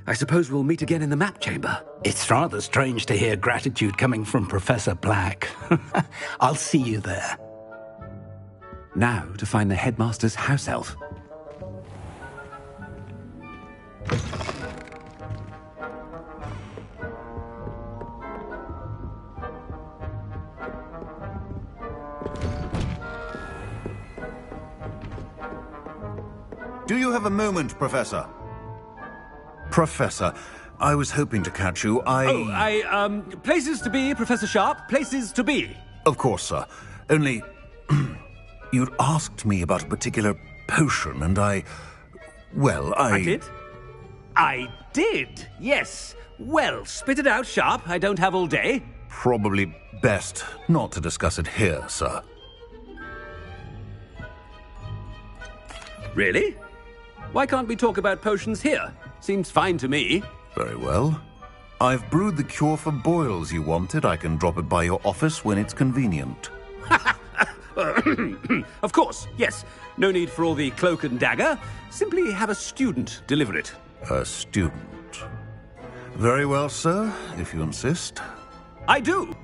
I suppose we'll meet again in the map chamber. It's rather strange to hear gratitude coming from Professor Black. I'll see you there. Now to find the headmaster's house elf. Do you have a moment, Professor? Professor, I was hoping to catch you. Places to be, Professor Sharp. Places to be. Of course, sir. Only, you'd asked me about a particular potion, and I did? I did, yes. Well, spit it out, Sharp. I don't have all day. Probably best not to discuss it here, sir. Really? Why can't we talk about potions here? Seems fine to me. Very well. I've brewed the cure for boils you wanted. I can drop it by your office when it's convenient. Of course, yes. No need for all the cloak and dagger. Simply have a student deliver it. A student. Very well, sir, if you insist. I do.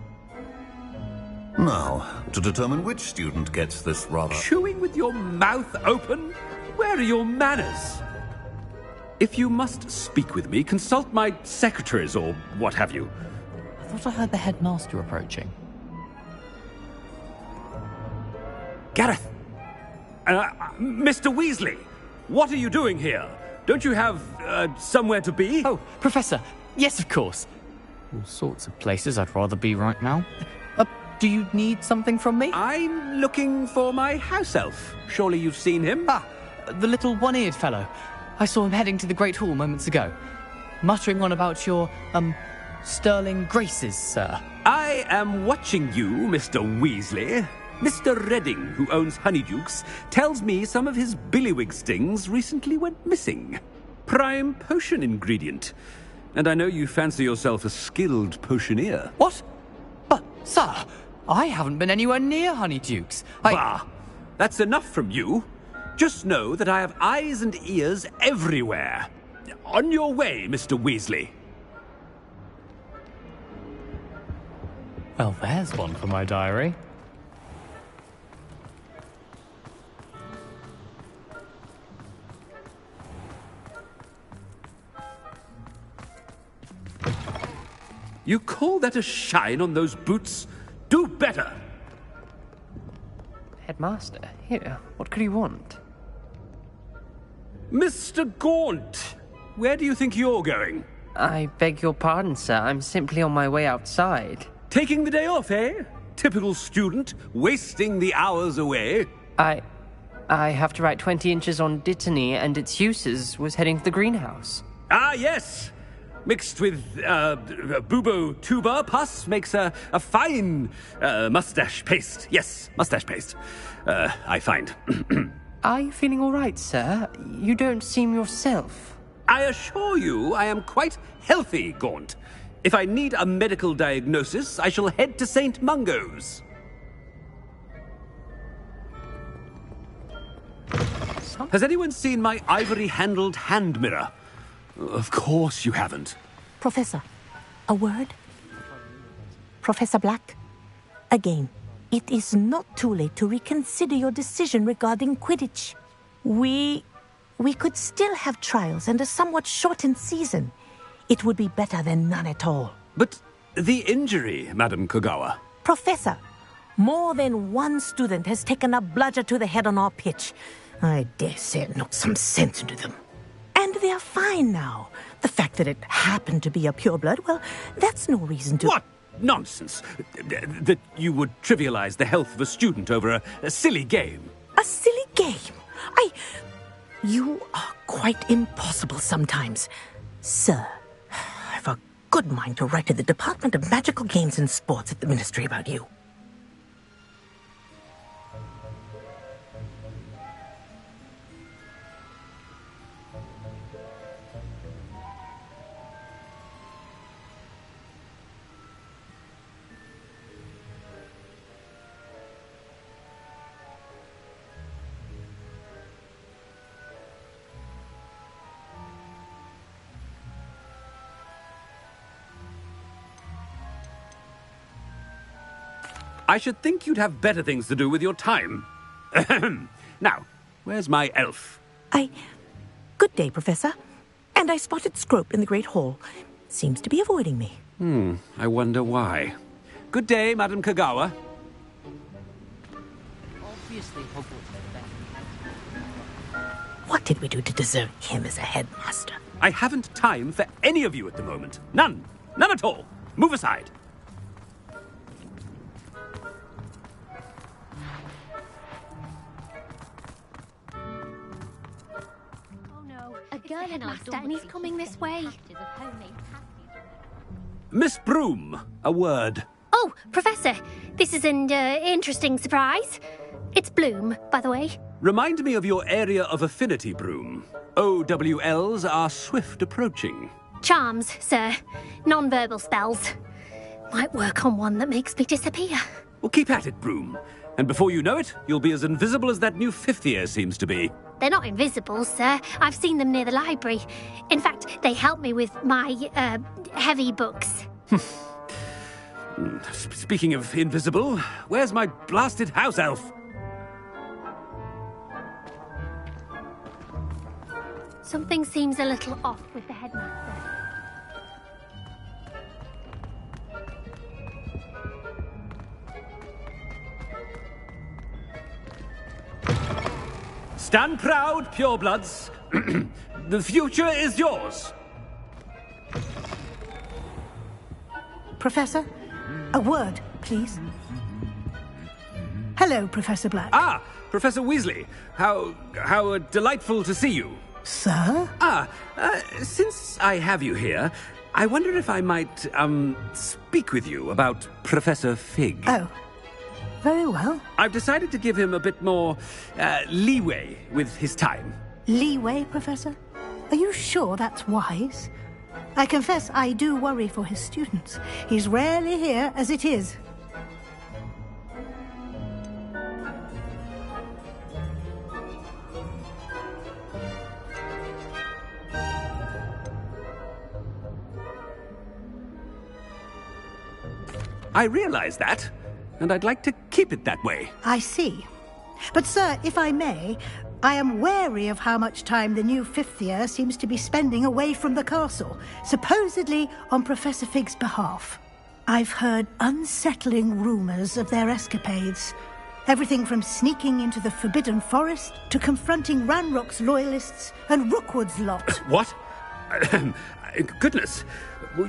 Now, to determine which student gets this rather... Chewing with your mouth open? Where are your manners? If you must speak with me, consult my secretaries or what have you. I thought I heard the headmaster approaching. Gareth! Mr. Weasley! What are you doing here? Don't you have, somewhere to be? Oh, Professor! Yes, of course. All sorts of places I'd rather be right now. Do you need something from me? I'm looking for my house elf. Surely you've seen him? Ah, the little one-eared fellow. I saw him heading to the Great Hall moments ago, muttering on about your, sterling graces, sir. I am watching you, Mr. Weasley. Mr. Redding, who owns Honeydukes, tells me some of his billywig stings recently went missing. Prime potion ingredient. And I know you fancy yourself a skilled potioneer. What? But, sir, I haven't been anywhere near Honeydukes. Bah! That's enough from you. Just know that I have eyes and ears everywhere. On your way, Mr. Weasley. Well, there's one for my diary. You call that a shine on those boots? Do better! Headmaster, here, what could he want? Mr. Gaunt, where do you think you're going? I beg your pardon, sir. I'm simply on my way outside. Taking the day off, eh? Typical student, wasting the hours away. I have to write 20 inches on Dittany and its uses. Was heading to the greenhouse. Ah, yes! Mixed with bubo tuber pus makes a fine mustache paste. Yes, mustache paste. I find. Are you feeling all right, sir? You don't seem yourself. I assure you I am quite healthy, Gaunt. If I need a medical diagnosis, I shall head to St. Mungo's. Has anyone seen my ivory-handled hand mirror? Of course you haven't. Professor, a word? Professor Black, again, it is not too late to reconsider your decision regarding Quidditch. We could still have trials and a somewhat shortened season. It would be better than none at all. But the injury, Madam Kogawa. Professor, more than one student has taken a bludger to the head on our pitch. I dare say it knocked some sense into them. And they're fine now. The fact that it happened to be a pureblood, well, that's no reason to... What nonsense! That you would trivialize the health of a student over a silly game. A silly game? You are quite impossible sometimes. Sir, I've a good mind to write to the Department of Magical Games and Sports at the Ministry about you. I should think you'd have better things to do with your time. Now, where's my elf? Good day, Professor. And I spotted Scrope in the Great Hall. Seems to be avoiding me. I wonder why. Good day, Madam Kogawa. Obviously, Hogwarts. What did we do to deserve him as a headmaster? I haven't time for any of you at the moment. None. None at all. Move aside. Headmaster, and he's coming this way. Miss Broom, a word. Oh, Professor, this is an interesting surprise. It's Bloom, by the way. Remind me of your area of affinity, Broom. OWLs are swift approaching. Charms, sir. Non-verbal spells. Might work on one that makes me disappear. Well, keep at it, Broom. And before you know it, you'll be as invisible as that new fifth year seems to be. They're not invisible, sir. I've seen them near the library. In fact, they help me with my, heavy books. Speaking of invisible, where's my blasted house elf? Something seems a little off with the headmaster. Stand proud, purebloods. The future is yours. Professor, a word, please. Hello, Professor Black. Ah, Professor Weasley. How delightful to see you. Sir? Since I have you here, I wonder if I might, speak with you about Professor Fig. Oh. Very well. I've decided to give him a bit more leeway with his time. Leeway, Professor? Are you sure that's wise? I confess I do worry for his students. He's rarely here as it is. I realize that, and I'd like to keep it that way. I see. But, sir, if I may, I am wary of how much time the new fifth year seems to be spending away from the castle, supposedly on Professor Fig's behalf. I've heard unsettling rumors of their escapades. Everything from sneaking into the Forbidden Forest to confronting Ranrock's loyalists and Rookwood's lot. What? Goodness.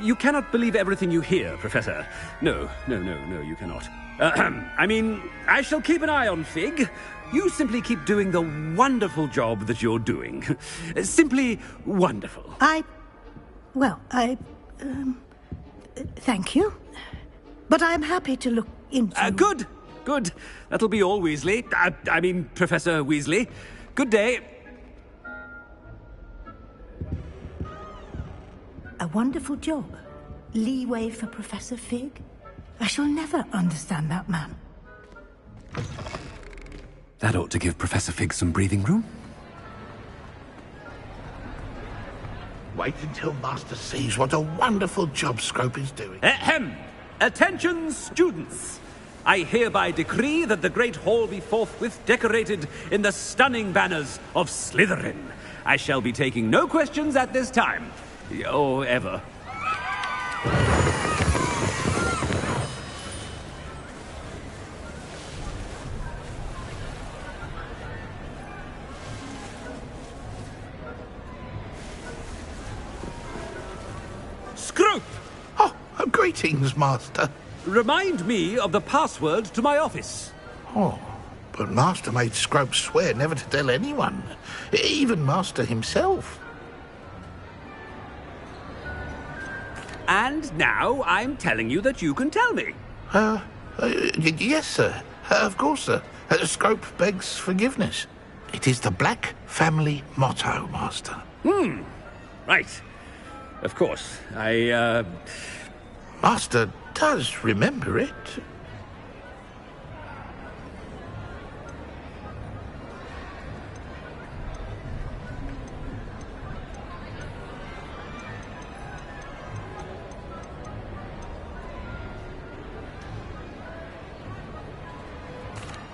You cannot believe everything you hear, Professor. No, you cannot. I mean, I shall keep an eye on Fig. You simply keep doing the wonderful job that you're doing. Simply wonderful. Thank you. But I'm happy to look into... Good. That'll be all, Weasley. I mean, Professor Weasley. Good day. A wonderful job. Leeway for Professor Fig. I shall never understand that man. That ought to give Professor Fig some breathing room. Wait until Master sees what a wonderful job Scrope is doing. Ahem! Attention, students! I hereby decree that the Great Hall be forthwith decorated in the stunning banners of Slytherin. I shall be taking no questions at this time. Or ever. Scrope! Oh, greetings, Master. Remind me of the password to my office. Oh, but Master made Scrope swear never to tell anyone, even Master himself. And now I'm telling you that you can tell me. Yes, sir. Of course, sir. Scrope begs forgiveness. It is the Black family motto, Master. Right. Of course. Master does remember it.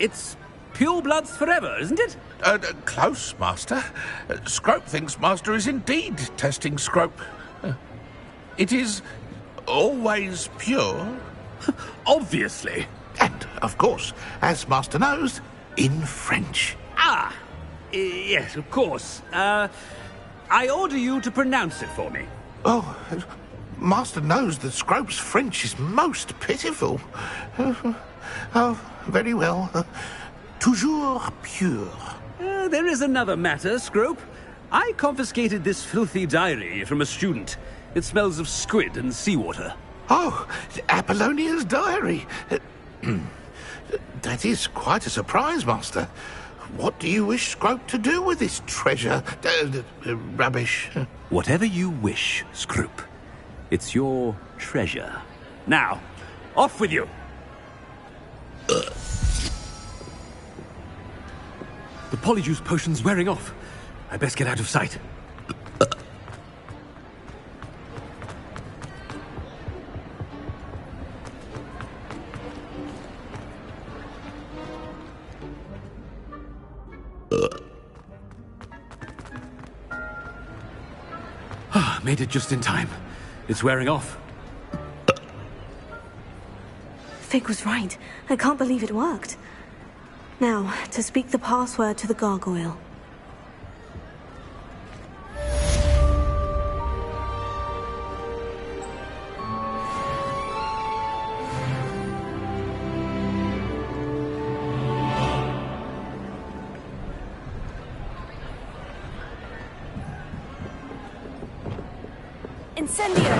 It's purebloods forever, isn't it? Close, Master. Scrope thinks Master is indeed testing Scrope. It is always pure. Obviously. And, of course, as Master knows, in French. Yes, of course. I order you to pronounce it for me. Oh, Master knows that Scrope's French is most pitiful. Oh, very well. Toujours pure. There is another matter, Scrope. I confiscated this filthy diary from a student. It smells of squid and seawater. Oh, Apollonia's diary. That is quite a surprise, Master. What do you wish Scrope to do with this treasure? Rubbish. Whatever you wish, Scrope. It's your treasure. Now, off with you. The polyjuice potion's wearing off. I best get out of sight. Made it just in time. It's wearing off. Fig was right. I can't believe it worked. Now, to speak the password to the gargoyle. Incendio!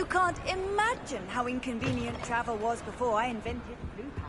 can't imagine how inconvenient travel was before I invented blue power.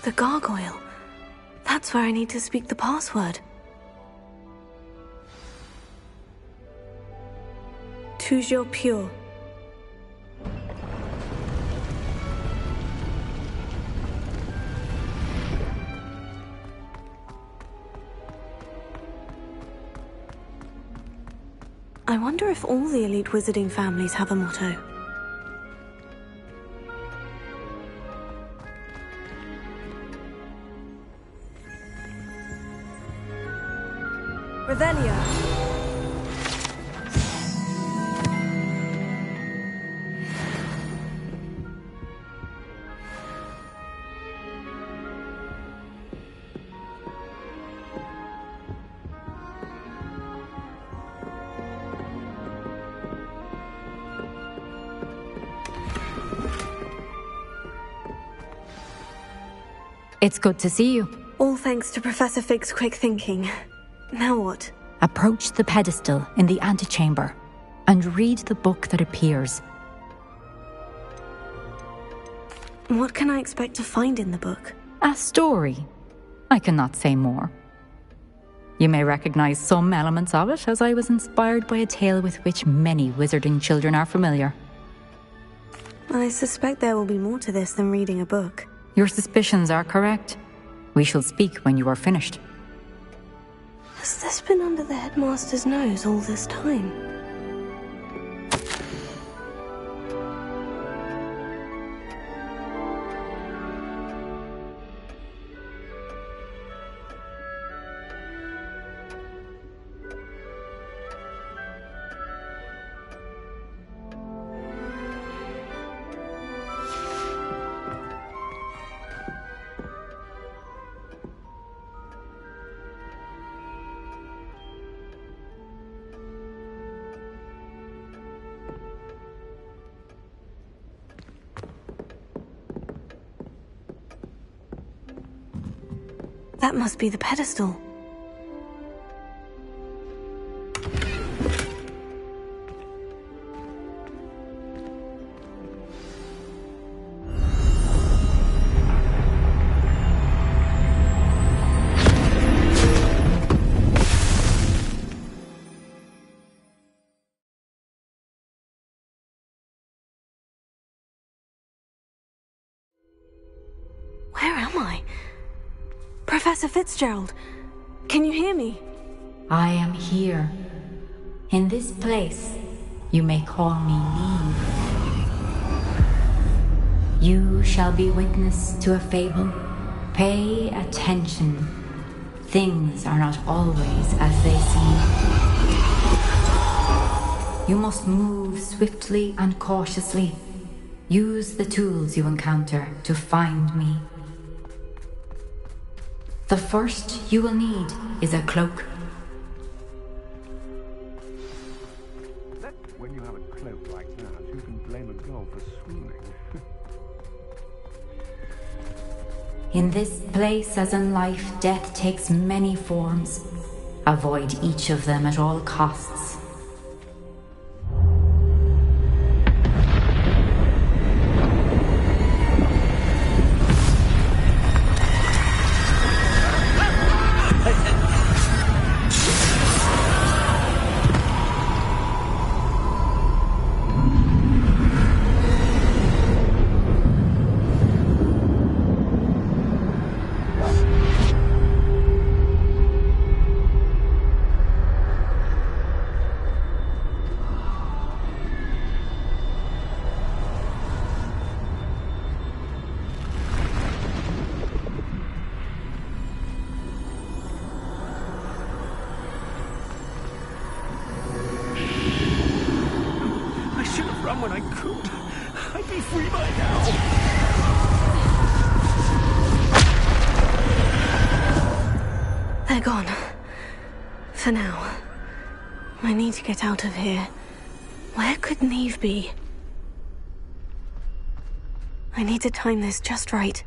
The gargoyle. That's where I need to speak the password. Toujours pure. I wonder if all the elite wizarding families have a motto. Revelio. It's good to see you. All thanks to Professor Fig's quick thinking. Now what? Approach the pedestal in the antechamber and read the book that appears. What can I expect to find in the book? A story. I cannot say more. You may recognize some elements of it, as I was inspired by a tale with which many wizarding children are familiar. I suspect there will be more to this than reading a book. Your suspicions are correct. We shall speak when you are finished. Has this been under the headmaster's nose all this time? That must be the pedestal. Professor Fitzgerald, can you hear me? I am here. In this place, you may call me Neve. You shall be witness to a fable. Pay attention. Things are not always as they seem. You must move swiftly and cautiously. Use the tools you encounter to find me. The first you will need is a cloak. When you have a cloak like that, you can blame a girl for swooning. In this place, as in life, death takes many forms. Avoid each of them at all costs. When I could, I'd be free by now. They're gone. For now. I need to get out of here. Where could Neve be? I need to time this just right.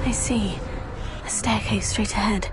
I see. A staircase straight ahead.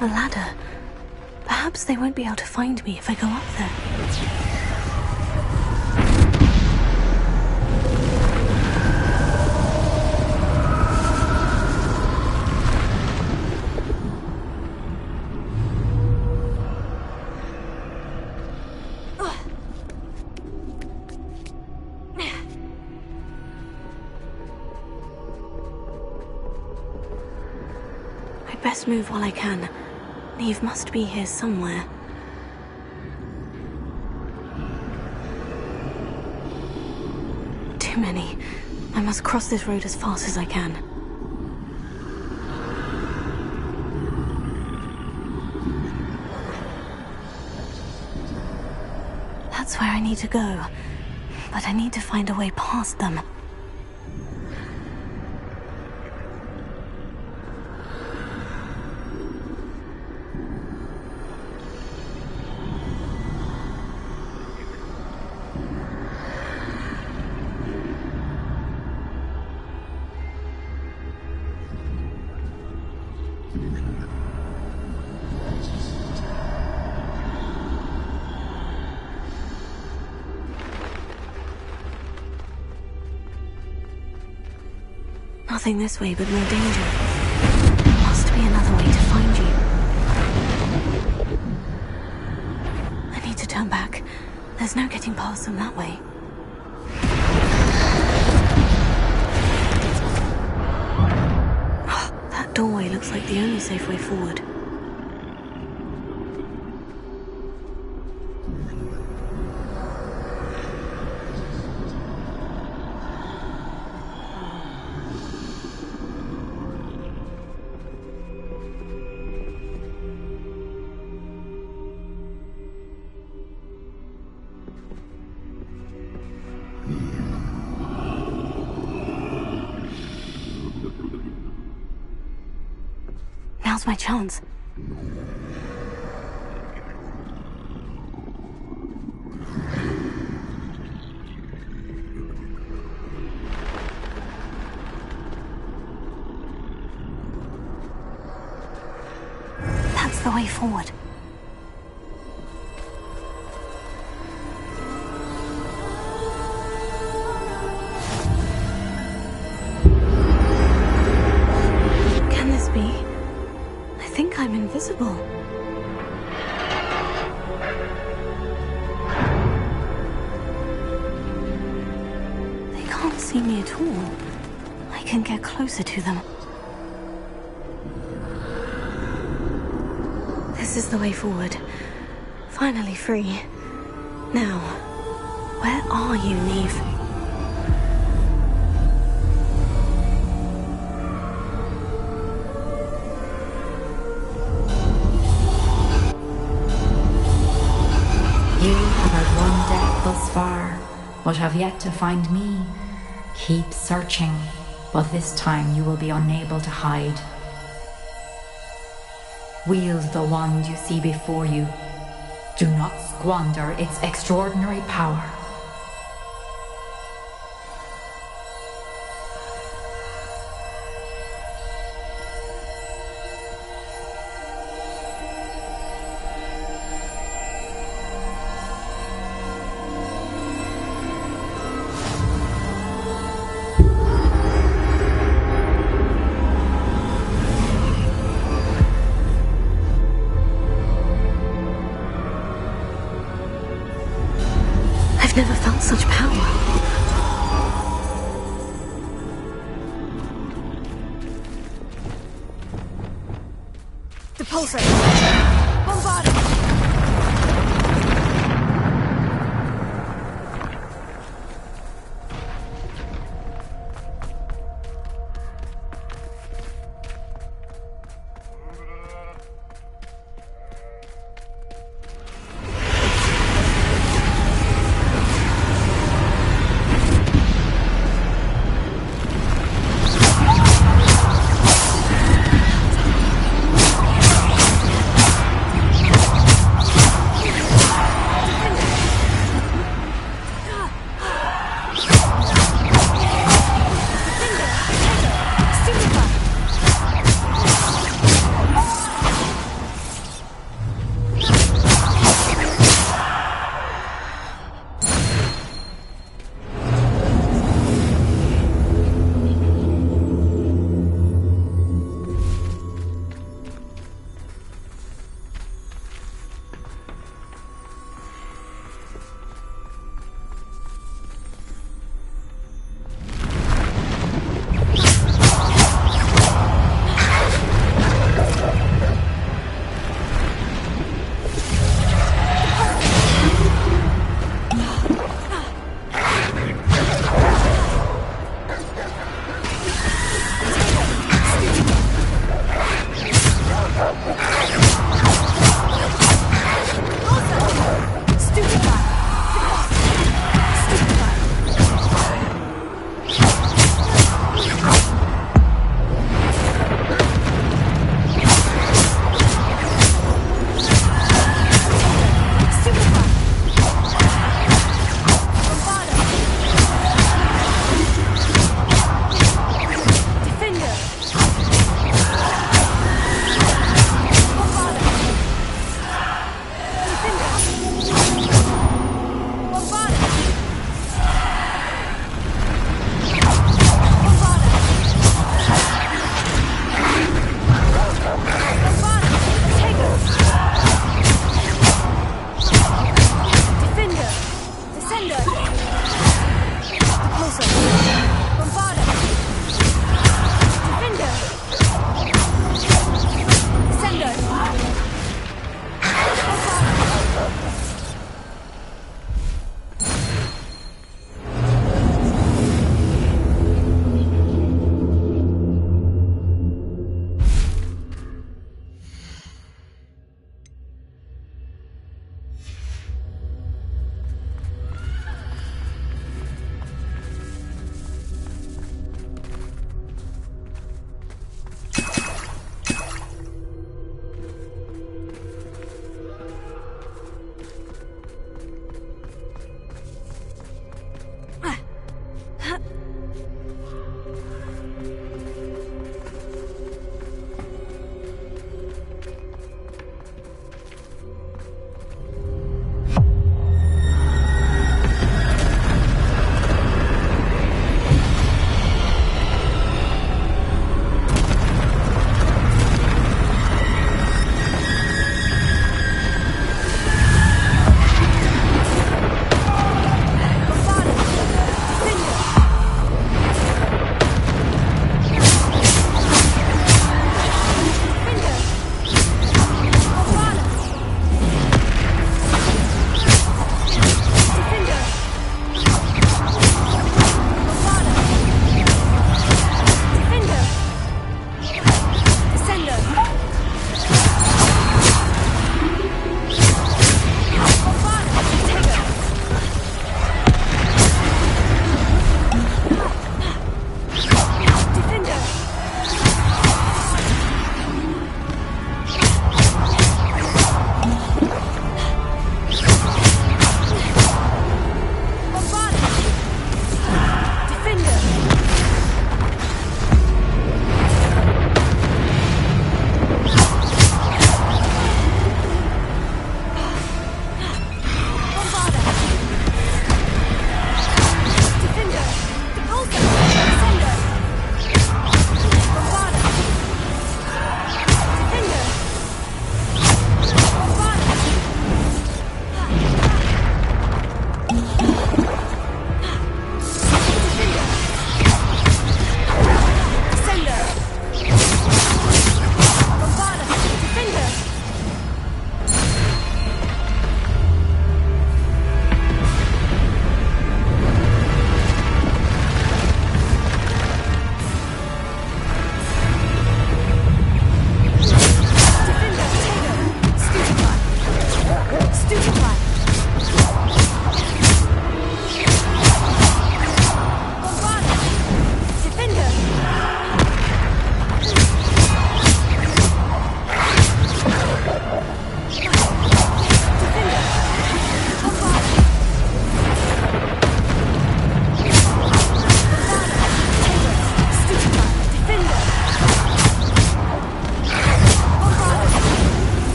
A ladder. Perhaps they won't be able to find me if I go up there. I'd best move while I can. Neve must be here somewhere. Too many. I must cross this road as fast as I can. That's where I need to go. But I need to find a way past them. Nothing this way but more danger. Must be another way to find you. I need to turn back. There's no getting past them that way. Oh, that doorway looks like the only safe way forward. Now's my chance. That's the way forward. Can this be? I think I'm invisible. They can't see me at all. I can get closer to them. This is the way forward. Finally free. Now, where are you, Neve? You have had one death thus far, but have yet to find me. Keep searching, but this time you will be unable to hide. Wield the wand you see before you. Do not squander its extraordinary power. I've never felt such power. The pulsar! Bombard it!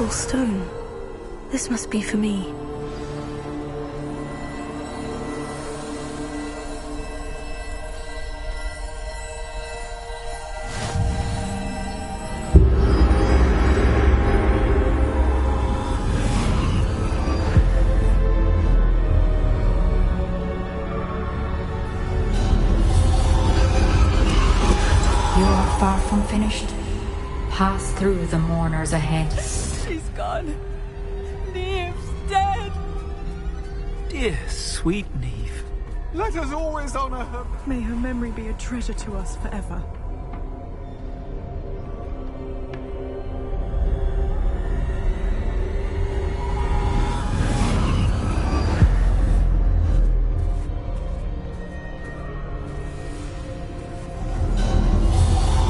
magical stone. This must be for me. Far from finished. Pass through the mourners ahead. She's gone. Neve's dead. Dear sweet Neve. Let us always honor her. May her memory be a treasure to us forever.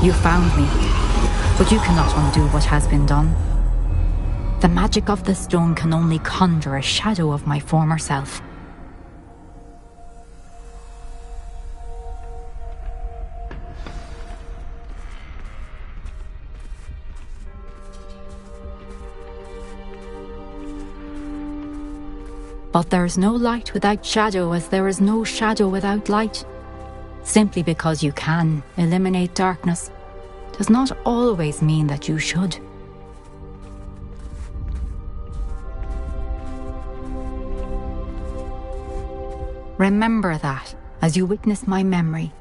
You found me, but you cannot undo what has been done. The magic of the stone can only conjure a shadow of my former self. But there is no light without shadow, as there is no shadow without light. Simply because you can eliminate darkness does not always mean that you should. Remember that as you witness my memory.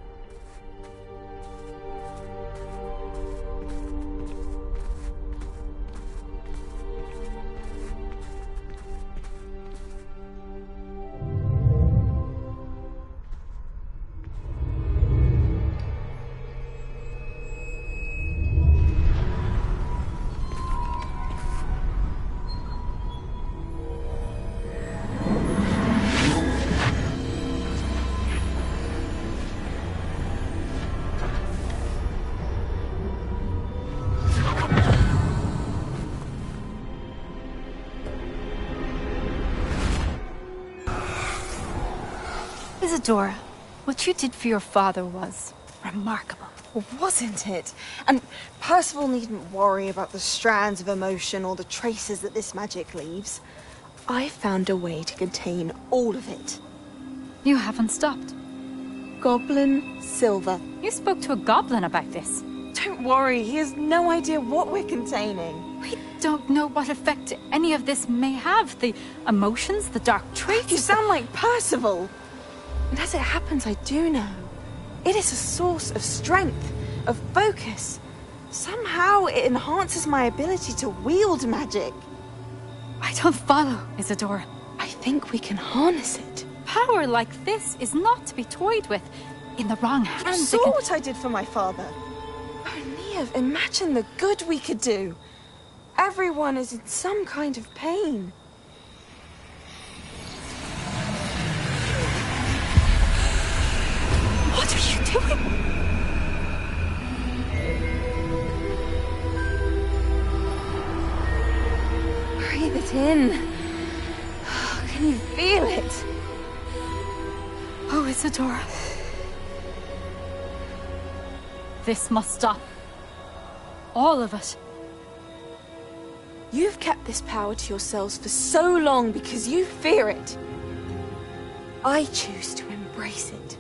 Isadora, what you did for your father was remarkable. Wasn't it? And Percival needn't worry about the strands of emotion or the traces that this magic leaves. I found a way to contain all of it. You haven't stopped. Goblin Silver. You spoke to a goblin about this. Don't worry, he has no idea what we're containing. We don't know what effect any of this may have. The emotions, the dark traits. You sound like Percival. And as it happens, I do know. It is a source of strength, of focus. Somehow it enhances my ability to wield magic. I don't follow, Isadora. I think we can harness it. Power like this is not to be toyed with. In the wrong hands, You saw what I did for my father. Oh, Neve, imagine the good we could do. Everyone is in some kind of pain. What are you doing? Breathe it in. Can you feel it? Oh, Isadora. This must stop. All of it. You've kept this power to yourselves for so long because you fear it. I choose to embrace it.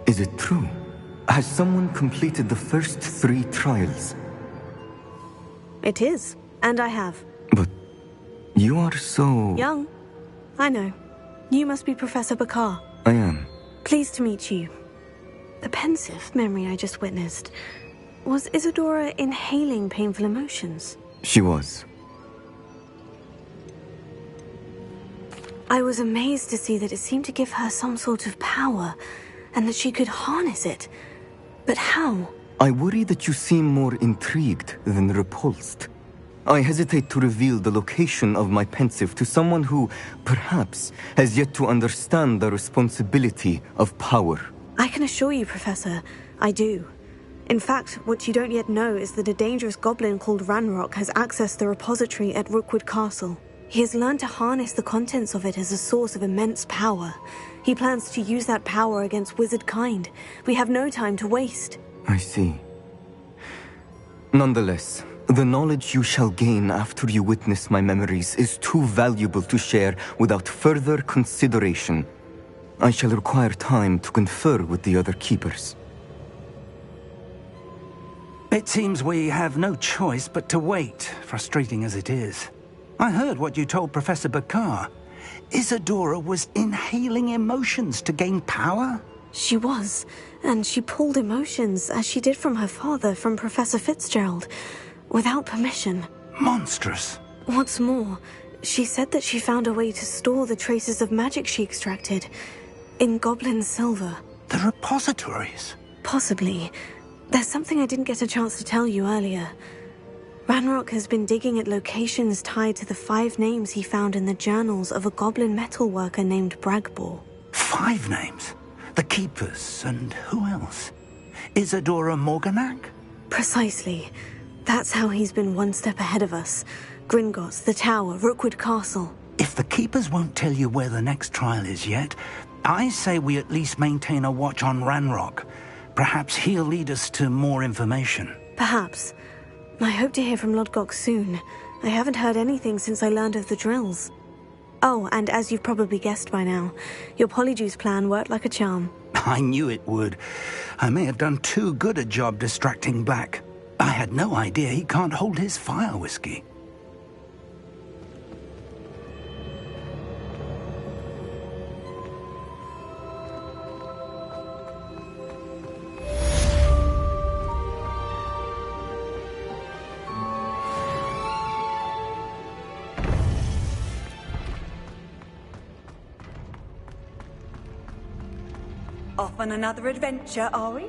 Is it true? Has someone completed the first 3 trials? It is, and I have. But you are so... Young. I know. You must be Professor Bakar. I am. Pleased to meet you. The pensive memory I just witnessed. Was Isadora inhaling painful emotions? She was. I was amazed to see that it seemed to give her some sort of power, and that she could harness it. But how? I worry that you seem more intrigued than repulsed. I hesitate to reveal the location of my pensive to someone who, perhaps, has yet to understand the responsibility of power. I can assure you, Professor, I do. In fact, what you don't yet know is that a dangerous goblin called Ranrock has accessed the repository at Rookwood Castle. He has learned to harness the contents of it as a source of immense power. He plans to use that power against wizard kind. We have no time to waste. I see. Nonetheless, the knowledge you shall gain after you witness my memories is too valuable to share without further consideration. I shall require time to confer with the other keepers. It seems we have no choice but to wait, frustrating as it is. I heard what you told Professor Bakar. Isadora was inhaling emotions to gain power? She was, and she pulled emotions, as she did from her father, from Professor Fitzgerald, without permission. Monstrous. What's more, she said that she found a way to store the traces of magic she extracted in goblin silver. The repositories? Possibly. There's something I didn't get a chance to tell you earlier. Ranrock has been digging at locations tied to the 5 names he found in the journals of a goblin metalworker named Bragbor. 5 names? The Keepers, and who else? Isadora Morganac? Precisely. That's how he's been one step ahead of us. Gringotts, the Tower, Rookwood Castle. If the Keepers won't tell you where the next trial is yet, I say we at least maintain a watch on Ranrock. Perhaps he'll lead us to more information. Perhaps. I hope to hear from Lodgok soon. I haven't heard anything since I learned of the drills. Oh, and as you've probably guessed by now, your Polyjuice plan worked like a charm. I knew it would. I may have done too good a job distracting Black. I had no idea he can't hold his fire whiskey. Off on another adventure, are we?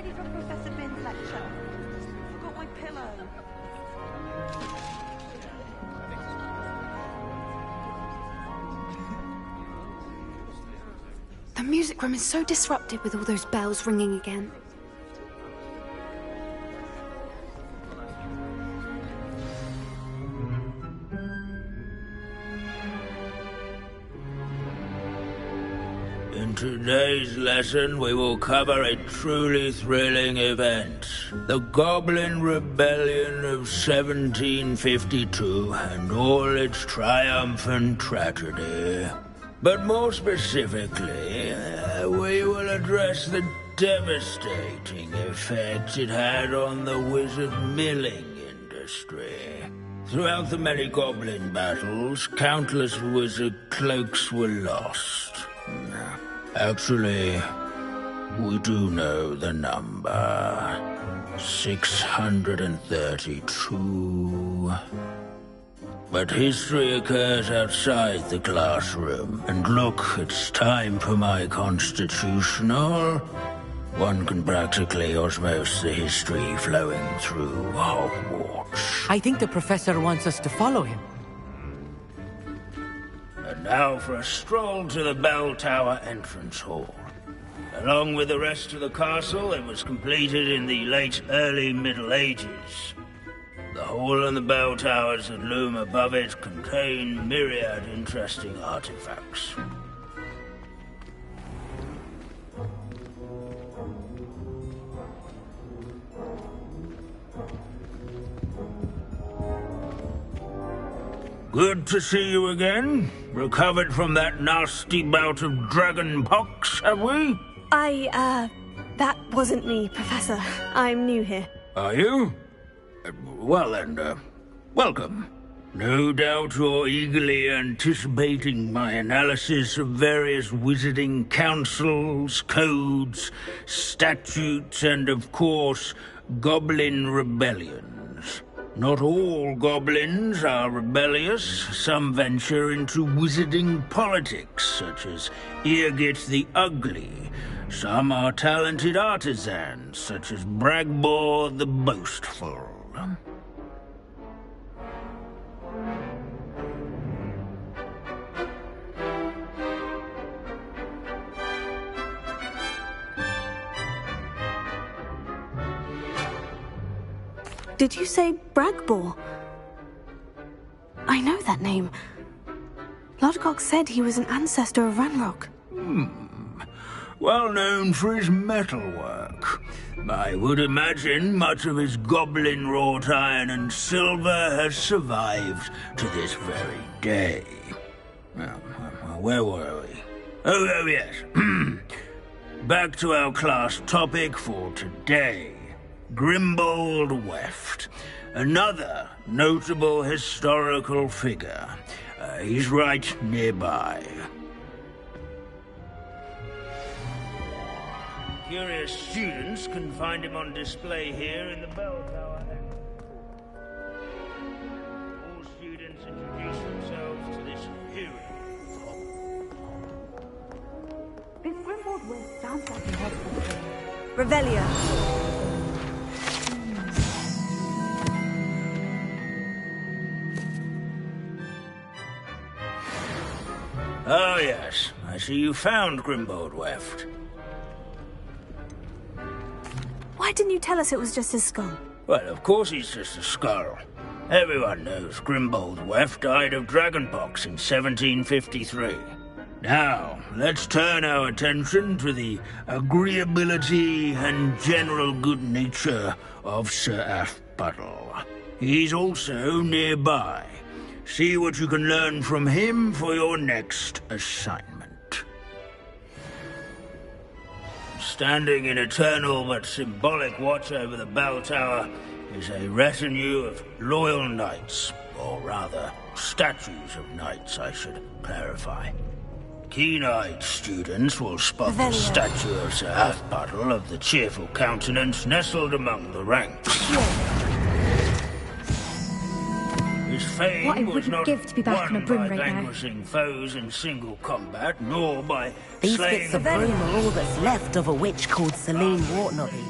ready for Professor Bin's lecture. Forgot my pillow. The music room is so disrupted with all those bells ringing again. In today's lesson, we will cover a truly thrilling event. The Goblin Rebellion of 1752 and all its triumphant tragedy. But more specifically, we will address the devastating effect it had on the wizard milling industry. Throughout the many goblin battles, countless wizard cloaks were lost. Actually, we do know the number. 632. But history occurs outside the classroom. And look, it's time for my constitutional. One can practically osmose the history flowing through Hogwarts. I think the professor wants us to follow him. And now for a stroll to the bell tower entrance hall. Along with the rest of the castle, it was completed in the late early Middle Ages. The hall and the bell towers that loom above it contain myriad interesting artifacts. Good to see you again. Recovered from that nasty bout of dragon pox, have we? That wasn't me, Professor. I'm new here. Are you? Well then, welcome. No doubt you're eagerly anticipating my analysis of various wizarding councils, codes, statutes, and of course, goblin rebellions. Not all goblins are rebellious. Some venture into wizarding politics, such as Eargit the Ugly. Some are talented artisans, such as Bragbor the Boastful. Did you say Bragbor? I know that name. Lodgok said he was an ancestor of Ranrock. Well known for his metalwork. I would imagine much of his goblin-wrought iron and silver has survived to this very day. Where were we? Oh yes. Back to our class topic for today. Grimbold Weft, another notable historical figure. He's right nearby. Curious students can find him on display here in the bell tower. All students introduce themselves to this hero. This Grimbold West sounds like a helpful thing. Revelio. Oh yes, I see you found Grimbold Weft. Why didn't you tell us it was just his skull? Well, of course he's just a skull. Everyone knows Grimbold Weft died of dragonpox in 1753. Now, let's turn our attention to the agreeability and general good nature of Sir Afbuttle. He's also nearby. See what you can learn from him for your next assignment. Standing in eternal but symbolic watch over the bell tower is a retinue of loyal knights, or rather, statues of knights, I should clarify. Keen-eyed students will spot the statue of Sir Afbuttle of the cheerful countenance nestled among the ranks. His fame What I was wouldn't not give to be back on a won broom by right now. vanquishing foes in single combat, nor by These slaying bits of broom are all that's left of a witch called Celine Wartnobby.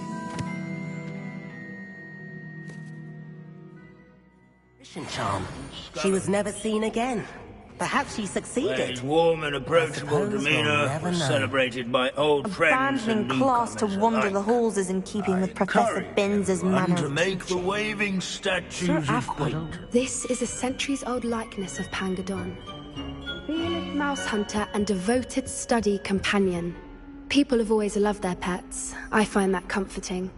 charm. She was never seen again. Perhaps she succeeded. His warm and approachable demeanour was celebrated by old friends and Abandoning class to newcomers wander alike. the halls is in keeping with Professor Binns's And manner to of make the teaching. waving statues acquaint. This is a centuries-old likeness of Pangadon. Fearless mouse hunter and devoted study companion. People have always loved their pets. I find that comforting.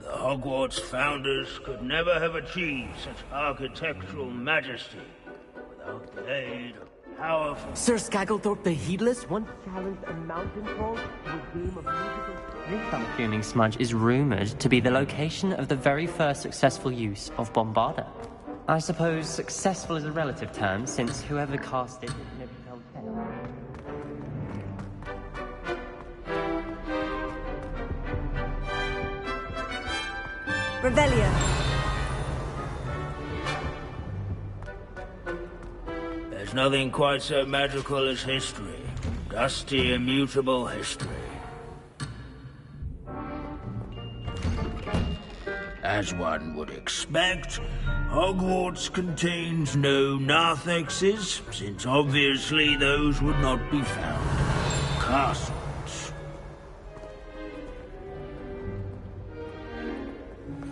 The Hogwarts founders could never have achieved such architectural majesty without the aid of powerful... Sir Skagglethorpe the Heedless once challenged a mountain troll to a game of musical... This fuming smudge is rumoured to be the location of the very first successful use of Bombarda. I suppose successful is a relative term, since whoever cast it never held fail. Revelio. There's nothing quite so magical as history. Dusty, immutable history. As one would expect, Hogwarts contains no narthexes, since obviously those would not be found in castles.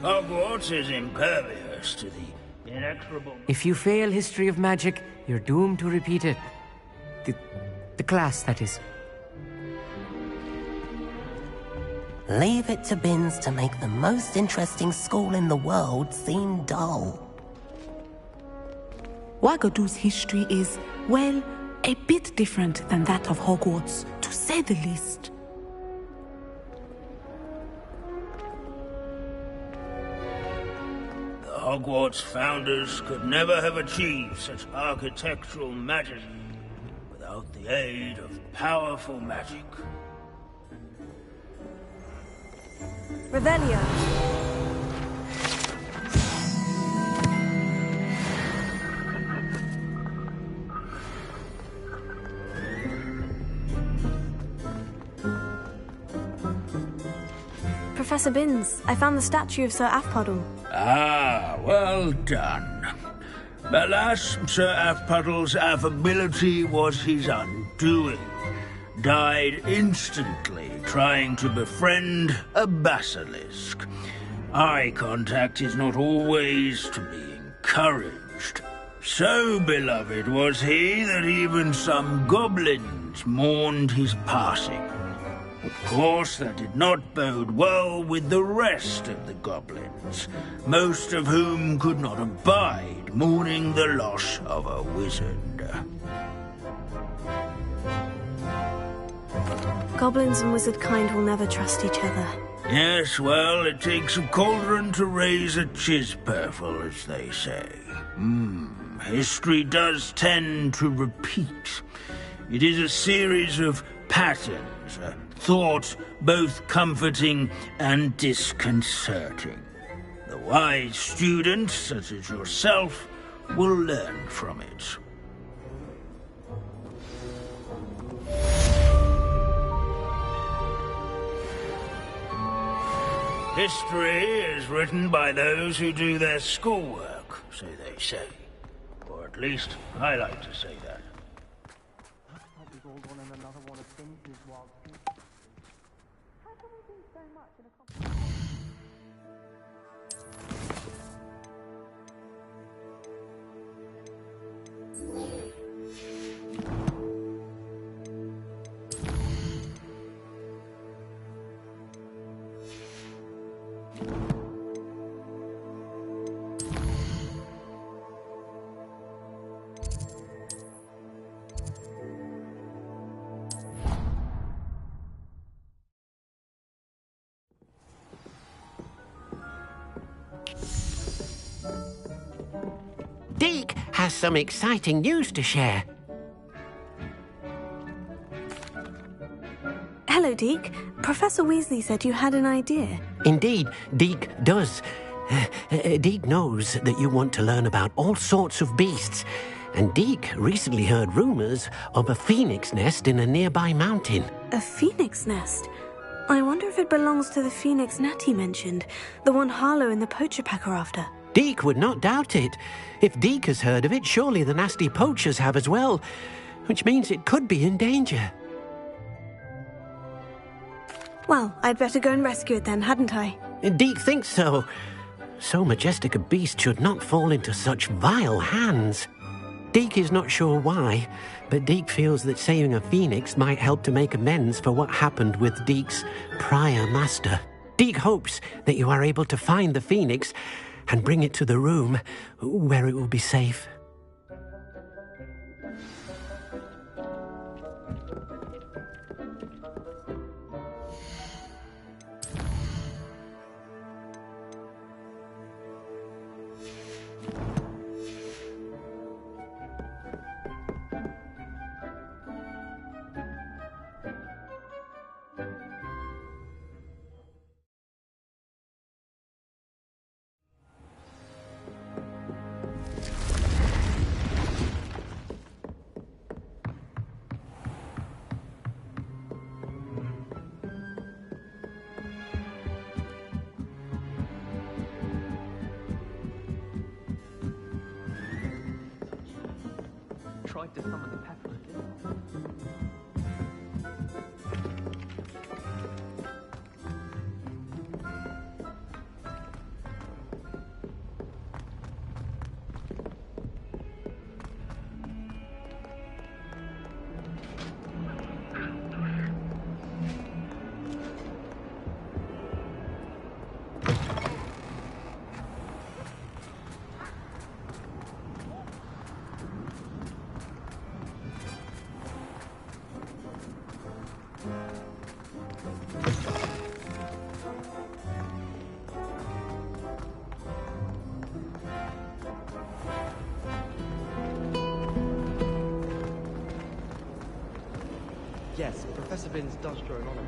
Hogwarts is impervious to the inexorable... If you fail history of magic, you're doomed to repeat it. The class, that is. Leave it to Binns to make the most interesting school in the world seem dull. Wagadu's history is, well, a bit different than that of Hogwarts, to say the least. The Hogwarts founders could never have achieved such architectural majesty without the aid of powerful magic. Revelio. Professor Binns, I found the statue of Sir Afpuddle. Ah, well done. Alas, Sir Afpuddle's affability was his undoing. Died instantly trying to befriend a basilisk. Eye contact is not always to be encouraged. So beloved was he that even some goblins mourned his passing. Of course, that did not bode well with the rest of the goblins, most of whom could not abide mourning the loss of a wizard. Goblins and wizard kind will never trust each other. Yes, well, it takes a cauldron to raise a chisperful, as they say. History does tend to repeat. It is a series of patterns, a thought both comforting and disconcerting. The wise student, such as yourself, will learn from it. History is written by those who do their schoolwork, so they say. Or at least, I like to say that. Deke has some exciting news to share. Hello, Deke. Professor Weasley said you had an idea. Indeed, Deke does. Deke knows that you want to learn about all sorts of beasts, and Deke recently heard rumors of a phoenix nest in a nearby mountain. A phoenix nest? I wonder if it belongs to the phoenix Natty mentioned, the one Harlow and the poacher pack are after. Deke would not doubt it. If Deke has heard of it, surely the nasty poachers have as well, which means it could be in danger. Well, I'd better go and rescue it then, hadn't I? Deke thinks so. So majestic a beast should not fall into such vile hands. Deke is not sure why, but Deke feels that saving a phoenix might help to make amends for what happened with Deke's prior master. Deke hopes that you are able to find the phoenix and bring it to the room where it will be safe. Tried to summon the pepper again. Yes, Professor Binns does drone on him.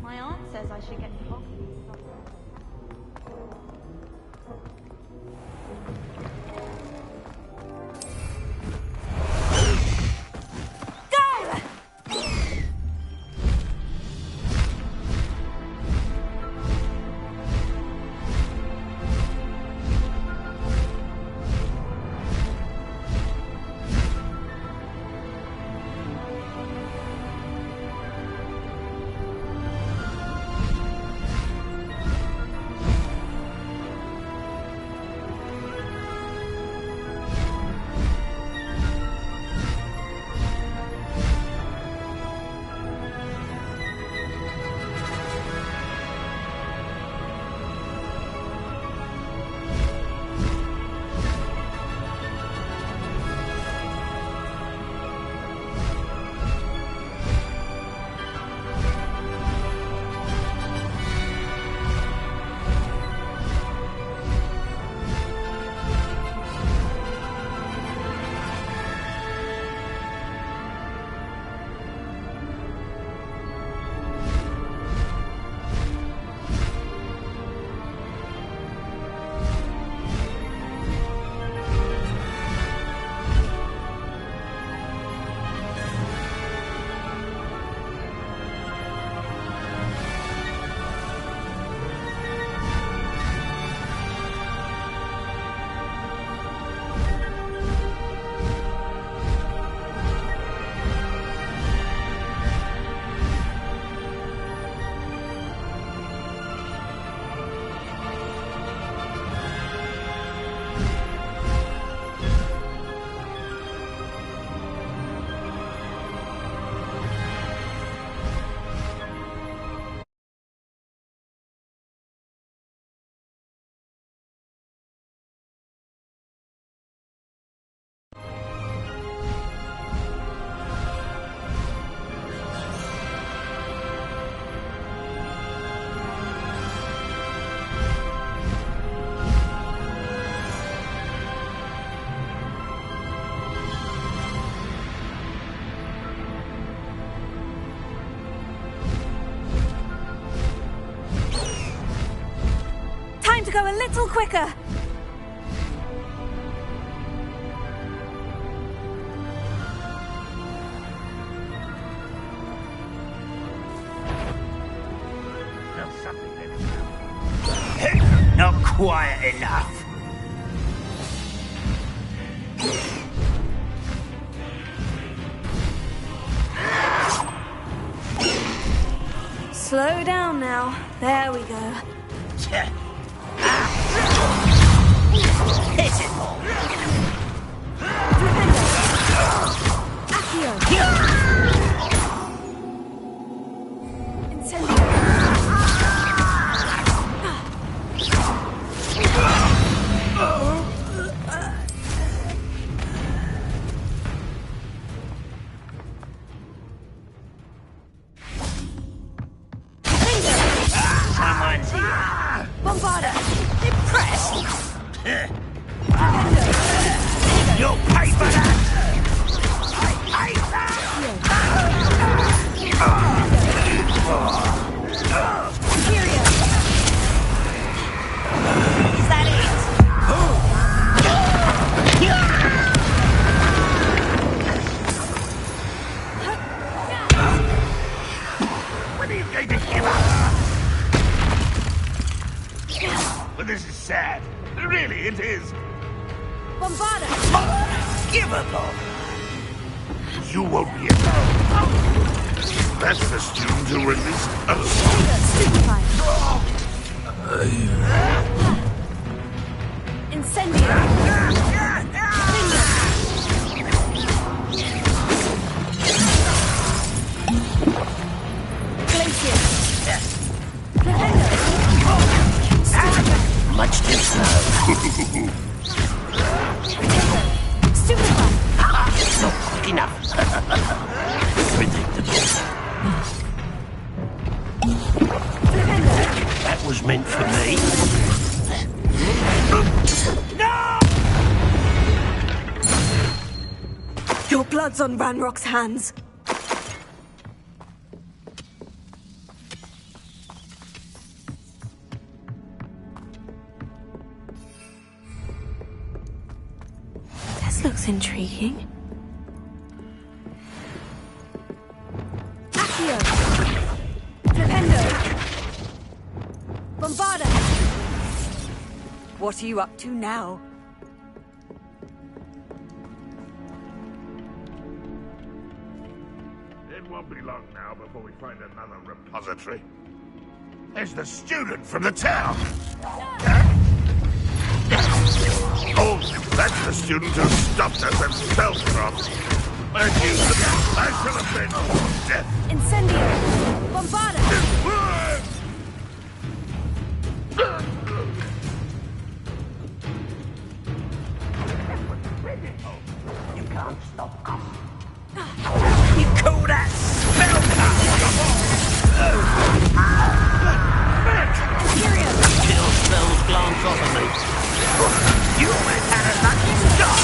My aunt says I should get to Hogwarts. little quicker! Not quiet enough. Slow down now. There we go. Hit it more. Someone's here. Bombarda! Impressed? You'll pay for that! I hate that! Is that it? When are you going to give up? Well, this is sad. Really, it is. Bombarda! Give up on. You won't be alone. That's the student who released us. Incendio! Glacier! Much too slow. Stupefy! Not quick enough. Predictable. That was meant for me. No! Your blood's on Ranrock's hands. This looks intriguing. Accio! Flipendo! Bombarda! What are you up to now? It won't be long now before we find another repository. There's the student from the town. Oh, that's the student who stopped us and spellcraft. I shall have been death. Incendio! Bombarda! You can't stop us. You call that Kill spells glance off of me. You almost had a lucky shot.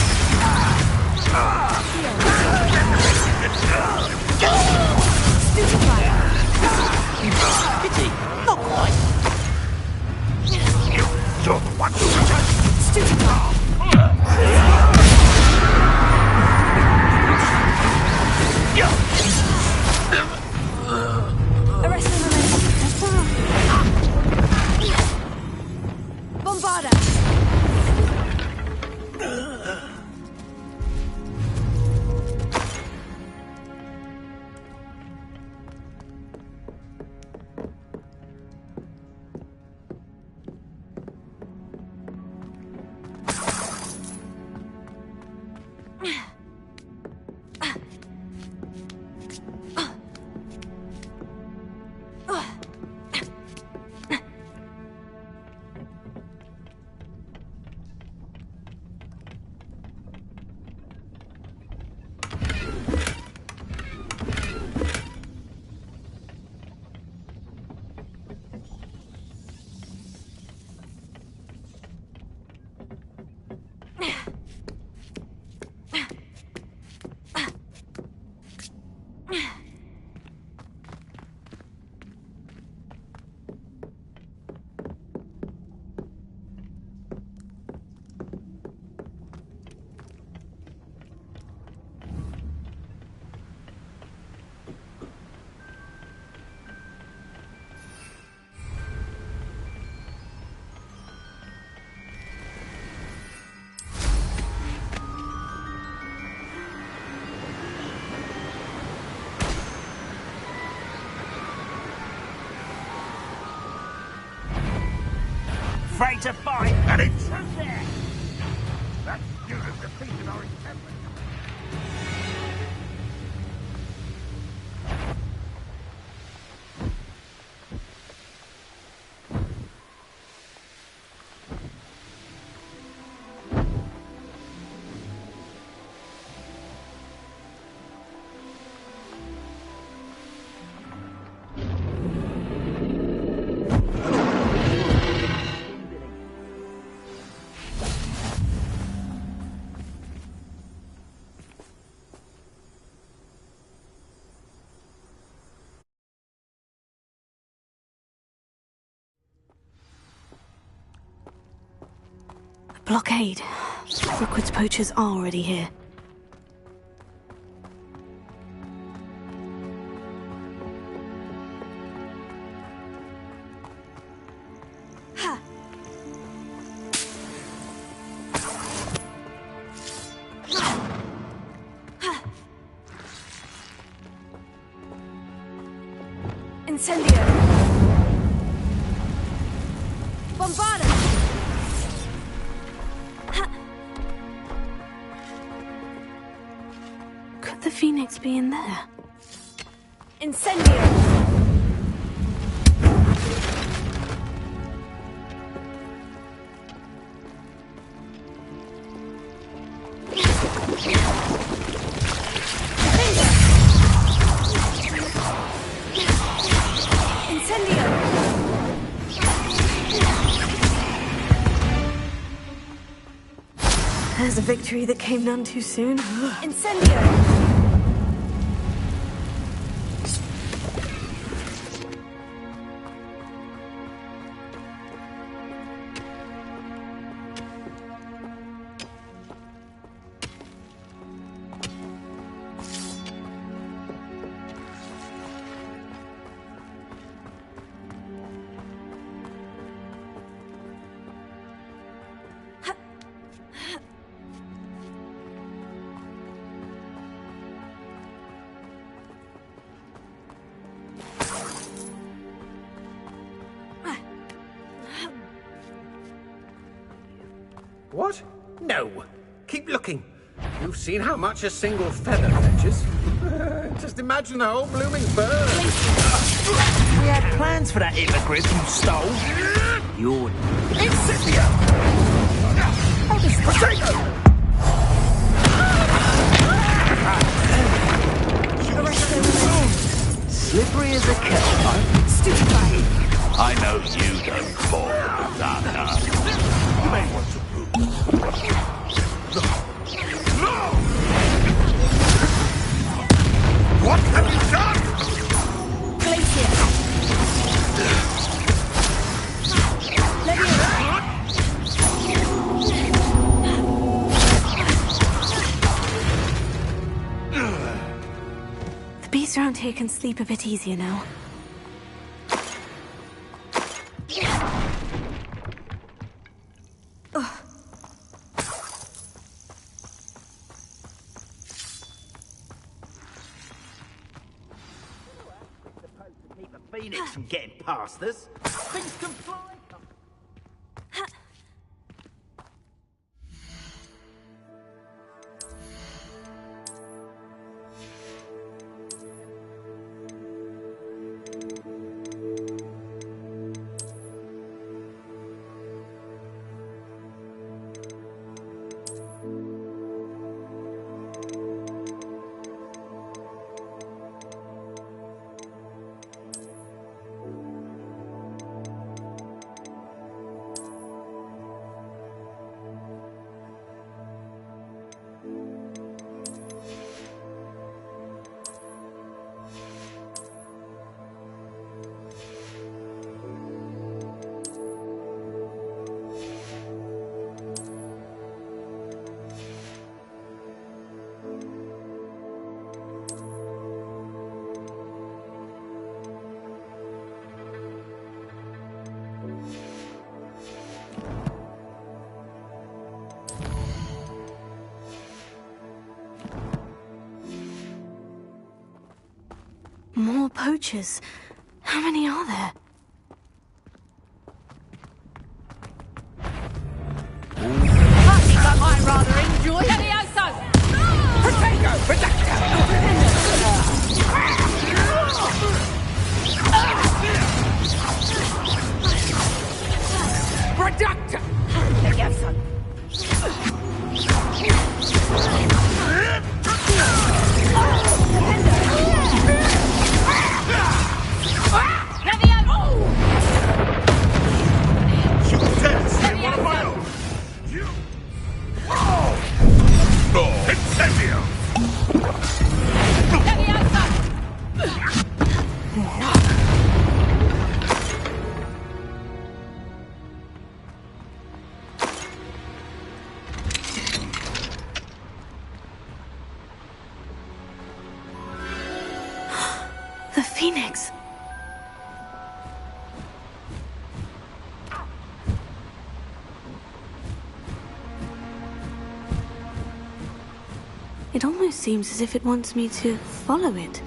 Pity, not quite. You're the one who Bombarda! to fight an intruder! That student defeated our encampment. Blockade. Rookwood's poachers are already here. Incendio! Bombarda! Could the Phoenix be in there? Incendio! There's a victory that came none too soon. Incendio! What? No. Keep looking. You've seen how much a single feather fetches. Just imagine the whole blooming bird. We had plans for that hippogriff you stole. You're... Incendio! Oh, this potato! Slippery as a kettle. Stupefying. I know you don't fall with that. You may want to No! What have you done? Glacier! The beasts around here can sleep a bit easier now. Phoenix from getting past us. Things can fly. More poachers. How many are there? Incendio! The Phoenix. It almost seems as if it wants me to follow it.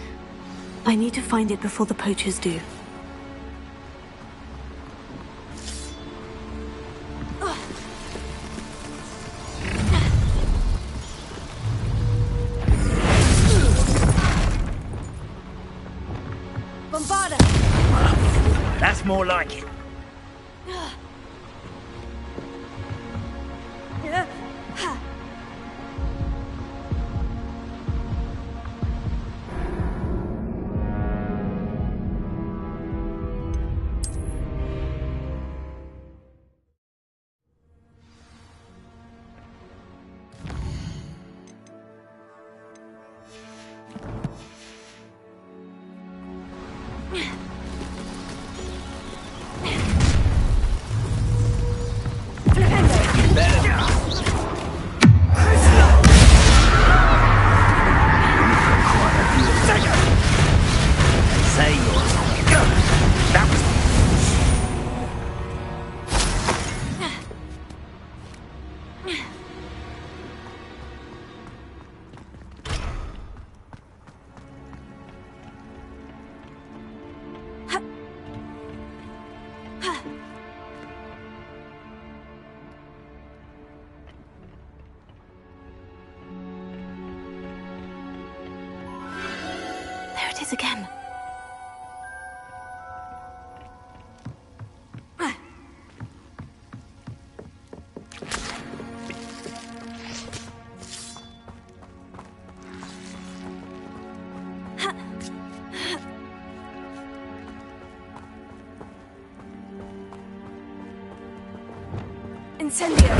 I need to find it before the poachers do. Bombarda! That's more like it. There it is again. Incendio!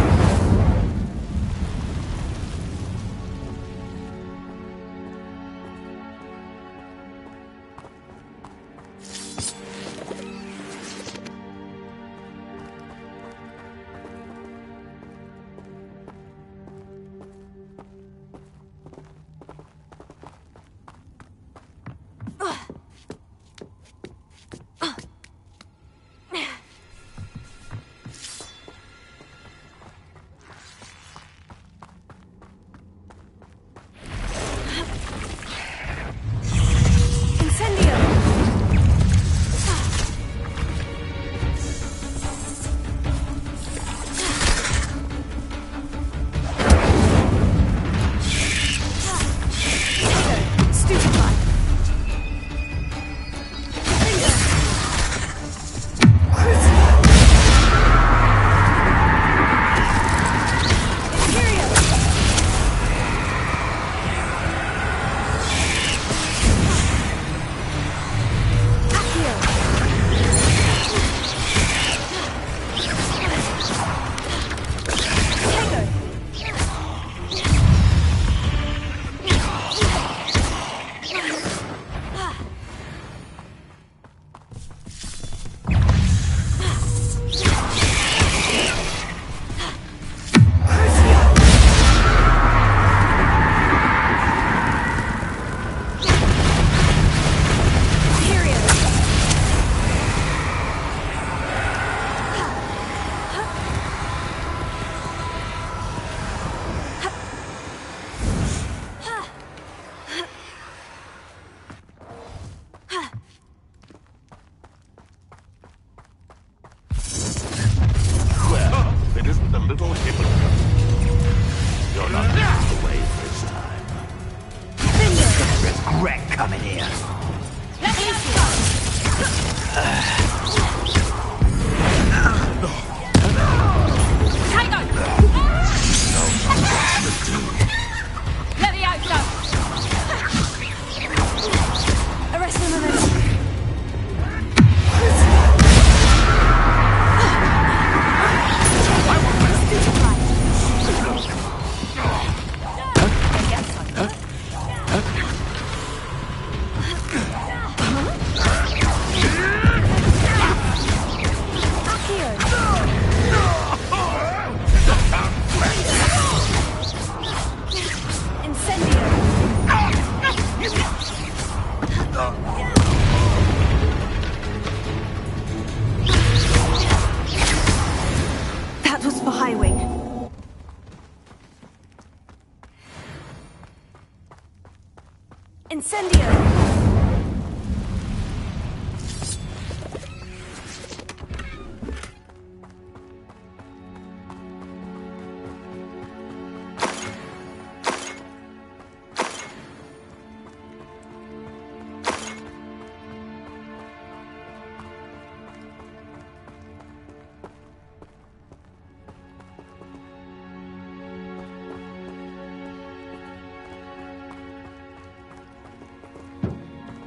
Incendio!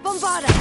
Bombarda!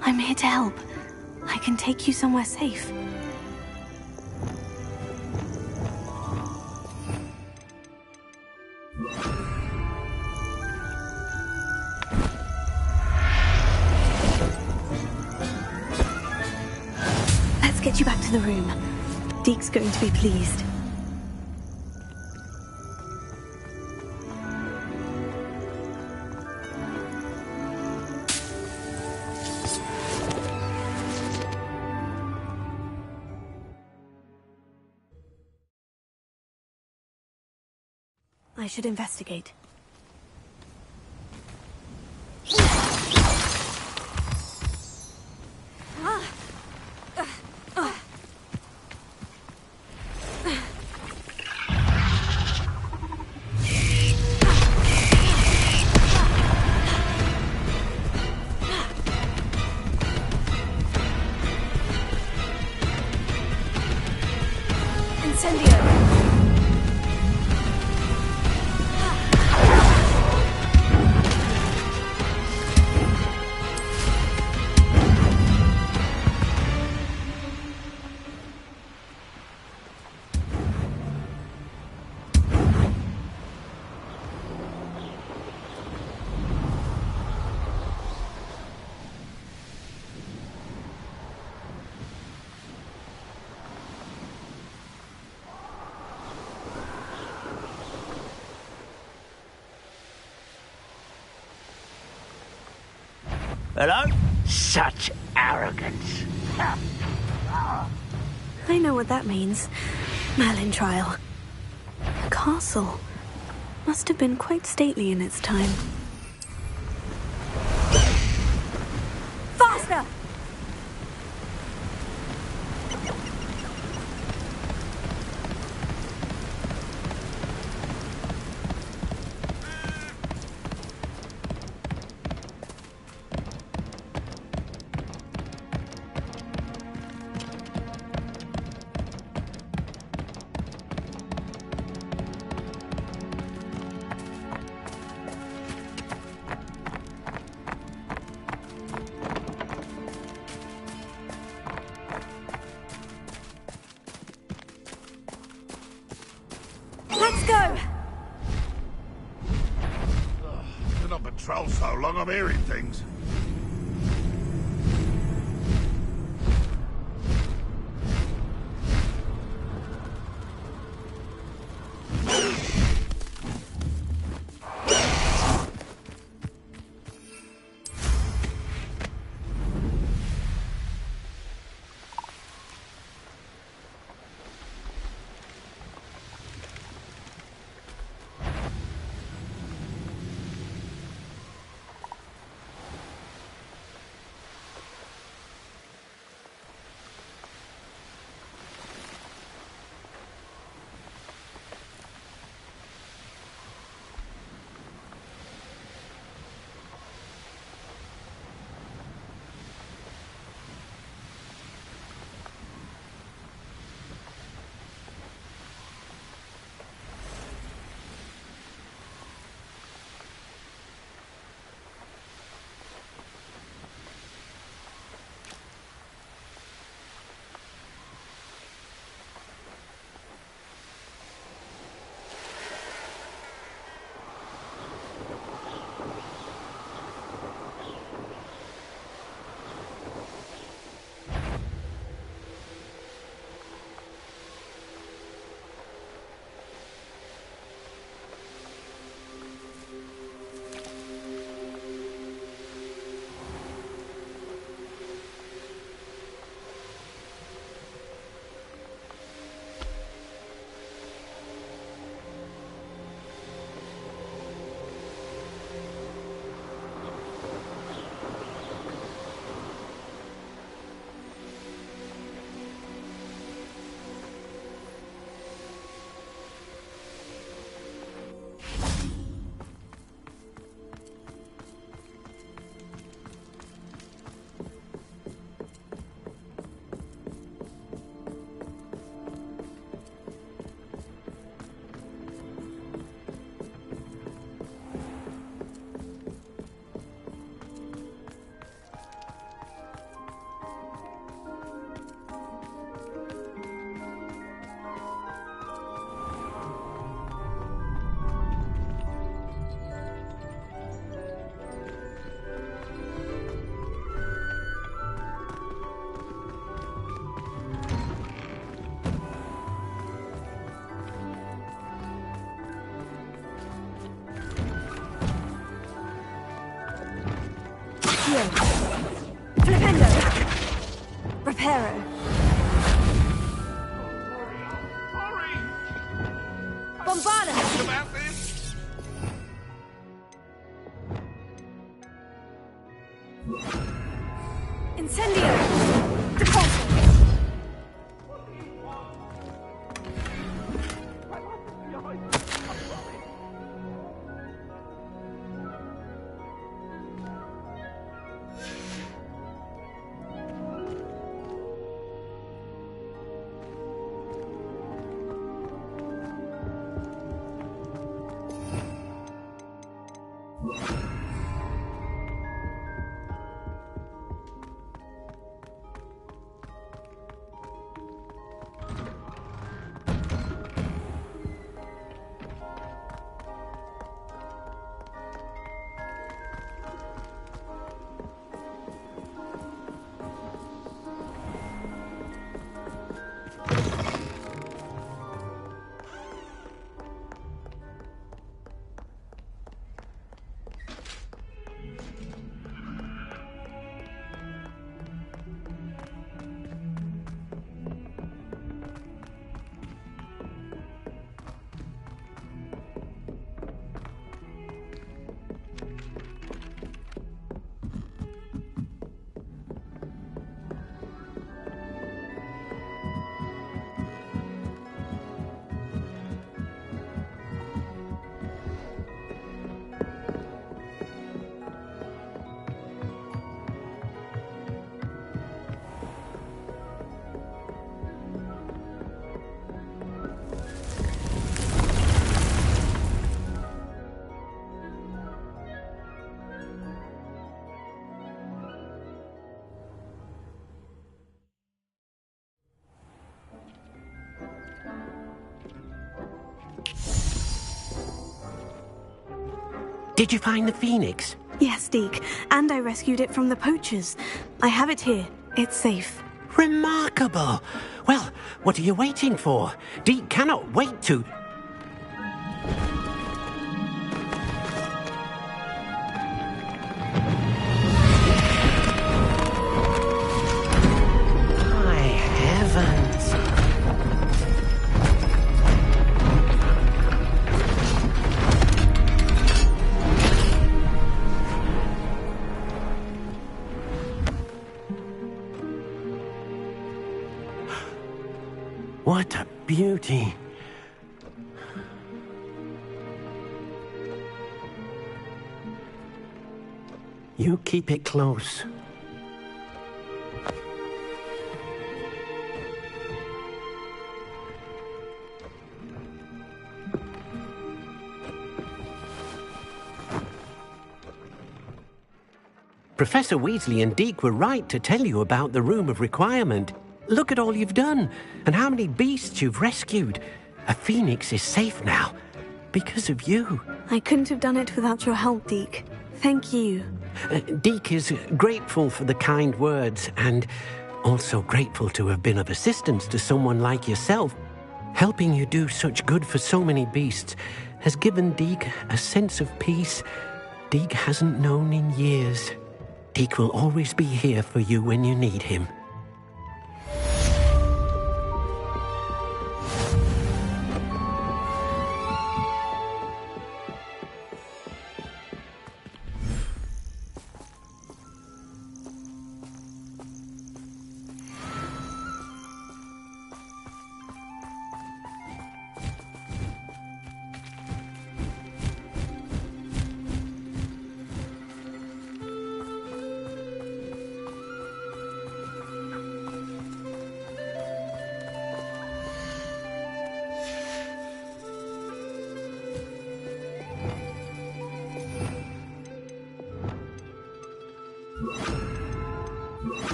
I'm here to help. I can take you somewhere safe. Let's get you back to the room. Deke's going to be pleased. I should investigate. Hello? Such arrogance. I know what that means. Merlin trial. The castle must have been quite stately in its time. Faster! Let's go! Been on patrol so long, I'm hearing things. Flipendo. Reparo. Bombarda. Incendio. Default. Did you find the phoenix? Yes, Deke, and I rescued it from the poachers. I have it here. It's safe. Remarkable! Well, what are you waiting for? Deke cannot wait to... My heavens! What a beauty! You keep it close. Professor Weasley and Deke were right to tell you about the Room of Requirement. Look at all you've done, and how many beasts you've rescued. A phoenix is safe now, because of you. I couldn't have done it without your help, Deke. Thank you. Deke is grateful for the kind words, and also grateful to have been of assistance to someone like yourself. Helping you do such good for so many beasts has given Deke a sense of peace Deke hasn't known in years. Deke will always be here for you when you need him.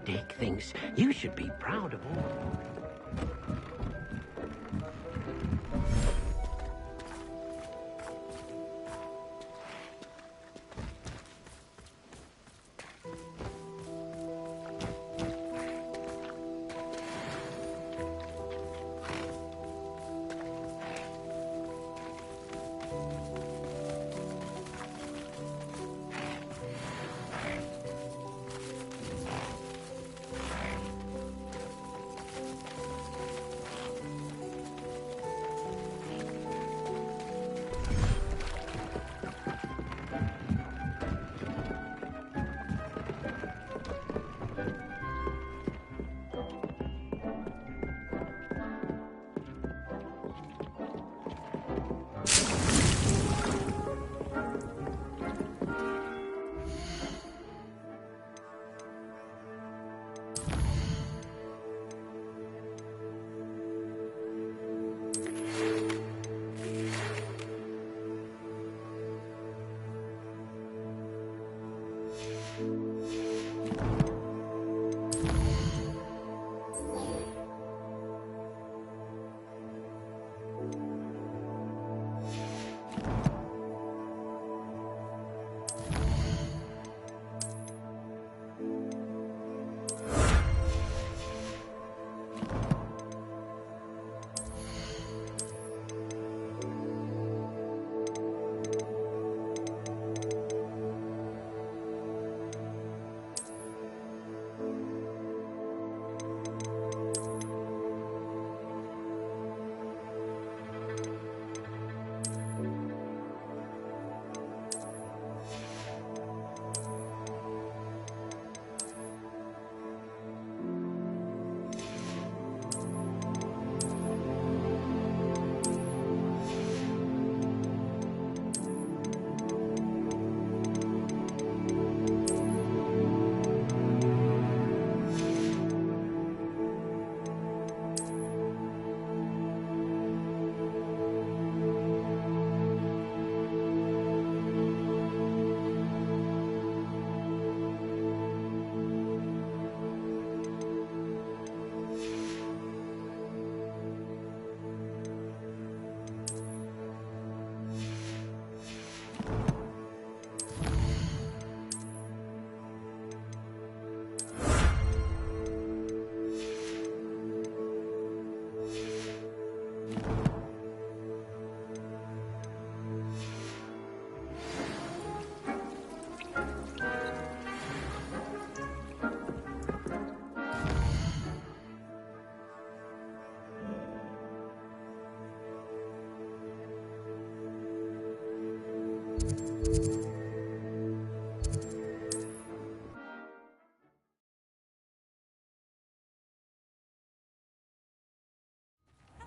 Dick thinks you should be proud of all.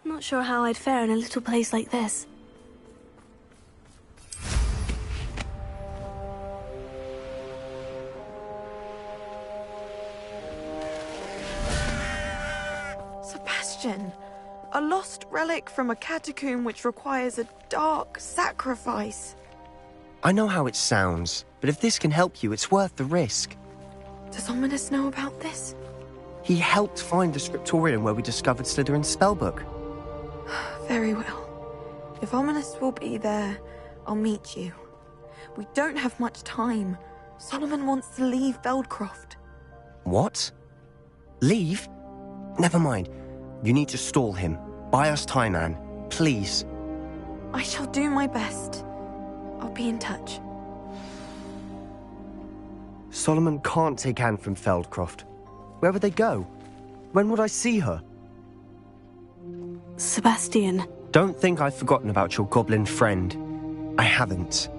I'm not sure how I'd fare in a little place like this. Sebastian, a lost relic from a catacomb which requires a dark sacrifice. I know how it sounds, but if this can help you, it's worth the risk. Does Ominous know about this? He helped find the scriptorium where we discovered Slytherin's spellbook. Very well. If Ominous will be there, I'll meet you. We don't have much time. Solomon wants to leave Feldcroft. What? Leave? Never mind. You need to stall him. Buy us time, Anne. Please. I shall do my best. I'll be in touch. Solomon can't take Anne from Feldcroft. Where would they go? When would I see her? Sebastian. Don't think I've forgotten about your goblin friend. I haven't.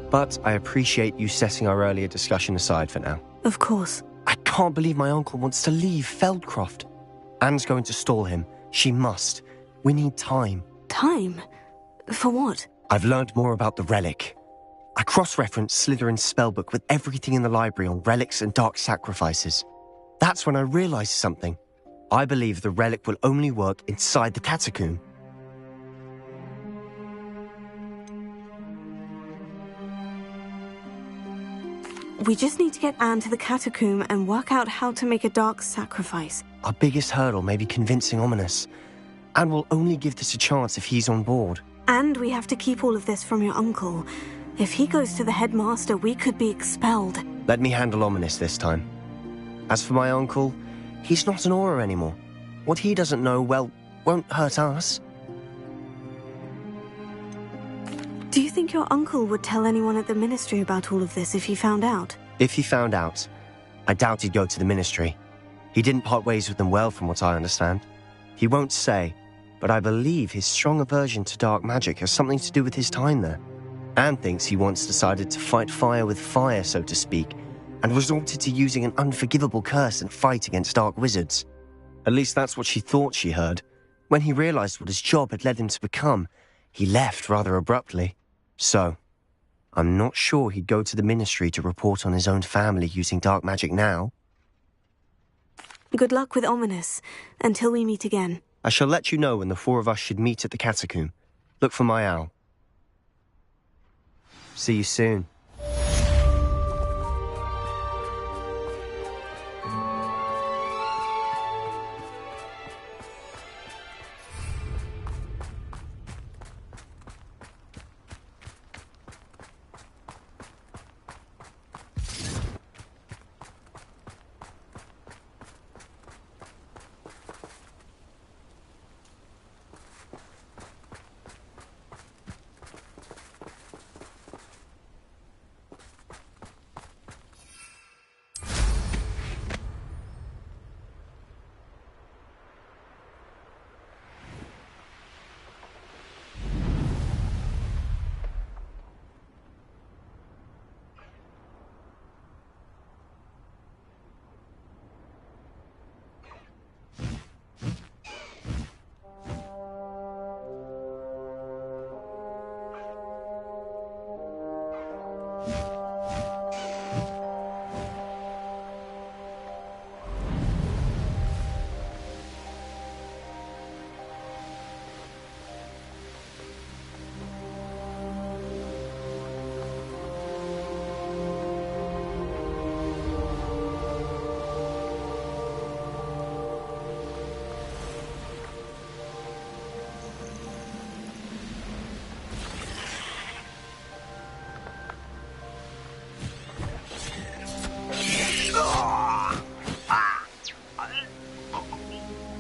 But I appreciate you setting our earlier discussion aside for now. Of course. I can't believe my uncle wants to leave Feldcroft. Anne's going to stall him. She must. We need time. Time? For what? I've learned more about the relic. I cross-referenced Slytherin's spellbook with everything in the library on relics and dark sacrifices. That's when I realized something. I believe the relic will only work inside the catacomb. We just need to get Anne to the catacomb and work out how to make a dark sacrifice. Our biggest hurdle may be convincing Ominous. And we'll only give this a chance if he's on board. And we have to keep all of this from your uncle. If he goes to the headmaster, we could be expelled. Let me handle Ominous this time. As for my uncle, he's not an Auror anymore. What he doesn't know, well, won't hurt us. Do you think your uncle would tell anyone at the Ministry about all of this if he found out? If he found out, I doubt he'd go to the Ministry. He didn't part ways with them well, from what I understand. He won't say, but I believe his strong aversion to dark magic has something to do with his time there. Anne thinks he once decided to fight fire with fire, so to speak, and resorted to using an unforgivable curse and fight against dark wizards. At least that's what she thought she heard. When he realized what his job had led him to become, he left rather abruptly. So, I'm not sure he'd go to the Ministry to report on his own family using dark magic now. Good luck with Ominous, until we meet again. I shall let you know when the four of us should meet at the catacomb. Look for my owl. See you soon.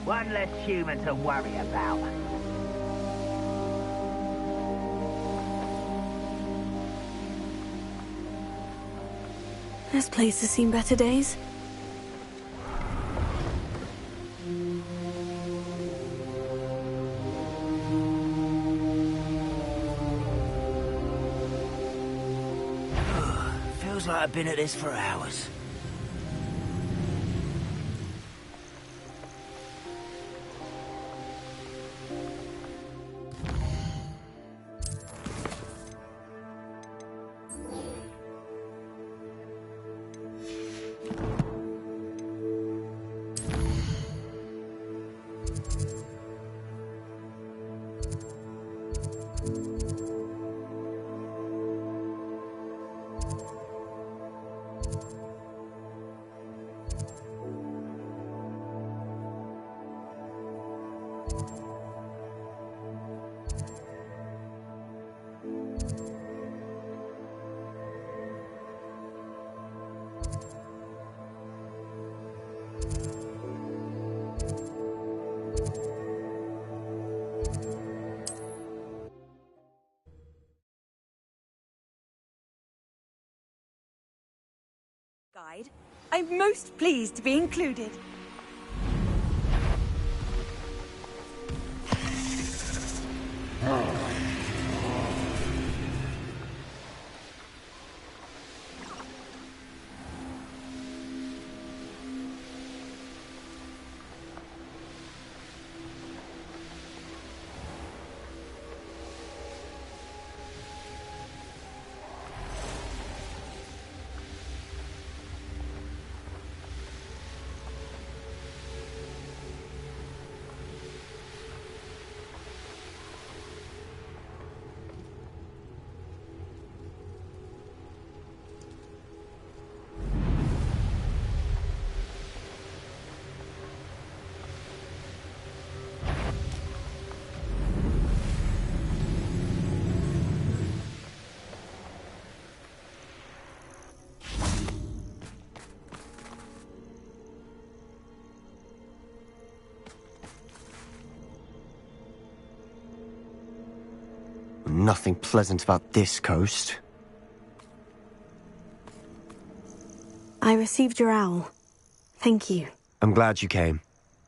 One less human to worry about. This place has seen better days. Feels like I've been at this for hours. Guide. I'm most pleased to be included. nothing pleasant about this coast. I received your owl. Thank you. I'm glad you came.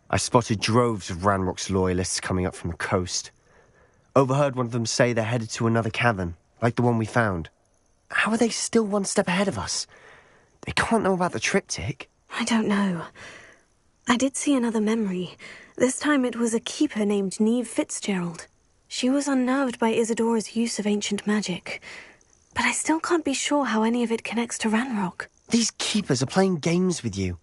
I spotted droves of Ranrock's loyalists coming up from the coast. Overheard one of them say they're headed to another cavern, like the one we found. How are they still one step ahead of us? They can't know about the triptych. I don't know. I did see another memory. This time it was a keeper named Neve Fitzgerald. She was unnerved by Isadora's use of ancient magic. But I still can't be sure how any of it connects to Ranrock. These keepers are playing games with you.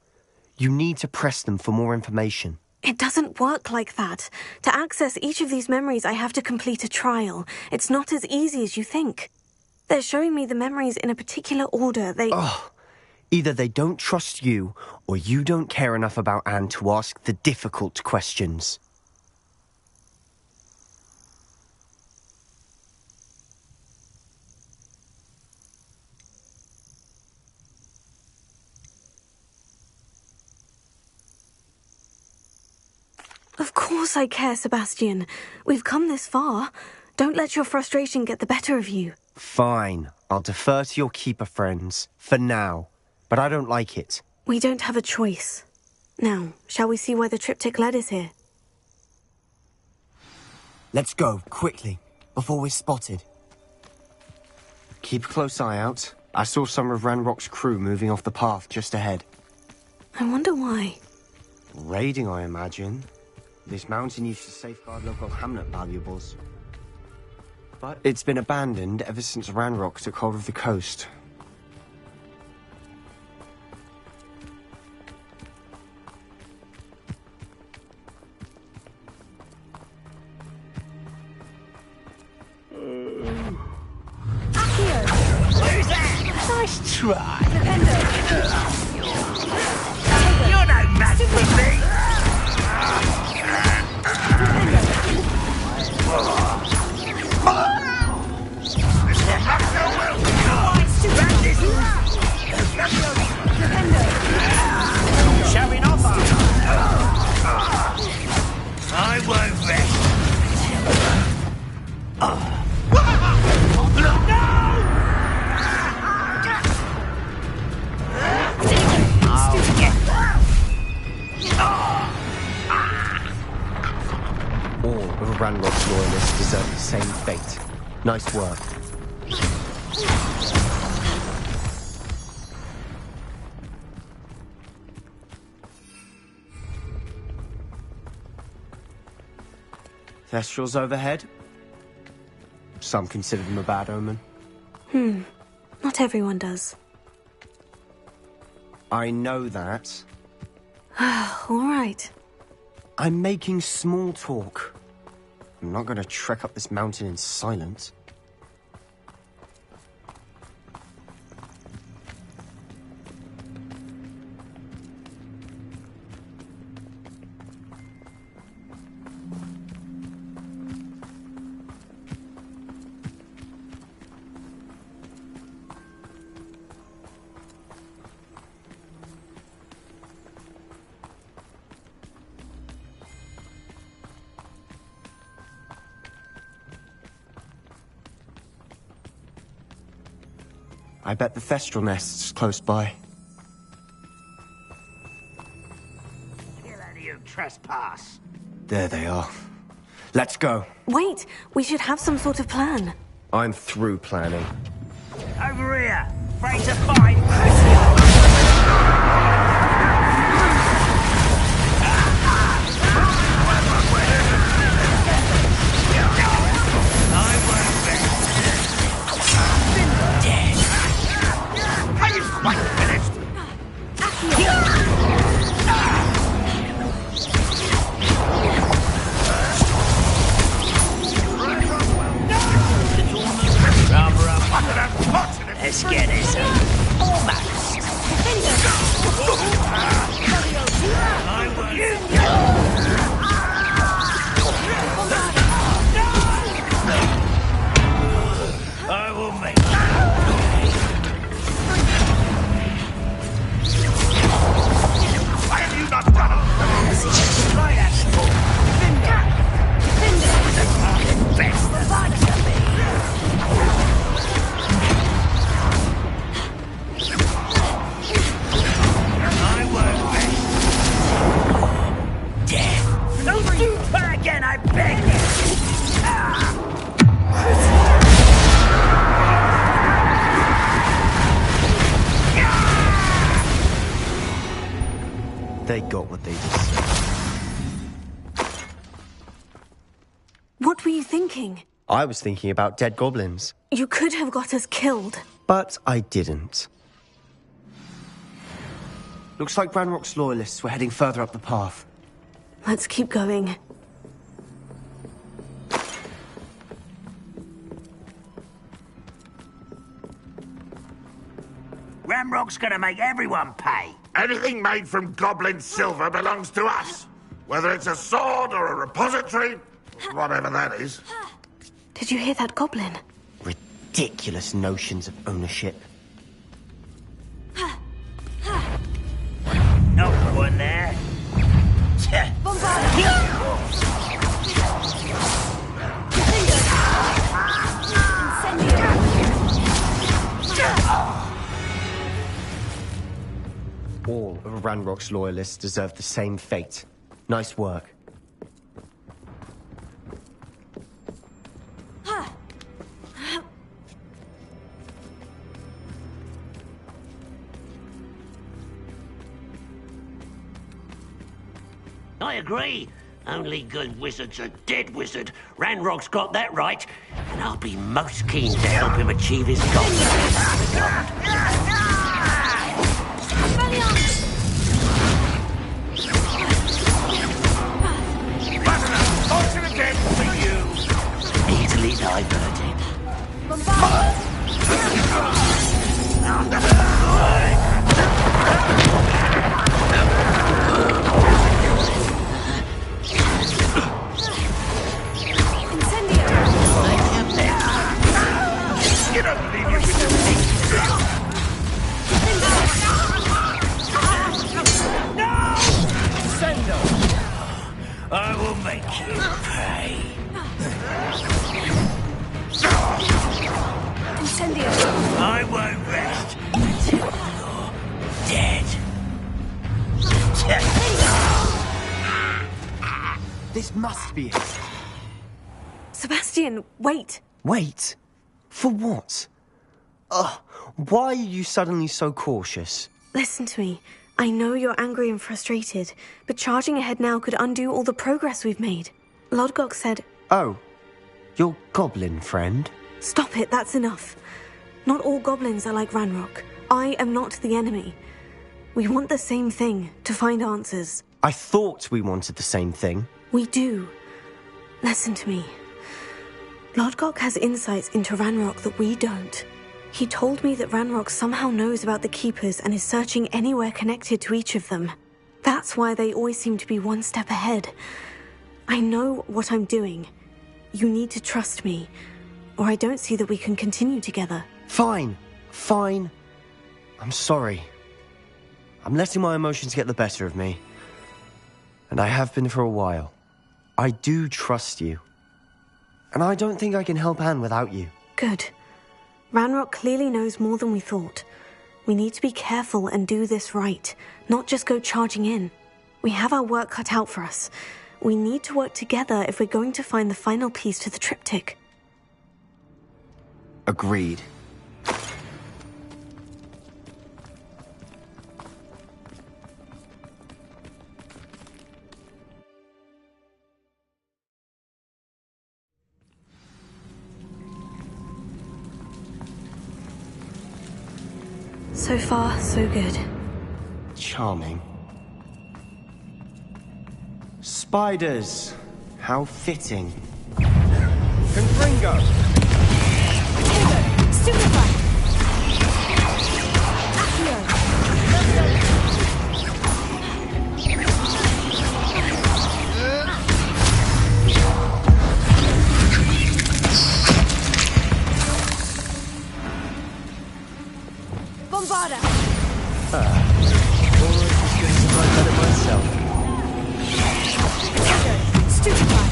You need to press them for more information. It doesn't work like that. To access each of these memories, I have to complete a trial. It's not as easy as you think. They're showing me the memories in a particular order. Either they don't trust you, or you don't care enough about Anne to ask the difficult questions. Of course I care, Sebastian. We've come this far. Don't let your frustration get the better of you. Fine. I'll defer to your keeper friends, for now. But I don't like it. We don't have a choice. Now, shall we see why the triptych led us here? Let's go, quickly, before we're spotted. Keep a close eye out. I saw some of Ranrock's crew moving off the path just ahead. I wonder why. Raiding, I imagine. This mountain used to safeguard local hamlet valuables. But it's been abandoned ever since Ranrock took hold of the coast. Nice try. You're no match for me. Showing off. I won't rest. All of Ranrock's loyalists deserve the same fate. Nice work. Thestrals overhead. Some consider them a bad omen. Not everyone does. I know that. All right. I'm making small talk. I'm not going to trek up this mountain in silence. I bet the Thestral nest's close by. Get out of you, trespass. There they are. Let's go. Wait, we should have some sort of plan. I'm through planning. Over here. Afraid to fight. Let's get this almost. They got what they deserved. What were you thinking? I was thinking about dead goblins. You could have got us killed. But I didn't. Looks like Ranrock's loyalists were heading further up the path. Let's keep going. Ranrock's gonna make everyone pay. Anything made from goblin silver belongs to us. Whether it's a sword or a repository, whatever that is. Did you hear that goblin? Ridiculous notions of ownership. No one there. All of Ranrock's loyalists deserve the same fate. Nice work. I agree. Only good wizard's a dead wizard. Ranrock's got that right, and I'll be most keen to help him achieve his goals. Easily diverted. You don't leave you with the No! Sendo! I will make you pay. Incendio! I won't rest until you're dead. This must be it. Sebastian, wait! Wait? For what? Ugh, why are you suddenly so cautious? Listen to me. I know you're angry and frustrated, but charging ahead now could undo all the progress we've made. Lodgok said... Oh, your goblin friend? Stop it, that's enough. Not all goblins are like Ranrock. I am not the enemy. We want the same thing, to find answers. I thought we wanted the same thing. We do. Listen to me. Lodgok has insights into Ranrock that we don't. He told me that Ranrock somehow knows about the Keepers and is searching anywhere connected to each of them. That's why they always seem to be one step ahead. I know what I'm doing. You need to trust me, or I don't see that we can continue together. Fine. Fine. I'm sorry. I'm letting my emotions get the better of me. And I have been for a while. I do trust you. And I don't think I can help Anne without you. Good. Ranrock clearly knows more than we thought. We need to be careful and do this right, not just go charging in. We have our work cut out for us. We need to work together if we're going to find the final piece to the triptych. Agreed. So far, so good. Charming. Spiders. How fitting. Confringo! Stupefy! Bombarda! Almost as good as if I'd done it myself. Stupefy!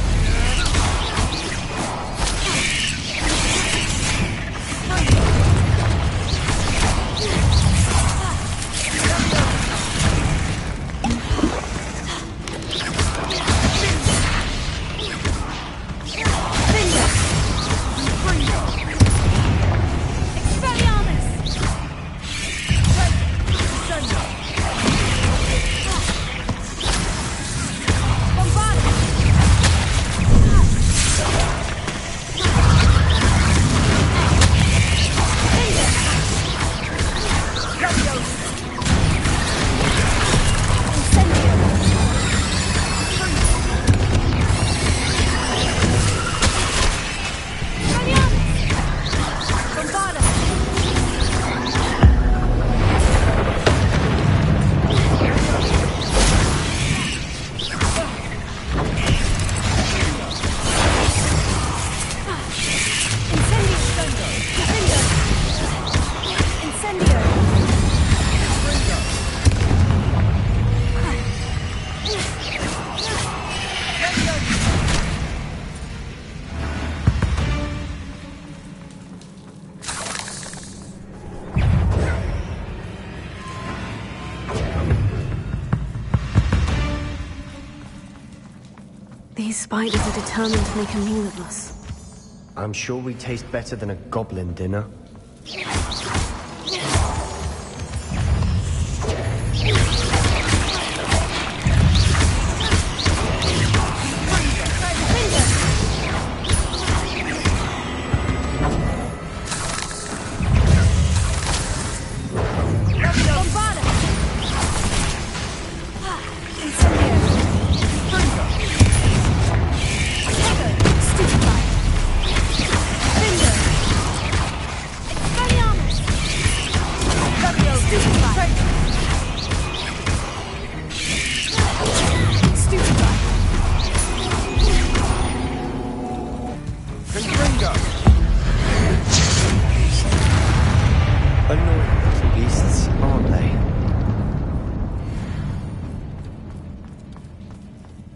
These spiders are determined to make a meal of us. I'm sure we taste better than a goblin dinner.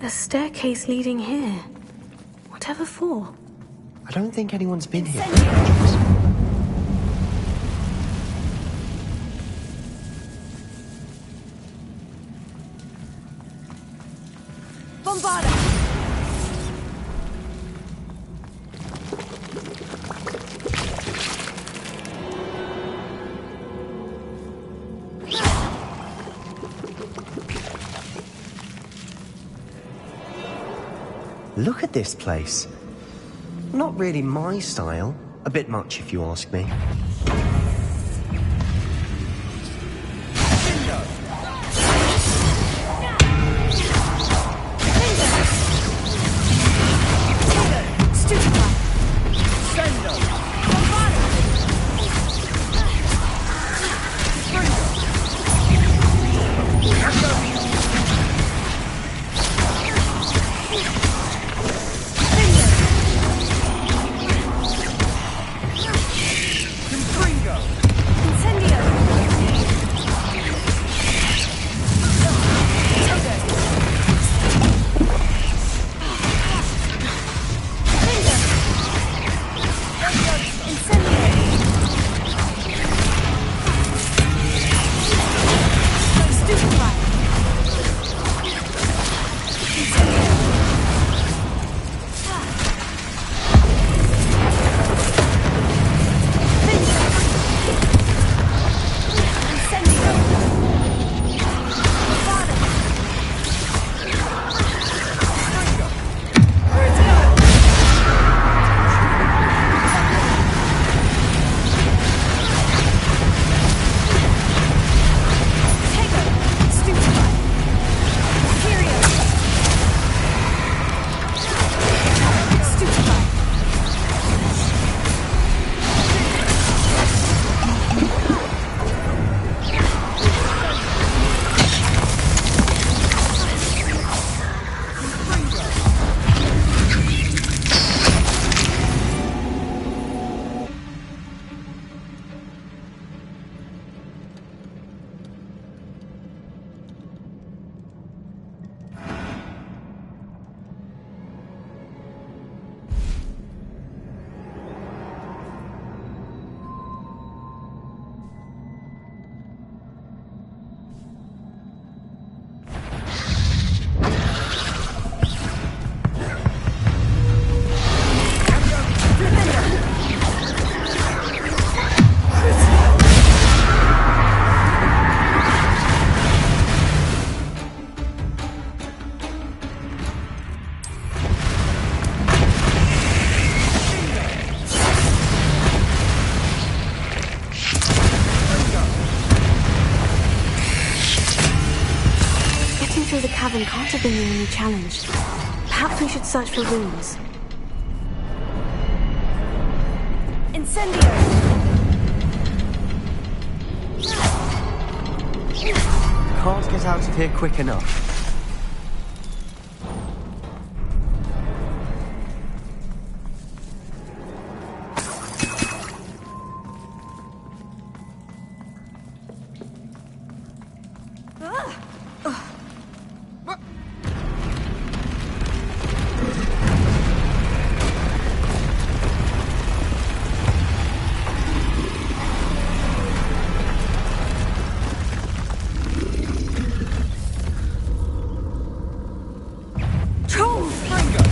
A staircase leading here. Whatever for? I don't think anyone's been here. Bombarda! Look at this place. Not really my style. A bit much, if you ask me. Through the cavern can't have been the only challenge. Perhaps we should search for rooms. Incendio! Can't get out of here quick enough. Trolls!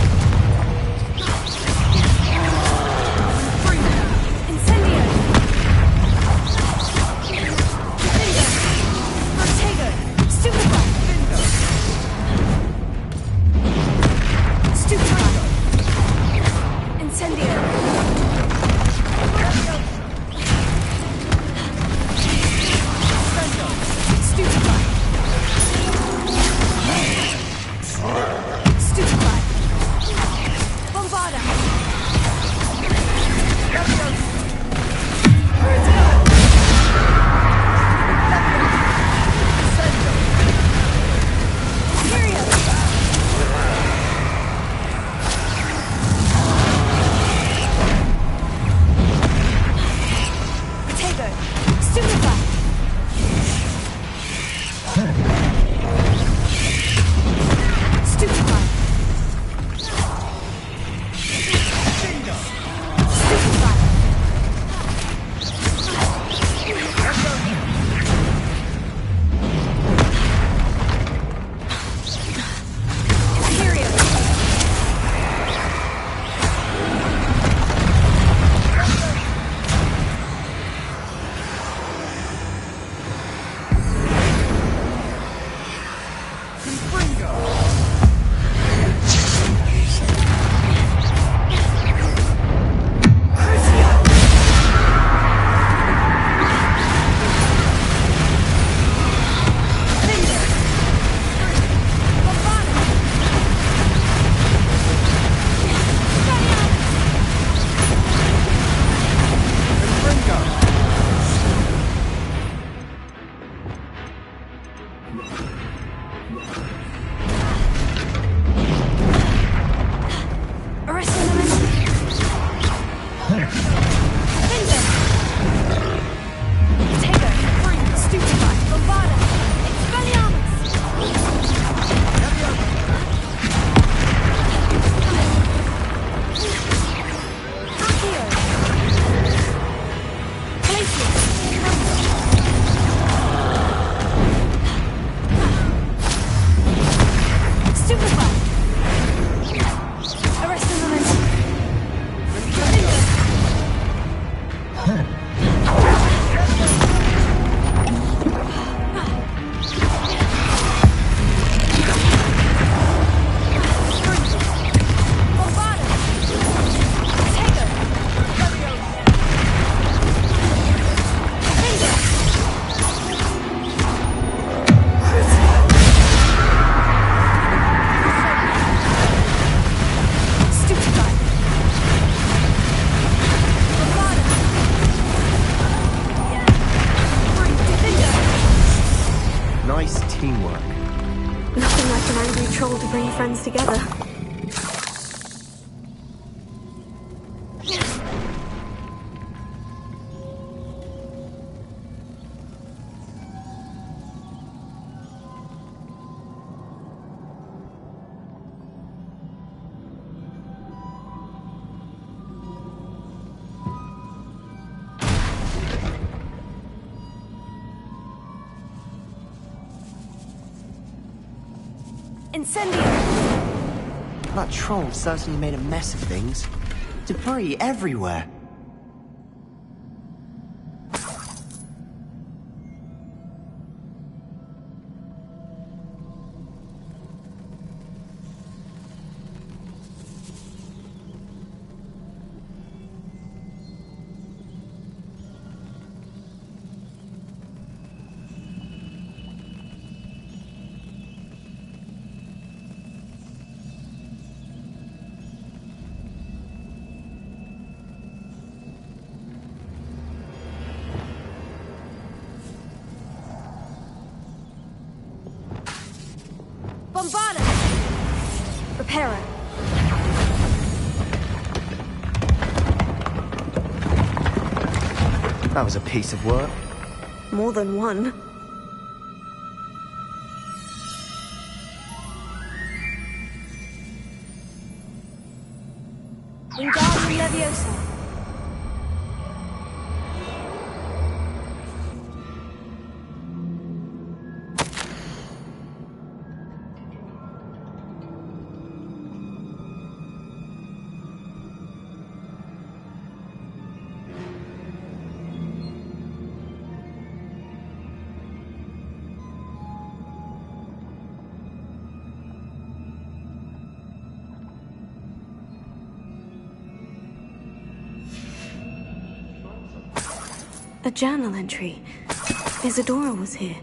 Together. Incendio! That troll certainly made a mess of things. Debris everywhere. Repairer. That was a piece of work. More than one. Wingardium Leviosa. A journal entry. Isadora was here.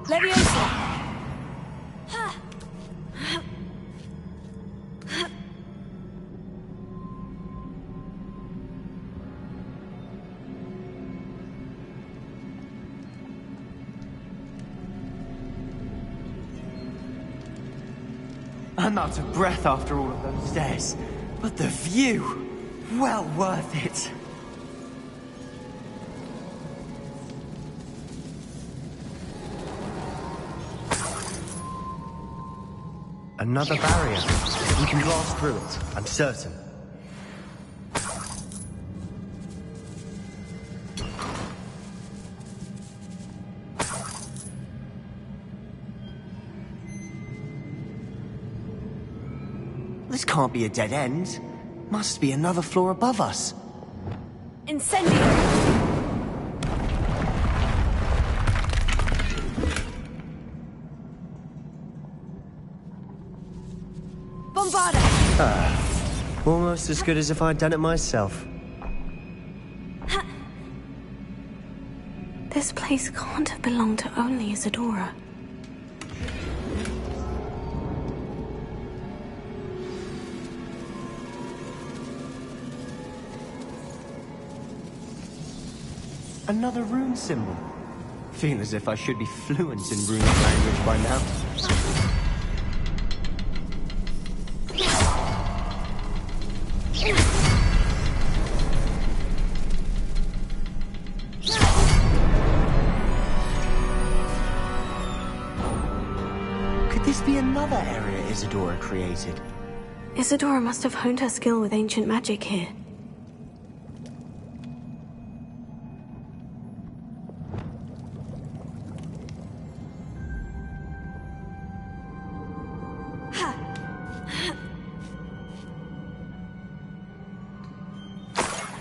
Leviosa! I'm out of breath after all of those stairs. But the view! Well worth it. Another barrier. We can blast through it, I'm certain. This can't be a dead end. Must be another floor above us. Incendio! Bombarda! Almost as good as if I'd done it myself. This place can't have belonged to only Isadora. Another rune symbol. Feel as if I should be fluent in runic language by now. Could this be another area Isadora created? Isadora must have honed her skill with ancient magic here.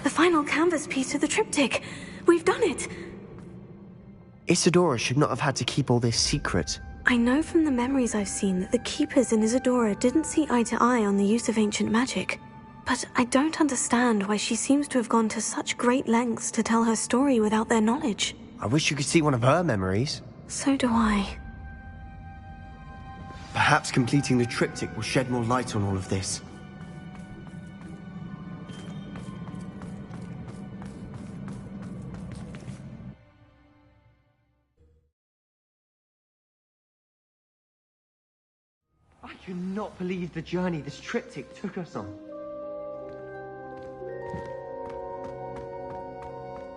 The final canvas piece of the triptych. We've done it. Isadora should not have had to keep all this secret. I know from the memories I've seen that the Keepers in Isadora didn't see eye to eye on the use of ancient magic. But I don't understand why she seems to have gone to such great lengths to tell her story without their knowledge. I wish you could see one of her memories. So do I. Perhaps completing the triptych will shed more light on all of this. I cannot believe the journey this triptych took us on.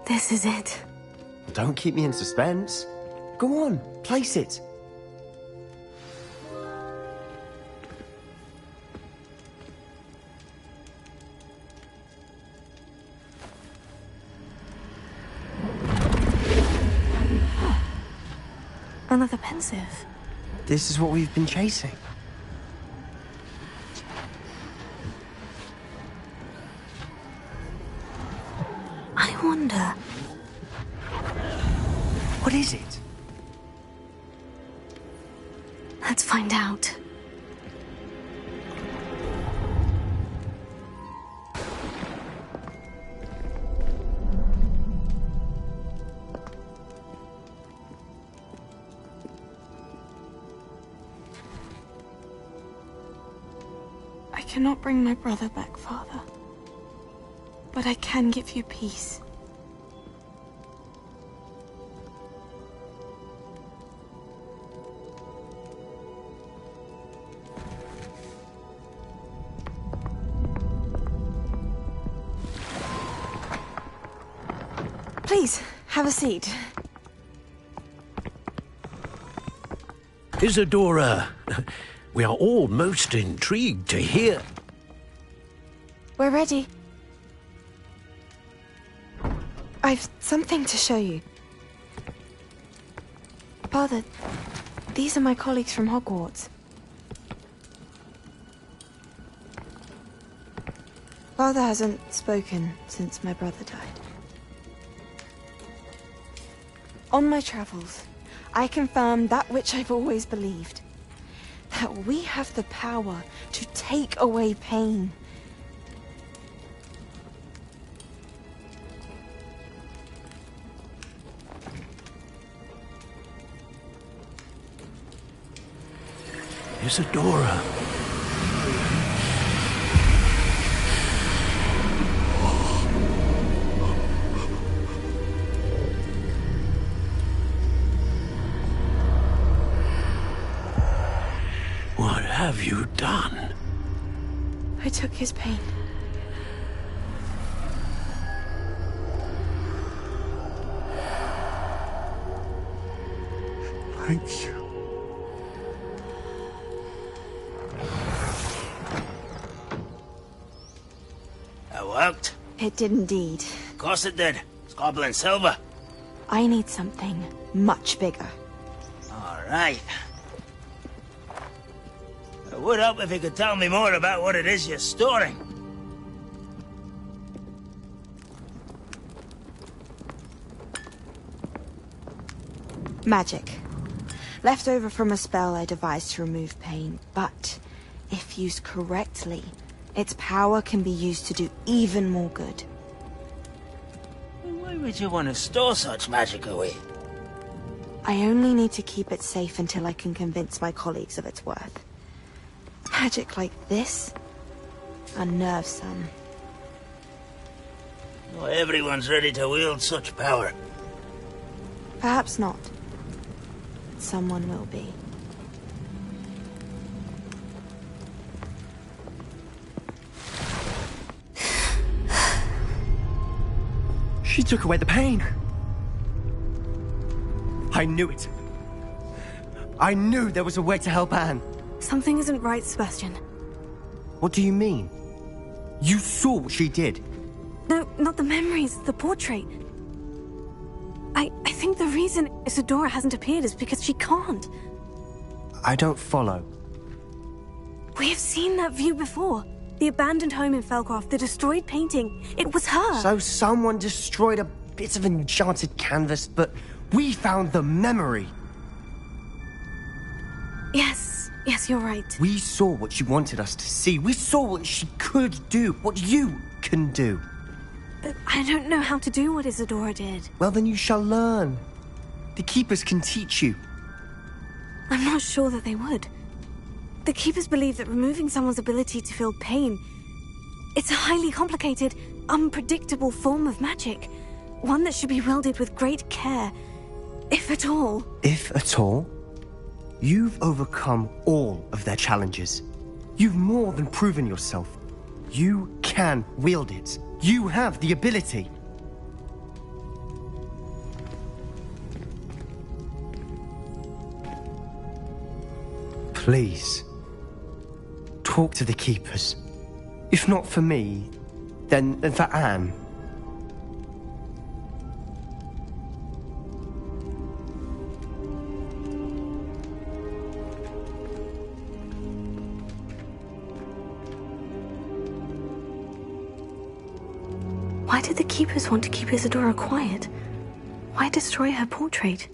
This is it. Don't keep me in suspense. Go on, place it. Another pensive. This is what we've been chasing. I wonder... What is it? Let's find out. I cannot bring my brother back, Father. But I can give you peace. Please, have a seat. Isadora, we are all most intrigued to hear. We're ready. I've something to show you. Father, these are my colleagues from Hogwarts. Father hasn't spoken since my brother died. On my travels, I confirmed that which I've always believed. That we have the power to take away pain. Isadora. What have you done? I took his pain. Thank you. That worked? It did indeed. Of course it did. It's goblin silver. I need something much bigger. All right. I would help if you could tell me more about what it is you're storing. Magic. Left over from a spell I devised to remove pain, but if used correctly, its power can be used to do even more good. Why would you want to store such magic away? I only need to keep it safe until I can convince my colleagues of its worth. Magic like this unnerves some. Not everyone's ready to wield such power. Perhaps not. Someone will be. She took away the pain. I knew it. I knew there was a way to help Anne. Something isn't right, Sebastian. What do you mean? You saw what she did. No, not the memories, the portrait. I think the reason Isadora hasn't appeared is because she can't. I don't follow. We have seen that view before. The abandoned home in Felcroft, the destroyed painting. It was her. So someone destroyed a bit of enchanted canvas, but we found the memory. Yes, you're right. We saw what she wanted us to see. We saw what she could do, what you can do. But I don't know how to do what Isadora did. Well, then you shall learn. The Keepers can teach you. I'm not sure that they would. The Keepers believe that removing someone's ability to feel pain, it's a highly complicated, unpredictable form of magic. One that should be wielded with great care, if at all. If at all? You've overcome all of their challenges. You've more than proven yourself. You can wield it. You have the ability. Please, talk to the Keepers. If not for me, then for Anne. Why did the Keepers want to keep Isadora quiet? Why destroy her portrait?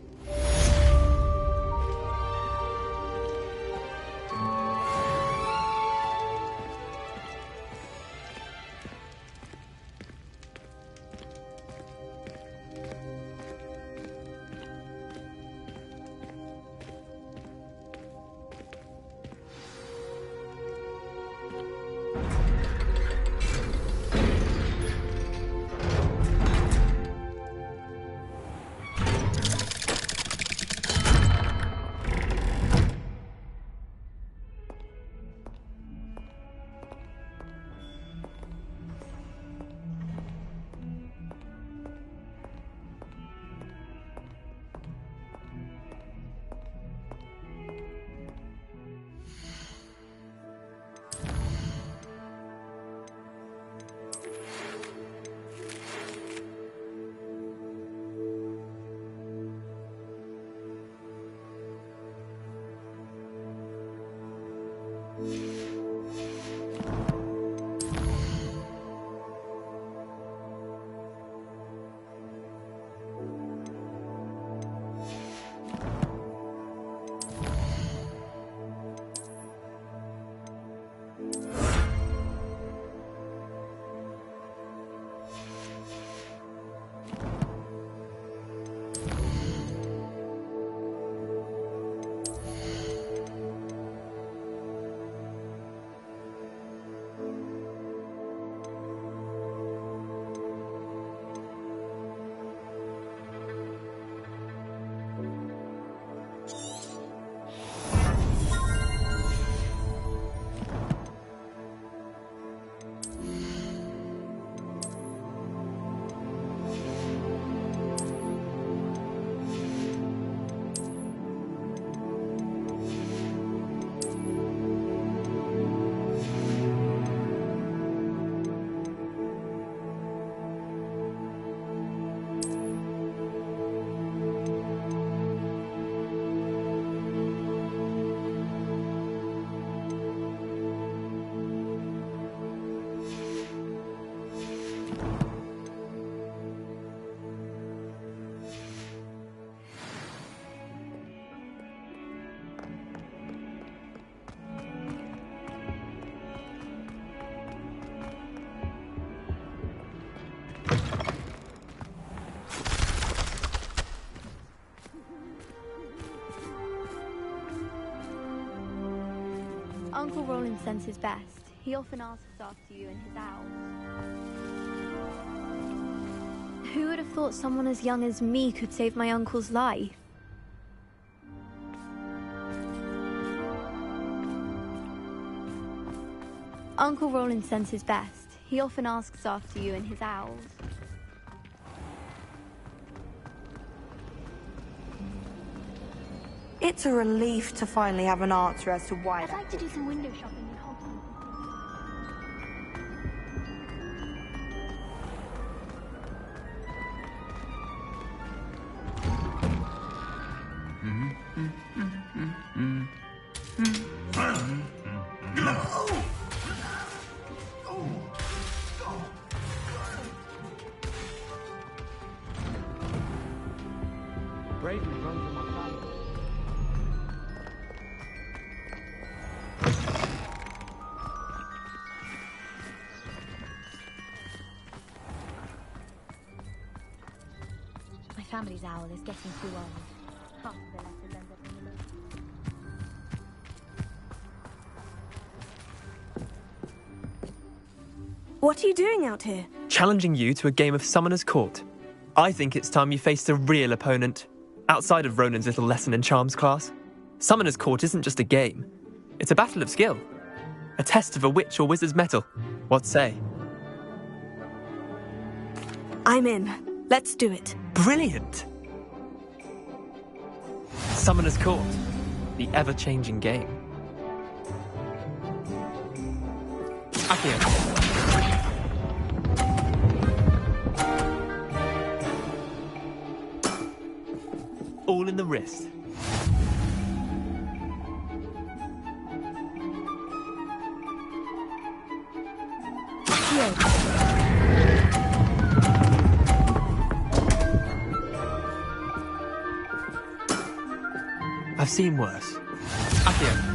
Uncle Roland sends his best. He often asks after you in his owls. Who would have thought someone as young as me could save my uncle's life? Uncle Roland sends his best. He often asks after you and his owls. It's a relief to finally have an answer as to why I'd like to do some window shopping in Hogwarts. Bravery runs in my family. My family's owl is getting too old. Half of the letters end up in the middle. What are you doing out here? Challenging you to a game of Summoner's Court. I think it's time you faced a real opponent. Outside of Ronan's little lesson in charms class. Summoner's Court isn't just a game. It's a battle of skill. A test of a witch or wizard's mettle. What say? I'm in. Let's do it. Brilliant! Summoner's Court. The ever-changing game. Accio. All in the wrist. I've seen worse. Accio.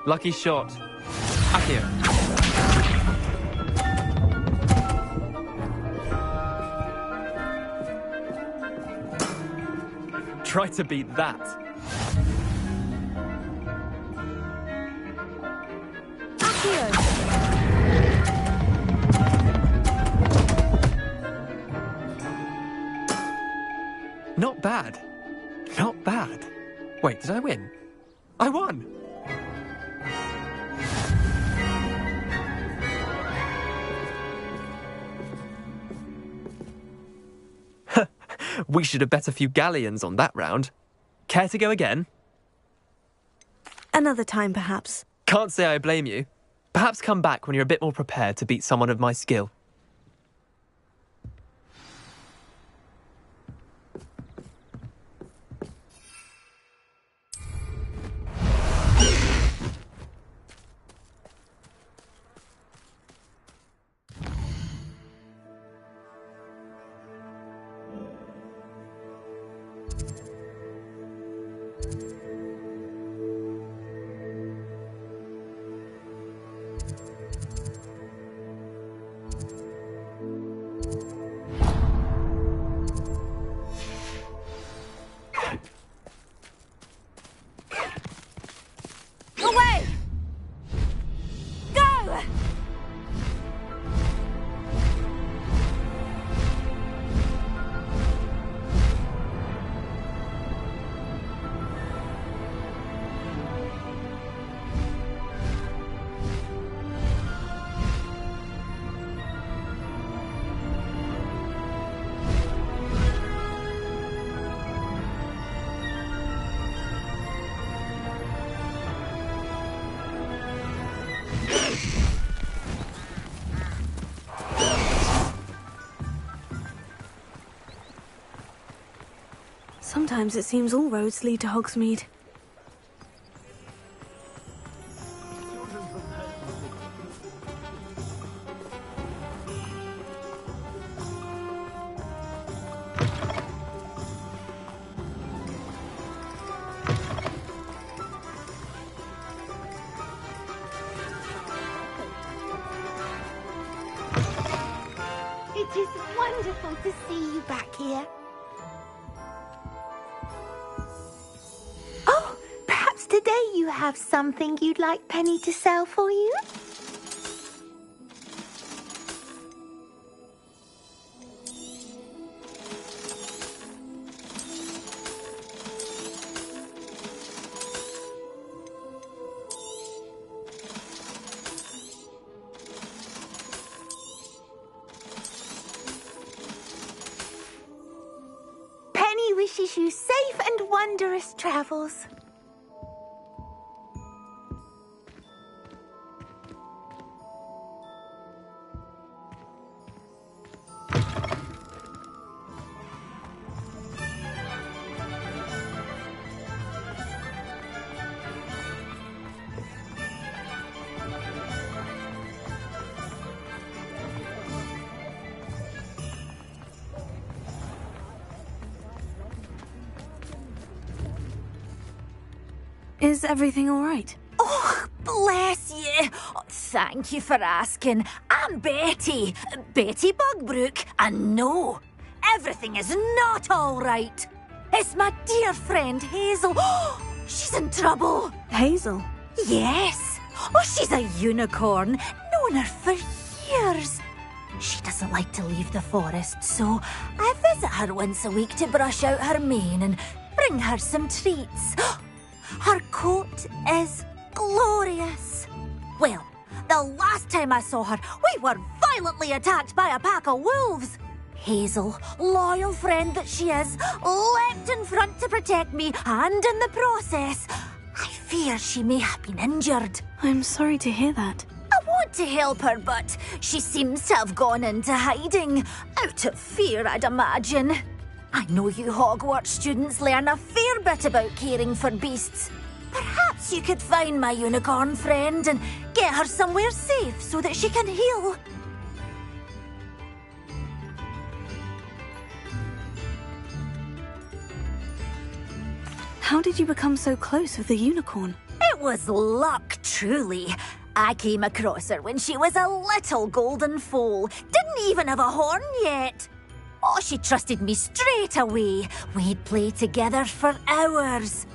Lucky shot. Accio. Try to beat that. Accio. Not bad. Not bad. Wait, did I win? I won! We should have bet a few galleons on that round. Care to go again? Another time, perhaps. Can't say I blame you. Perhaps come back when you're a bit more prepared to beat someone of my skill. Away! Go! Sometimes it seems all roads lead to Hogsmeade. It is wonderful to see you back here. Oh, perhaps today you have something you'd like Penny to sell for you? Penny wishes you safe and wondrous travels. Is everything all right? Oh, bless you. Oh, thank you for asking. I'm Betty. Betty Bugbrook. And no, everything is not all right. It's my dear friend Hazel. Oh, she's in trouble. Hazel? Yes. Oh, she's a unicorn. Known her for years. She doesn't like to leave the forest, so I visit her once a week to brush out her mane and bring her some treats. Her coat is glorious. Well, the last time I saw her, we were violently attacked by a pack of wolves. Hazel, loyal friend that she is, leapt in front to protect me, and in the process, I fear she may have been injured. I'm sorry to hear that. I want to help her, but she seems to have gone into hiding. Out of fear, I'd imagine. I know you Hogwarts students learn a fair bit about caring for beasts. Perhaps you could find my unicorn friend and get her somewhere safe so that she can heal. How did you become so close with the unicorn? It was luck, truly. I came across her when she was a little golden foal. Didn't even have a horn yet. Oh, she trusted me straight away. We'd play together for hours.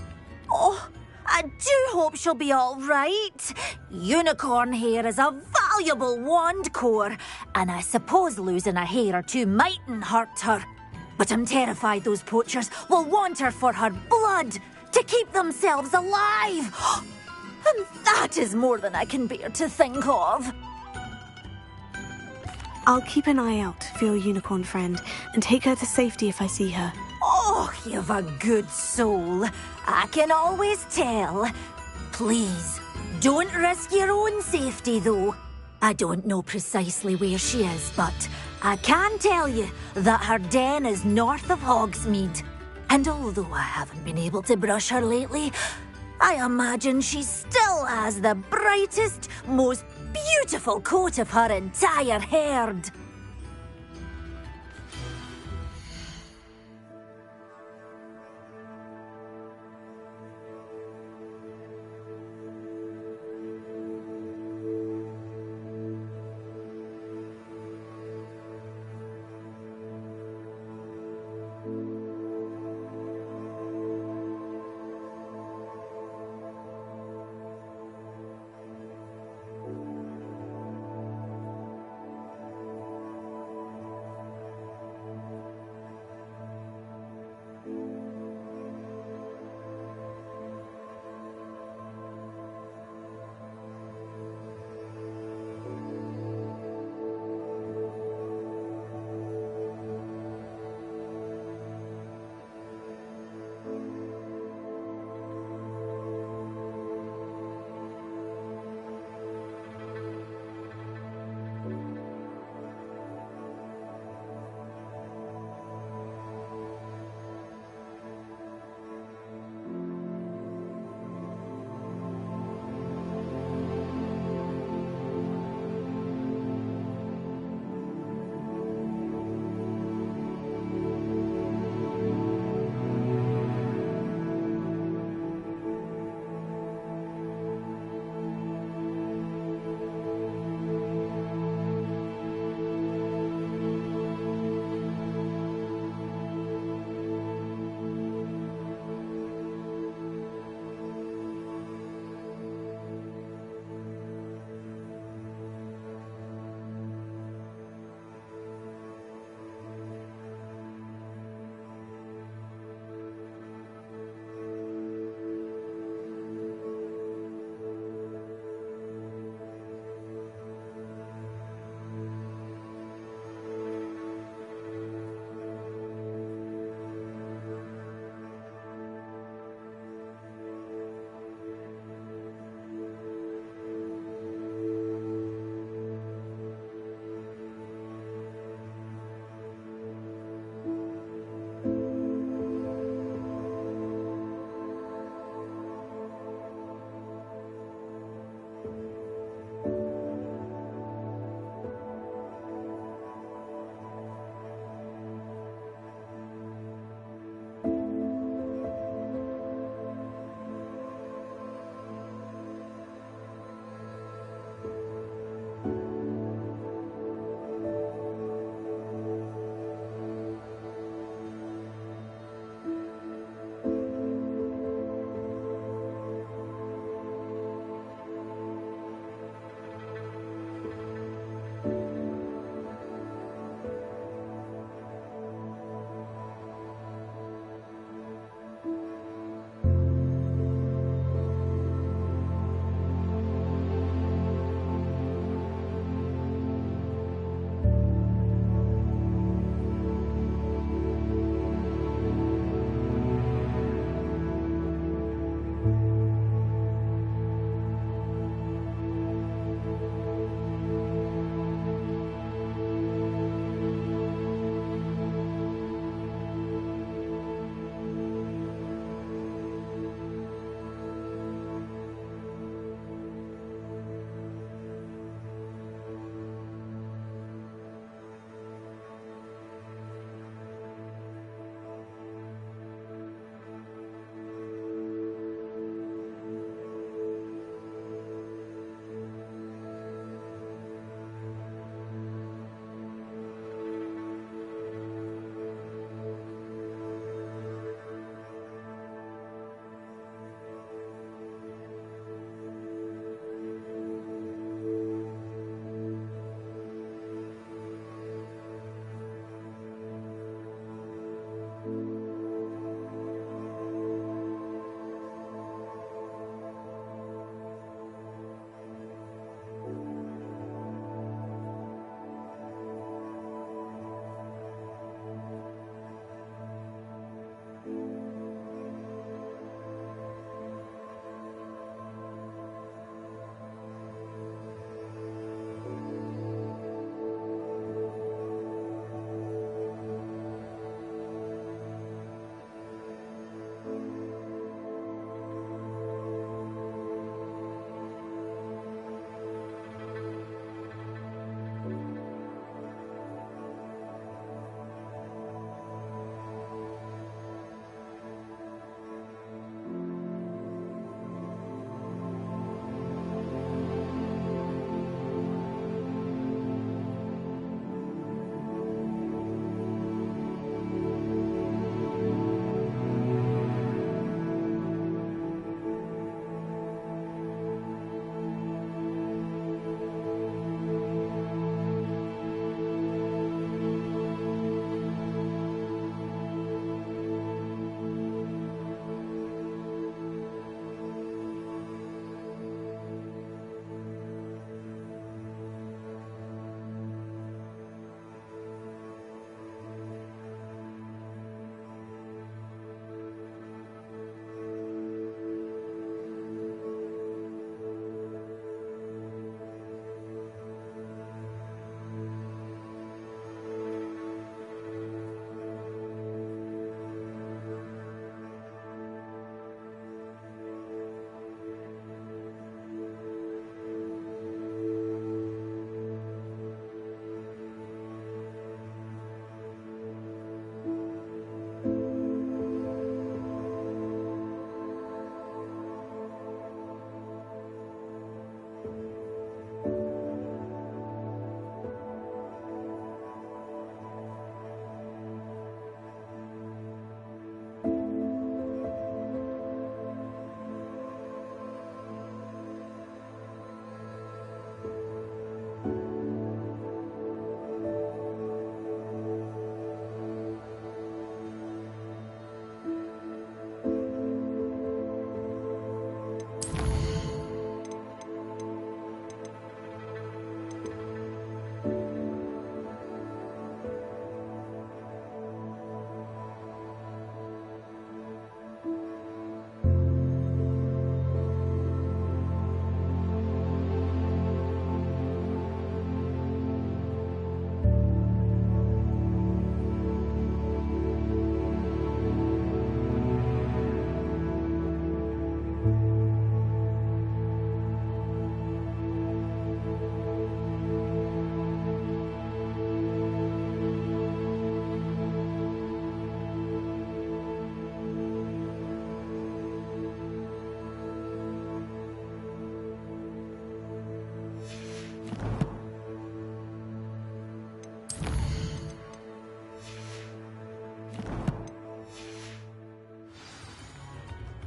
Oh, I do hope she'll be all right. Unicorn hair is a valuable wand core, and I suppose losing a hair or two mightn't hurt her. But I'm terrified those poachers will want her for her blood to keep themselves alive. And that is more than I can bear to think of. I'll keep an eye out for your unicorn friend and take her to safety if I see her. Oh, you've a good soul. I can always tell. Please, don't risk your own safety, though. I don't know precisely where she is, but I can tell you that her den is north of Hogsmeade. And although I haven't been able to brush her lately, I imagine she still has the brightest, most beautiful coat of her entire herd.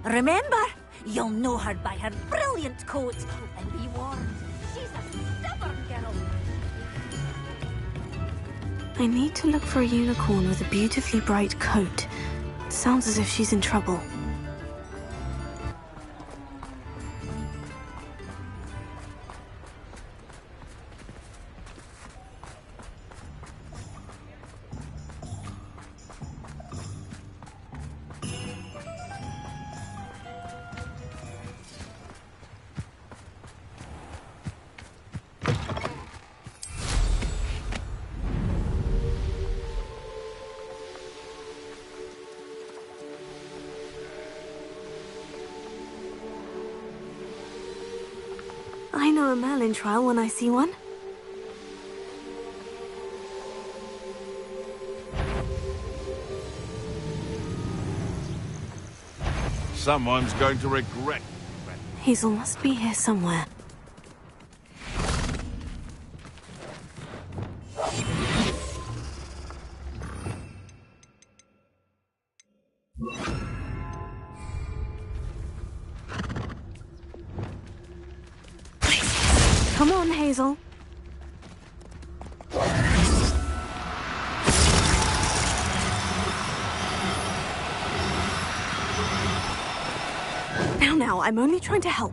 Remember, you'll know her by her brilliant coat. And be warned, she's a stubborn girl. I need to look for a unicorn with a beautifully bright coat. Sounds as if she's in trouble. I know a Merlin trial when I see one. Someone's going to regret. Hazel must be here somewhere. Come on, Hazel. Now, I'm only trying to help.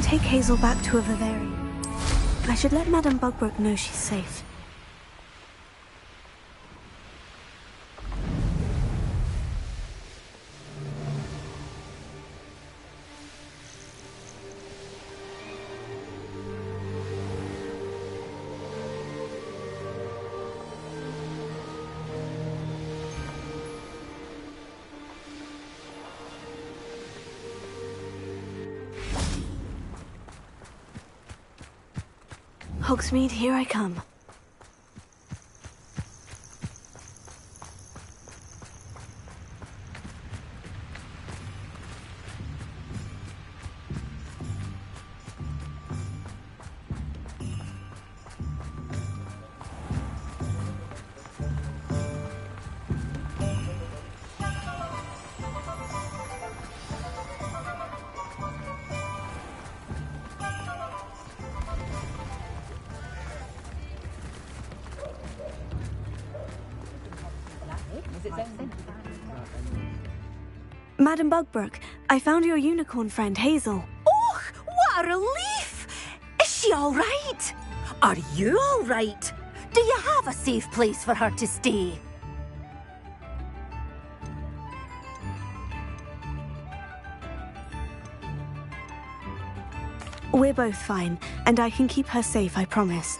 Take Hazel back to a vivarium. I should let Madame Bugbrook know she's safe. Hogsmeade, here I come. Madame Bugbrook, I found your unicorn friend, Hazel. Oh, what a relief! Is she all right? Are you all right? Do you have a safe place for her to stay? We're both fine, and I can keep her safe, I promise.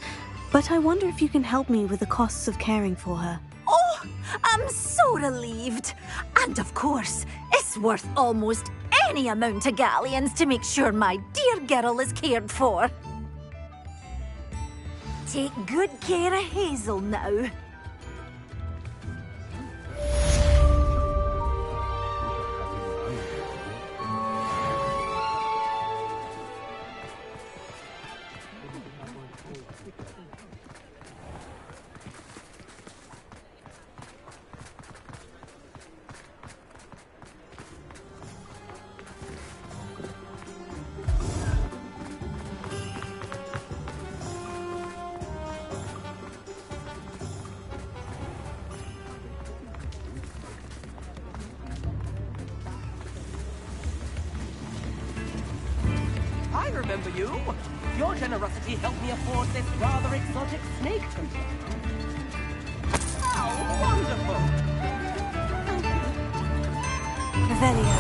But I wonder if you can help me with the costs of caring for her. Oh, I'm so relieved. And of course, it's worth almost any amount of galleons to make sure my dear girl is cared for. Take good care of Hazel now. I remember you. Your generosity helped me afford this rather exotic snake control. How wonderful! Revelio.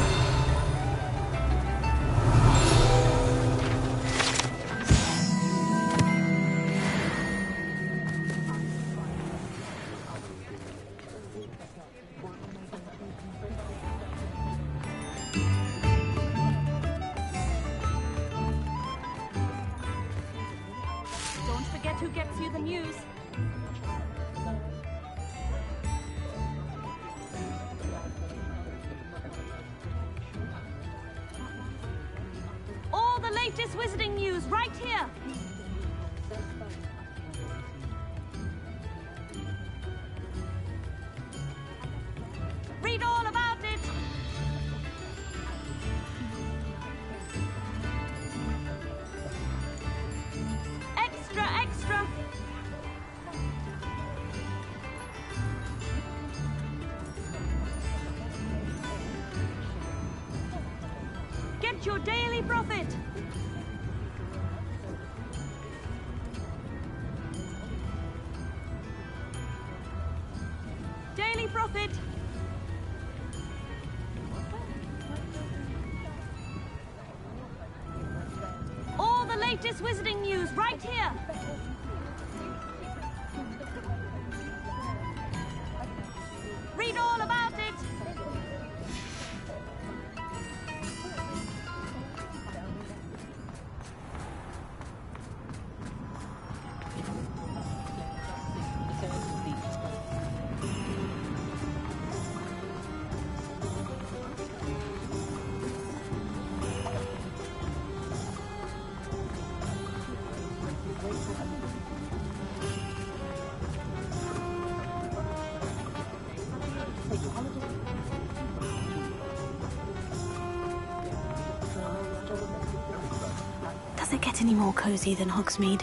pass you the news. All the latest wizarding news right here. Read all about it. Extra, extra. Get your daily profit. Daily profit. All the latest wizarding news right here. Read all about it. Does it get any more cozy than Hogsmeade?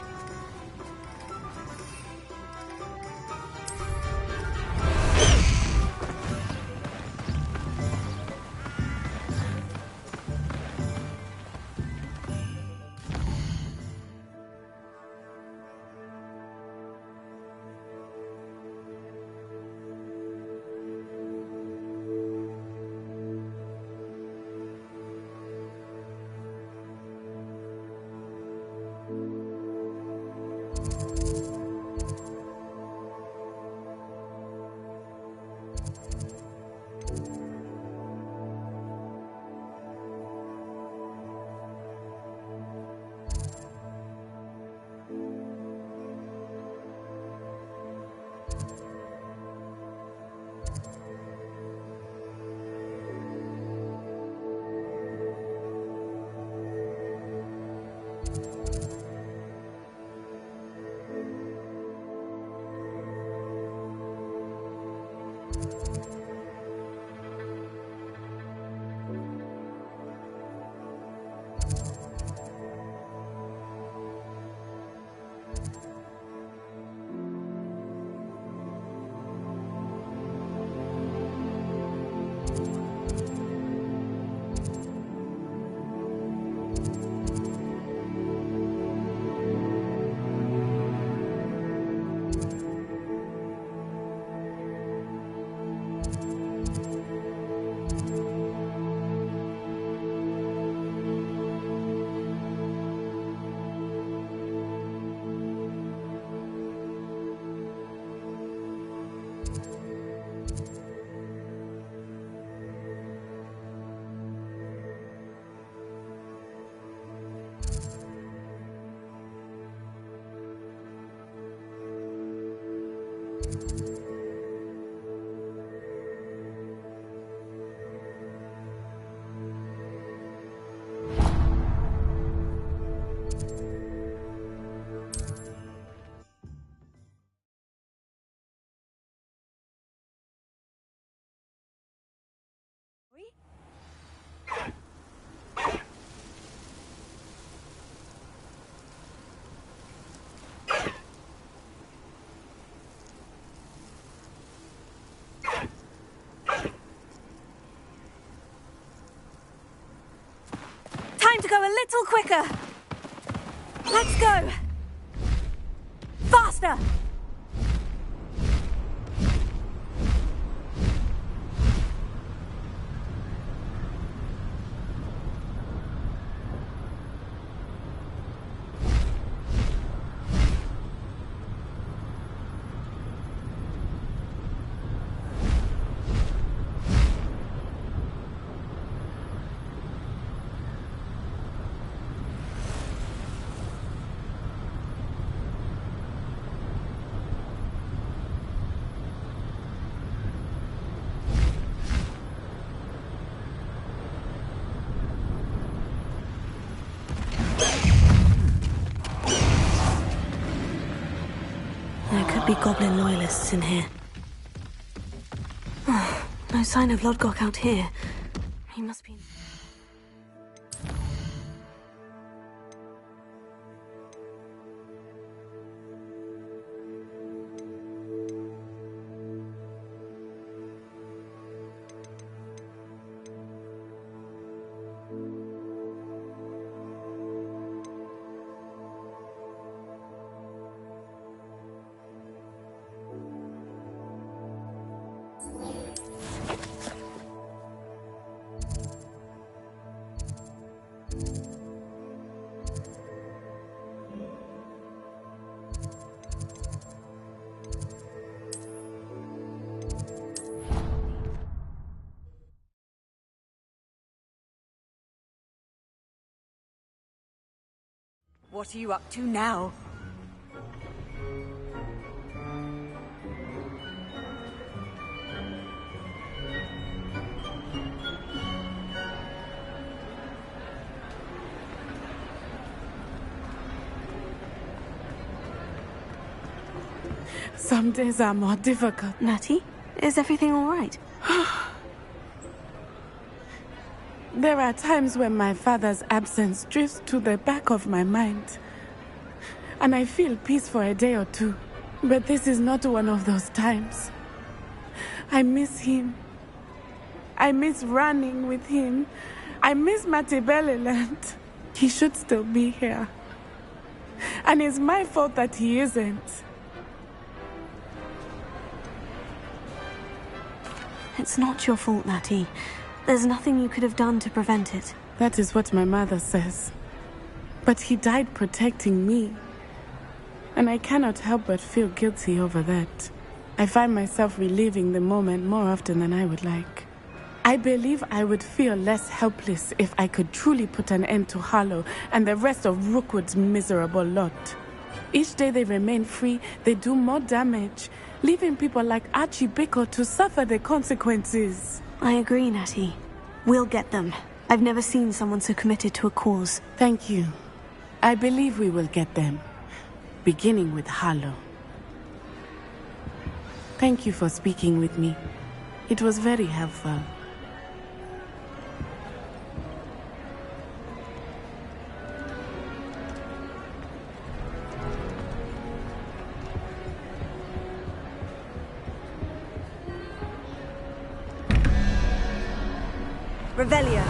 Time to go a little quicker. Let's go. Faster. There could be goblin loyalists in here. Oh, no sign of Lodgok out here. He must be... What are you up to now? Some days are more difficult. Natty, is everything all right? There are times when my father's absence drifts to the back of my mind, and I feel peace for a day or two. But this is not one of those times. I miss him. I miss running with him. I miss Matibeleland. He should still be here. And it's my fault that he isn't. It's not your fault, Natty. There's nothing you could have done to prevent it. That is what my mother says. But he died protecting me. And I cannot help but feel guilty over that. I find myself reliving the moment more often than I would like. I believe I would feel less helpless if I could truly put an end to Harlow and the rest of Rookwood's miserable lot. Each day they remain free, they do more damage, leaving people like Archie Bickle to suffer the consequences. I agree, Natty. We'll get them. I've never seen someone so committed to a cause. Thank you. I believe we will get them. Beginning with Harlow. Thank you for speaking with me. It was very helpful. Revelio.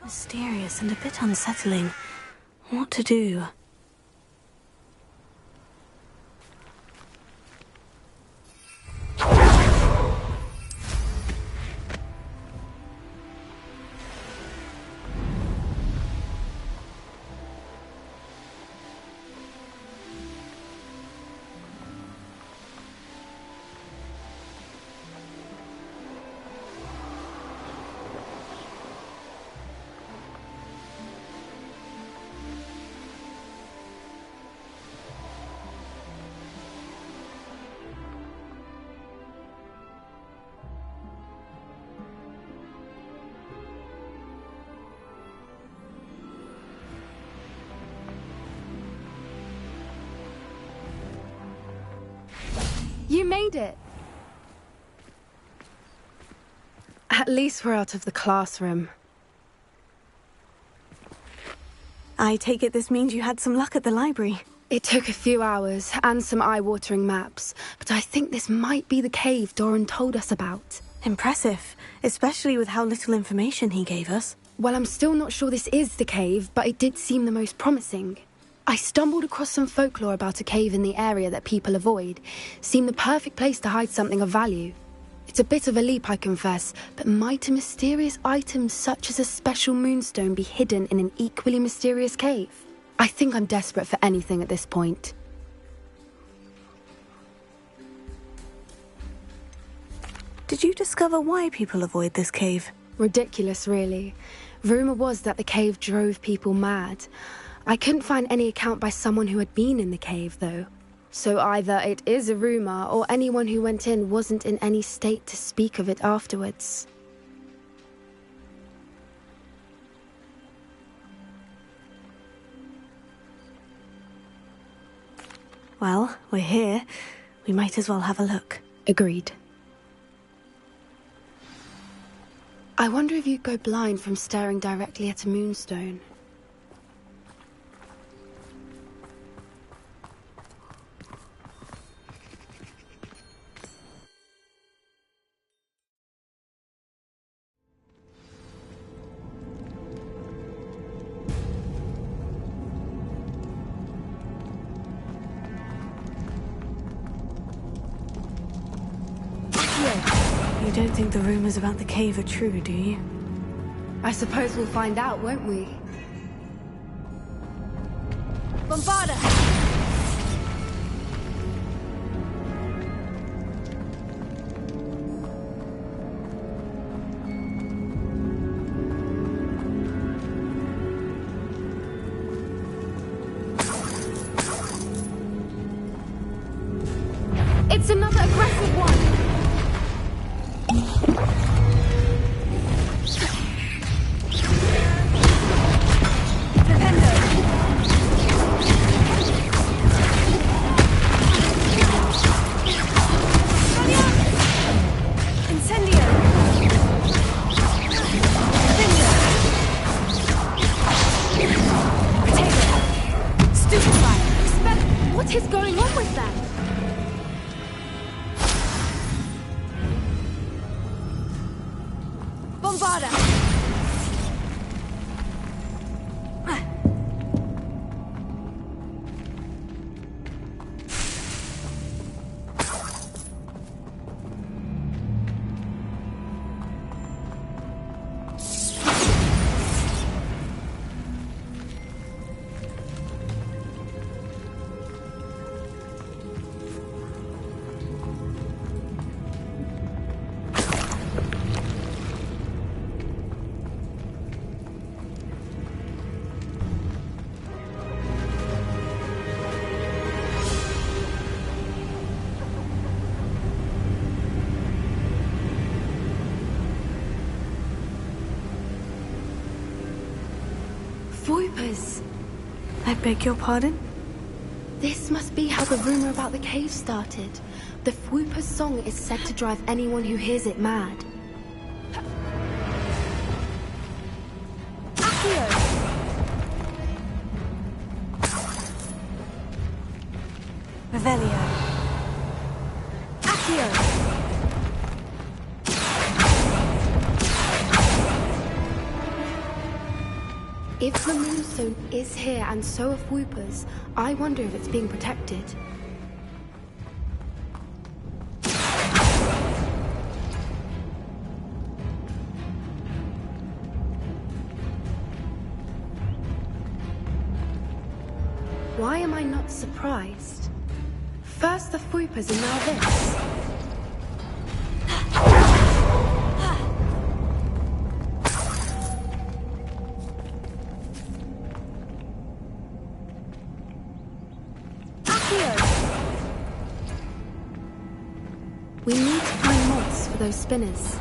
Mysterious and a bit unsettling. What to do? You made it! At least we're out of the classroom. I take it this means you had some luck at the library. It took a few hours and some eye-watering maps, but I think this might be the cave Doran told us about. Impressive, especially with how little information he gave us. Well, I'm still not sure this is the cave, but it did seem the most promising. I stumbled across some folklore about a cave in the area that people avoid. Seemed the perfect place to hide something of value. It's a bit of a leap, I confess, but might a mysterious item such as a special moonstone be hidden in an equally mysterious cave? I think I'm desperate for anything at this point. Did you discover why people avoid this cave? Ridiculous, really. Rumour was that the cave drove people mad. I couldn't find any account by someone who had been in the cave, though. So either it is a rumour, or anyone who went in wasn't in any state to speak of it afterwards. Well, we're here. We might as well have a look. Agreed. I wonder if you'd go blind from staring directly at a moonstone. You don't think the rumors about the cave are true, do you? I suppose we'll find out, won't we? Bombarda! It's another aggressive one! What is going on with them? Bombarda! Voipers! I beg your pardon? This must be how the rumor about the cave started. The Fwooper's song is said to drive anyone who hears it mad. Revelio. Accio! If the moonstone is here and so are Fwoopers, I wonder if it's being protected. Why am I not surprised? First the Fwoopers and now this. We need to find mods for those spinners.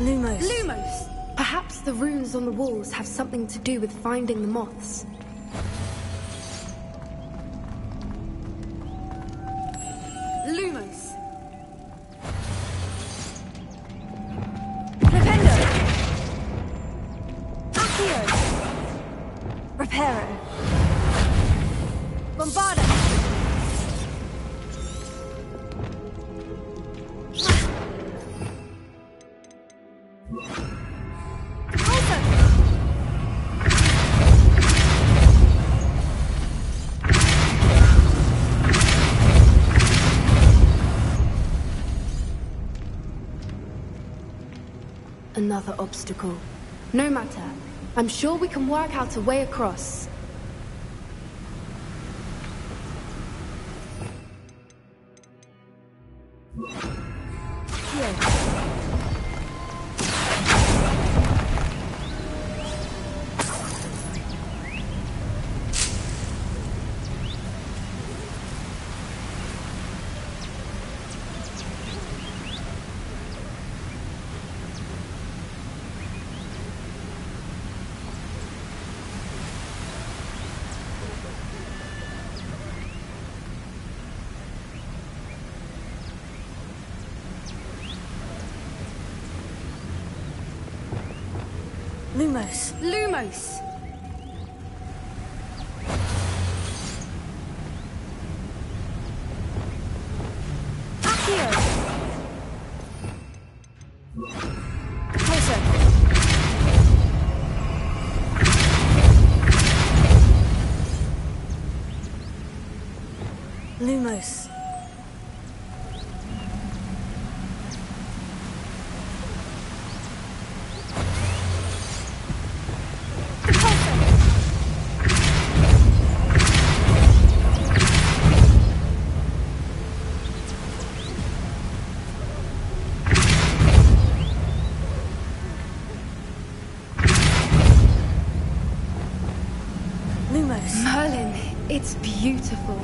Lumos. Lumos! Perhaps the runes on the walls have something to do with finding the moths. Lumos! Flipendo! Accio! Reparo! Bombarda! Another obstacle. No matter. I'm sure we can work out a way across. Here. Lumos. Lumos! Accio! Closer! Lumos. Lumos. Merlin, it's beautiful.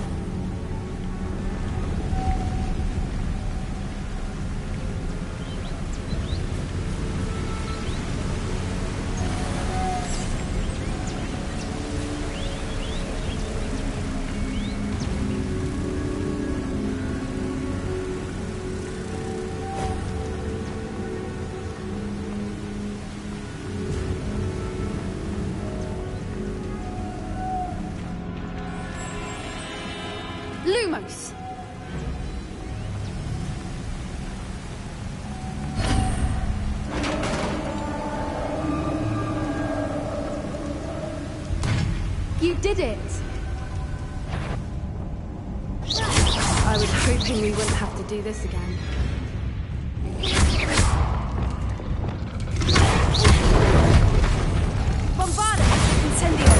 Lumos! You did it! I was hoping we wouldn't have to do this again. Bombarda! Incendio!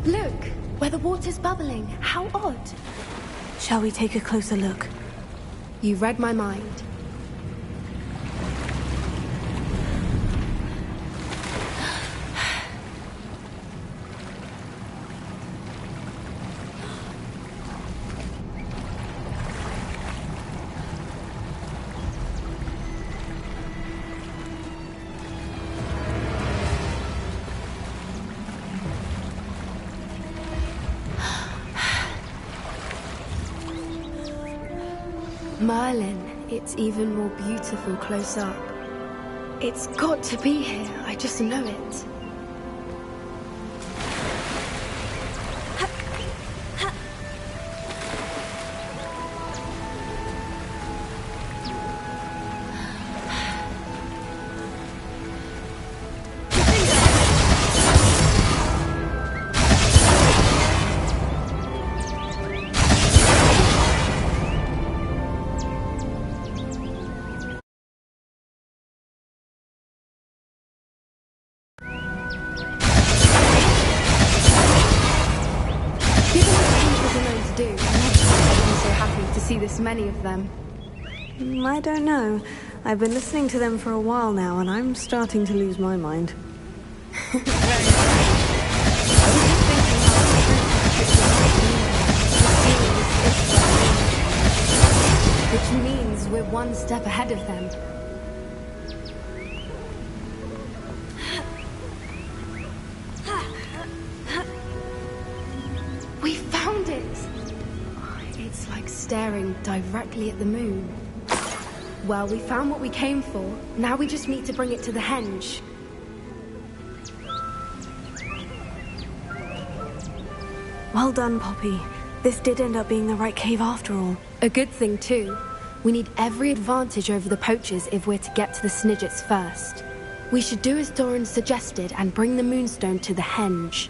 Look, where the water's bubbling. How odd. Shall we take a closer look? You read my mind. Merlin, it's even more beautiful close up. It's got to be here, I just know it. do. I'm so happy to see this many of them. I don't know. I've been listening to them for a while now, and I'm starting to lose my mind. Which means we're one step ahead of them. We found it! It's like staring directly at the moon. Well, we found what we came for. Now we just need to bring it to the henge. Well done, Poppy. This did end up being the right cave after all. A good thing, too. We need every advantage over the poachers if we're to get to the Snidgets first. We should do as Doran suggested and bring the moonstone to the henge.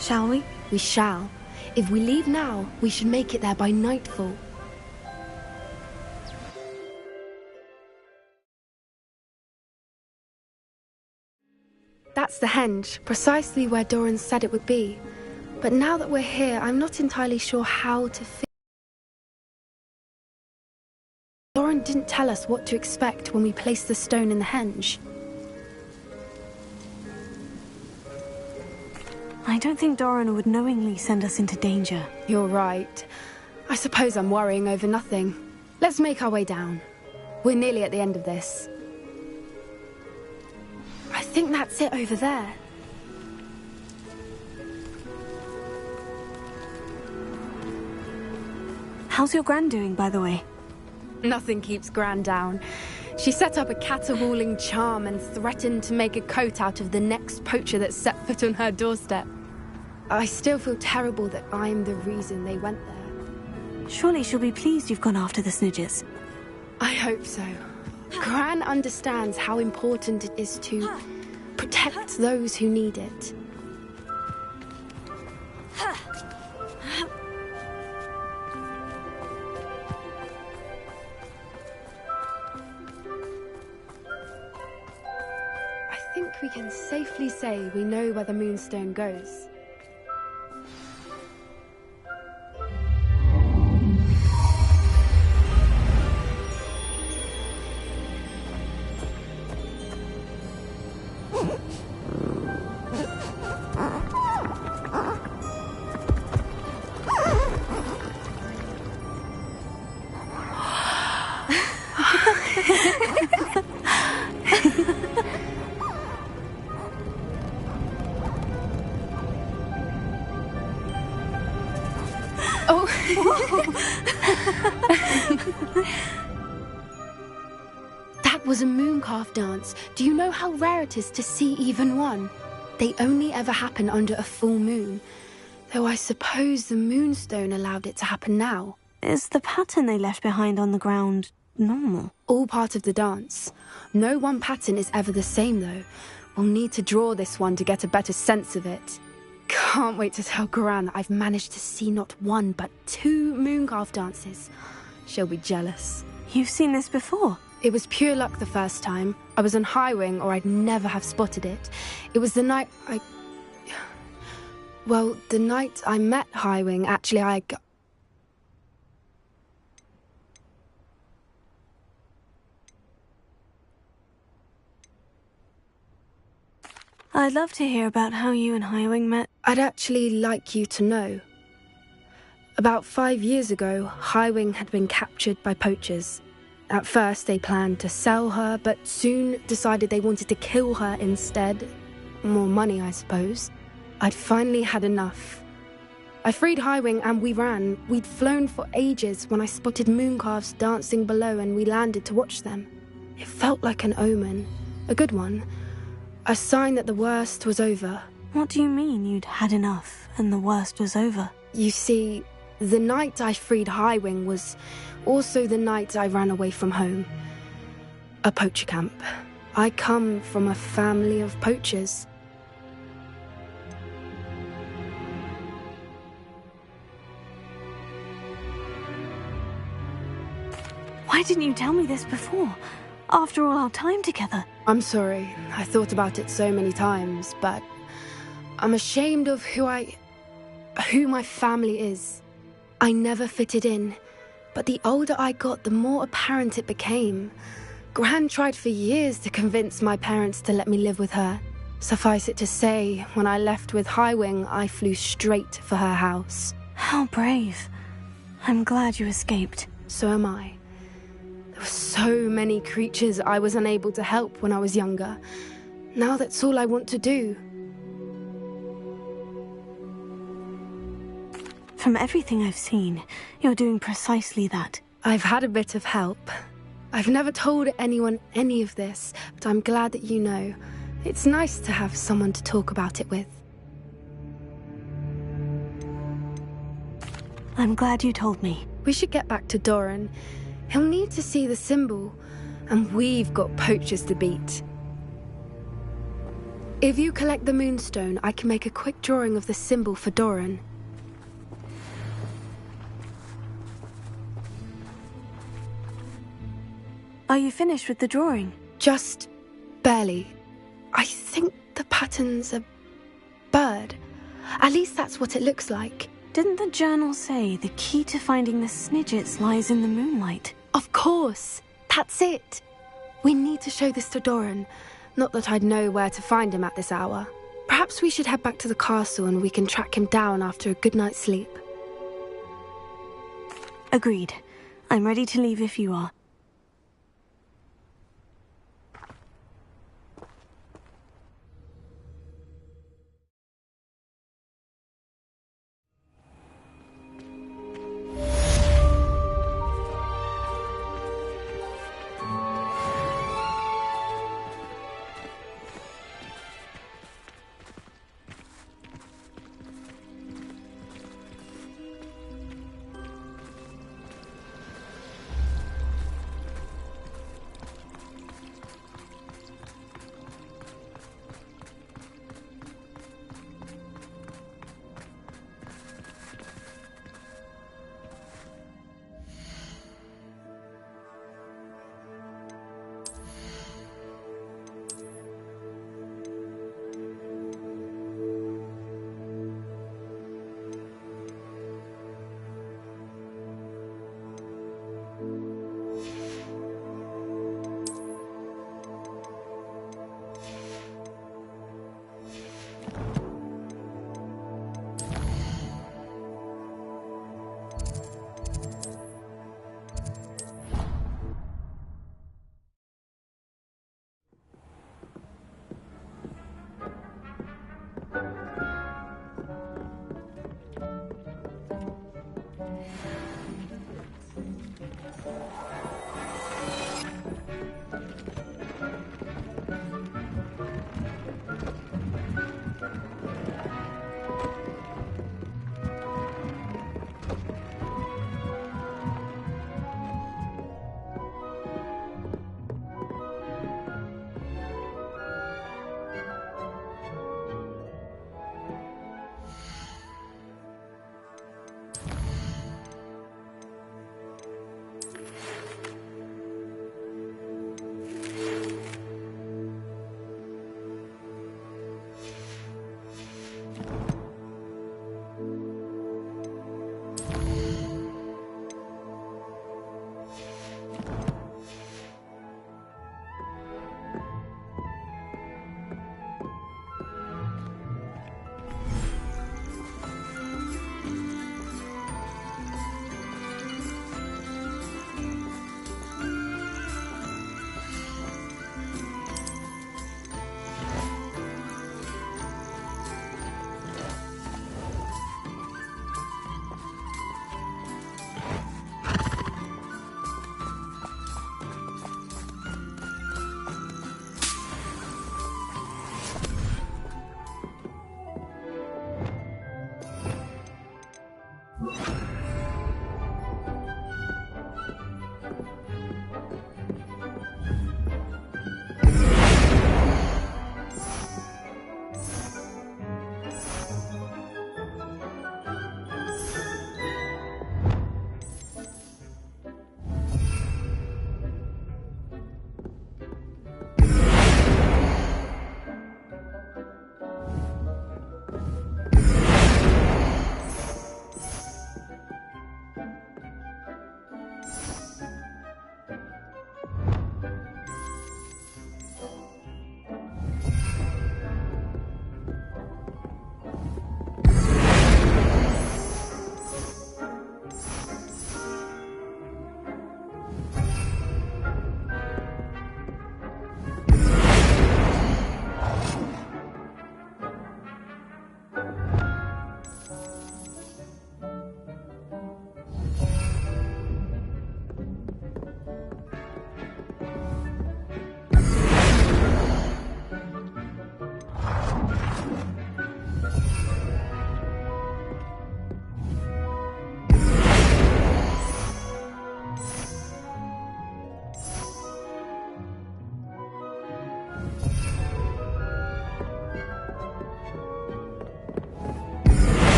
Shall we? We shall. If we leave now, we should make it there by nightfall. That's the henge, precisely where Doran said it would be. But now that we're here, I'm not entirely sure how to fit. Doran didn't tell us what to expect when we placed the stone in the henge. I don't think Doran would knowingly send us into danger. You're right. I suppose I'm worrying over nothing. Let's make our way down. We're nearly at the end of this. I think that's it over there. How's your Gran doing, by the way? Nothing keeps Gran down. She set up a caterwauling charm and threatened to make a coat out of the next poacher that set foot on her doorstep. I still feel terrible that I'm the reason they went there. Surely she'll be pleased you've gone after the Snidgets. I hope so. Gran understands how important it is to protect those who need it. I think we can safely say we know where the moonstone goes. That was a mooncalf dance. Do you know how rare it is to see even one? They only ever happen under a full moon. Though I suppose the moonstone allowed it to happen now. Is the pattern they left behind on the ground normal? All part of the dance. No one pattern is ever the same, though. We'll need to draw this one to get a better sense of it. Can't wait to tell Gran that I've managed to see not one, but 2 mooncalf dances. She'll be jealous. You've seen this before? It was pure luck the first time. I was on Highwing, or I'd never have spotted it. It was the night Well, the night I met Highwing, actually, I'd love to hear about how you and Highwing met. I'd actually like you to know. About 5 years ago, Highwing had been captured by poachers. At first, they planned to sell her, but soon decided they wanted to kill her instead. More money, I suppose. I'd finally had enough. I freed Highwing and we ran. We'd flown for ages when I spotted mooncalves dancing below and we landed to watch them. It felt like an omen. A good one. A sign that the worst was over. What do you mean you'd had enough and the worst was over? You see, the night I freed Highwing was also the night I ran away from home. A poacher camp. I come from a family of poachers. Why didn't you tell me this before? After all our time together. I'm sorry. I thought about it so many times, but I'm ashamed of who my family is. I never fitted in, but the older I got, the more apparent it became. Gran tried for years to convince my parents to let me live with her. Suffice it to say, when I left with Highwing, I flew straight for her house. How brave. I'm glad you escaped. So am I. There were so many creatures I was unable to help when I was younger. Now that's all I want to do. From everything I've seen, you're doing precisely that. I've had a bit of help. I've never told anyone any of this, but I'm glad that you know. It's nice to have someone to talk about it with. I'm glad you told me. We should get back to Doran. He'll need to see the symbol, and we've got poachers to beat. If you collect the moonstone, I can make a quick drawing of the symbol for Doran. Are you finished with the drawing? Just barely. I think the pattern's a bird. At least that's what it looks like. Didn't the journal say the key to finding the Snidgets lies in the moonlight? Of course. That's it. We need to show this to Doran. Not that I'd know where to find him at this hour. Perhaps we should head back to the castle and we can track him down after a good night's sleep. Agreed. I'm ready to leave if you are.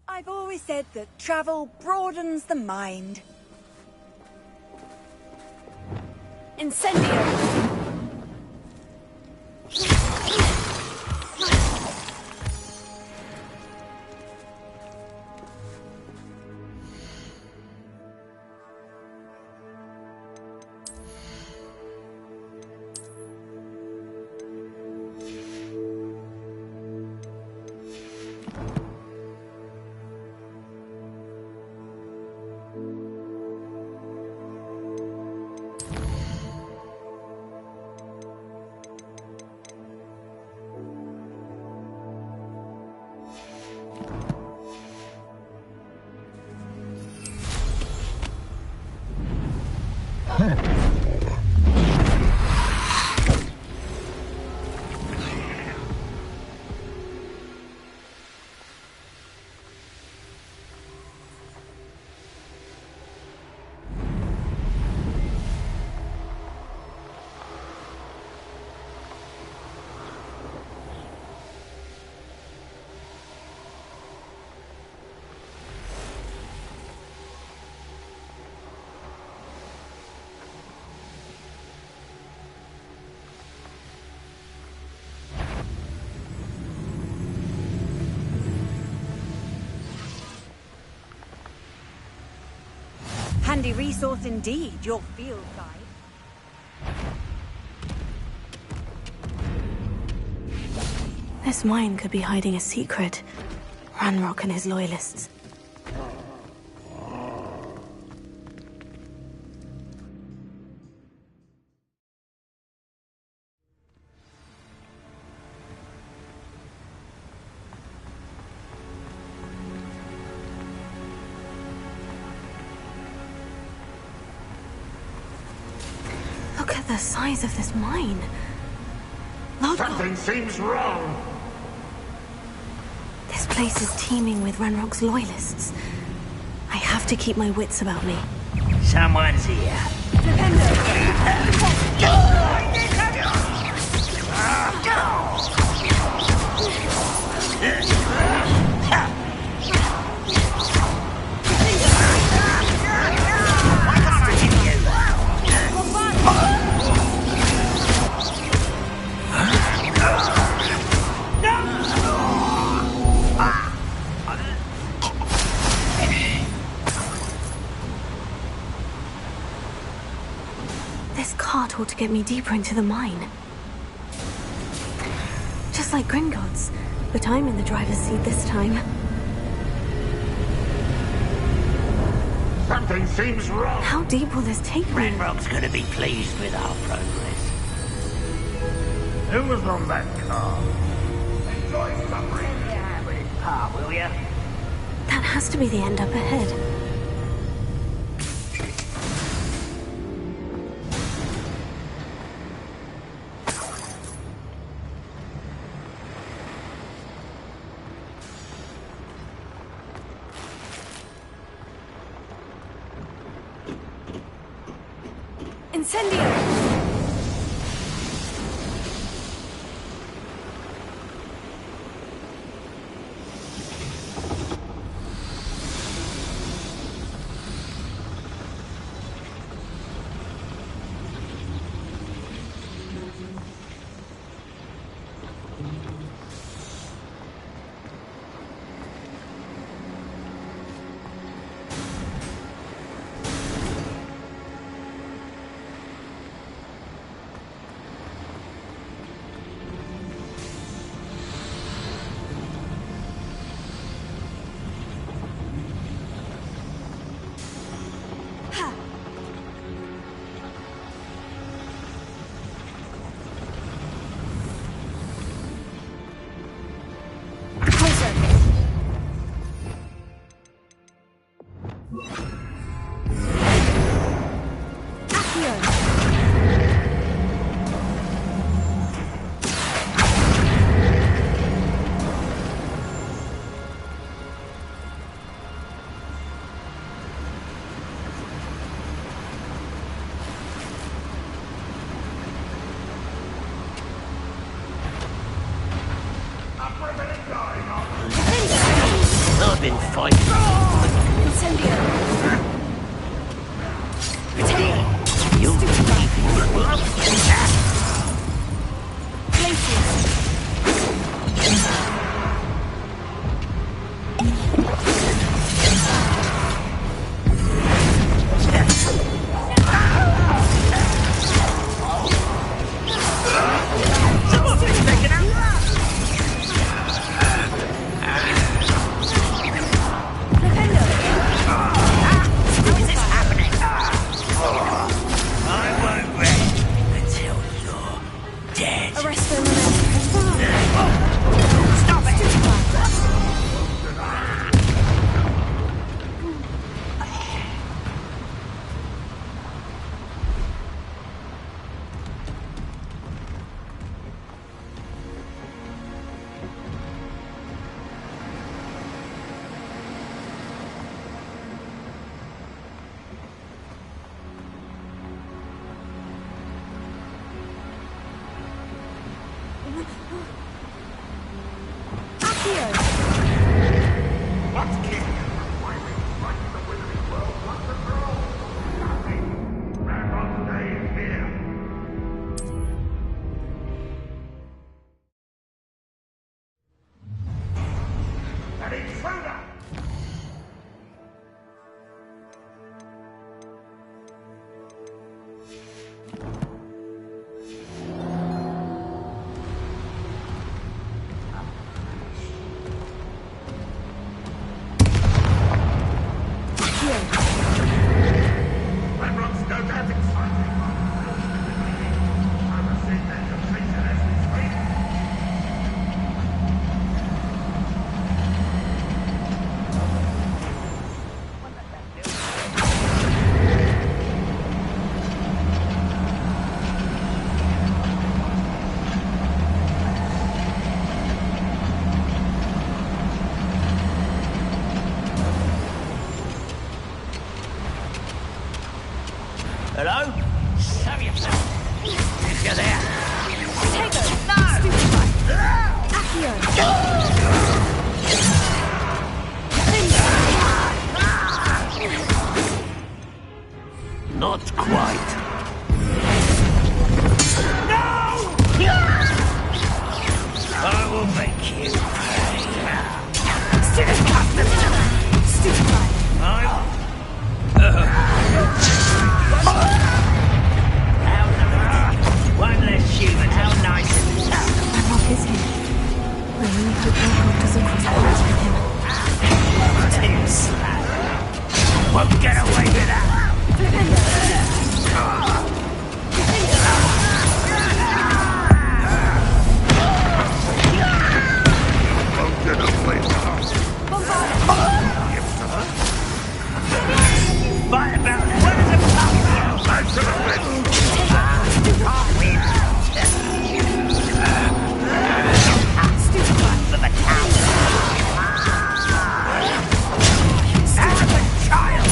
I've always said that travel broadens the mind. Incendio! Handy resource indeed, your field guide. This mine could be hiding a secret. Ranrock and his loyalists. Look at the size of this mine. Something seems wrong. This place is teeming with Ranrock's loyalists. I have to keep my wits about me. Someone's here. This cart ought to get me deeper into the mine. Just like Gringotts, but I'm in the driver's seat this time. Something seems wrong. How deep will this take me? Ranrock's gonna be pleased with our progress. Who was on that car? Enjoy suffering. Yeah, with his pa, will ya? That has to be the end up ahead. Incendio! Not quite. I will make you pay. Stupid bastard! Stupid One less human. How nice of you. Ranrock is here. I only hope Ranrock doesn't cross paths with him. Too slack. Won't get away with that. Fight about that. Where does it come from? I should have been. Stupid for the town. Arrogant child.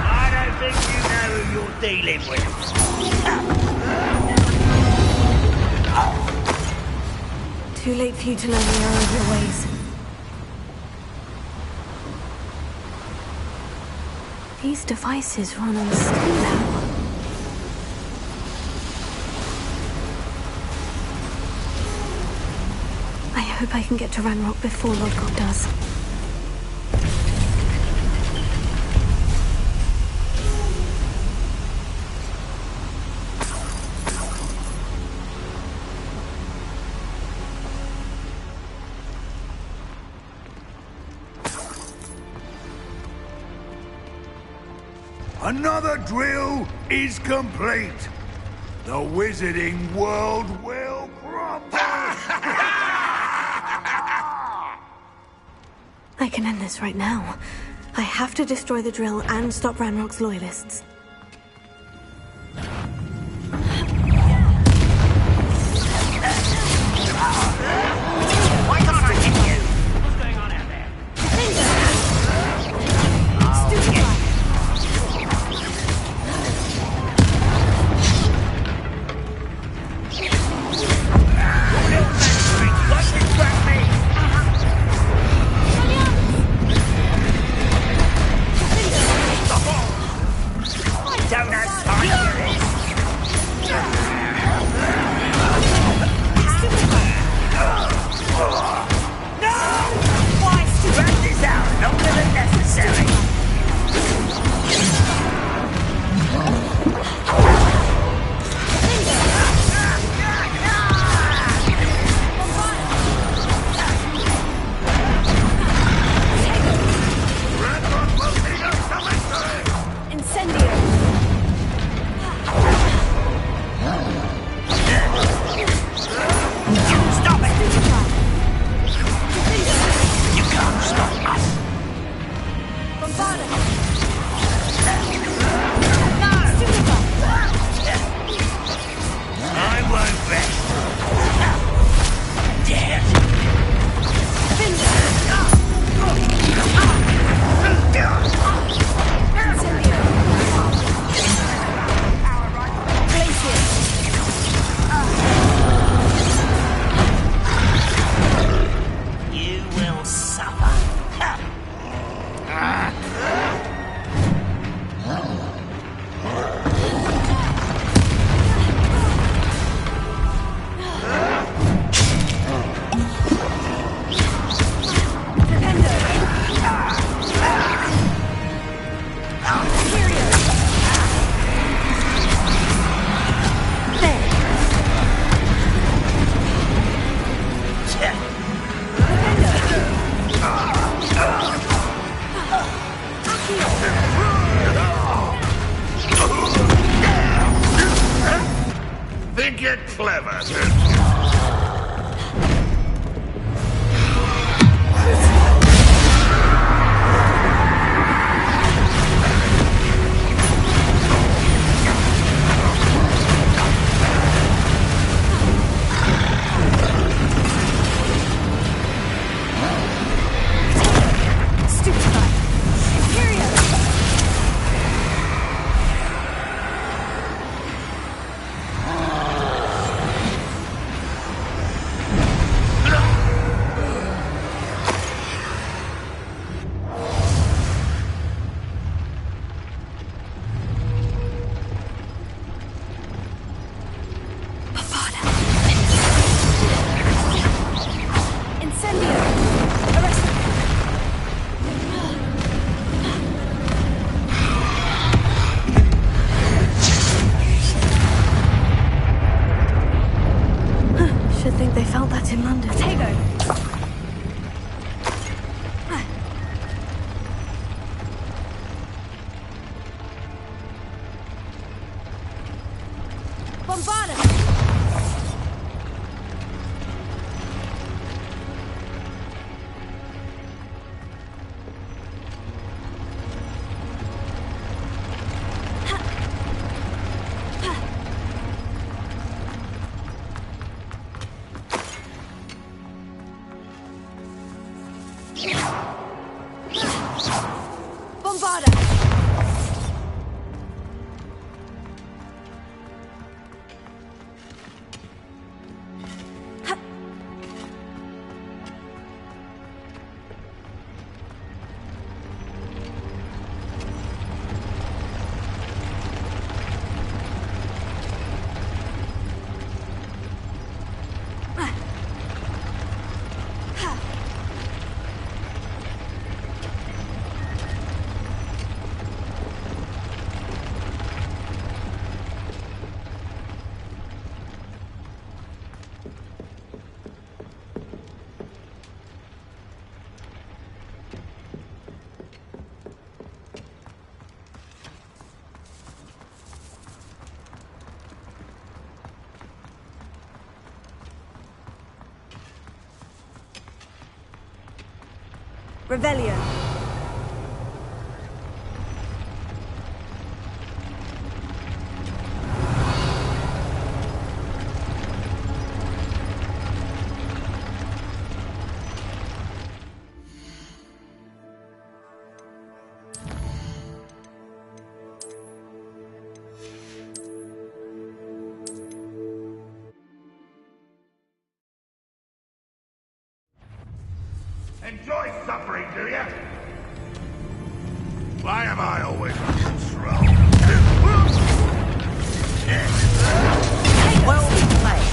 I don't think you know who you're dealing with. Too late for you to learn the error of your ways. These devices run on steam power. I hope I can get to Ranrock before Lodgok does. Another drill is complete. The wizarding world will crumble. I can end this right now. I have to destroy the drill and stop Ranrock's loyalists. Why can't I hit you? What's going on out there? Don't have time for this. No! Why drag this out longer than necessary? Think you're clever, don't you? Bombarda! Revelio. Enjoy suffering, do you? Why am I always on control? Well played.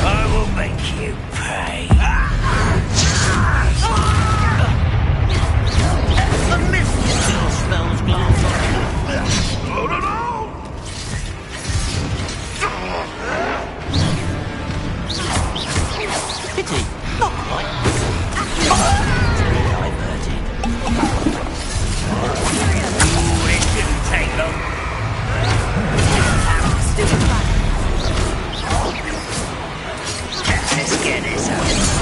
I will make you pay. A mist still smells glass. No, no, no! Pity, not quite. Diverted. Ooh, it didn't take long. Let's get this over.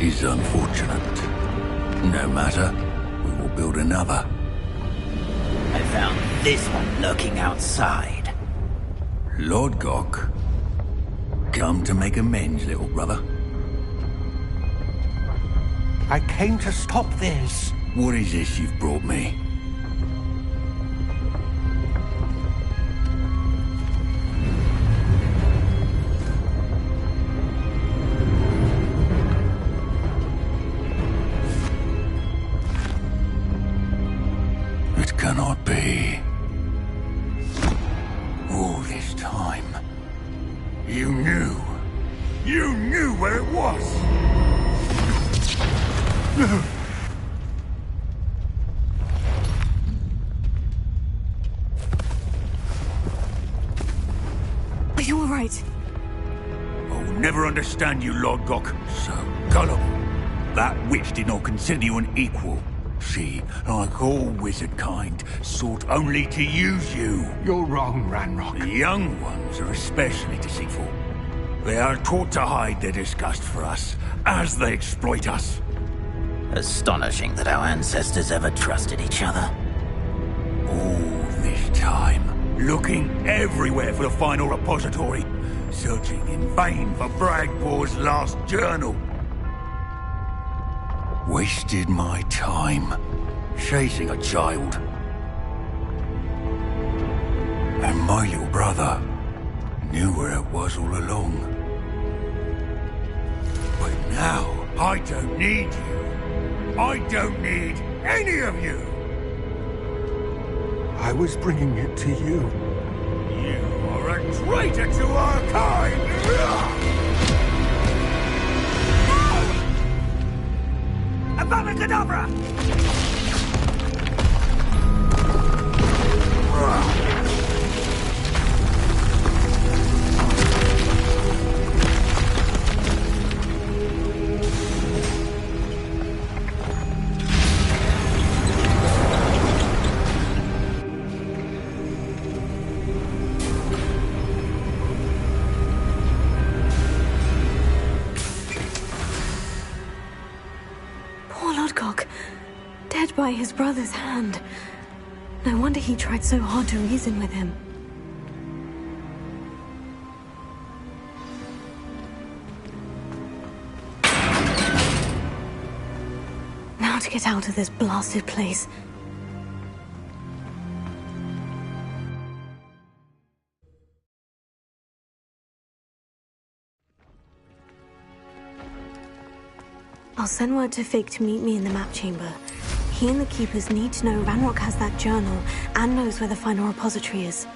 is unfortunate. No matter, we will build another. I found this one lurking outside. Lord Gok, come to make amends, little brother. I came to stop this. What is this you've brought me? Are you all right? I will never understand you, Lord Gok. So gullible. That witch did not consider you an equal. She, like all wizard kind, sought only to use you. You're wrong, Ranrock. The young ones are especially deceitful. They are taught to hide their disgust for us, as they exploit us. Astonishing that our ancestors ever trusted each other. All this time, looking everywhere for the final repository, searching in vain for Bragbor's last journal. Wasted my time, chasing a child. And my little brother knew where it was all along. But now, I don't need you. I don't need any of you. I was bringing it to you. You are a traitor to our kind! Abracadabra! Dead by his brother's hand. No wonder he tried so hard to reason with him. Now to get out of this blasted place. I'll send word to Fig to meet me in the map chamber. He and the Keepers need to know Ranrock has that journal and knows where the final repository is.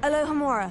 Alohomora.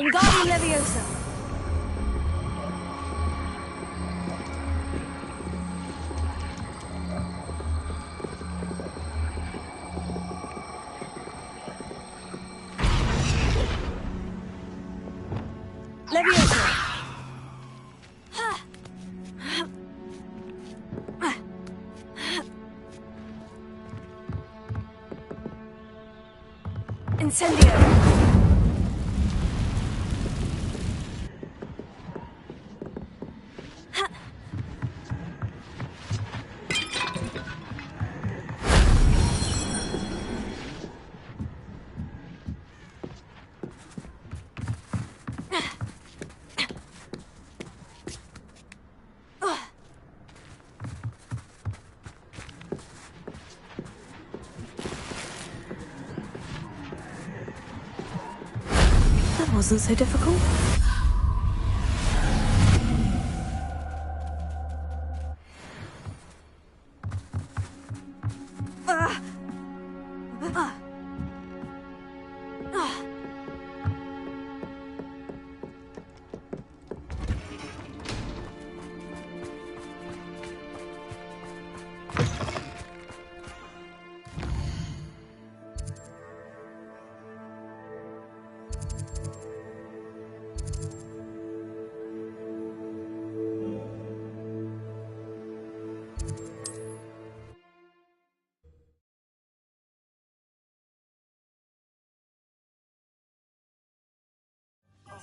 Wingardium Leviosa. Leviosa. Incendio. Wasn't so difficult.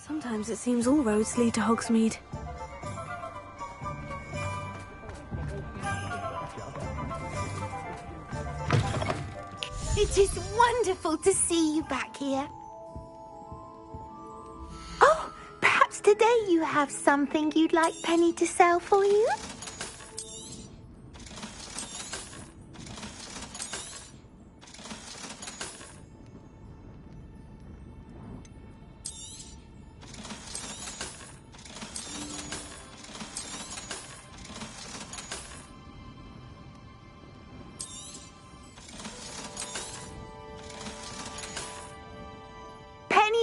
Sometimes it seems all roads lead to Hogsmeade. It is wonderful to see you back here. Oh, perhaps today you have something you'd like Penny to sell for you?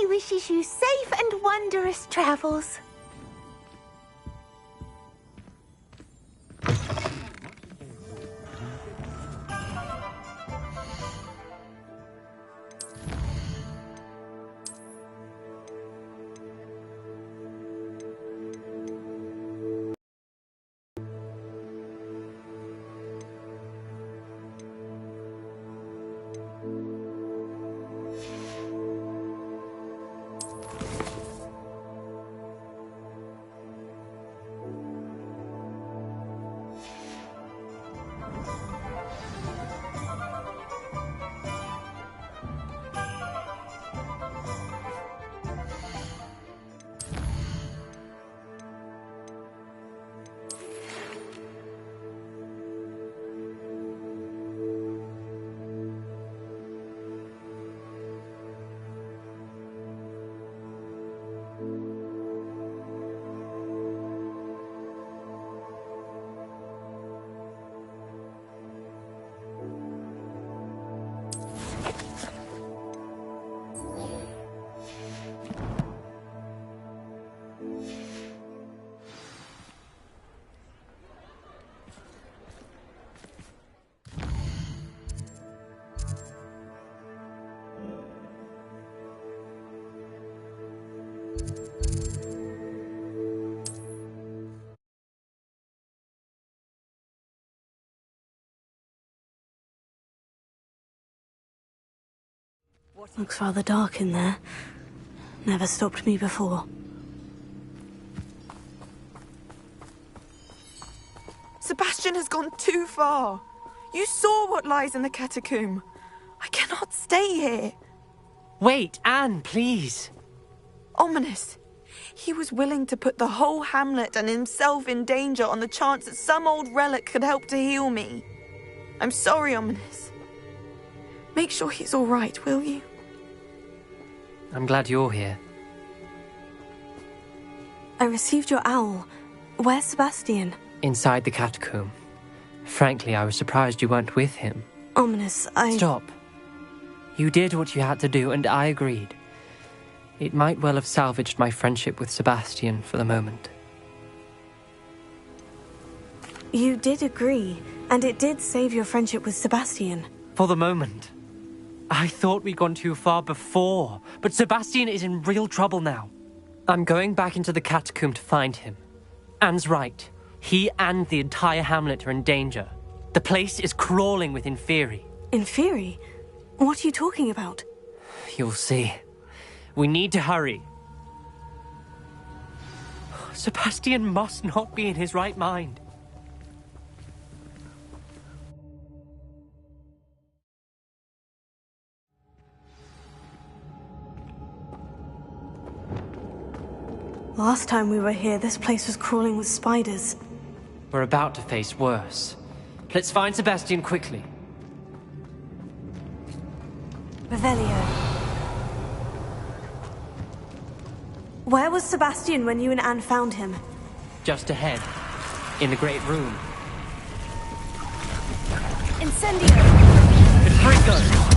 Wishes you safe and wondrous travels. Looks rather dark in there. Never stopped me before. Sebastian has gone too far. You saw what lies in the catacomb. I cannot stay here. Wait, Anne, please. Ominous. He was willing to put the whole hamlet and himself in danger on the chance that some old relic could help to heal me. I'm sorry, Ominous. Make sure he's all right, will you? I'm glad you're here. I received your owl. Where's Sebastian? Inside the catacomb. Frankly, I was surprised you weren't with him. Ominous, Stop. You did what you had to do, and I agreed. It might well have salvaged my friendship with Sebastian for the moment. You did agree, and it did save your friendship with Sebastian. For the moment. I thought we'd gone too far before, but Sebastian is in real trouble now. I'm going back into the catacomb to find him. Anne's right. He and the entire hamlet are in danger. The place is crawling with Inferi. Inferi? What are you talking about? You'll see. We need to hurry. Sebastian must not be in his right mind. Last time we were here, this place was crawling with spiders. We're about to face worse. Let's find Sebastian quickly. Revelio. Where was Sebastian when you and Anne found him? Just ahead, in the Great Room. Incendio! Confringo!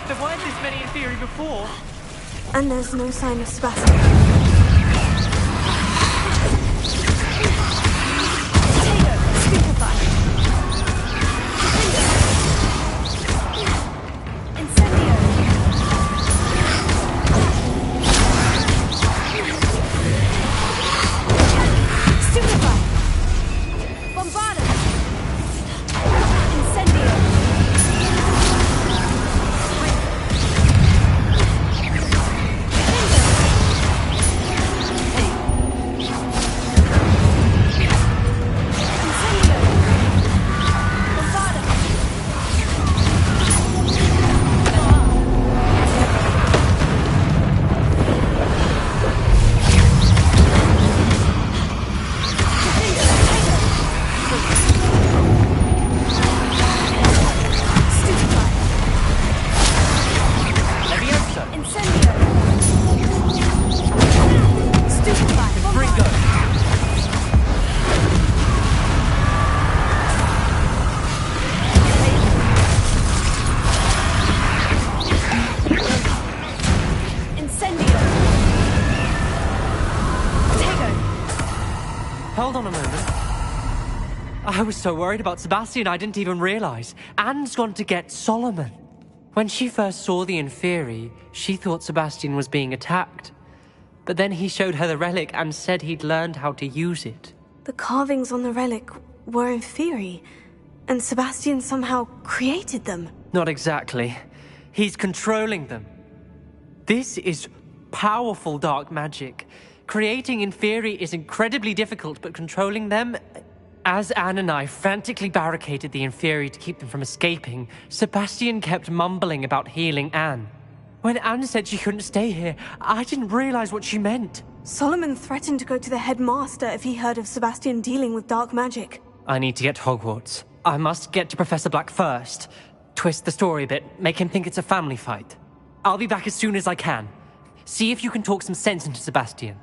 There weren't this many in theory before. And there's no sign of Sebastian. Hold on a moment. I was so worried about Sebastian I didn't even realize. Anne's gone to get Solomon. When she first saw the Inferi, she thought Sebastian was being attacked. But then he showed her the relic and said he'd learned how to use it. The carvings on the relic were Inferi, and Sebastian somehow created them. Not exactly. He's controlling them. This is powerful dark magic. Creating Inferi is incredibly difficult, but controlling them... As Anne and I frantically barricaded the Inferi to keep them from escaping, Sebastian kept mumbling about healing Anne. When Anne said she couldn't stay here, I didn't realize what she meant. Solomon threatened to go to the headmaster if he heard of Sebastian dealing with dark magic. I need to get to Hogwarts. I must get to Professor Black first. Twist the story a bit, make him think it's a family fight. I'll be back as soon as I can. See if you can talk some sense into Sebastian.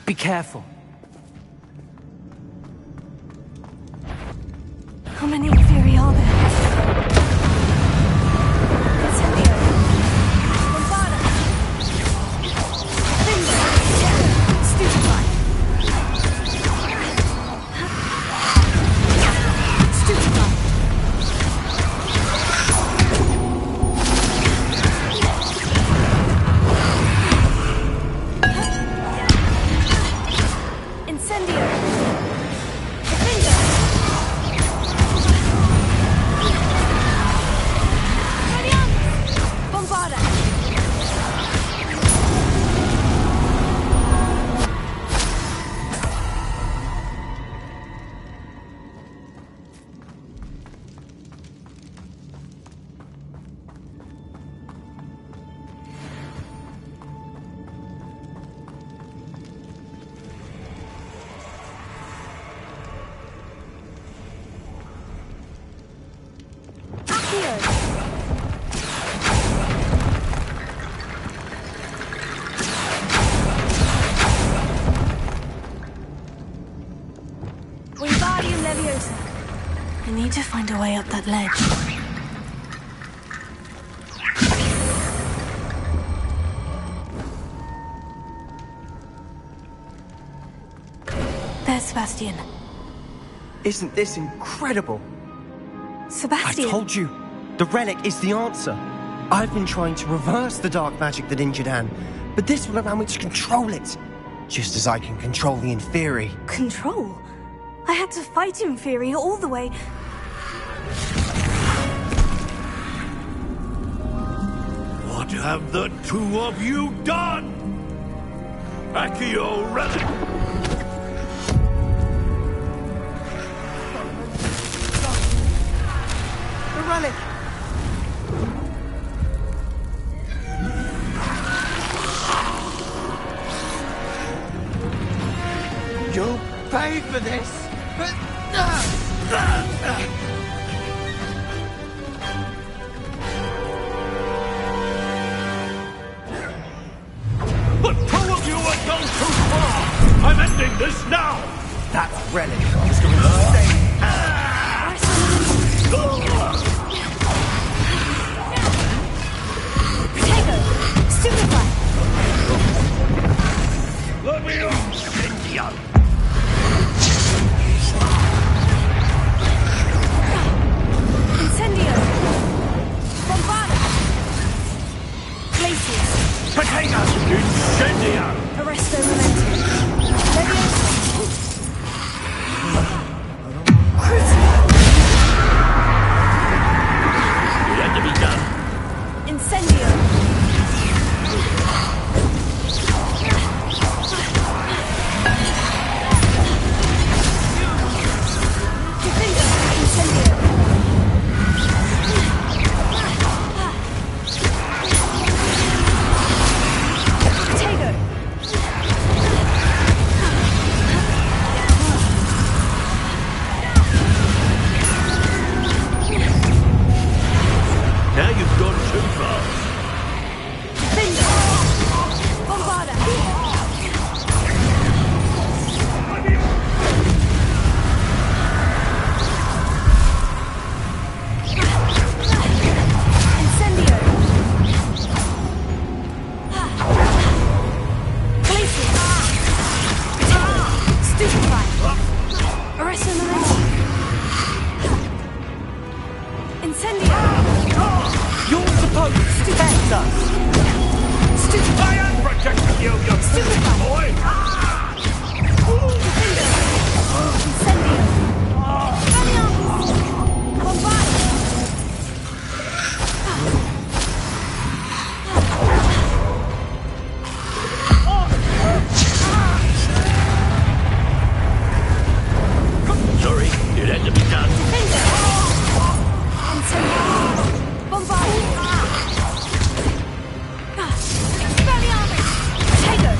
Be careful. How many Inferi are there? Incendio. Bombarda. Finger. Stupefy. Stupefy. Incendio. Finger. Bombarda! Wingardium Leviosa. I need to find a way up that ledge. There's Sebastian. Isn't this incredible? Sebastian! I told you, the relic is the answer. I've been trying to reverse the dark magic that injured Anne, but this will allow me to control it, just as I can control the Inferi. Control? I had to fight Inferi all the way. What have the two of you done? Accio relic! The relic! You'll pay for this! The two of you have gone too far! I'm ending this now! That relic is going to stay. Potato! Stupefy! Let me off! Incendio! Incendio! Bombarda! Glacius! Potato! Incendio! Arresto Momentum! Leviosa! Crucible! It had to be done. Incendio! Incendio! Potato! Now you've gone too far. Finger! Bombarda! Incendio! Glacius! Stupefy! Arresto Momentum! Incendio! You're supposed to protect us! Stupefy! I am protecting you, you Stupefy! boy! Incendio! Valiant! Bombarda! Sorry, it had to be done. Finger! Incendio! Bombarda! Valiant! Potato!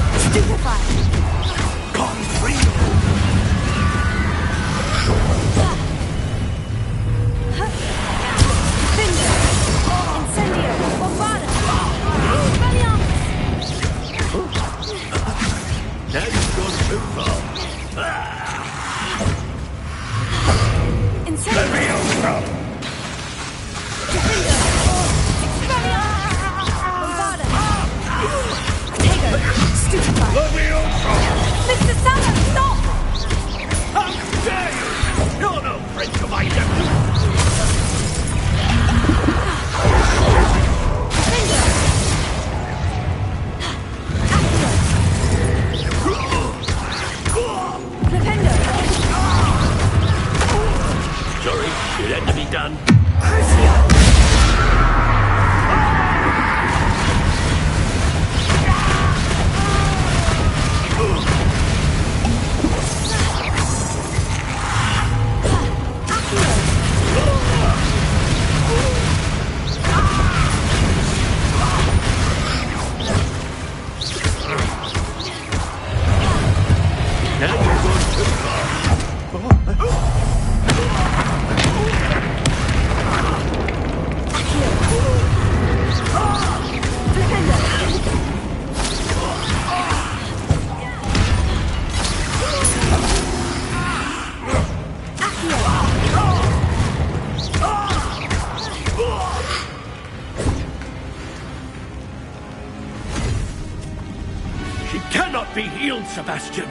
Sebastian.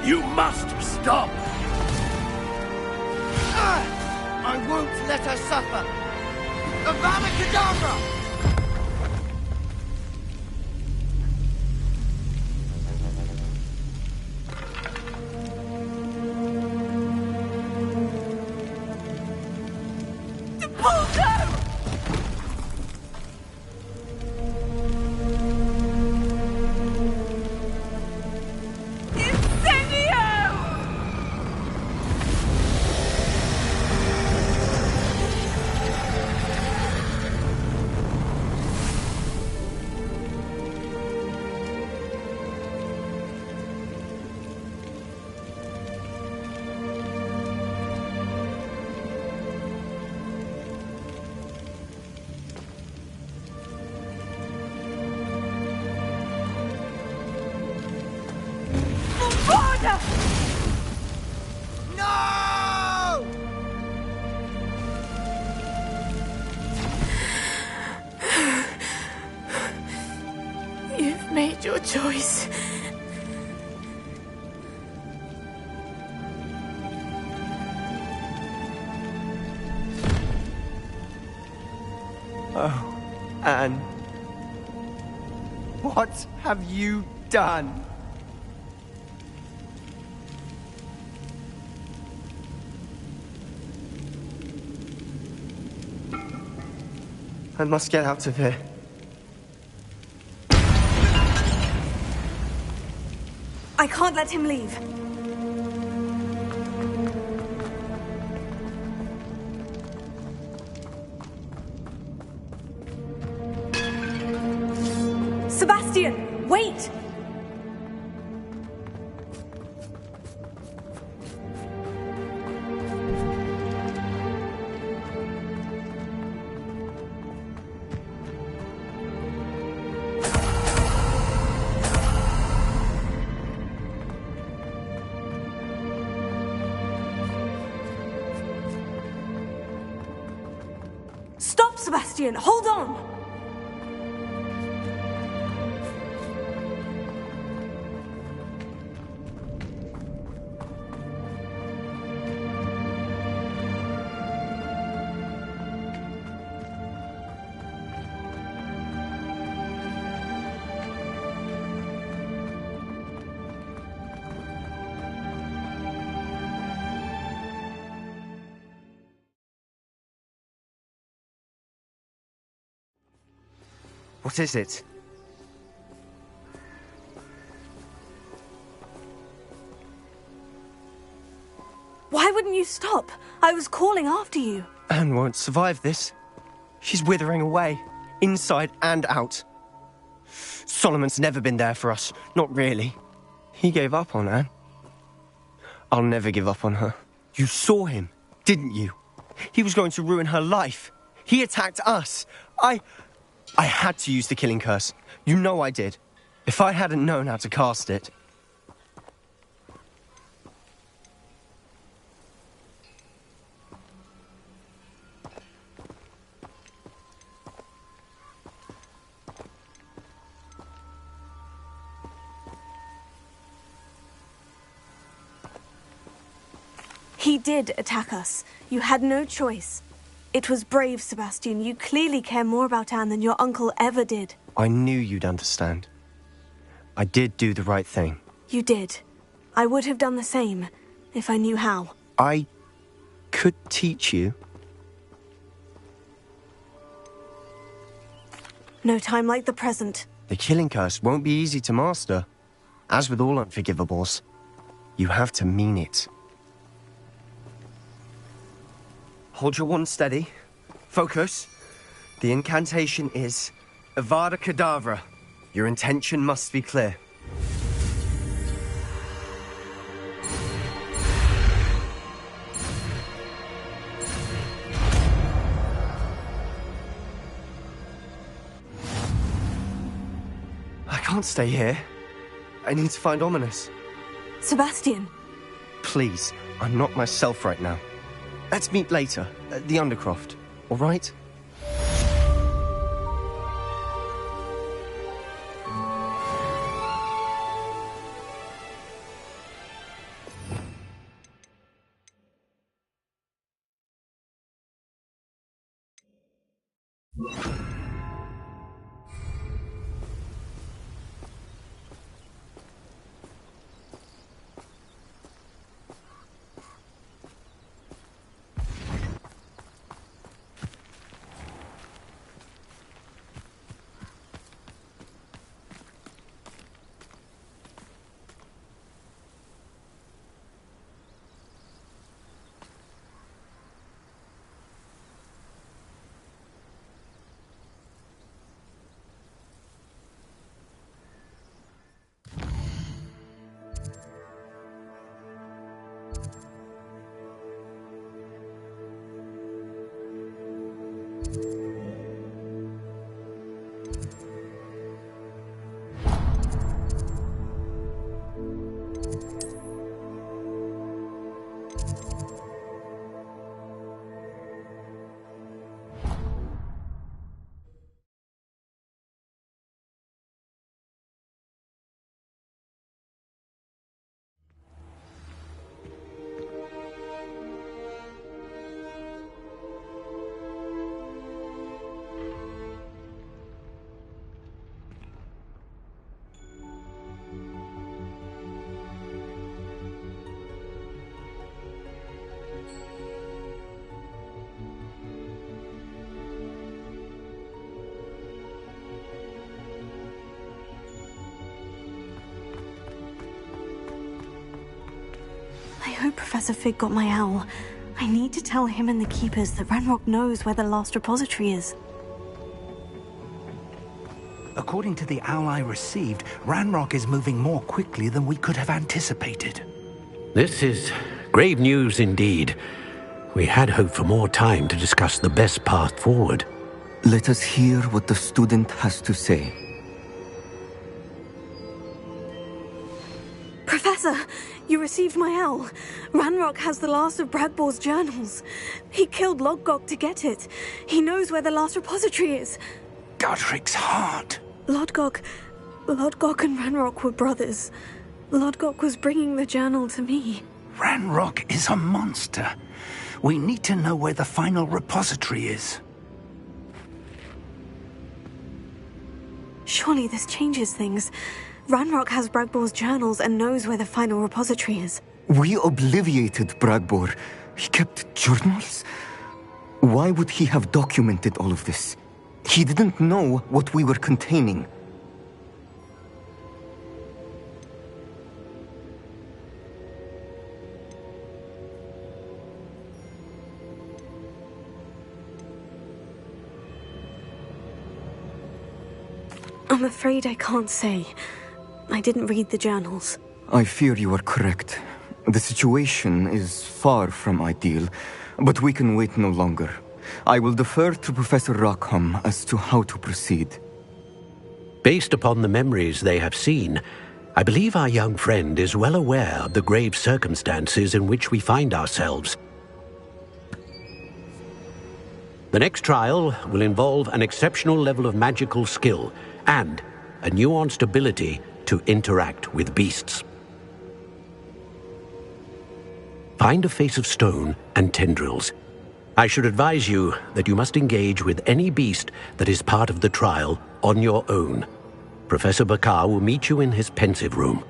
You must stop! I won't let her suffer! Avada Kedavra! No! You've made your choice. Oh, Anne. What have you done? I must get out of here. I can't let him leave. Sebastian, wait! Stop, Sebastian! Hold on! What is it? Why wouldn't you stop? I was calling after you. Anne won't survive this. She's withering away, inside and out. Solomon's never been there for us, not really. He gave up on Anne. I'll never give up on her. You saw him, didn't you? He was going to ruin her life. He attacked us. I had to use the killing curse. You know I did. If I hadn't known how to cast it... He did attack us. You had no choice. It was brave, Sebastian. You clearly care more about Anne than your uncle ever did. I knew you'd understand. I did do the right thing. You did. I would have done the same, if I knew how. I could teach you. No time like the present. The killing curse won't be easy to master. As with all unforgivables, you have to mean it. Hold your wand steady. Focus. The incantation is Avada Kedavra. Your intention must be clear. I can't stay here. I need to find Ominous. Sebastian. Please, I'm not myself right now. Let's meet later, at the Undercroft, all right? I hope Professor Fig got my owl. I need to tell him and the Keepers that Ranrock knows where the last repository is. According to the owl I received, Ranrock is moving more quickly than we could have anticipated. This is grave news indeed. We had hoped for more time to discuss the best path forward. Let us hear what the student has to say. Professor, you received my owl. Ranrock has the last of Bradbor's journals. He killed Lodgok to get it. He knows where the last repository is. Godric's heart. Lodgok and Ranrock were brothers. Lodgok was bringing the journal to me. Ranrock is a monster. We need to know where the final repository is. Surely this changes things. Ranrock has Bradbor's journals and knows where the final repository is. We obliviated Bradbor. He kept journals? Why would he have documented all of this? He didn't know what we were containing. I'm afraid I can't say. I didn't read the journals. I fear you are correct. The situation is far from ideal, but we can wait no longer. I will defer to Professor Rockham as to how to proceed. Based upon the memories they have seen, I believe our young friend is well aware of the grave circumstances in which we find ourselves. The next trial will involve an exceptional level of magical skill and a nuanced ability to interact with beasts. Find a face of stone and tendrils. I should advise you that you must engage with any beast that is part of the trial on your own. Professor Bakar will meet you in his pensive room.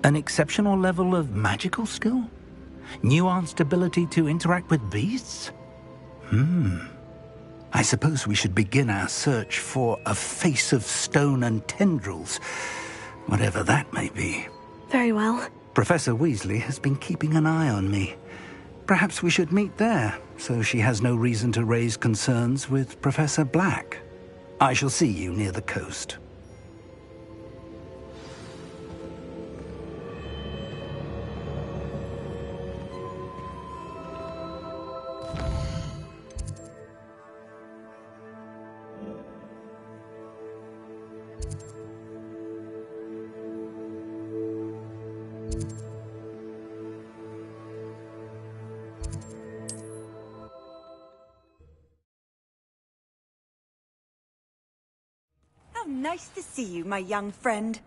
An exceptional level of magical skill? Nuanced ability to interact with beasts? I suppose we should begin our search for a face of stone and tendrils, whatever that may be. Very well. Professor Weasley has been keeping an eye on me. Perhaps we should meet there, so she has no reason to raise concerns with Professor Black. I shall see you near the coast. How nice to see you, my young friend.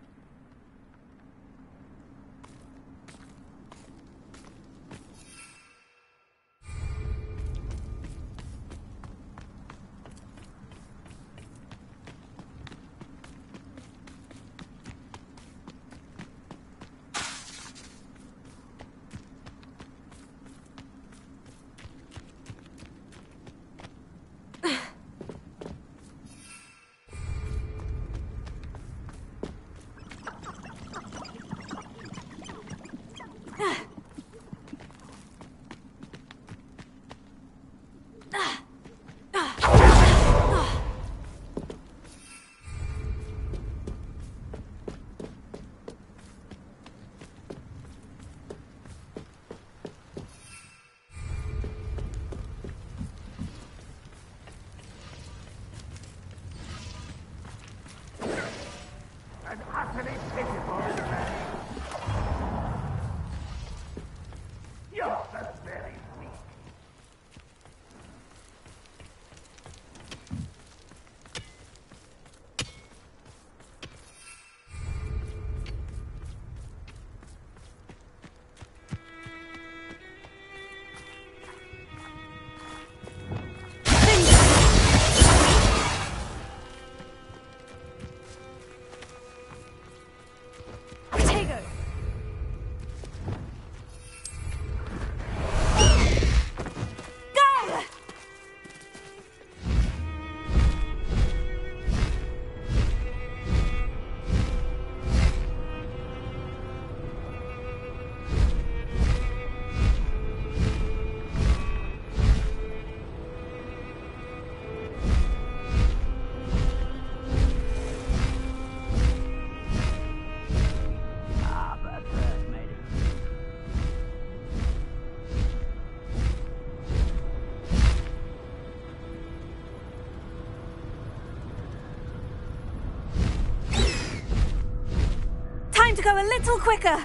go a little quicker.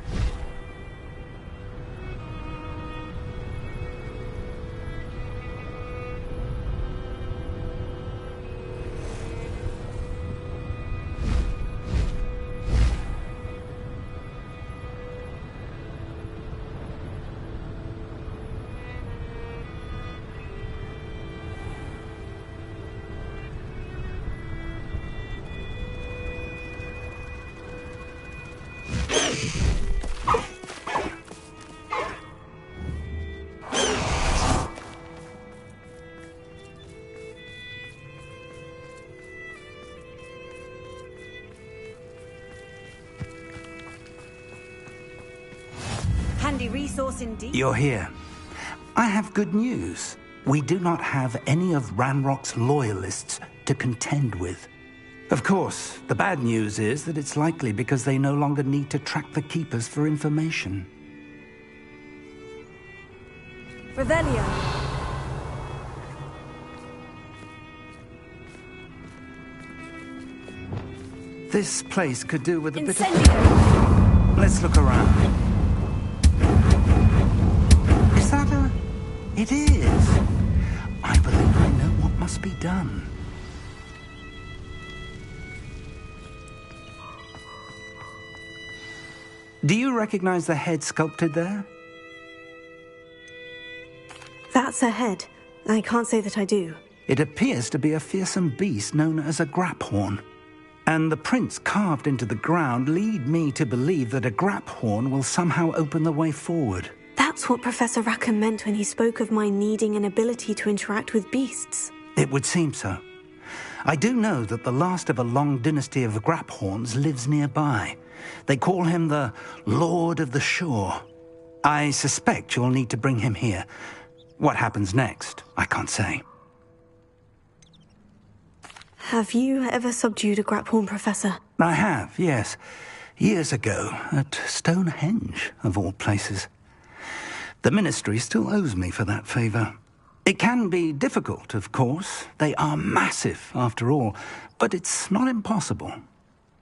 Handy resource indeed. You're here. I have good news. We do not have any of Ranrock's loyalists to contend with. Of course, the bad news is that it's likely because they no longer need to track the Keepers for information. Revelio. This place could do with a bit Incendio. of... Let's look around. Is that a... It is. I believe I know what must be done. Do you recognize the head sculpted there? That's a head. I can't say that I do. It appears to be a fearsome beast known as a graphorn. And the prints carved into the ground lead me to believe that a graphorn will somehow open the way forward. That's what Professor Rackham meant when he spoke of my needing an ability to interact with beasts. It would seem so. I do know that the last of a long dynasty of graphorns lives nearby. They call him the Lord of the Shore. I suspect you'll need to bring him here. What happens next, I can't say. Have you ever subdued a graphorn, Professor? I have, yes. Years ago, at Stonehenge, of all places. The Ministry still owes me for that favor. It can be difficult, of course. They are massive, after all, but it's not impossible.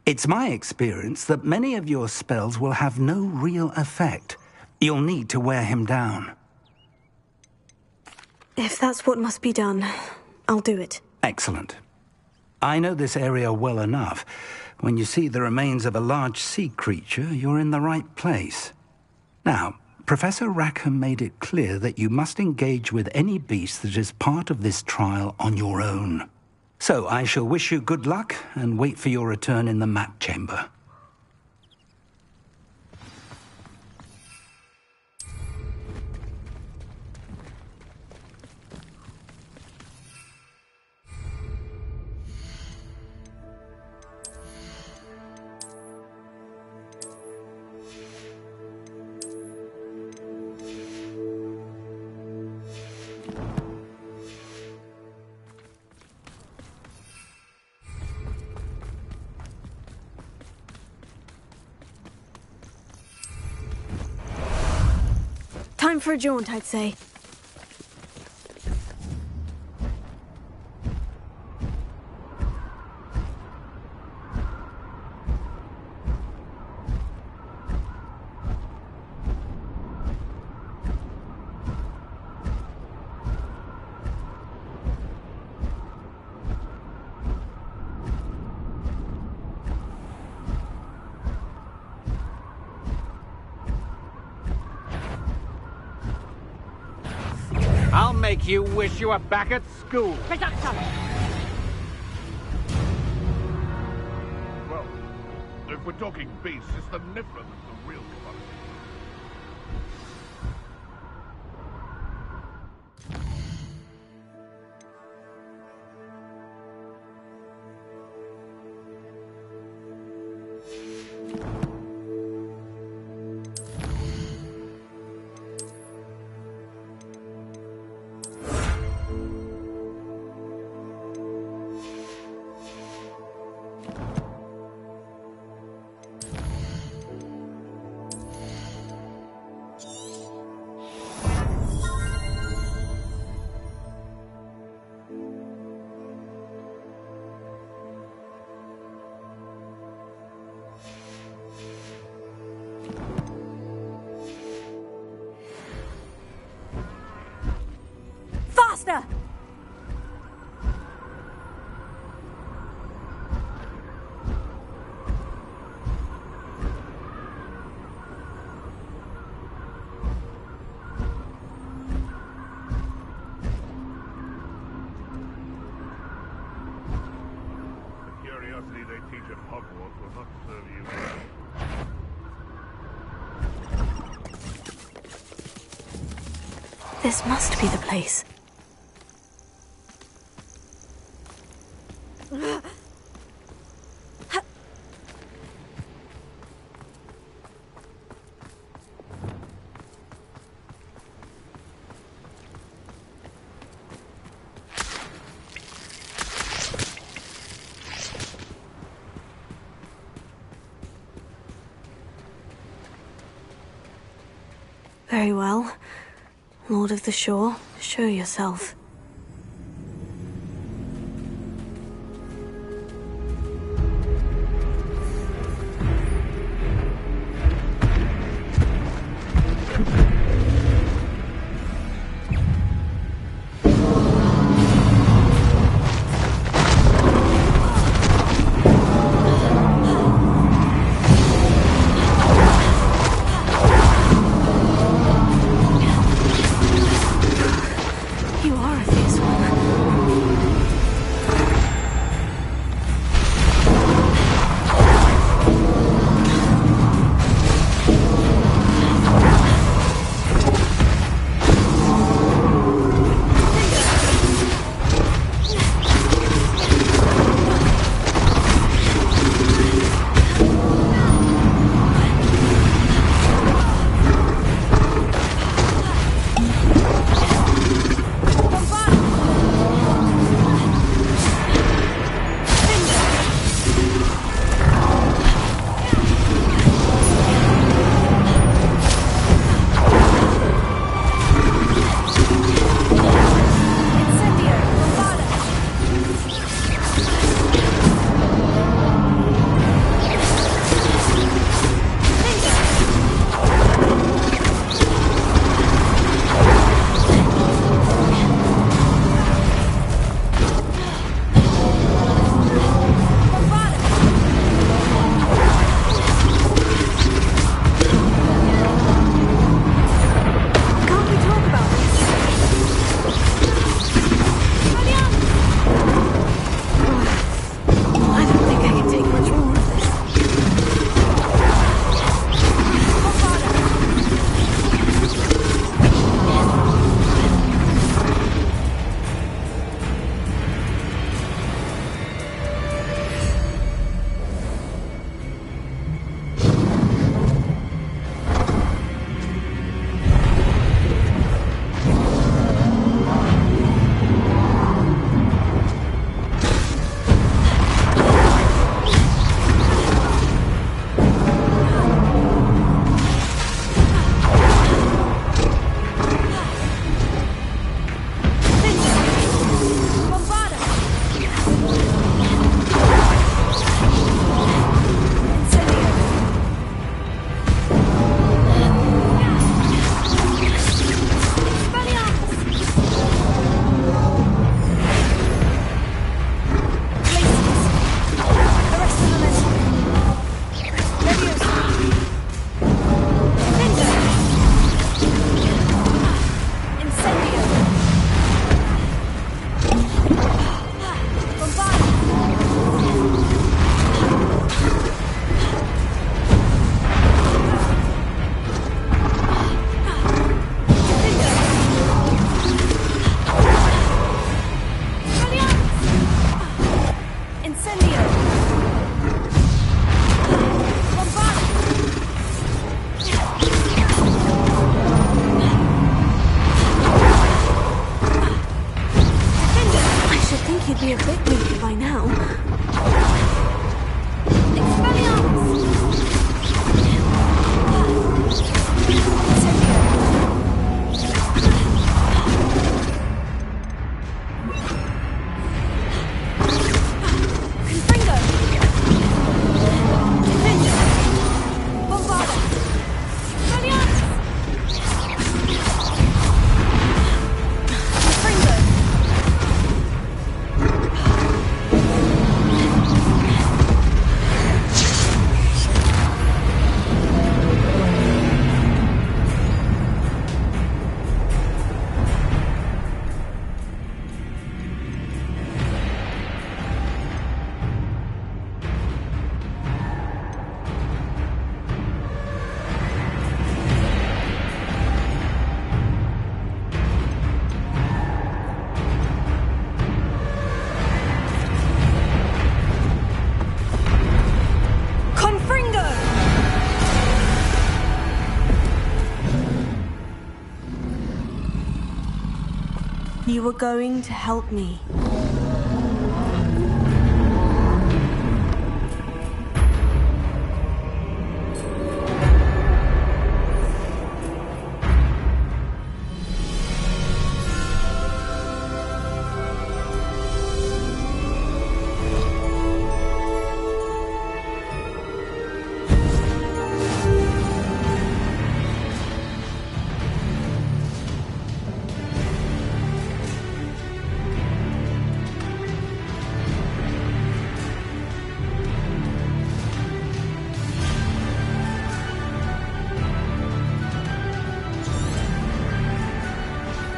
It's my experience that many of your spells will have no real effect. You'll need to wear him down. If that's what must be done, I'll do it. Excellent. I know this area well enough. When you see the remains of a large sea creature, you're in the right place. Now, Professor Rackham made it clear that you must engage with any beast that is part of this trial on your own. So I shall wish you good luck and wait for your return in the map chamber. Time for a jaunt, I'd say. I'll make you wish you were back at school. Well, if we're talking beasts, it's the Niffler that's the real commodity. faster! The curiosity they teach at Hogwarts will not serve you well. This must be the place. Very well. Lord of the Shore, show yourself. You are You were going to help me.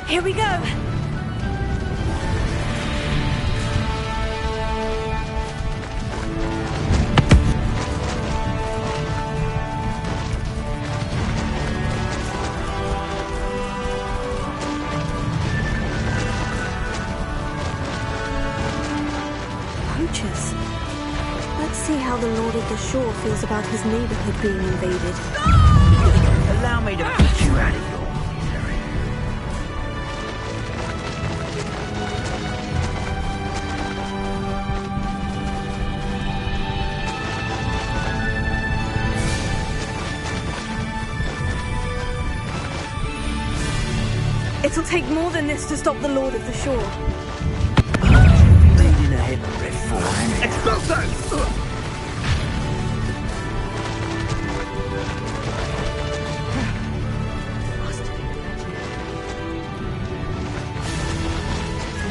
Here we go! Poachers. Let's see how the Lord of the Shore feels about his neighborhood being invaded. Allow me to beat you out of your misery. It'll take more than this to stop the Lord of the Shore. Leading a hypocrite for an expulso!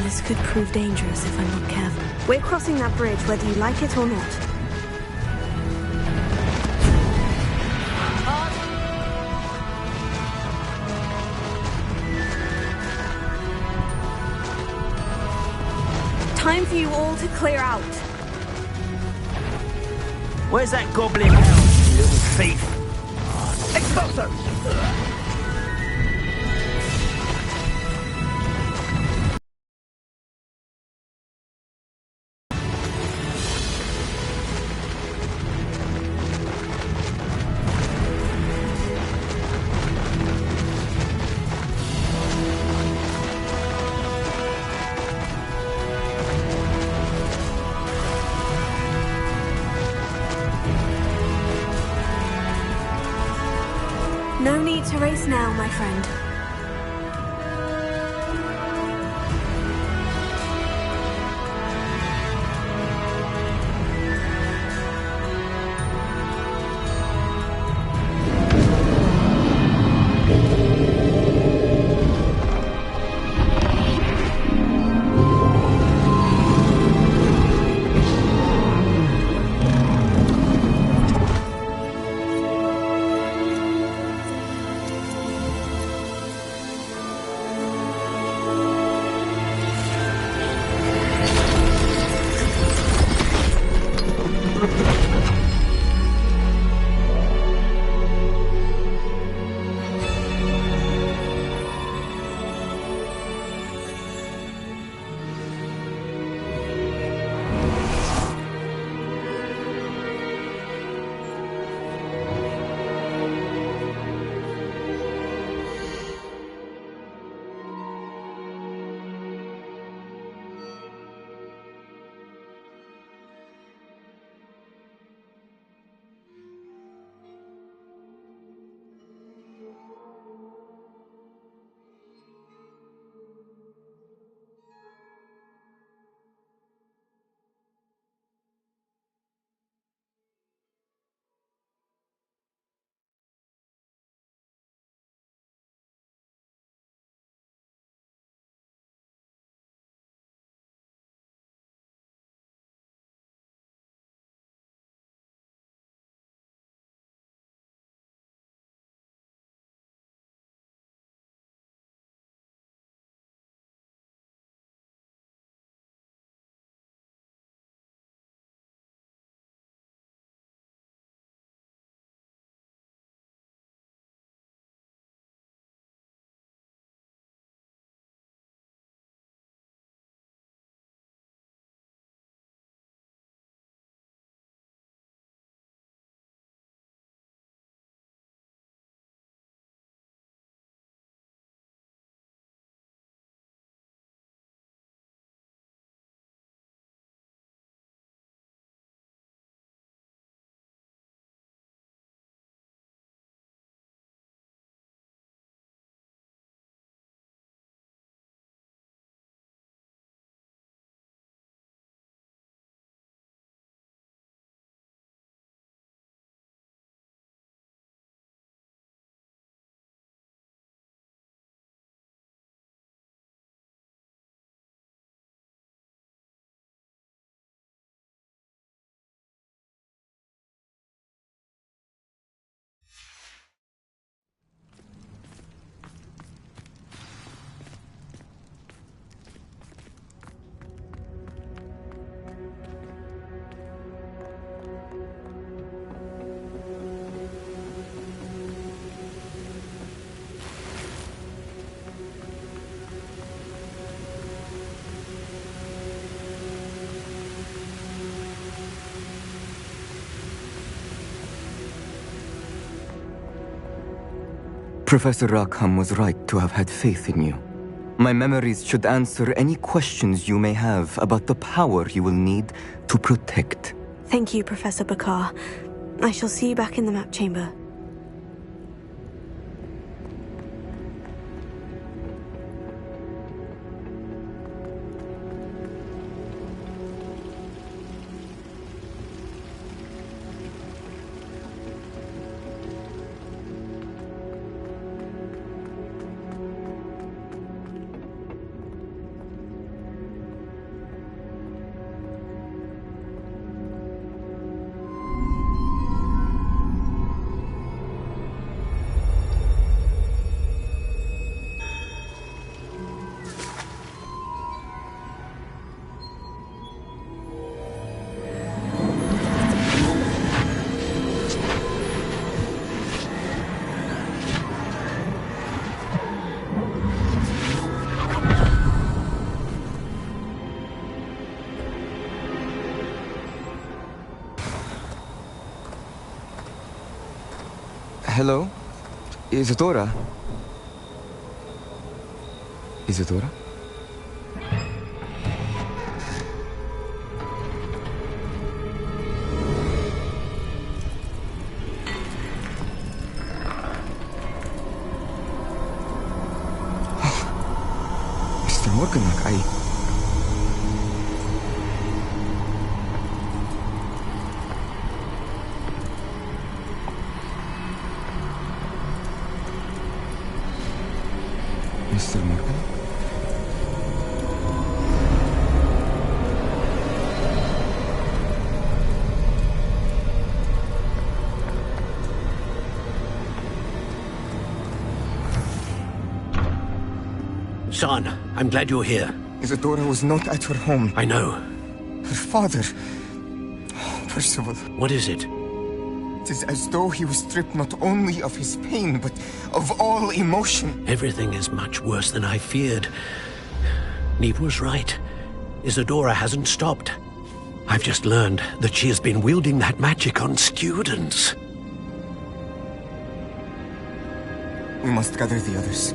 This could prove dangerous if I'm not careful. We're crossing that bridge whether you like it or not. Time for you all to clear out. Where's that goblin hound, you little thief? Expulso! No need to race now, my friend. Professor Rackham was right to have had faith in you. My memories should answer any questions you may have about the power you will need to protect. Thank you, Professor Bakar. I shall see you back in the map chamber. Hello? Isadora? Isadora? Mr. Morganach, Mr. Morgan? Son, I'm glad you're here. Isadora was not at her home. I know. Her father... Percival. What is it? It is as though he was stripped not only of his pain, but of all emotion. Everything is much worse than I feared. Neve was right. Isadora hasn't stopped. I've just learned that she has been wielding that magic on students. We must gather the others.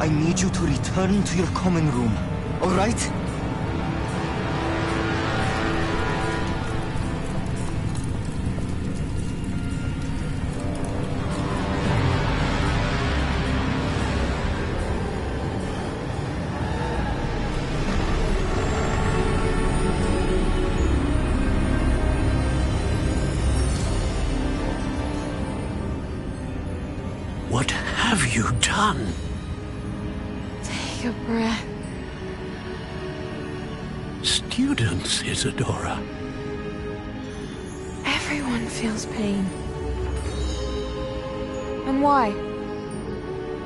I need you to return to your common room, all right? What have you done? Take a breath. Students, Isadora. Everyone feels pain. And why?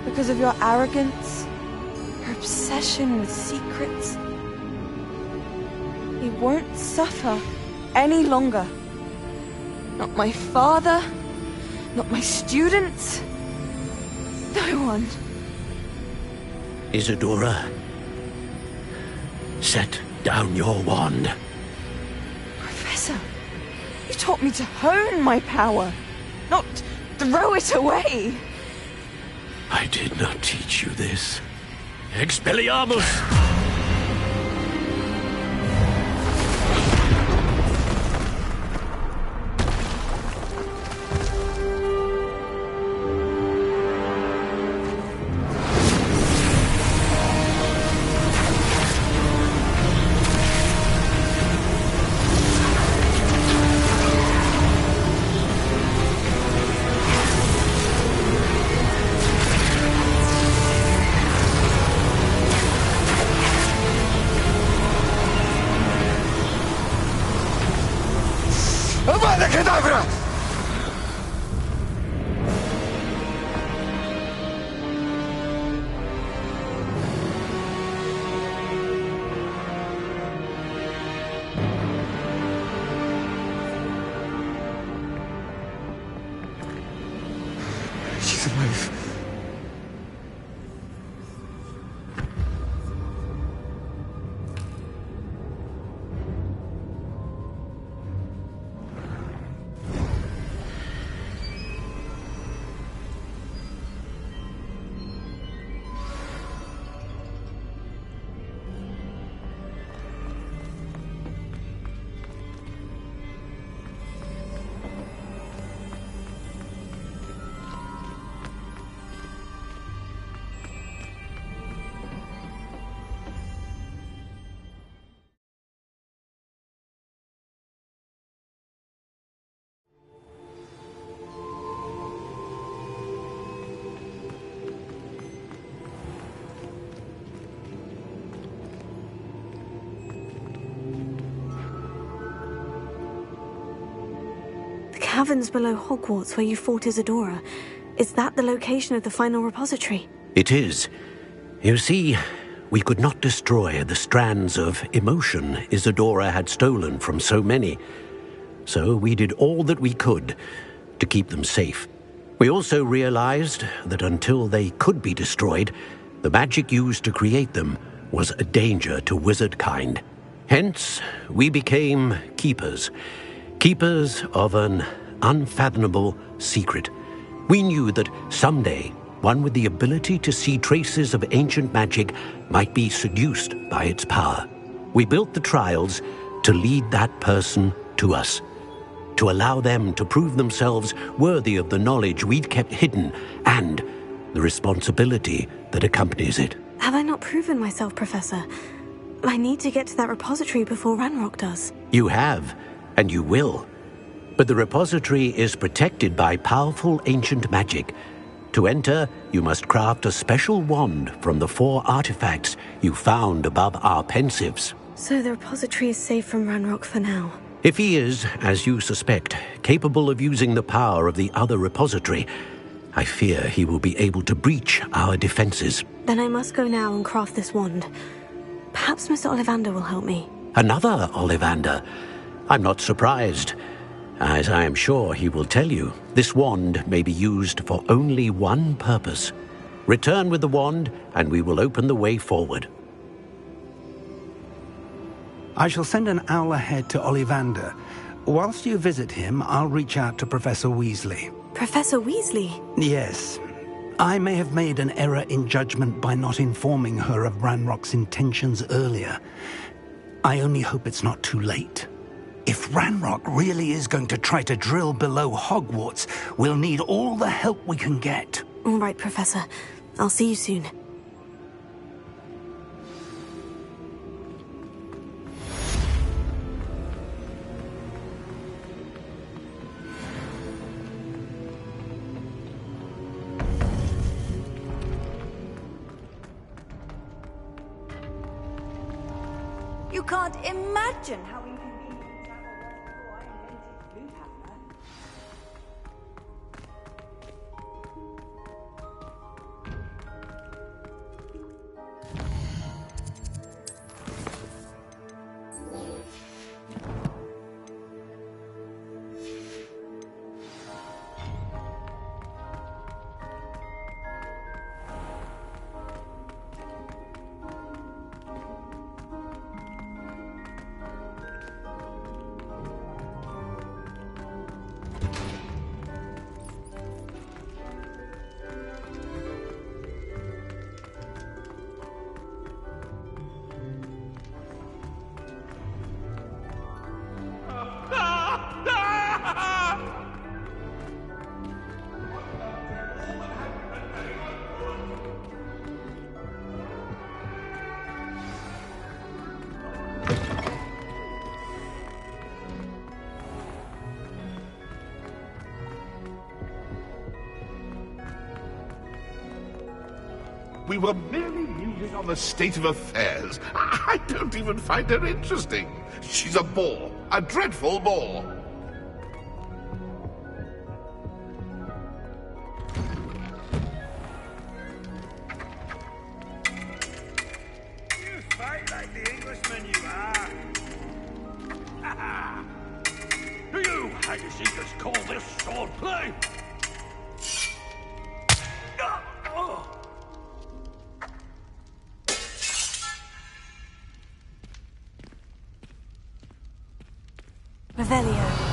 Because of your arrogance? Your obsession with secrets? He won't suffer any longer. Not my father, not my students, no one. Isadora, set down your wand. Professor, you taught me to hone my power, not throw it away. I did not teach you this. Expelliarmus! alive. Caverns below Hogwarts where you fought Isadora. Is that the location of the final repository? It is. You see, we could not destroy the strands of emotion Isadora had stolen from so many. So we did all that we could to keep them safe. We also realized that until they could be destroyed, the magic used to create them was a danger to wizard kind. Hence, we became keepers. Keepers of an unfathomable secret. We knew that someday, one with the ability to see traces of ancient magic might be seduced by its power. We built the trials to lead that person to us, to allow them to prove themselves worthy of the knowledge we'd kept hidden and the responsibility that accompanies it. Have I not proven myself, Professor? I need to get to that repository before Ranrock does. You have, and you will. But the repository is protected by powerful ancient magic. To enter, you must craft a special wand from the 4 artifacts you found above our pensives. So the repository is safe from Ranrock for now. If he is, as you suspect, capable of using the power of the other repository, I fear he will be able to breach our defenses. Then I must go now and craft this wand. Perhaps Mr. Ollivander will help me. Another Ollivander? I'm not surprised. As I am sure he will tell you, this wand may be used for only one purpose. Return with the wand, and we will open the way forward. I shall send an owl ahead to Ollivander. Whilst you visit him, I'll reach out to Professor Weasley. Professor Weasley? Yes. I may have made an error in judgment by not informing her of Ranrock's intentions earlier. I only hope it's not too late. If Ranrock really is going to try to drill below Hogwarts, we'll need all the help we can get. All right, Professor. I'll see you soon. You can't imagine how inconvenient travel was before I invented blue pepper. We were merely musing on the state of affairs. I don't even find her interesting. She's a bore. A dreadful bore. You fight like the Englishman you are. Do you hide-and-seekers call this swordplay? Revelio.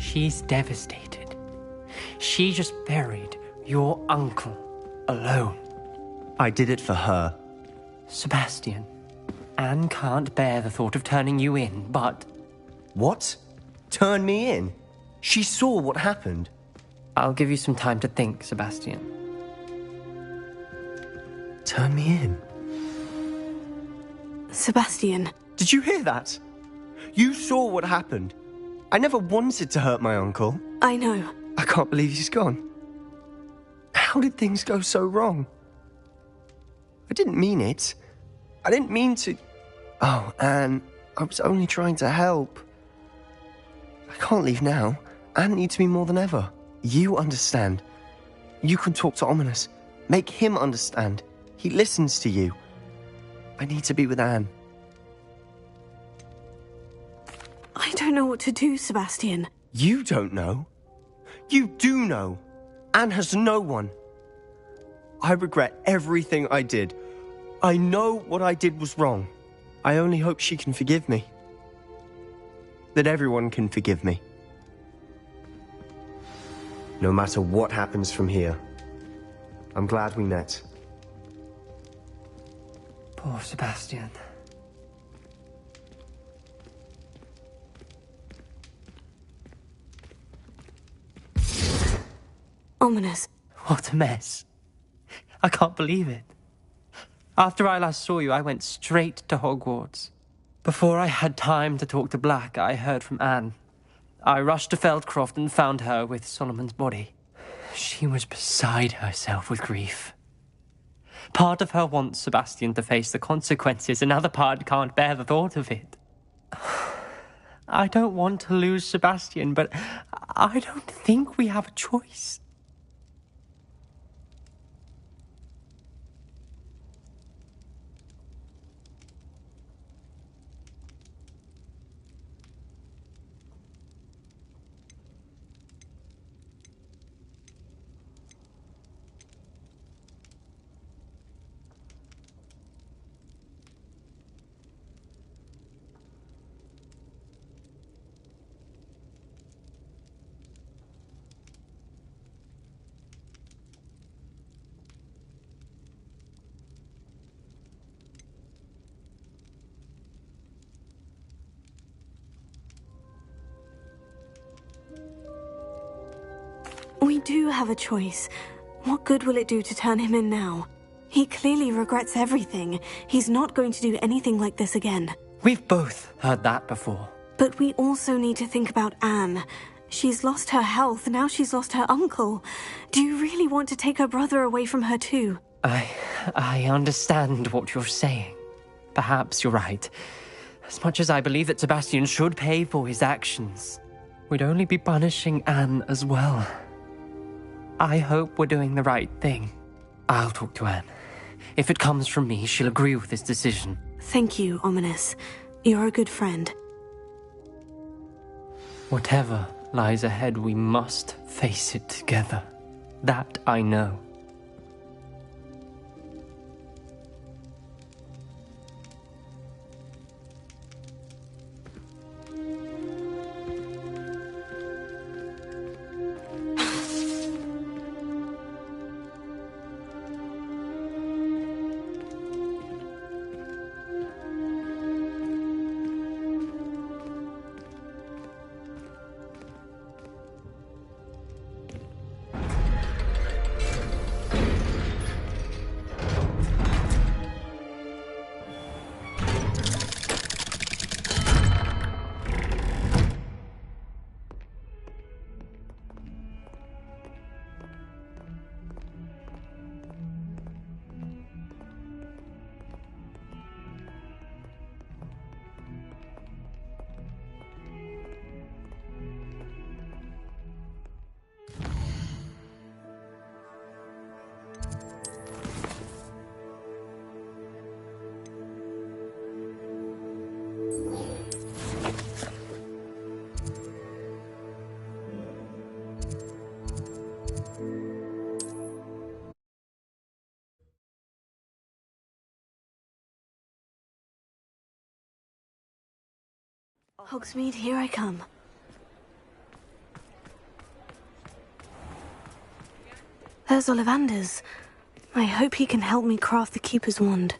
She's devastated. She just buried your uncle alone. I did it for her. Sebastian, Anne can't bear the thought of turning you in, but... What? Turn me in? She saw what happened. I'll give you some time to think, Sebastian. Turn me in? Sebastian. Did you hear that? You saw what happened. I never wanted to hurt my uncle. I know. I can't believe he's gone. How did things go so wrong? I didn't mean it. I didn't mean to... Oh, Anne, I was only trying to help. I can't leave now. Anne needs me more than ever. You understand. You can talk to Ominous. Make him understand. He listens to you. I need to be with Anne. I don't know what to do, Sebastian. You don't know. You do know. Anne has no one. I regret everything I did. I know what I did was wrong. I only hope she can forgive me. That everyone can forgive me. No matter what happens from here. I'm glad we met. Poor Sebastian. Ominous. What a mess. I can't believe it. After I last saw you, I went straight to Hogwarts. Before I had time to talk to Black, I heard from Anne. I rushed to Feldcroft and found her with Solomon's body. She was beside herself with grief. Part of her wants Sebastian to face the consequences, another part can't bear the thought of it. I don't want to lose Sebastian, but I don't think we have a choice. We do have a choice. What good will it do to turn him in now? He clearly regrets everything. He's not going to do anything like this again. We've both heard that before. But we also need to think about Anne. She's lost her health, now she's lost her uncle. Do you really want to take her brother away from her too? I understand what you're saying. Perhaps you're right. As much as I believe that Sebastian should pay for his actions, we'd only be punishing Anne as well. I hope we're doing the right thing. I'll talk to Anne. If it comes from me, she'll agree with this decision. Thank you, Ominous. You're a good friend. Whatever lies ahead, we must face it together. That I know. Hogsmeade, here I come. There's Ollivanders. I hope he can help me craft the Keeper's Wand.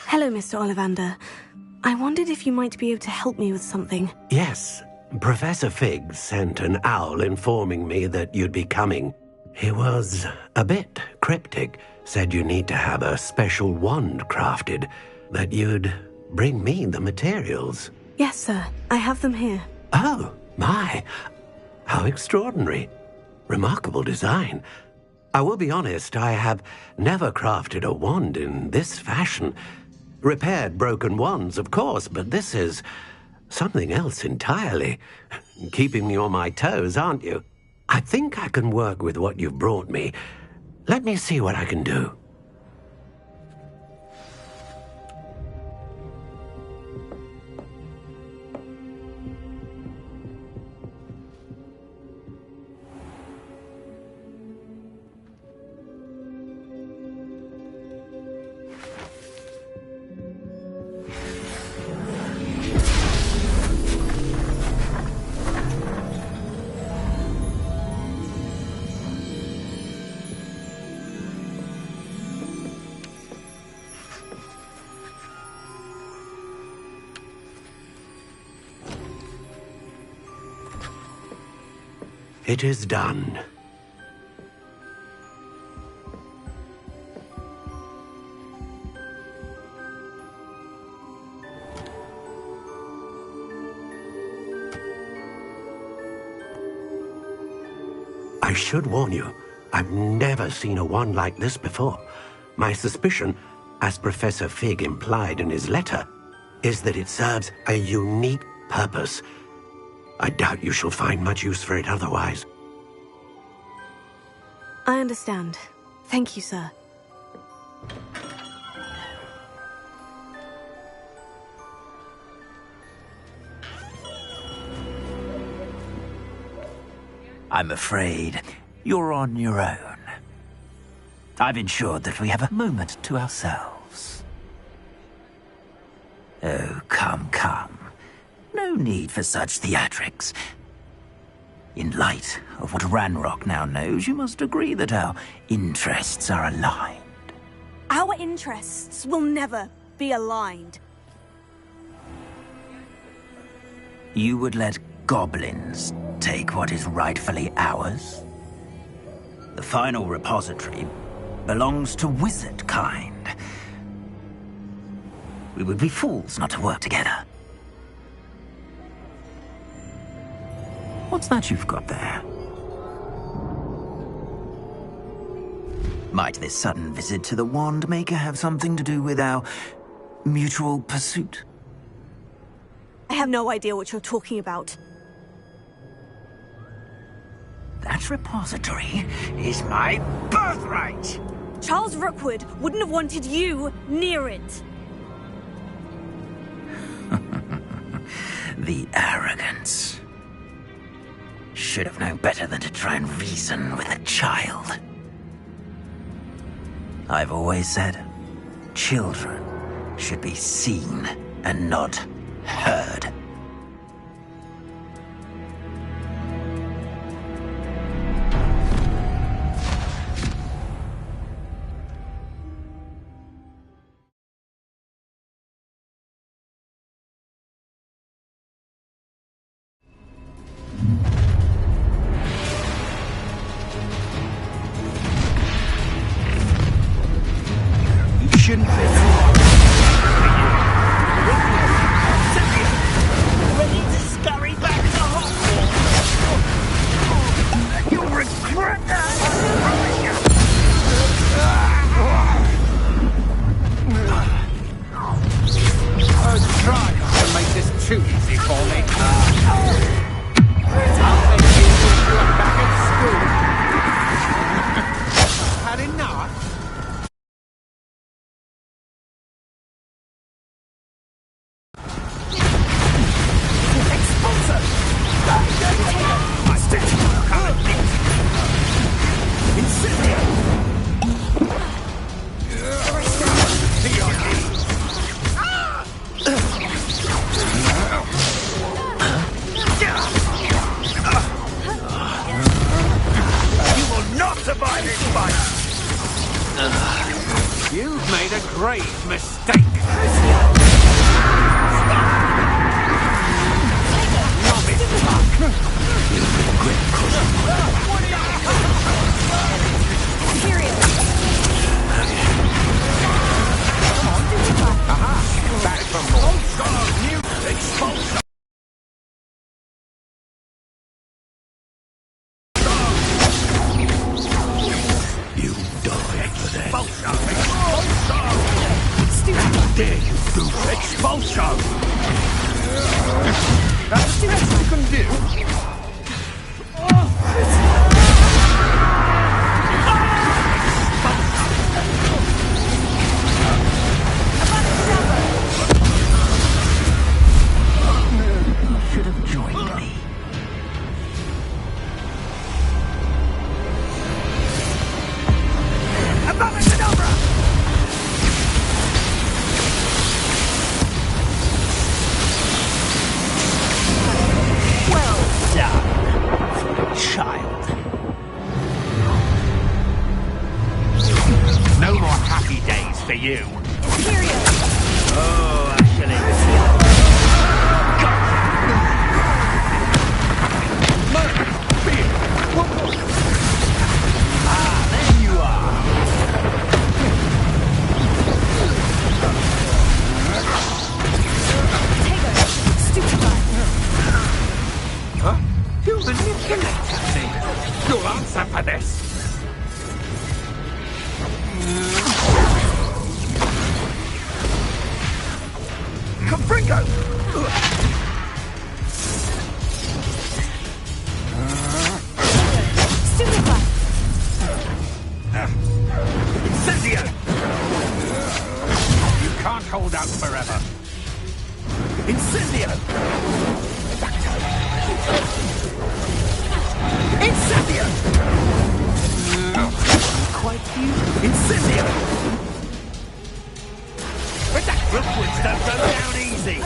Hello, Mr. Ollivander. I wondered if you might be able to help me with something. Yes. Professor Fig sent an owl informing me that you'd be coming. He was a bit cryptic. Said you need to have a special wand crafted. That you'd bring me the materials. Yes, sir. I have them here. Oh, my. How extraordinary. Remarkable design. I will be honest, I have never crafted a wand in this fashion. Repaired broken wands, of course, but this is something else entirely. Keeping me on my toes, aren't you? I think I can work with what you've brought me. Let me see what I can do. It is done. I should warn you, I've never seen a wand like this before. My suspicion, as Professor Fig implied in his letter, is that it serves a unique purpose. I doubt you shall find much use for it otherwise. I understand. Thank you, sir. I'm afraid you're on your own. I've ensured that we have a moment to ourselves. Oh, come, come. No need for such theatrics. In light of what Ranrock now knows, you must agree that our interests are aligned. Our interests will never be aligned. You would let goblins take what is rightfully ours? The final repository belongs to wizard kind. We would be fools not to work together. What's that you've got there? Might this sudden visit to the Wand Maker have something to do with our mutual pursuit? I have no idea what you're talking about. That repository is my birthright! Charles Rookwood wouldn't have wanted you near it. The arrogance. Should have known better than to try and reason with a child. I've always said, children should be seen and not heard. too easy for me. I'll make you wish you were back at school. Had enough? Expulsor! My stick! Incendio! You will not survive this fight! You've made a grave mistake! Aha! Back from more. New expulsion! You die for that. Expulsion! How dare you do expulsion! That's the best you can do. You should have joined me. Abracadabra! Well done for the child. No more happy days for you. Imperial! Oh, actually. Ah, there you are. Huh? You manipulated me. You'll answer for this. Confringo! Incendio! You can't hold out forever. Incendio! Incendio! Quite you. Incendio! But that Brookwood stuff don't go down easy.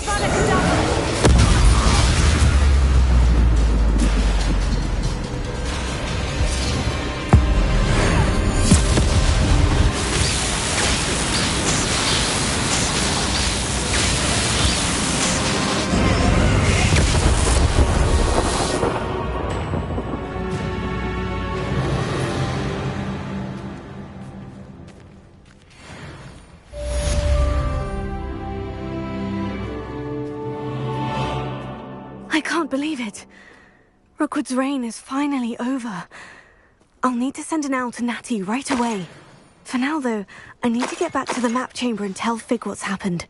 I can't believe it. Rookwood's reign is finally over. I'll need to send an owl to Natty right away. For now, though, I need to get back to the map chamber and tell Fig what's happened.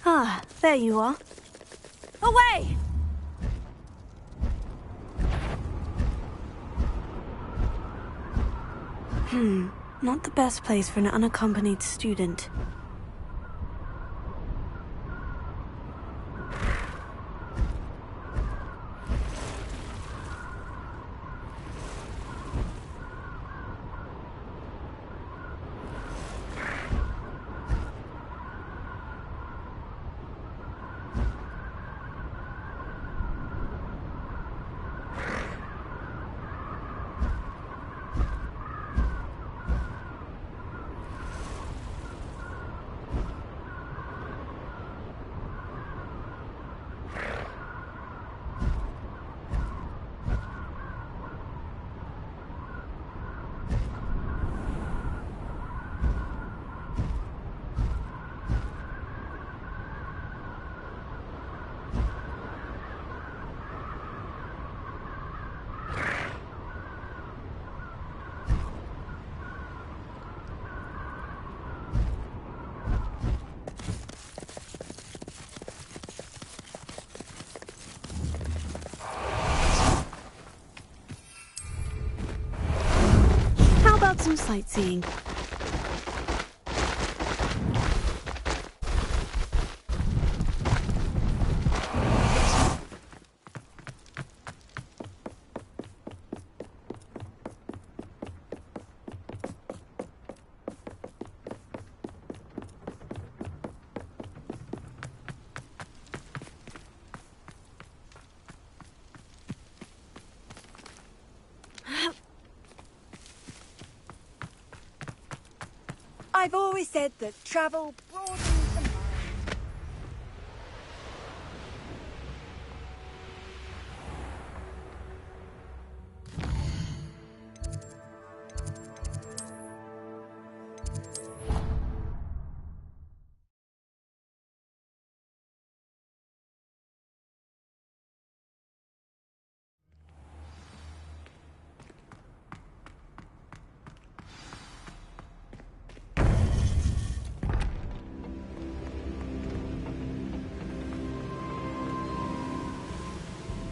Ah, there you are. Away! Not the best place for an unaccompanied student. sightseeing. I've always said that travel broadens the mind.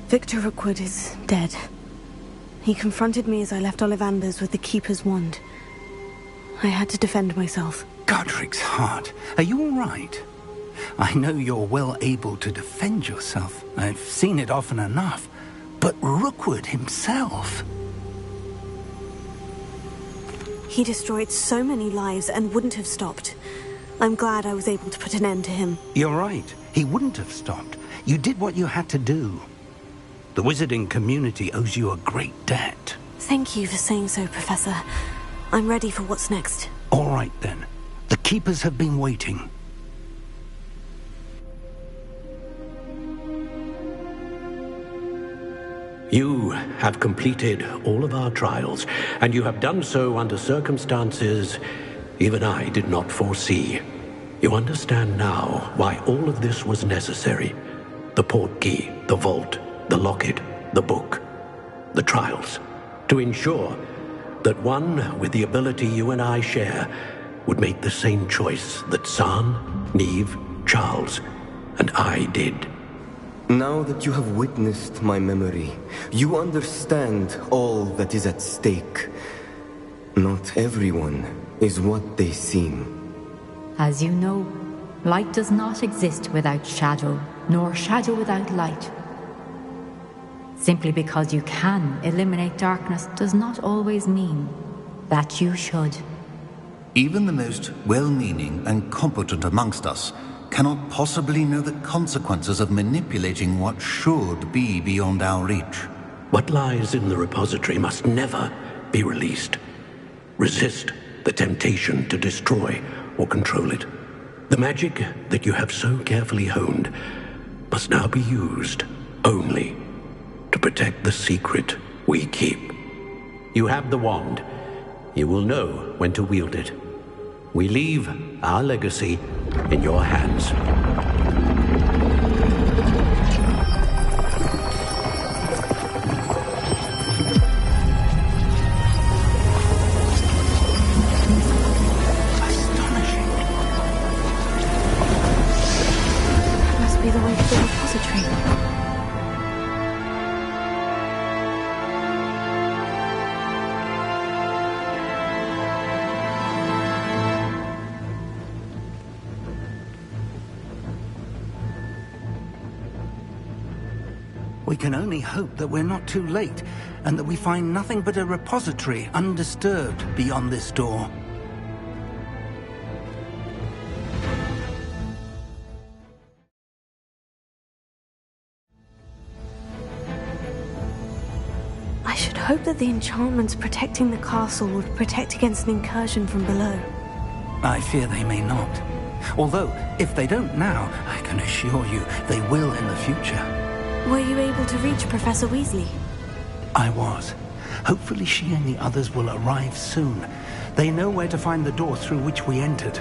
Victor Rookwood is dead. He confronted me as I left Ollivander's with the Keeper's wand. I had to defend myself. Godric's heart. Are you all right? I know you're well able to defend yourself. I've seen it often enough. But Rookwood himself... He destroyed so many lives and wouldn't have stopped. I'm glad I was able to put an end to him. You're right. He wouldn't have stopped. You did what you had to do. The wizarding community owes you a great debt. Thank you for saying so, Professor. I'm ready for what's next. All right, then. The Keepers have been waiting. You have completed all of our trials, and you have done so under circumstances even I did not foresee. You understand now why all of this was necessary. The portkey, the vault, the locket, the book, the trials, to ensure that one with the ability you and I share would make the same choice that San, Neve, Charles, and I did. Now that you have witnessed my memory, you understand all that is at stake. Not everyone is what they seem. As you know, light does not exist without shadow, nor shadow without light. Simply because you can eliminate darkness does not always mean that you should. Even the most well-meaning and competent amongst us cannot possibly know the consequences of manipulating what should be beyond our reach. What lies in the repository must never be released. Resist the temptation to destroy or control it. The magic that you have so carefully honed must now be used only to protect the secret we keep. You have the wand. You will know when to wield it. We leave our legacy in your hands. Astonishing. That must be the way to the repository. We can only hope that we're not too late, and that we find nothing but a repository undisturbed beyond this door. I should hope that the enchantments protecting the castle would protect against an incursion from below. I fear they may not. Although, if they don't now, I can assure you they will in the future. Were you able to reach Professor Weasley? I was. Hopefully she and the others will arrive soon. They know where to find the door through which we entered.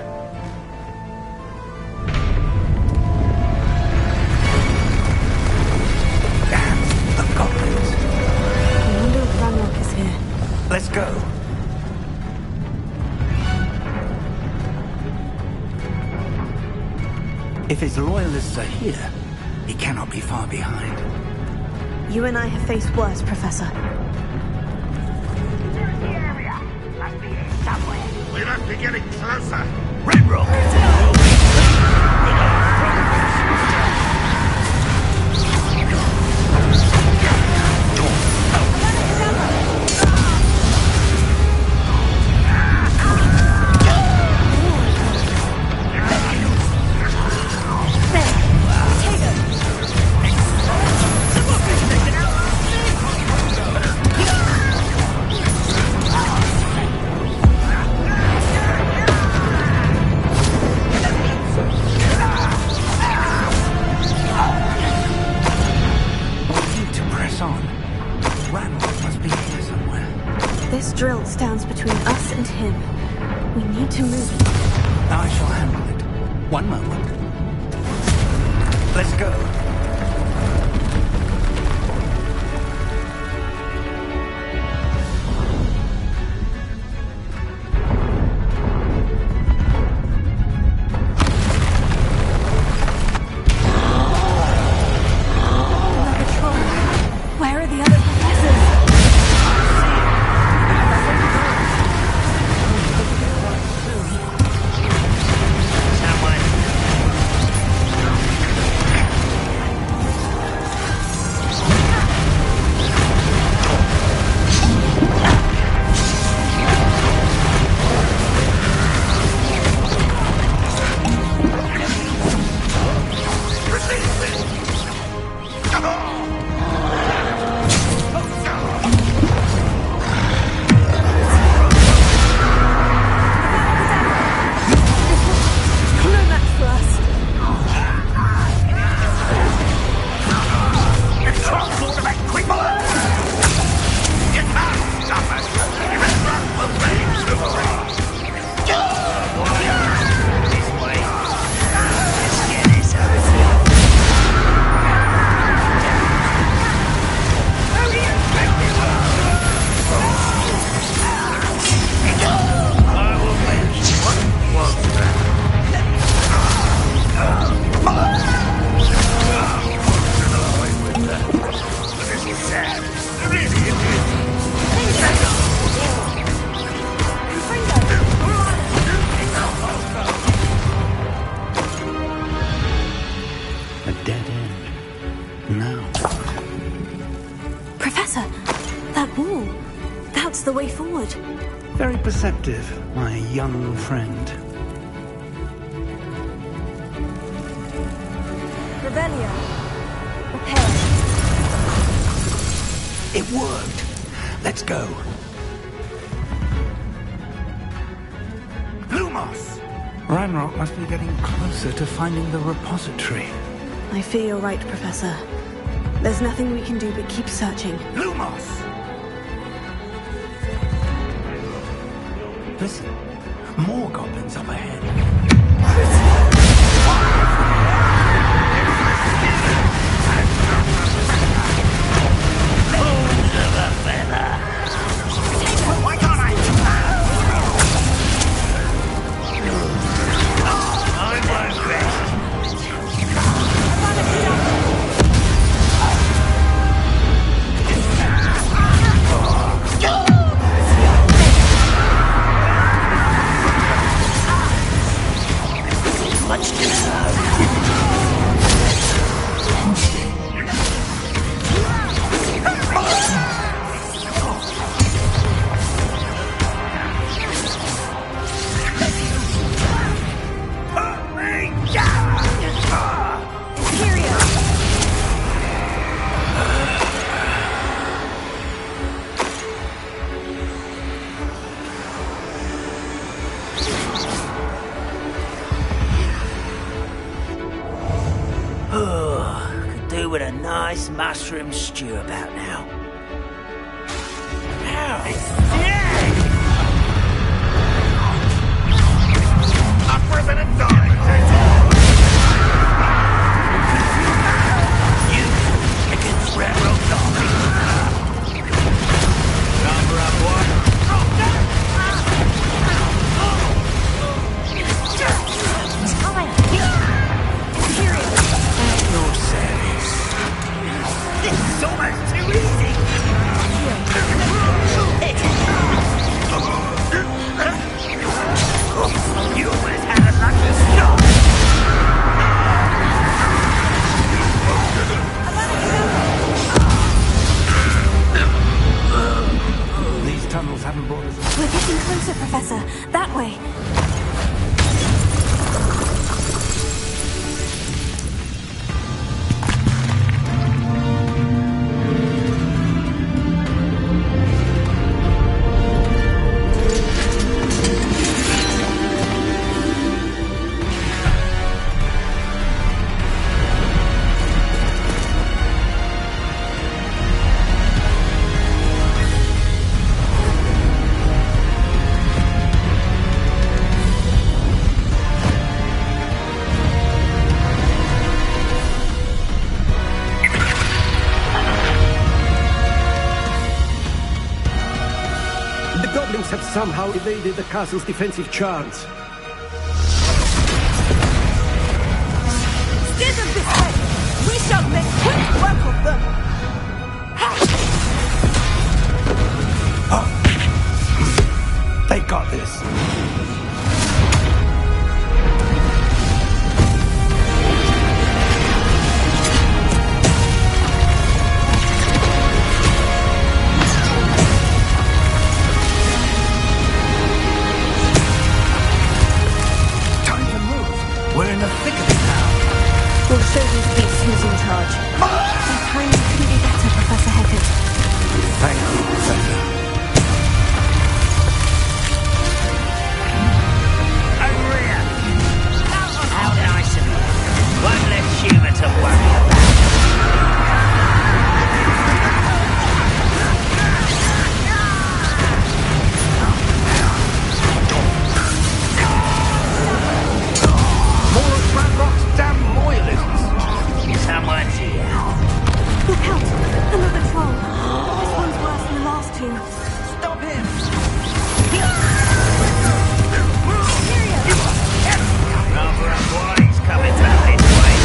Damn, the goblins. I wonder if Ranrock is here. Let's go. If his loyalists are here, he cannot be far behind. You and I have faced worse, Professor. Secure the area. Must be it. must be getting closer. Ranrock! This drill stands between us and him. We need to move. I shall handle it. One moment. Let's go. Where are the other professors? Professor, that wall. That's the way forward. Very perceptive, my young friend. Revelio. Repair. It worked. Let's go. Lumos! Ranrock must be getting closer to finding the repository. I fear you're right, Professor. There's nothing we can do but keep searching. Lumos! Listen, more goblins up ahead. Why can't I? I won't rest. Much deserved. Could do with a nice mushroom stew about now. Ow, it's dead! Up for a bit of dark. You against railroad zombies. Number up one. This is almost too easy! Professor. That way. Have somehow evaded the castle's defensive charms. Steer them this way! We shall make quick work of them! They got this. We're in the thick of it now. We'll show these beasts who's in charge. Our timing couldn't be better, Professor Hecat. Thank you, Professor. Maria! How nice of you. One less humour to worry about. Someone's here. Look out! Another troll. This one's worse than the last two. Stop him! Rather a boy's coming back this way.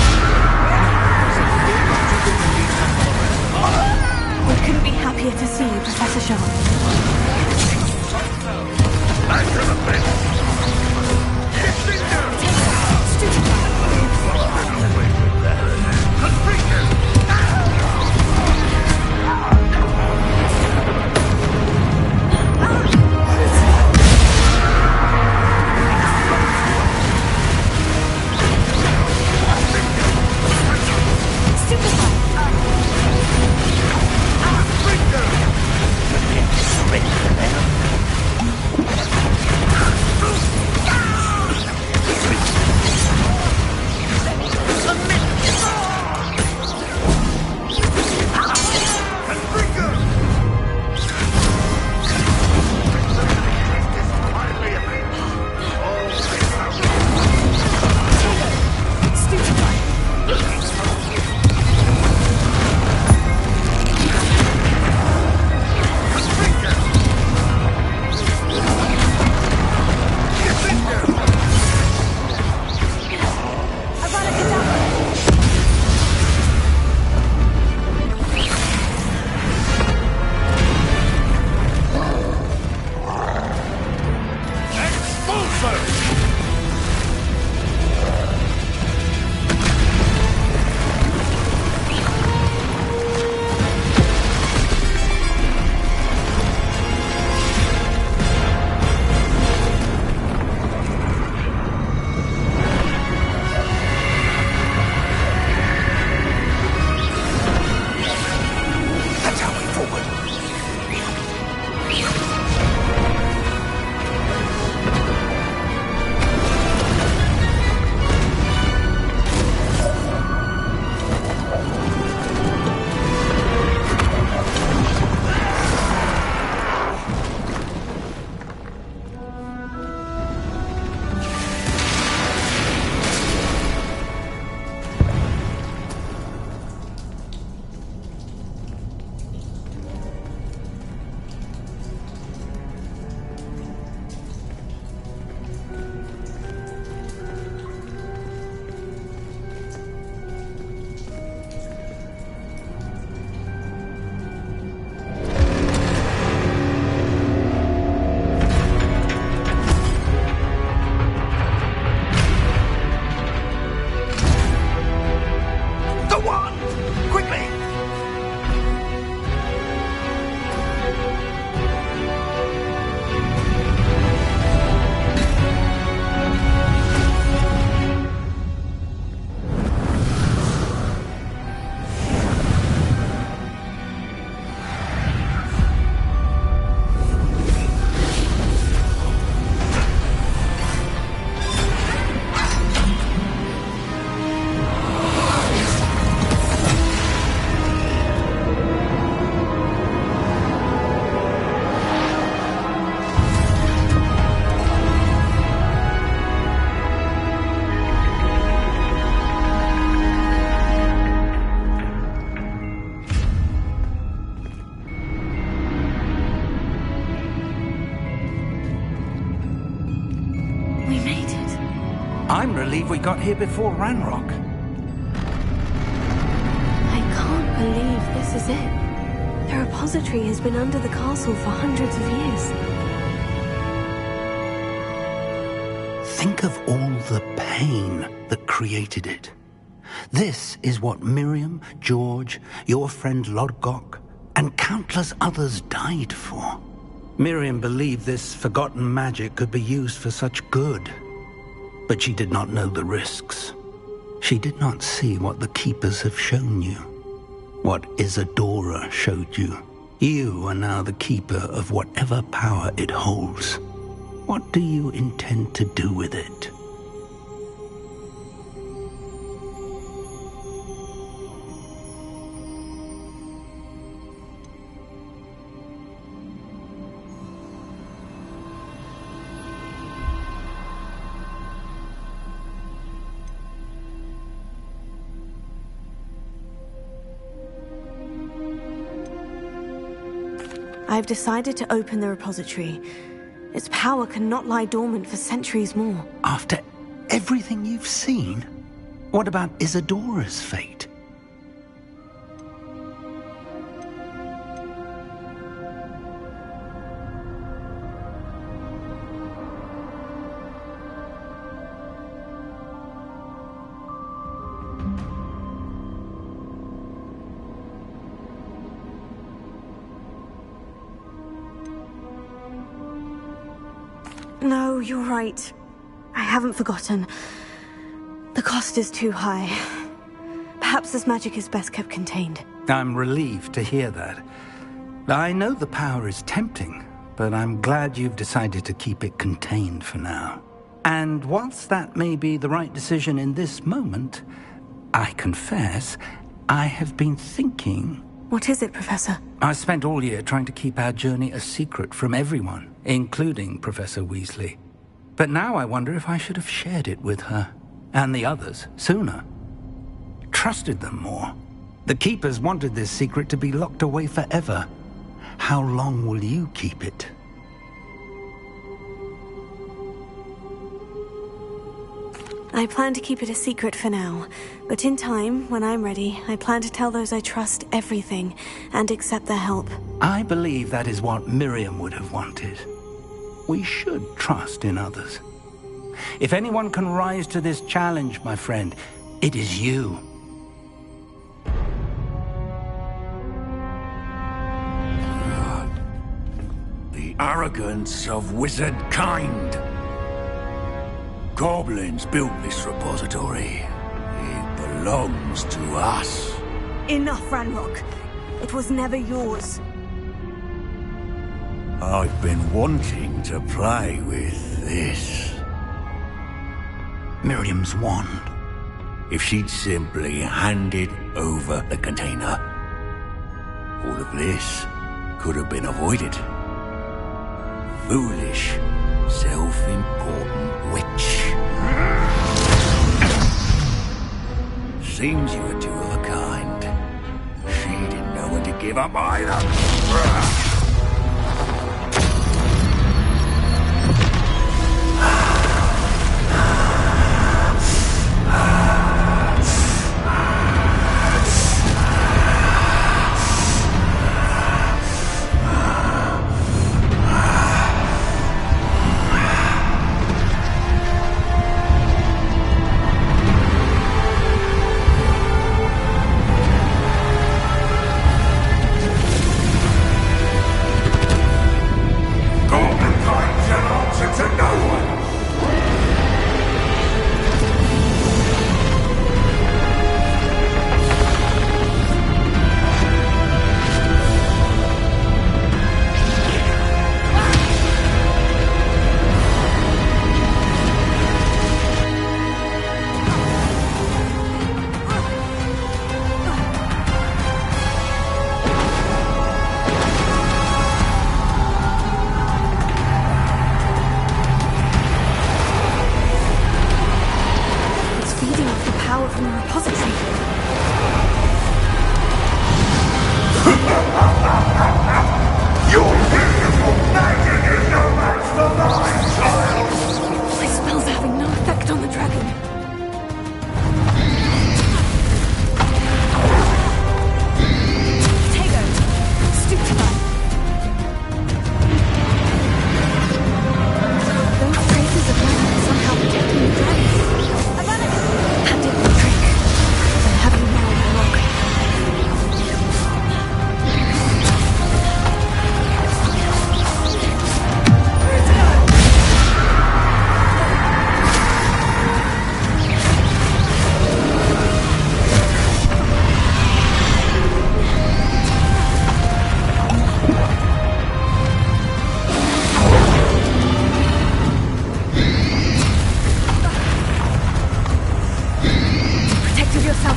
We couldn't be happier to see you, Professor Sharp. Back to the pit. I'm relieved we got here before Ranrock. I can't believe this is it. The repository has been under the castle for hundreds of years. Think of all the pain that created it. This is what Miriam, George, your friend Lodgok, and countless others died for. Miriam believed this forgotten magic could be used for such good. But she did not know the risks. She did not see what the Keepers have shown you. What Isadora showed you. You are now the Keeper of whatever power it holds. What do you intend to do with it? I've decided to open the repository. Its power cannot lie dormant for centuries more. After everything you've seen? What about Isadora's fate? No, you're right. I haven't forgotten. The cost is too high. Perhaps this magic is best kept contained. I'm relieved to hear that. I know the power is tempting, but I'm glad you've decided to keep it contained for now. And whilst that may be the right decision in this moment, I confess, I have been thinking... What is it, Professor? I spent all year trying to keep our journey a secret from everyone, including Professor Weasley. But now I wonder if I should have shared it with her, and the others, sooner. Trusted them more. The Keepers wanted this secret to be locked away forever. How long will you keep it? I plan to keep it a secret for now, but in time, when I'm ready, I plan to tell those I trust everything and accept their help. I believe that is what Miriam would have wanted. We should trust in others. If anyone can rise to this challenge, my friend, it is you. The arrogance of wizard kind. Goblins built this repository. It belongs to us. Enough, Ranrock. It was never yours. I've been wanting to play with this. Miriam's wand. If she'd simply handed over the container, all of this could have been avoided. Foolish, self-important witch. Seems you were two of a kind. She didn't know when to give up either. My spells are having no effect on the dragon.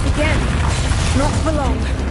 off again. Not for long.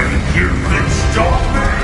think you can stop me?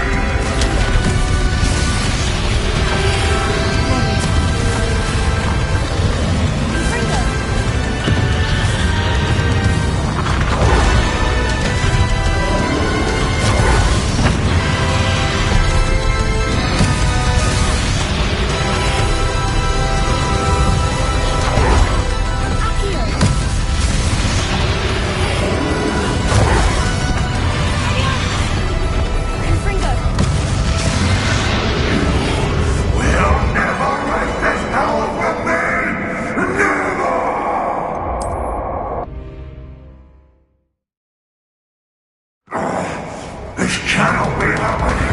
This cannot be happening!